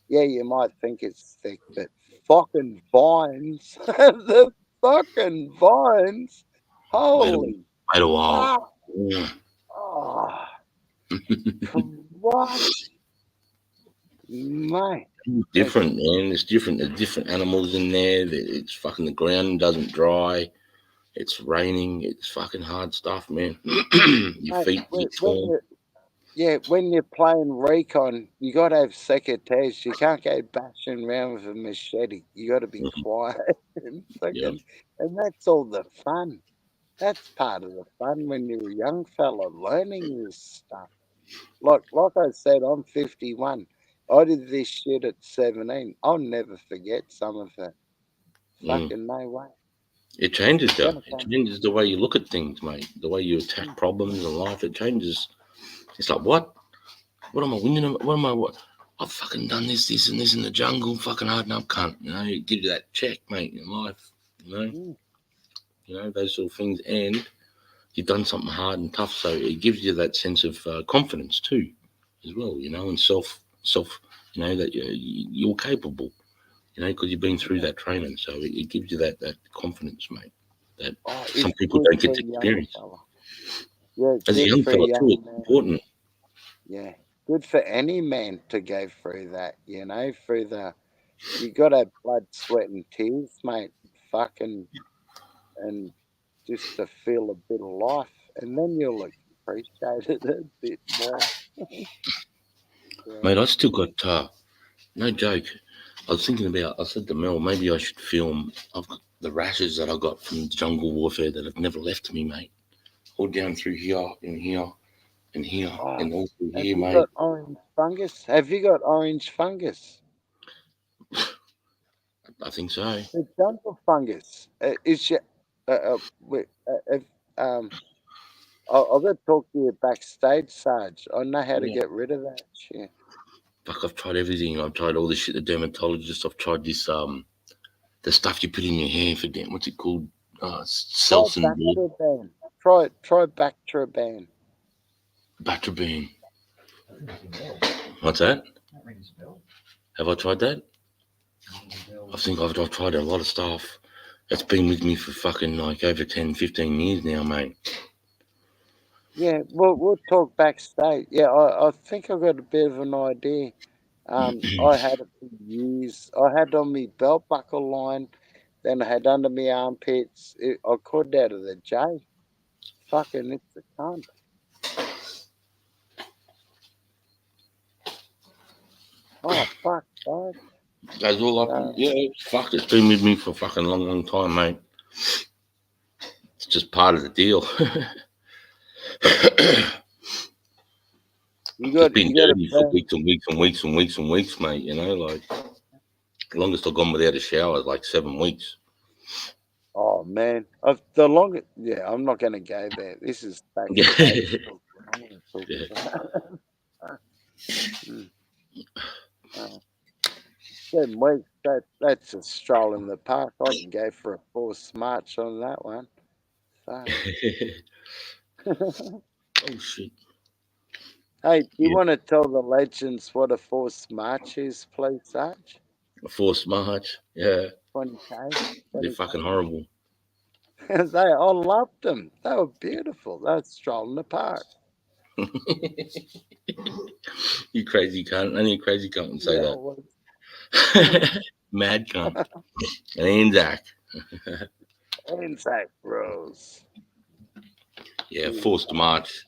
yeah, you might think it's thick, but fucking vines, the fucking vines, holy Wait a while. fuck. Yeah. Oh, Christ, mate. It's different, man. It's different. There's different animals in there. It's fucking the ground doesn't dry. It's raining. It's fucking hard stuff, man. Your feet get torn. Yeah, when you're playing recon, you got to have secateurs. You can't go bashing around with a machete. You got to be quiet and fucking, and that's all the fun. That's part of the fun when you're a young fella learning this stuff. Like I said, I'm 51. I did this shit at 17. I'll never forget some of it. Fucking no way. It changes, though. It changes the way you look at things, mate. The way you attack problems in life. It changes. It's like, what? What am I winning? What am I? What? I've fucking done this, and this in the jungle. Fucking hard enough, cunt. You know, it gives you that check, mate, in life. You know, those sort of things. And you've done something hard and tough, so it gives you that sense of confidence too, as well. You know, and self. You know that you're capable. You know, because you've been through that training, so it gives you that confidence, mate. That some people don't get to experience. Yeah, as a young fella too, it's important. Yeah, good for any man to go through that. You know, you got to have blood, sweat, and tears, mate. Fucking, and just to feel a bit of life, and then you'll appreciate it a bit more. Mate, I still got no joke. I was thinking about. I said to Mel, maybe I should film. I've got the rashes that I got from jungle warfare that have never left me, mate. All down through here, and here, and here, and all through here, mate. Have you got orange fungus? Have you got orange fungus? I think so. The jungle fungus. Is your, wait, if, I'll go talk to you backstage, Sarge. I know how to Yeah. get rid of that shit. Fuck, I've tried everything. I've tried all this shit. The dermatologist. I've tried this the stuff you put in your hair for damn. What's it called? Try Selsun blue. Bactroban. Try Bactroban. Batrabine. What's that? Have I tried that? I think I've tried a lot of stuff. It's been with me for fucking like over 10, 15 years now, mate. Yeah, we'll talk backstage. Yeah, I think I've got a bit of an idea. I had it for years. I had on my belt buckle line, then I had under my armpits. I caught out of the J. Fucking, it's a cunt. Oh, fuck, God. Goes all up. Yeah, fuck. It's been with me for a fucking long time, mate. It's just part of the deal. It's been dirty for weeks and weeks and weeks and weeks and weeks, mate. You know, like the longest I've gone without a shower is like 7 weeks. Oh, man. The longest. Yeah, I'm not going to go there. This is backstage. I want to talk about it. 7 weeks. That's a stroll in the park. I can go for a forced march on that one. Fuck. Oh shit. Hey, do you want to tell the legends what a forced march is, please, Sarge? A forced march. Yeah. 20K. They're fucking horrible. I loved them. They were beautiful. They were strolling in the park. You crazy cunt. Only a crazy cunt can say Yeah, that. Mad cunt. An Anzac. Anzac bros. Yeah, forced march.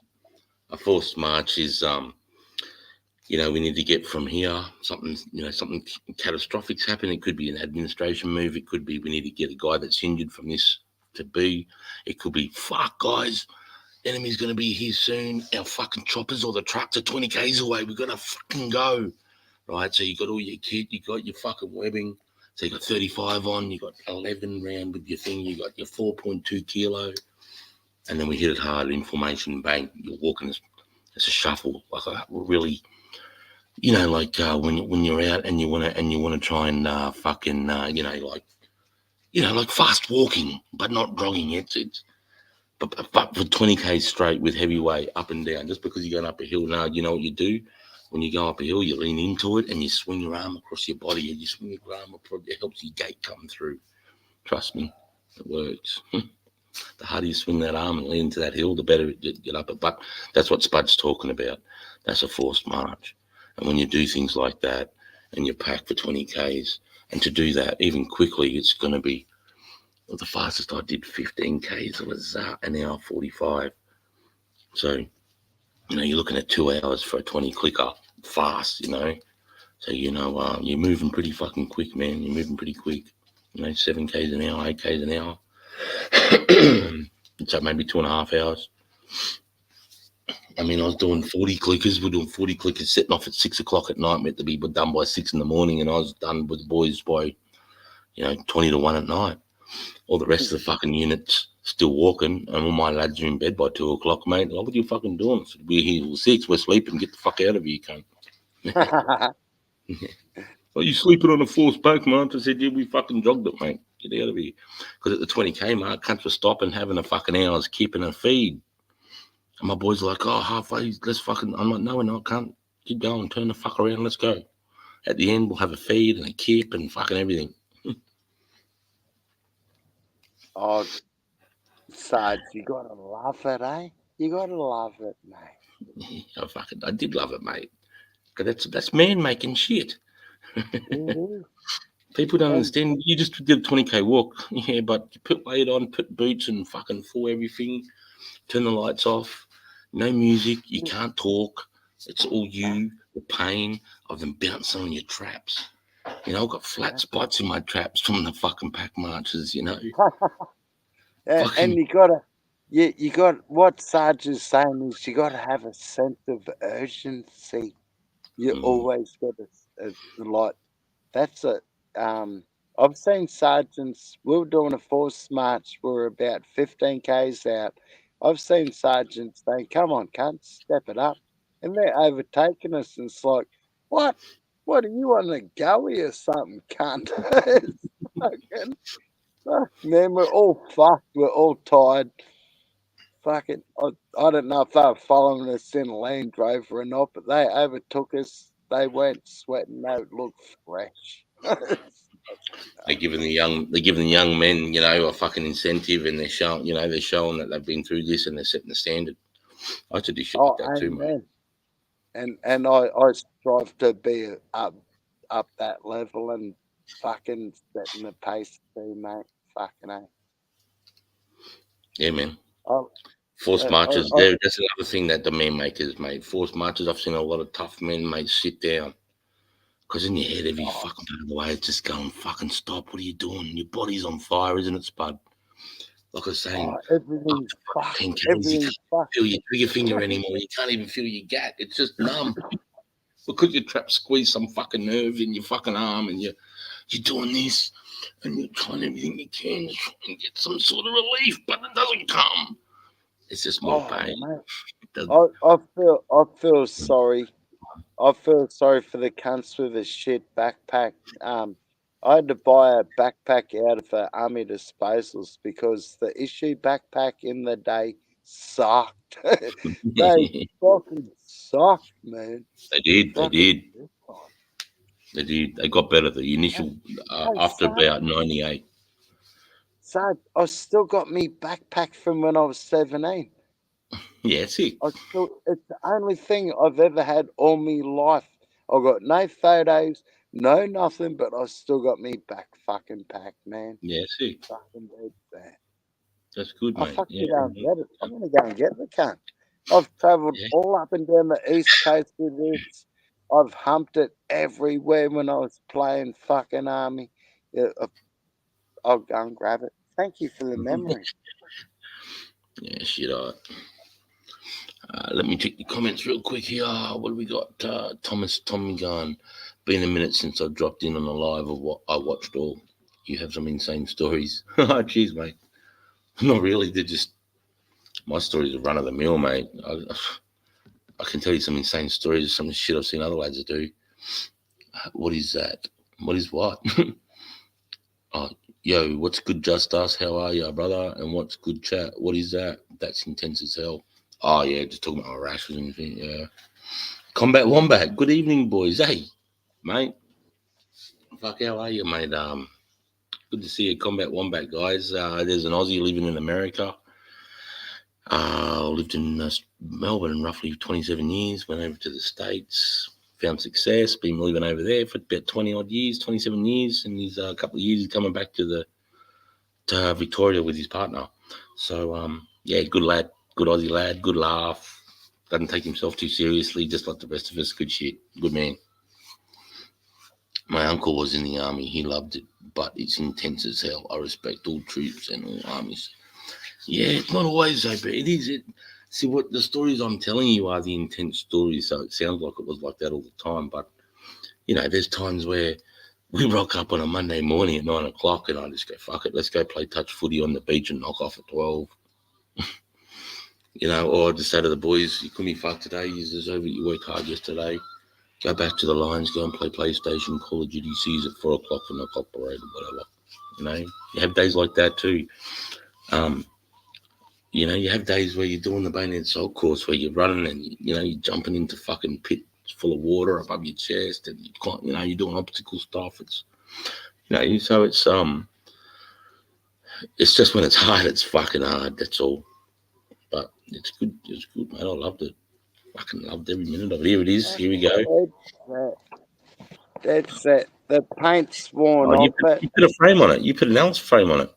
A forced march is we need to get from here. Something catastrophic's happened. It could be an administration move. It could be we need to get a guy that's injured from this to be. It could be, fuck, guys, enemy's going to be here soon. Our fucking choppers or the trucks are 20 k's away. We've got to fucking go. Right, so you got all your kit. You got your fucking webbing. So you got 35 on. You got 11 round with your thing. You got your 4.2 kilo. And then we hit it hard, inflammation, bang. You're walking as a shuffle, like a really... when you're out and you want to try and like fast walking, but not jogging. But for 20 k's straight with heavy weight up and down, just because you're going up a hill. Now you know what you do when you go up a hill. You lean into it and you swing your arm across your body, and you swing your arm across. It helps your gait come through. Trust me, it works. The harder you swing that arm and lean into that hill, the better you get up it. But that's what Spud's talking about. That's a forced march. And when you do things like that and you pack for 20 k's, and to do that even quickly, it's going to be, the fastest I did 15 k's was an hour 45. So, you're looking at 2 hours for a 20 clicker fast, So, you're moving pretty fucking quick, man. You're moving pretty quick. 7 k's an hour, 8 k's an hour. So maybe 2.5 hours. I mean, I was doing 40 clickers. We're doing 40 clickers, setting off at 6 o'clock at night, meant to be done by 6 in the morning, and I was done with the boys by, 20 to 1 at night. All the rest of the fucking units still walking, and all my lads are in bed by 2 o'clock, mate. Like, what are you fucking doing? I said, we're here till 6. We're sleeping. Get the fuck out of here, cunt. Are you sleeping on a forced back, mate? I said, yeah, we fucking jogged it, mate. Get out of here. Because at the 20K mark, cunts were stopping, having a fucking hour's kip and a feed. And my boys are like, oh, halfway, let's fucking... I'm like, no, we're not, cunt. Keep going, turn the fuck around, let's go. At the end, we'll have a feed and a kip and fucking everything. Oh, Sarge, you gotta love it, eh? You gotta love it, mate. I did love it, mate. Because that's man making shit. People don't understand. You just did a 20K walk, yeah, but you put weight on, put boots and fucking full everything, turn the lights off, no music, you can't talk. It's all you, the pain of them bouncing on your traps. I've got flat spots in my traps from the fucking pack marches, And you got what Sarge is saying is you got to have a sense of urgency. You always got a like. That's I've seen sergeants. We were doing a force march. We were about 15 k's out. I've seen sergeants saying, "Come on, cunt, step it up," and they're overtaking us. And it's like, what? What are you on a gully or something, cunt? It's fucking, fuck, man, we're all fucked. We're all tired. Fucking, I don't know if they were following us in a Land Rover or not, but they overtook us. They weren't sweating. They looked fresh. They're giving the young men, you know, a fucking incentive, and they're showing that they've been through this and they're setting the standard. I used to do shit like that too, mate. And I strive to be up that level and fucking setting the pace too, mate. Fucking A. Yeah, man. Oh, Forced marches, that's another thing that the man makers, mate. Forced marches, I've seen a lot of tough men, mate, sit down. Because in your head, every fucking part of the way, it's just going, fucking stop. What are you doing? Your body's on fire, isn't it, Spud? Like I was saying, everything's fucked. 10 k's, Everything's you can't feel your trigger finger anymore. You can't even feel your gut. It's just numb. Because you're trapped, squeeze some fucking nerve in your fucking arm, and you're doing this, and you're trying everything you can to try and get some sort of relief, but it doesn't come. It's just more pain. I feel sorry. I feel sorry for the cunts with a shit backpack. I had to buy a backpack out of Army Disposals because the issue backpack in the day sucked. They fucking sucked, man. They did. They got better. The initial after about 98. So I still got me backpack from when I was 17. Yeah, sick. It's the only thing I've ever had all my life. I got no photos, no nothing, but I still got me back fucking pack, man. Yeah, sick. Fucking dead there. That's good, mate. Go and get it. I'm gonna go and get the cunt. I've travelled all up and down the East Coast with this. I've humped it everywhere when I was playing fucking Army. Yeah, I'll go and grab it. Thank you for the memory. Yeah, shit. Let me check the comments real quick here. What do we got? Tommy Gunn. Been a minute since I dropped in on a live of what I watched all. You have some insane stories. Jeez, mate. Not really. They're just my stories are run of the mill, mate. I can tell you some insane stories of some shit I've seen other lads do. What is that? What is what? Yo, what's good, Just Us? How are you, brother? And what's good, chat? What is that? That's intense as hell. Oh, yeah, just talking about my rashes and everything, yeah. Combat Wombat, good evening, boys. Hey, mate. Fuck, how are you, mate? Good to see you, Combat Wombat, guys. There's an Aussie living in America. Lived in Melbourne roughly 27 years, went over to the States, found success, been living over there for about 20-odd years, 27 years, and he's a couple of years he's coming back to Victoria with his partner. So, yeah, good lad, good Aussie lad, good laugh, doesn't take himself too seriously, just like the rest of us, good shit, good man. My uncle was in the army, he loved it, but it's intense as hell. I respect all troops and all armies. Yeah, it's not always so, but it is. See, what the stories I'm telling you are the intense stories, so it sounds like it was like that all the time. But, you know, there's times where we rock up on a Monday morning at 9 o'clock and I just go, fuck it, let's go play touch footy on the beach and knock off at 12. You know, or I just say to the boys, you couldn't be fucked today, you deserve it, you worked hard yesterday. Go back to the lines, go and play PlayStation, Call of Duty, sees at 4 o'clock for knock off parade or whatever. You know, you have days like that too. You know, you have days where you're doing the Bayonet Salt course where you're running and, you know, you're jumping into fucking pits full of water above your chest and, you know, you're doing obstacle stuff. It's, you know, so it's just when it's hard, it's fucking hard, that's all. But it's good, mate. I loved it. Fucking loved every minute of it. Here it is. Here we go. That's it. The paint's worn off it. You put a frame on it. You put an Alice frame on it.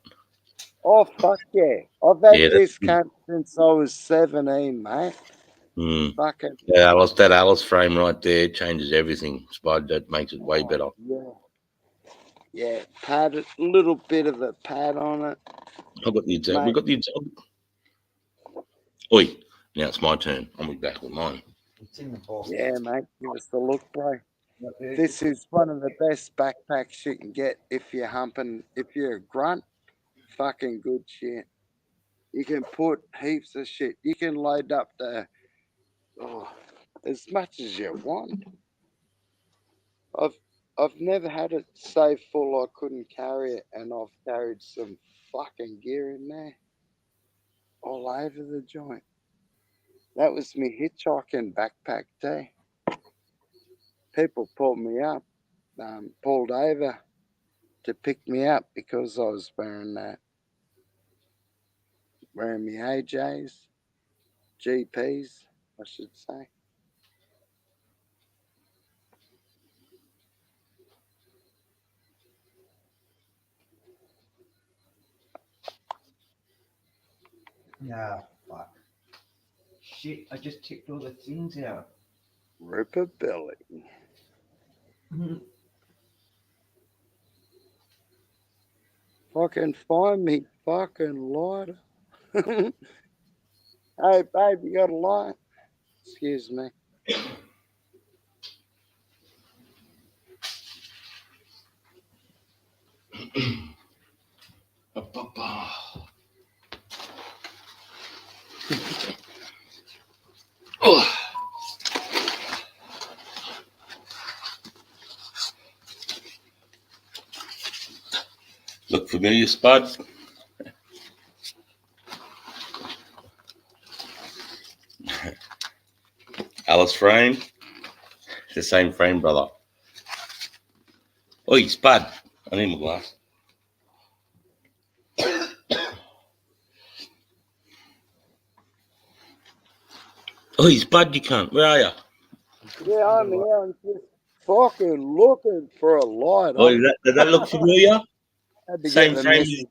Oh, fuck yeah. I've had this cunt since I was 17, mate. Fucking. That Alice frame right there changes everything. Spud, that makes it way better. Yeah, padded, a little bit of a pad on it. I've got the example. We got the example. Oi, now it's my turn. I'll be back with mine. It's in the box. Yeah, mate. Give us the look, bro. This is one of the best backpacks you can get if you're humping. If you're a grunt, fucking good shit. You can put heaps of shit. You can load up as much as you want. I've never had it so full I couldn't carry it, and I've carried some fucking gear in there, all over the joint. That was me hitchhiking backpack too. People pulled me up, pulled over to pick me up because I was wearing my AJs, GPs, I should say. Yeah, fuck. Shit, I just ticked all the things out. Ripper Billy. Fucking find me fucking lighter. Hey, babe, you got a light? Excuse me. Oh. Look familiar, Spud? Alice frame? It's the same frame, brother. Oi, Spud. I need my glass. Oi, Spud, you can't. Where are you? Yeah, I'm here. I'm just fucking looking for a light. Oh, does that look familiar? Had to Same get the frame, message.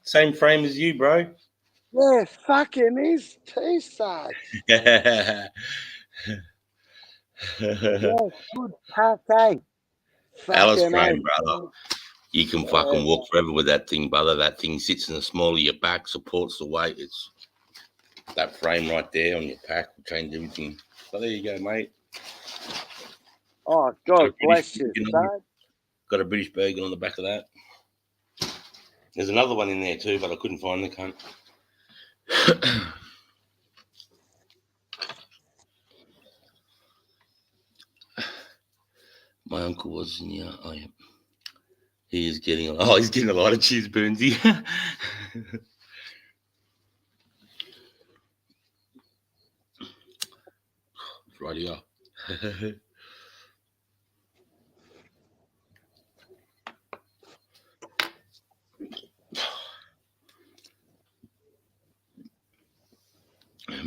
same frame as you, bro. Yeah, fucking is T-Sarge. Yeah, good pack, eh? Alice Fucking frame, eh. brother. You can fucking walk forever with that thing, brother. That thing sits in the small of your back, supports the weight. It's that frame right there on your pack will change everything. So there you go, mate. Oh, God bless you, Sarge. Got a British Bergen on the back of that. There's another one in there too, but I couldn't find the cunt. My uncle was in here. Oh, yeah. He's getting a lot of cheese, Burnsy. Right here.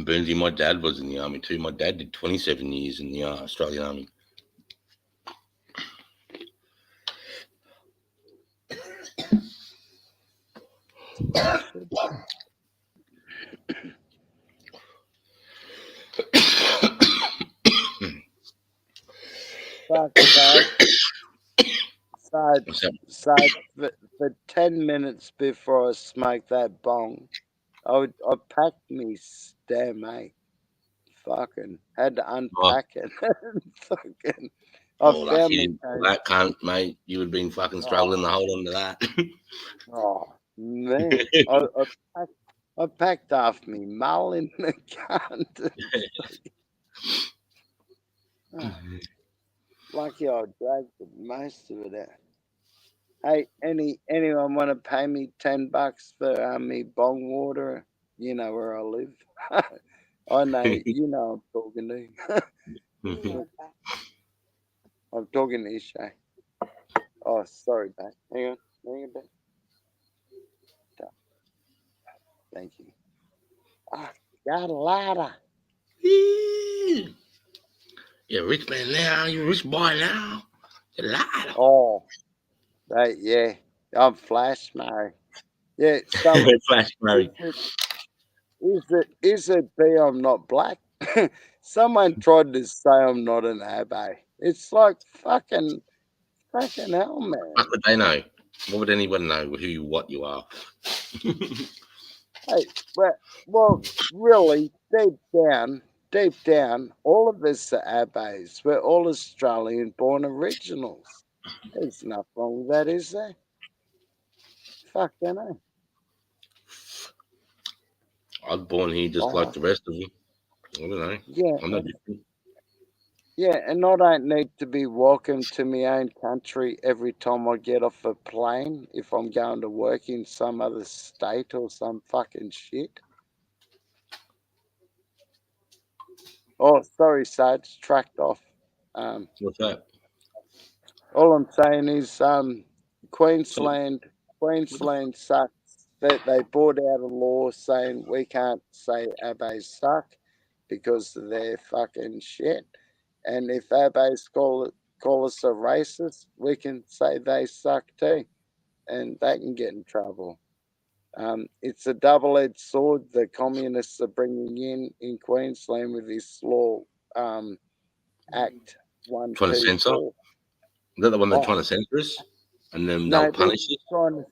Burnsy, my dad was in the army too. My dad did 27 years in the Australian Army. Fuck, Sarge, for 10 minutes before I smoked that bong, I packed me damn mate. Fucking had to unpack it. Fucking, I Oh, found lucky me. that cunt, mate. You would have been fucking struggling to hold on to that. Oh man, I packed off me mull in the cunt. Lucky I dragged most of it out. Hey, anyone want to pay me $10 for me bong water? You know where I live. I know you know I'm talking to. I'm talking to Ishay. Oh, sorry, babe. Hang on, babe. Thank you. Ah, got a ladder. You're a rich man now. You're a rich boy now. You're ladder. Oh, right, yeah. I'm Flash, mate. Yeah, Flash Murray. Is it B I'm not black? Someone tried to say I'm not an Abbe. It's like fucking hell, man. What would they know? What would anyone know what you are? Hey, well, really, deep down, deep down, all of us are Abbays. We're all Australian-born originals. There's nothing wrong with that, is there? Fuck, you know. I was born here just like the rest of them. I don't know. Yeah, I'm not different. yeah, and I don't need to be welcome to my own country every time I get off a plane if I'm going to work in some other state or some fucking shit. Oh, sorry, Sarge, tracked off. What's that? All I'm saying is, Queensland sucks. They brought out a law saying we can't say Abbays suck because of their fucking shit. And if Abbays call us a racist, we can say they suck too, and they can get in trouble. It's a double-edged sword the communists are bringing in Queensland with this law, Act Trying to censor? 124. Is that the one they're Oh, trying to censor us? And then no, they'll punish us?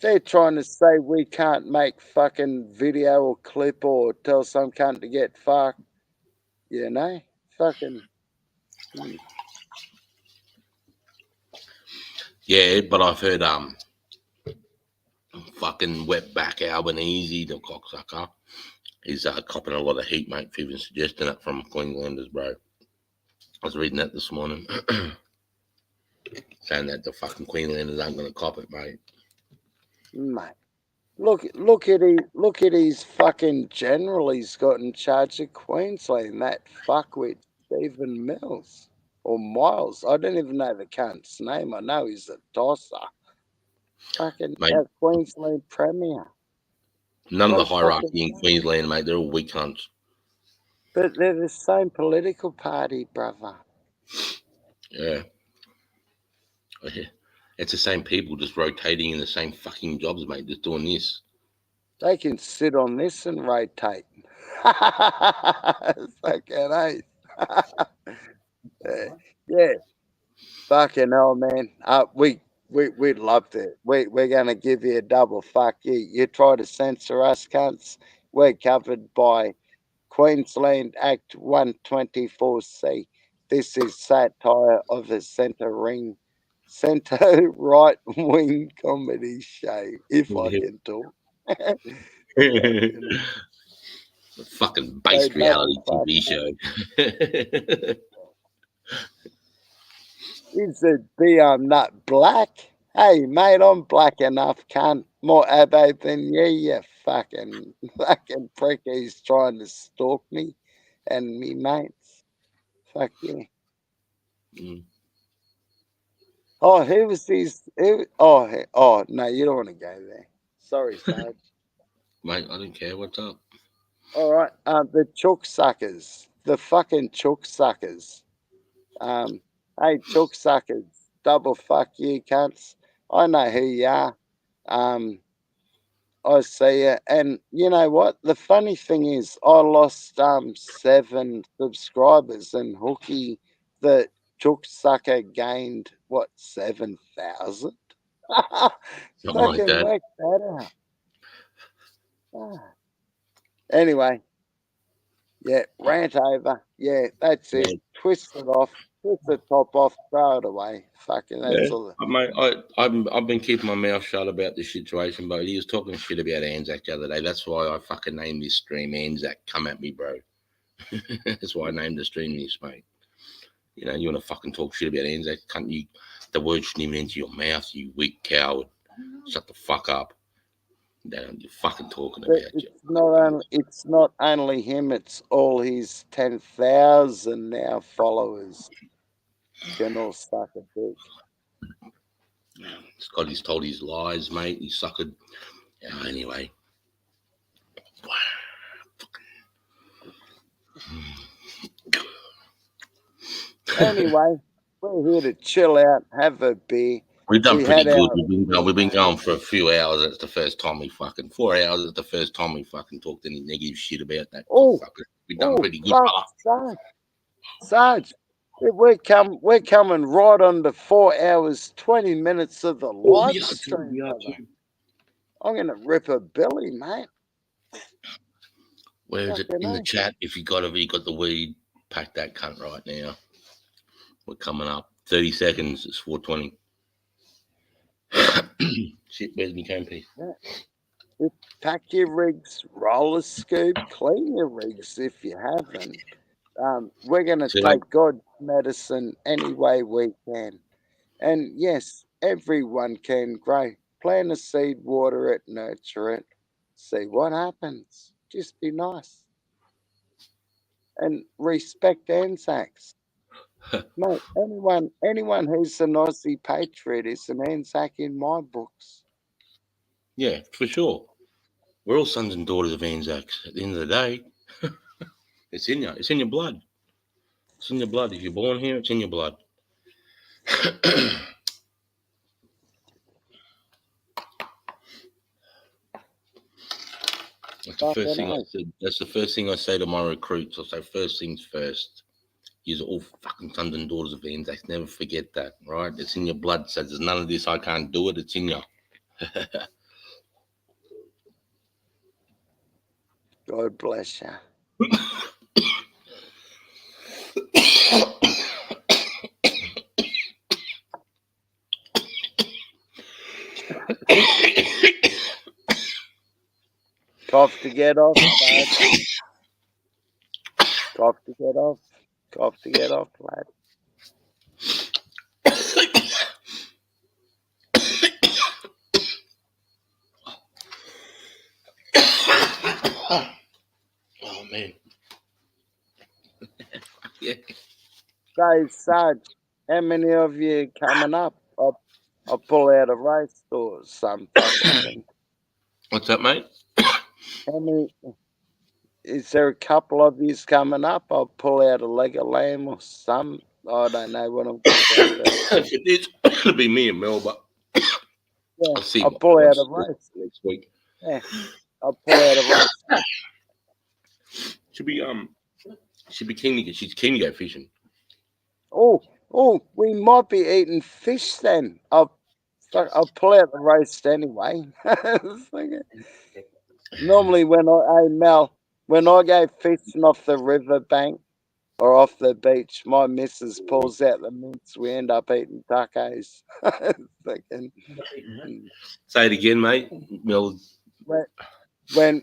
they're trying to say we can't make fucking video or clip or tell some cunt to get fucked. You know? Fucking. Yeah, but I've heard fucking wetback Albanese, the cocksucker, is copping a lot of heat, mate, for even suggesting it from Queenslanders, bro. I was reading that this morning. Saying that the fucking Queenslanders aren't going to cop it, mate. Mate. Look at his fucking general he's got in charge of Queensland, that fuckwit Stephen Mills. Or Miles. I don't even know the cunt's name. I know he's a tosser. Fucking Mate, our Queensland Premier. none of the What hierarchy fucking in Queensland, mate, they're all weak cunts. But they're the same political party, brother. Yeah. It's the same people just rotating in the same fucking jobs, mate, just doing this. They can sit on this and rotate. Fucking oath. Yeah. Fucking hell, man. We'd love to. We're gonna give you a double fuck you. You try to censor us cunts. We're covered by Queensland Act 124C. This is satire of a centre right wing comedy show, if I can talk. Fucking based So double reality fuck. TV show. Is it be I'm not black? Hey, mate, I'm black enough, cunt. More Abbo than you fucking prick. He's trying to stalk me and me mates. Fuck yeah. Mm. Oh, who was these? Oh, no, you don't want to go there. Sorry, Sarge. Mate, I don't care. What's up? All right, the chook suckers. The fucking chook suckers. Hey, chook suckers. Double fuck you, cunts. I know who you are. I see it. And you know what? The funny thing is, I lost 7 subscribers, and Hooky, the chook sucker, gained what, 7,000? Something like Fucking that. work that out. Anyway, yeah, rant over. Yeah, that's it. Yeah. Twist it off. Twist the top off. Throw it away. Fucking that's Yeah. all. Mate, I've been keeping my mouth shut about this situation, but he was talking shit about Anzac the other day. That's why I fucking named this stream Anzac. Come at me, bro. That's why I named the stream this, mate. You know, you want to fucking talk shit about Anzac, can't you? The word shouldn't even enter your mouth, you weak coward. Shut the fuck up. You're fucking talking But about you. it's not only him, it's all his 10,000 now followers can all suck a dick. Scotty's told his lies, mate. He suckered. Anyway. Anyway, we're here to chill out, have a beer. We've done pretty good. Our... We've been going for a few hours. That's the first time we fucking 4 hours. That's the first time we fucking talked any negative shit about that. We've done pretty good. Sarge, we're coming right on to 4 hours 20 minutes of the live stream. I'm gonna rip a belly, mate. Where is it Fucking in the hell. chat? If you got the weed, pack that cunt right now. We're coming up. 30 seconds. It's 4:20. Shit, where's my cane piece? Pack your rigs, roller scoop, clean your rigs if you haven't. We're going to See you later. take God's medicine any way we can. And yes, everyone can grow. Plant a seed, water it, nurture it, see what happens. Just be nice. And respect Anzacs. Mate, anyone who's an Aussie patriot is an Anzac in my books. Yeah, for sure. We're all sons and daughters of Anzacs. At the end of the day, it's in you. It's in your blood. It's in your blood. If you're born here, it's in your blood. That's the first thing I said. That's the first thing I say to my recruits. I say, first things first. You're all fucking sons and daughters of Anzacs. Never forget that, right? It's in your blood. So there's none of this. I can't do it. It's in you. God bless you. Cough to get off, lad. Cough to get off. Cough to get off, lad. Oh, man. Yeah. So, Sarge, how many of you coming up? I'll pull out a race or some fucking thing. What's that, mate? How many? Is there a couple of yous coming up? I'll pull out a leg of lamb or some. I don't know what I'm going to If it is, it'll be me and Mel, but Yeah, I'll see. I'll pull out a Next race. week. Yeah, I'll pull out a race. She'll be keen to get. She's keen to go fishing. Oh, we might be eating fish then. I'll pull out the roast anyway. Normally, when I go fishing off the riverbank or off the beach, my missus pulls out the mince. We end up eating tacos. Say it again, mate. Mel. When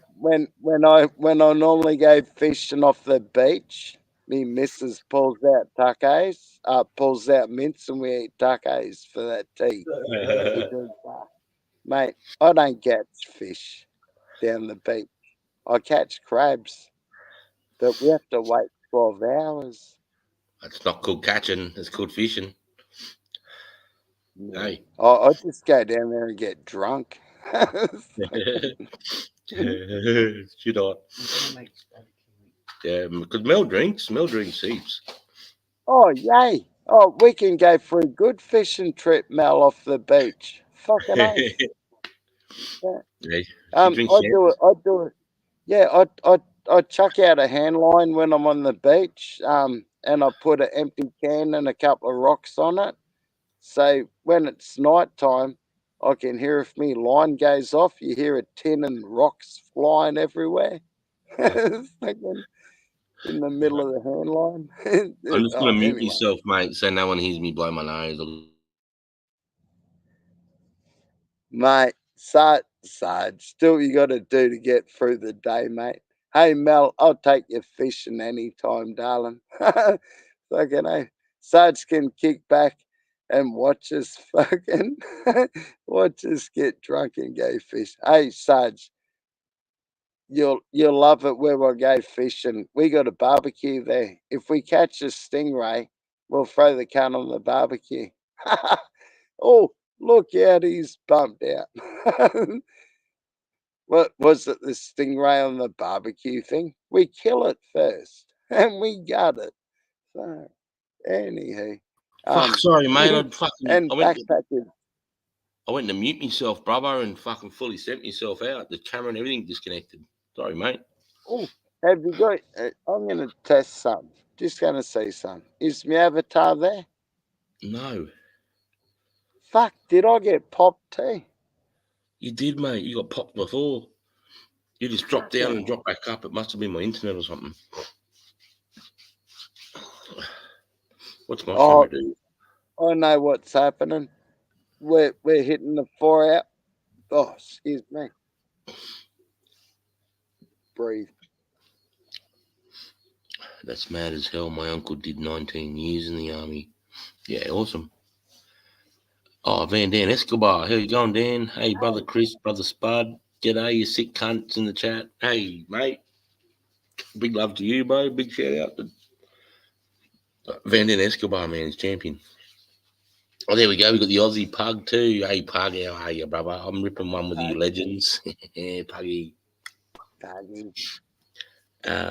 I normally go fishing off the beach, me missus pulls out tacos, pulls out mince, and we eat tacos for that tea. Because, mate, I don't catch fish down the beach. I catch crabs, but we have to wait 12 hours. It's not called catching. It's called fishing. Yeah. Hey. I just go down there and get drunk. Should I? Yeah, because Mel drinks heaps. Oh, yay. Oh, we can go for a good fishing trip, Mel, off the beach. Fucking oath. Yeah, I do it. Yeah, I chuck out a hand line when I'm on the beach, and I put an empty can and a couple of rocks on it. So when it's night time, I can hear if me line goes off, you hear a tin and rocks flying everywhere. In the middle of the hand line. I'm just gonna mute myself, mate, so no one hears me blow my nose. Mate, Sarge, still you got to do to get through the day, mate. Hey, Mel, I'll take you fishing anytime, darling. Fucking hey, Sarge can kick back and watch us watch us get drunk and go fish. Hey, Sarge, you'll love it where we'll go fishing. We got a barbecue there. If we catch a stingray, we'll throw the cunt on the barbecue. Oh, look out, he's bumped out. What was it, the stingray on the barbecue thing? We kill it first and we gut it. So, anyhow. Fuck, sorry, mate. And backpackers. I went to mute myself, brother, and fucking fully sent myself out. The camera and everything disconnected. Sorry, mate. Oh, have you got? I'm going to test some. Just going to say some. Is my avatar there? No. Fuck, did I get popped too? You did, mate. You got popped before. You just dropped down and dropped back up. It must have been my internet or something. What's my Oh, favourite dude? I know what's happening. We're hitting the 4 hour. Oh, excuse me. Breathe. That's mad as hell. My uncle did 19 years in the army. Yeah, awesome. Oh, Van Dan Escobar. How you going, Dan? Hey, brother Chris, brother Spud. G'day, you sick cunts in the chat. Hey, mate. Big love to you, bro. Big shout out to Van Dan Escobar, man. He's champion. Oh, there we go. We got the Aussie Pug too. Hey, Pug, how are you, brother? I'm ripping one with you legends. Puggy.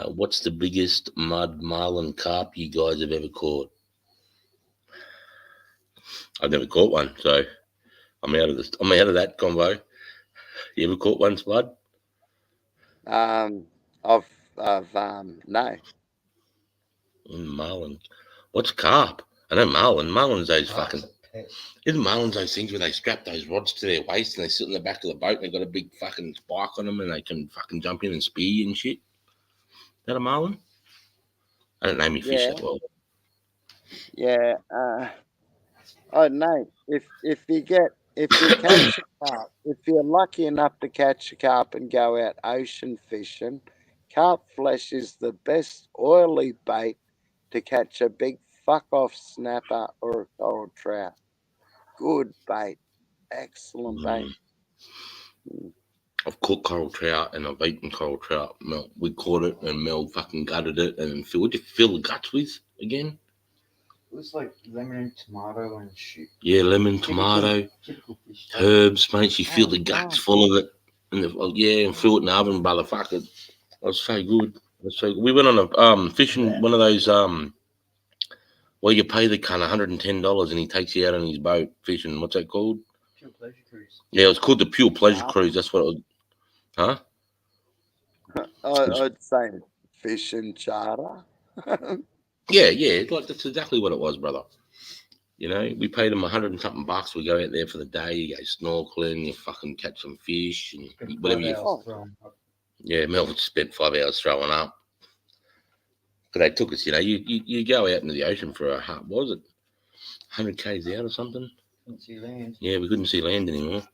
What's the biggest mud marlin carp you guys have ever caught? I've never caught one, so I'm out of this. I'm out of that convo. You ever caught one, Spud? No. Marlin. What's carp? I know marlin. Marlin's those fucking. Isn't marlins those things where they strap those rods to their waist and they sit in the back of the boat and they've got a big fucking spike on them and they can fucking jump in and spear you and shit? Is that a marlin? I don't know me fish that well. Yeah. I don't know. If you catch a carp, if you're lucky enough to catch a carp and go out ocean fishing, carp flesh is the best oily bait to catch a big fuck off snapper or a coral trout. Good bait. Excellent bait. I've caught coral trout and I've eaten coral trout. Mel, we caught it and Mel fucking gutted it and what did you fill the guts with again? It was like lemon and tomato and shit. Yeah, lemon, tomato, herbs, mate. You fill the guts full of it. And and threw it in the oven, brother. Fuck it. That was so good. We went on a fishing one of those where you pay the cunt $110 and he takes you out on his boat fishing. What's that called? Pure pleasure cruise. Yeah, it was called the Pure Pleasure Cruise. That's what it was. Huh? I'd say fishing charter. Yeah, like that's exactly what it was, brother. You know, we paid him $100 and something bucks. We go out there for the day. You go snorkeling, you fucking catch some fish and whatever you. Yeah, Melvin spent 5 hours throwing up. Because they took us, you know, you go out into the ocean for what was it, 100 k's out or something? Couldn't see land. Yeah, we couldn't see land anymore.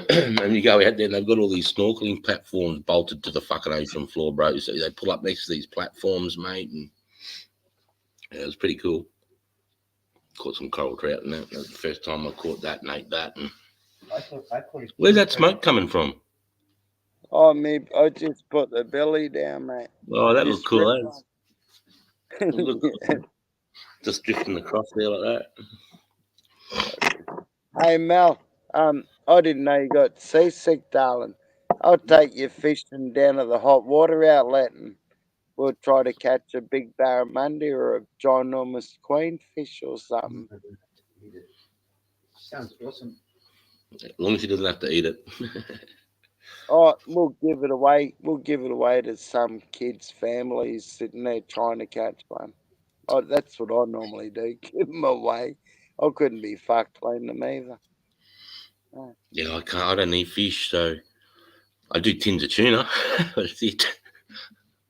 And you go out there and they've got all these snorkeling platforms bolted to the fucking ocean floor, bro. So they pull up next to these platforms, mate, and yeah, it was pretty cool. Caught some coral trout and that. That was the first time I caught that and ate that. And where's that smoke coming from? Oh, me, I just put the belly down, mate. Oh, that looks cool, eh? Look, just drifting across there like that. Hey, Mel, I didn't know you got seasick, darling. I'll take you fishing down at the hot water outlet and we'll try to catch a big barramundi or a ginormous queenfish or something. Sounds awesome. As long as he doesn't have to eat it. Oh, we'll give it away. We'll give it away to some kids' families sitting there trying to catch one. Oh, that's what I normally do. Give them away. I couldn't be fucked cleaning them either. Oh. Yeah, I can't. I don't eat fish, so I do tins of tuna. That's it.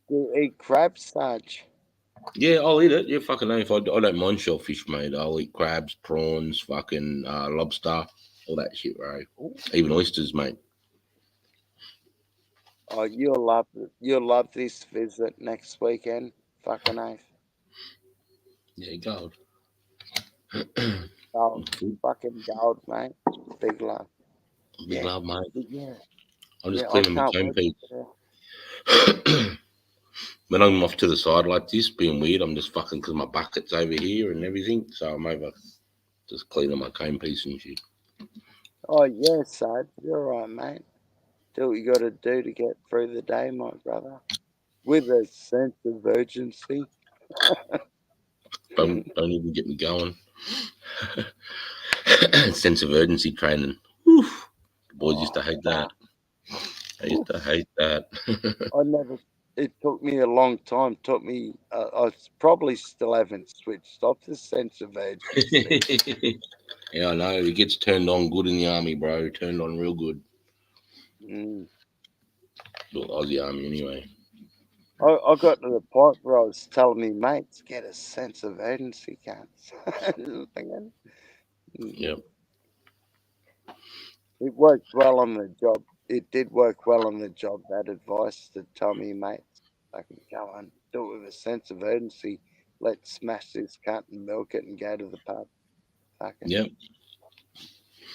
You eat crabs, Sarge? Yeah, I'll eat it. Yeah, fucking know if I don't mind shellfish, mate. I'll eat crabs, prawns, fucking lobster, all that shit, bro. Even oysters, mate. Oh, you'll love this visit next weekend. Fucking oath. Yeah, gold. Gold. Fucking gold, mate. Big love. Big love, mate. Yeah. I'm just cleaning my comb piece. When I'm off to the side like this, being weird, I'm just fucking because my bucket's over here and everything. So I'm over just cleaning my comb piece and shit. Oh, yeah, Sarge. You're right, mate. Do what you got to do to get through the day, my brother. With a sense of urgency. Don't even get me going. Sense of urgency training. Oof. The boys used to hate that. I used to hate that. It took me a long time. Took me, I probably still haven't switched off the sense of urgency. Yeah, I know. It gets turned on good in the army, bro. Turned on real good. Well, Aussie Army anyway. I got to the point where I was telling me mates, get a sense of urgency, cunts. Thinking, Yep. it worked well on the job. It did work well on the job, that advice to tell me mates, I can go on, do it with a sense of urgency. Let's smash this cunt and milk it and go to the pub. Fucking Yep.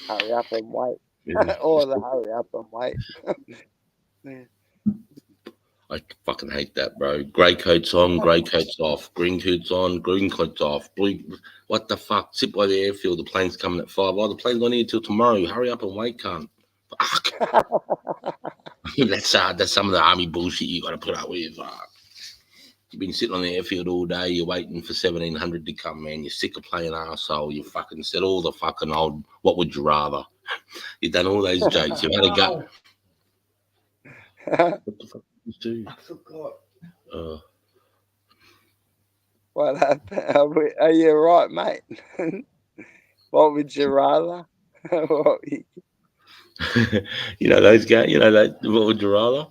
hurry up and wait. Yeah. Or the hurry up and wait. Yeah. I fucking hate that, bro. Grey coats on, grey coats off. Green coats on, green coats off. Blue, what the fuck? Sit by the airfield. The plane's coming at 5. Oh, the plane's not here till tomorrow. Hurry up and wait, cunt. Fuck. That's some of the army bullshit you got to put up with. You've been sitting on the airfield all day. You're waiting for 1700 to come, man. You're sick of playing arsehole. You fucking said all the fucking old, what would you rather? You've done all those jokes. You've had a go. What the fuck did you do? I forgot. What happened? Are you right, mate? What would you rather? You know those guys. You know that. What would you rather?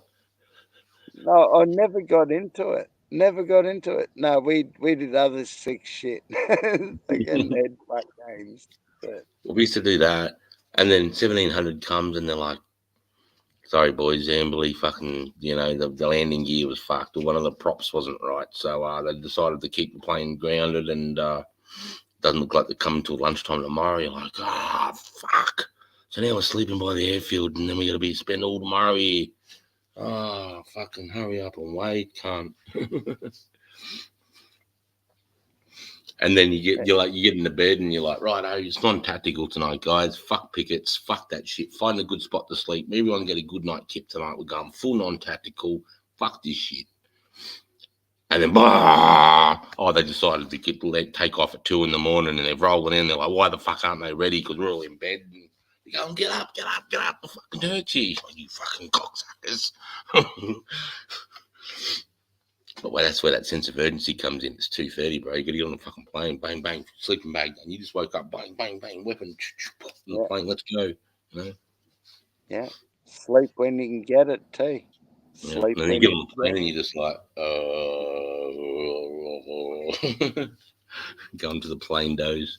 No, I never got into it. Never got into it. No, we did other sick shit. Again, head fuck games. But We used to do that, and then 1700 comes, and they're like, "Sorry, boys, Amberley, fucking, the landing gear was fucked, or one of the props wasn't right." So they decided to keep the plane grounded, and doesn't look like they're coming till lunchtime tomorrow. You're like, fuck. So now we're sleeping by the airfield, and then we got to spend all tomorrow here. Fucking hurry up and wait, cunt. And then you get into bed and you're like, right, it's non-tactical tonight, guys. Fuck pickets, fuck that shit. Find a good spot to sleep. Maybe I can get a good night kip tonight. We're going full non-tactical. Fuck this shit. And then, they decided to take off at 2 a.m, and they're rolling in. They're like, why the fuck aren't they ready? Because we're all in bed. And you go, get up. The fucking hurts you. Like, you fucking cocksuckers. But that's where that sense of urgency comes in. It's 2:30, bro. You got to get on the fucking plane. Bang, bang. Sleeping bag done. You just woke up. Bang, bang, bang. Weapon. The plane. Let's go. Yeah. Sleep when you can get it too. Sleep. And then you get on the plane and you're just like, going to the plane doze.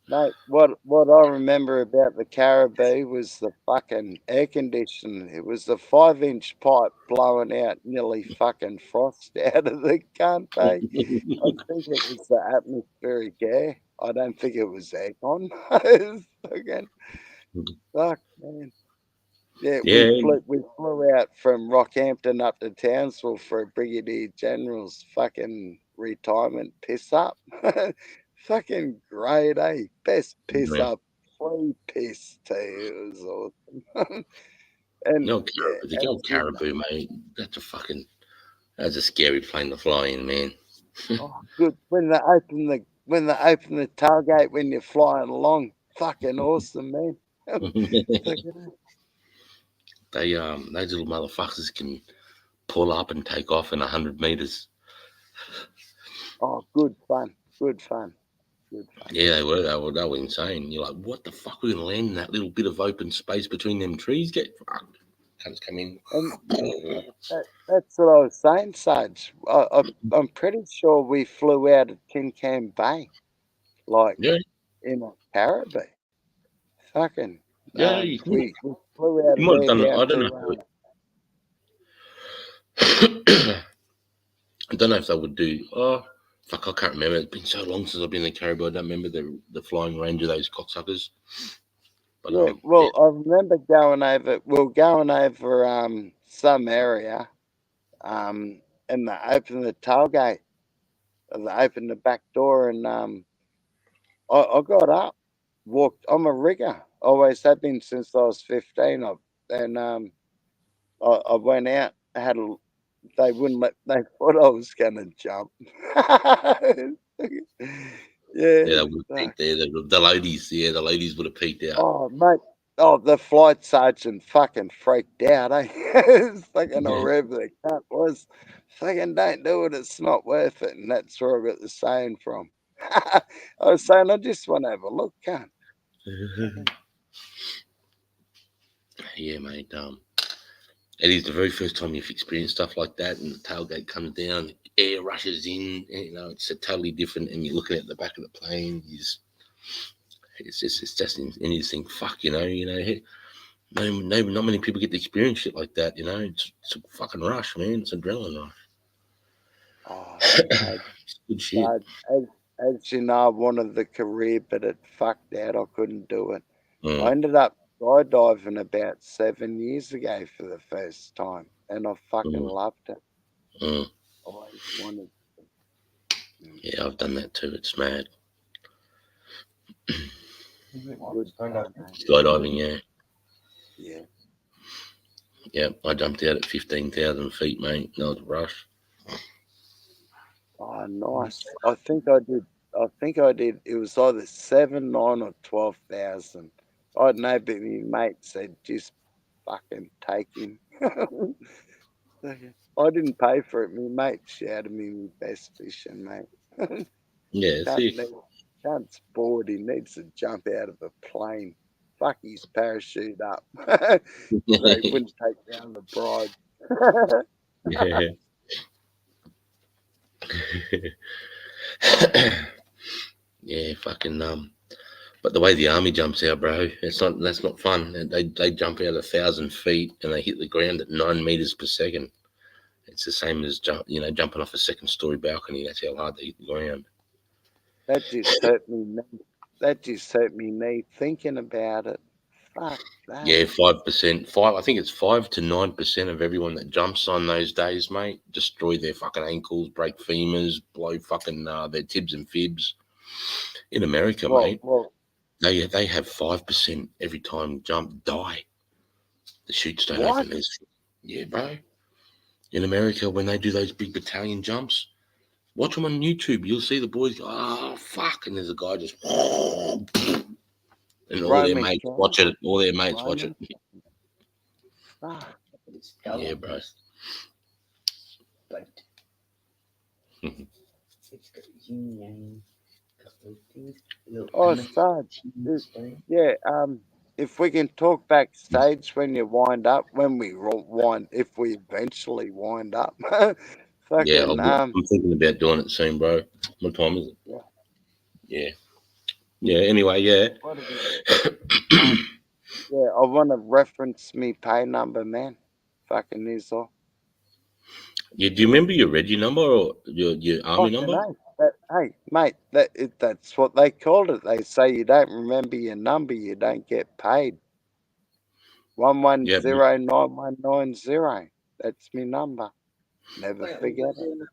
Mate, what I remember about the Caribou was the fucking air conditioning. It was the 5-inch pipe blowing out nearly fucking frost out of the cunt, eh? I think it was the atmospheric air. I don't think it was aircon. Again, fuck, man. Yeah, we flew out from Rockhampton up to Townsville for a Brigadier General's fucking retirement piss up. Fucking great, eh? Best piss up, free piss too. It was awesome. And the Caribou, mate. That's a scary plane to fly in, man. Oh, good. When they open the tailgate when you're flying along, fucking awesome, man. Those little motherfuckers can pull up and take off in 100 meters. Oh, good fun. Yeah, they were insane. You're like, what the fuck? We're gonna land in that little bit of open space between them trees? Get fucked. Cunts come in. That's what I was saying, Sage. I'm pretty sure we flew out of Tin Can Bay, like in a Caribou. Fucking we flew out of there down to. I don't know if they would do. Fuck, I can't remember. It's been so long since I've been in the Caribou. I don't remember the flying range of those cocksuckers. But, I remember going over. We were going over some area, and they opened the tailgate. They opened the back door, and I got up, walked. I'm a rigger. Always have been since I was 15. I went out. They wouldn't let. They thought I was going to jump. they would have peeked there. The ladies, the ladies would have peeked out. Oh, mate. Oh, the flight sergeant fucking freaked out, eh? Fucking wherever the cut was. Fucking don't do it, it's not worth it. And that's where I got the saying from. I was saying, I just want to have a look, cunt. Yeah, mate. It is the very first time you've experienced stuff like that, and the tailgate comes down, air rushes in, and, it's a totally different. And you're looking at the back of the plane. It's just, and you just think, fuck, hey, not many people get to experience shit like that. It's a fucking rush, man. It's adrenaline rush. Oh, It's good shit. Dad, as you know, I wanted the career, but it fucked out. I couldn't do it. I ended up skydiving about 7 years ago for the first time, and I fucking loved it. I always wanted. Yeah, I've done that too. It's mad. Good Skydiving, yeah. Yeah. Yeah, I jumped out at 15,000 feet, mate. That was a rush. Oh, nice. I think I did. It was either 7, 9, or 12,000. I don't know, but my mate said just fucking take him. I didn't pay for it. My mate shouted me my best fishing, mate. Yeah, see. Cunt's bored. He needs to jump out of a plane. Fuck his parachute up. So he wouldn't take down the bride. Yeah. Yeah, fucking but the way the army jumps out, bro, that's not fun. They jump out 1,000 feet and they hit the ground at 9 meters per second. It's the same as jumping off a second-story balcony. That's how hard they hit the ground. That just hurt me. That just hurt me knee thinking about it. Fuck that. Yeah, 5%. I think it's 5 to 9% of everyone that jumps on those days, mate, destroy their fucking ankles, break femurs, blow fucking their tibs and fibs. In America, mate, they have 5% every time jump die. The chutes don't open. Yeah, bro. In America, when they do those big battalion jumps, watch them on YouTube. You'll see the boys go, oh, fuck. And there's a guy just, and all their mates watch it. All their mates watch it. Yeah, bro. Oh, Sarge. Yeah, if we can talk backstage when you wind up, if we eventually wind up. Yeah, I'm thinking about doing it soon, bro. What time is it? Yeah. Anyway, yeah. Yeah, I want to reference me pay number, man. Fucking is all. Yeah, do you remember your Reggie number or your army number? Hey, mate, that's what they called it. They say you don't remember your number, you don't get paid. 110990. That's my number. Never forget it.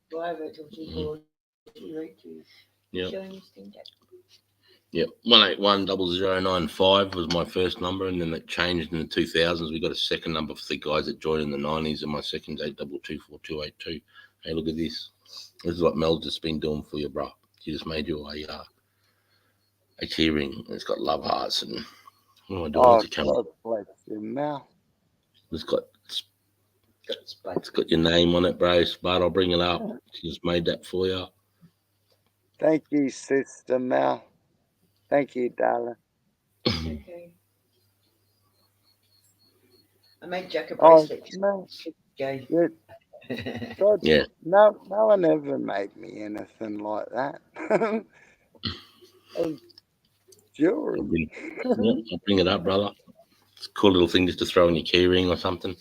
Yeah, 1810095 was my first number, and then it changed in the 2000s. We got a second number for the guys that joined in the 90s, and my second's 8224282. Hey, look at this. This is what Mel's just been doing for you, bro. She just made you a key ring. It's got love hearts and what am I doing? God bless you, Mel. It's got your name on it, bro. But I'll bring it up. She just made that for you. Thank you, Sister Mel. Thank you, darling. Okay. I made Jack a bracelet. No. Gay. God, yeah. No one ever made me anything like that. Jewelry. I'll bring it up, brother. It's a cool little thing just to throw in your key ring or something.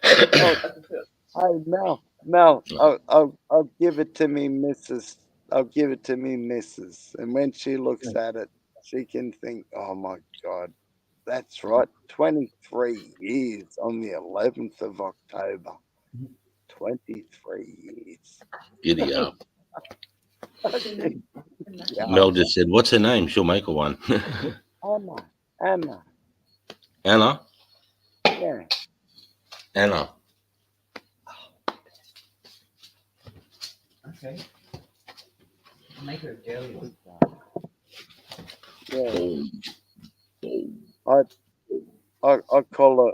Hey, Mel, I'll give it to me, Mrs. I'll give it to me, Mrs. And when she looks at it, she can think, oh my God, that's right, 23 years on the 11th of October. 23 years. Giddy up. Mel just said, what's her name? She'll make her one. Anna. Anna? Yeah. Anna. Okay. I'll make her a girly one. Yeah. I call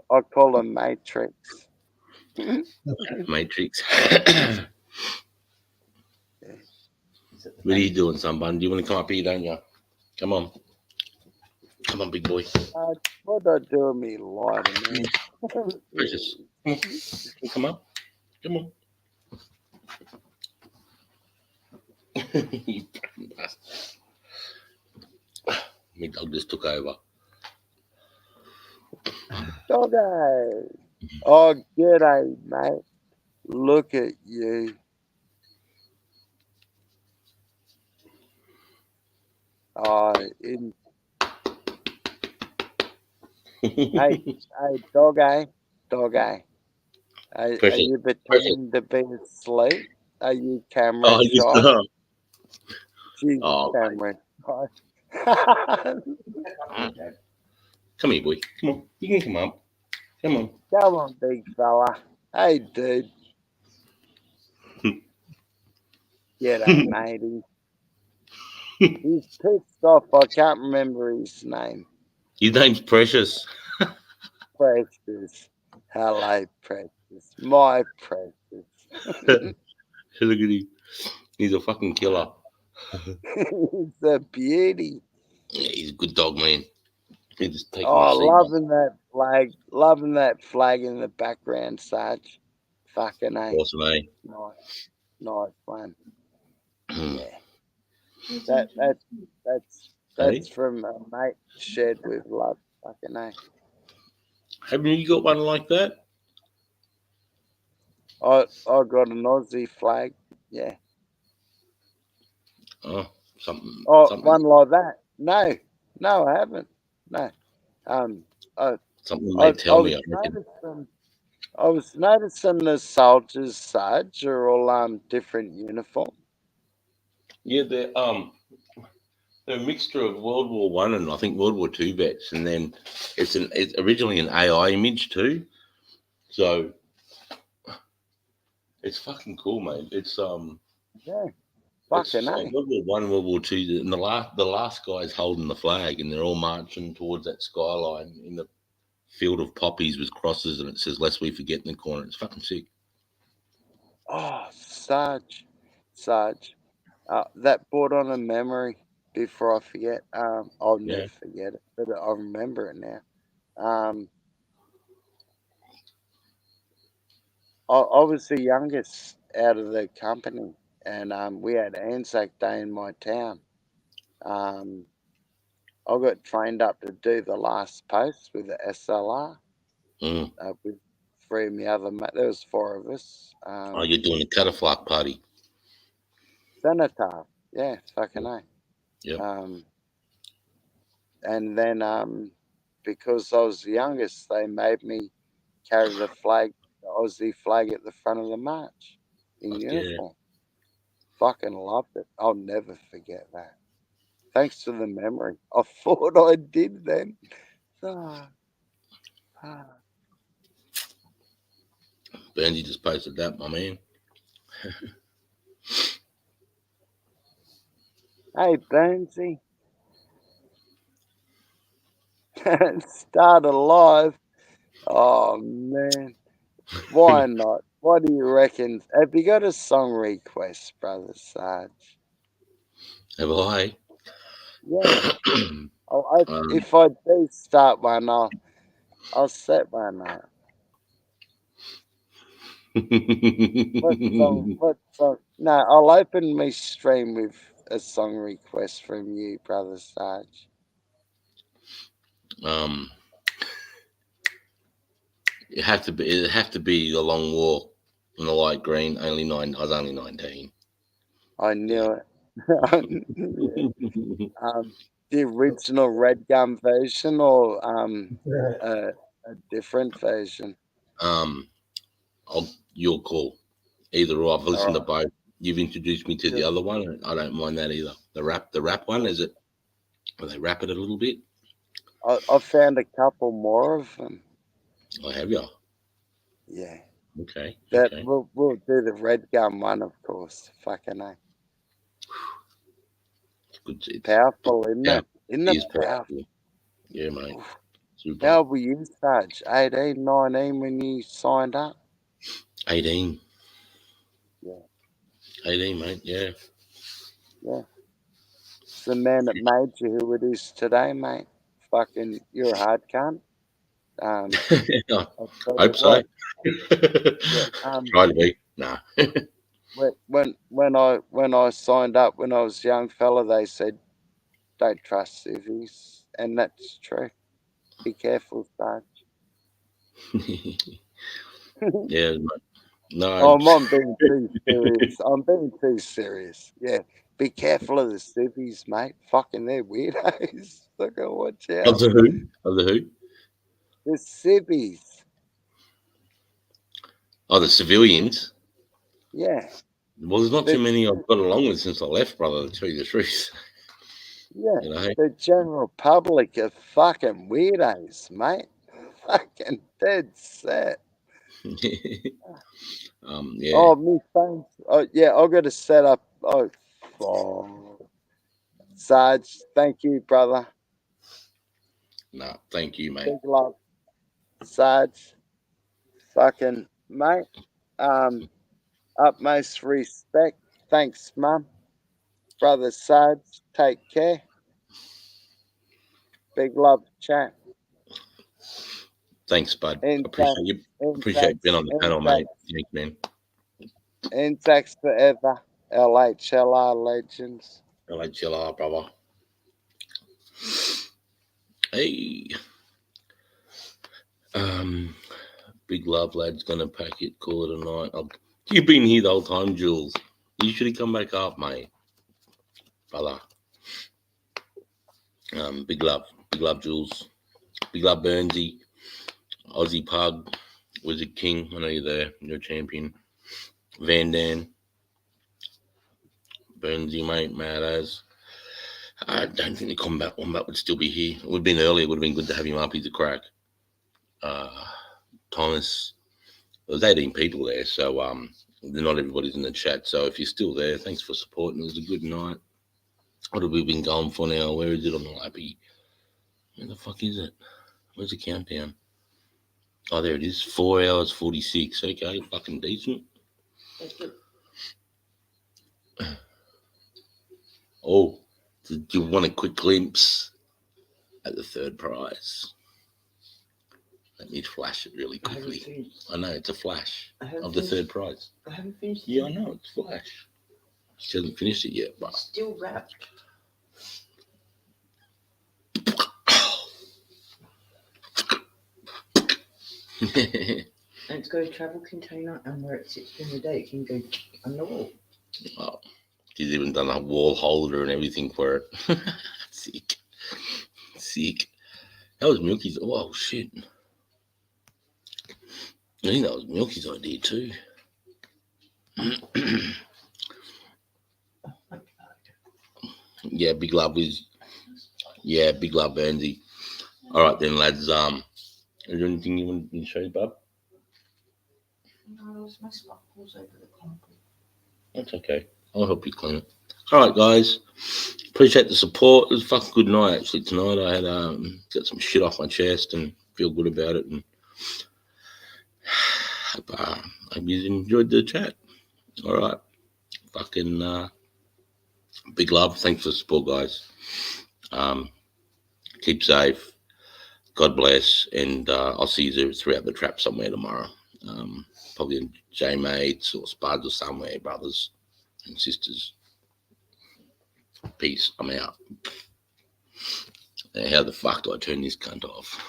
her Matrix. Matrix. What are you doing, son? Do you want to come up here, don't you? Come on. Come on, big boy. What I do with me lighter, man? Precious. Come up. Come on. You fucking bastard. My dog just took over. Doggo. Oh, g'day, mate. Look at you. Oh, hey, doggo. Are Pressure. you pretending to be asleep? Are you camera Oh, you shy? stop. Jeez, Oh, Cameron. come here, boy. Come on. You can come up. Come on. Come on, big fella. Hey, dude. G'day, matey. He's pissed off. I can't remember his name. His name's Precious. Precious. Hello, Precious. My Precious. Look at him. He's a fucking killer. He's a beauty. Yeah, he's a good dog, man. He just takes Oh, my seat. loving that flag. Loving that flag in the background, Sarge. Fucking A. Awesome, eh? Nice one. Hmm. Yeah. That's from a mate shared with love. Fucking A. Haven't you got one like that? I got an Aussie flag. Yeah. Oh, something. Oh, something. one like that. No, I haven't. No. Something you may tell me. I was noticing the soldiers, Sarge, are all different uniform. Yeah, they're a mixture of World War One and I think World War Two vets, and then it's originally an AI image too. So it's fucking cool, mate. It's Yeah. it's Fucking A. World War One, World War Two, and the last guy's holding the flag, and they're all marching towards that skyline in the field of poppies with crosses, and it says "Lest we forget" in the corner. It's fucking sick. Oh, Sarge. That brought on a memory before I forget. I'll Yeah. never forget it, but I remember it now. I was the youngest out of the company, and we had Anzac Day in my town. I got trained up to do the last post with the SLR with three of my other mates. There was four of us. Oh, you're doing a catafalque party. Senator, yeah, fucking A. Yep. And then because I was the youngest, they made me carry the flag, the Aussie flag at the front of the march in uniform. Fucking loved it. I'll never forget that. Thanks for the memory. I thought I did then. Bernsey just posted that, my man. Hey, Bernsey. Start alive. Oh, man. Why not? What do you reckon? Have you got a song request, Brother Sarge? Have I? Yeah. If I do start one, I'll set one up. What song? No, I'll open my stream with a song request from you, Brother Sarge. It'd have to be a long walk in the light green. I was only 19. I knew it. The original Red Gum version or a different version? Your call. Either or. I've listened to Alright. both. You've introduced me to the other one, and I don't mind that either. The rap one, is it? Will they rap it a little bit? I found a couple more of them. I have you. Yeah. Okay. We'll do the Red Gum one, of course. Fucking A. It's powerful, isn't it? Isn't it it is powerful? Yeah, mate. Super. How old were you, Sarge? 18, 19 when you signed up? 18. Yeah. 18, mate. Yeah. Yeah. It's the man that made you who it is today, mate. Fucking, you're a hard cunt. I I tell hope you so. what, yeah, Try to be. Nah. when I signed up when I was a young fella, they said don't trust civvies, and that's true. Be careful, Sarge. Yeah, mate. No. I'm being too serious. I'm being too serious. Yeah. Be careful of the civvies, mate. Fucking they're weirdos. Look at watch Of out. the who? Of the who? The civvies. Oh, the civilians. Yeah. Well, there's not too The, many I've got along with since I left, brother, to tell you the truth. yeah. You know? The general public are fucking weirdos, mate. Fucking dead set. Yeah. Oh, me phone's. Oh, yeah. I've got to set up. Oh, Sarge, thank you, brother. No, thank you, mate. Big love, Sarge. Fucking mate. Utmost respect. Thanks, Mum. Brother Sarge, take care. Big love, chat. Thanks, bud. Anzac, Appreciate you. Appreciate being on the panel, mate. Thanks, man. Anzacs forever. LHLR legends. LHLR, brother. Hey. Big love, lads. Gonna pack it. Call it a night. You've been here the whole time, Jules. You should have come back up, mate. Brother. Big love, Jules. Big love, Burnsy. Aussie Pug. Wizard King. I know you're there. You're a champion. Van Dan. Burnsy, mate. Mad as. I don't think the Combat Wombat would still be here. It would have been earlier. It would have been good to have him up. He's a crack. Thomas. There was 18 people there, so not everybody's in the chat. So if you're still there, thanks for supporting. It was a good night. What have we been going for now? Where is it on the lappy? Where the fuck is it? Where's the countdown? Oh, there it is. 4 hours 46. Okay, fucking decent. Oh, do you want a quick glimpse at the third prize? Let me flash it really quickly. I know it's a flash of the third prize. I haven't finished. Yeah, I know it's flash. She hasn't finished it yet, but It's still wrapped. And it's got a travel container, and where it sits during the day, it can go on the wall. Oh, she's even done a wall holder and everything for it. Sick. That was Milky's. Oh shit. I think that was Milky's idea too. Yeah, big love is. Yeah, big love, Burnsy. All right then, lads. Is there anything you want to show, bub? No, there's my sparkles over the concrete. That's okay. I'll help you clean it. All right, guys. Appreciate the support. It was a fucking good night actually tonight. I had got some shit off my chest and feel good about it. And hope you enjoyed the chat. All right. Fucking big love. Thanks for the support, guys. Keep safe. God bless. And I'll see you throughout the trap somewhere tomorrow. Probably in J-Mates or Spuds or somewhere, brothers and sisters. Peace. I'm out. Now, how the fuck do I turn this cunt off?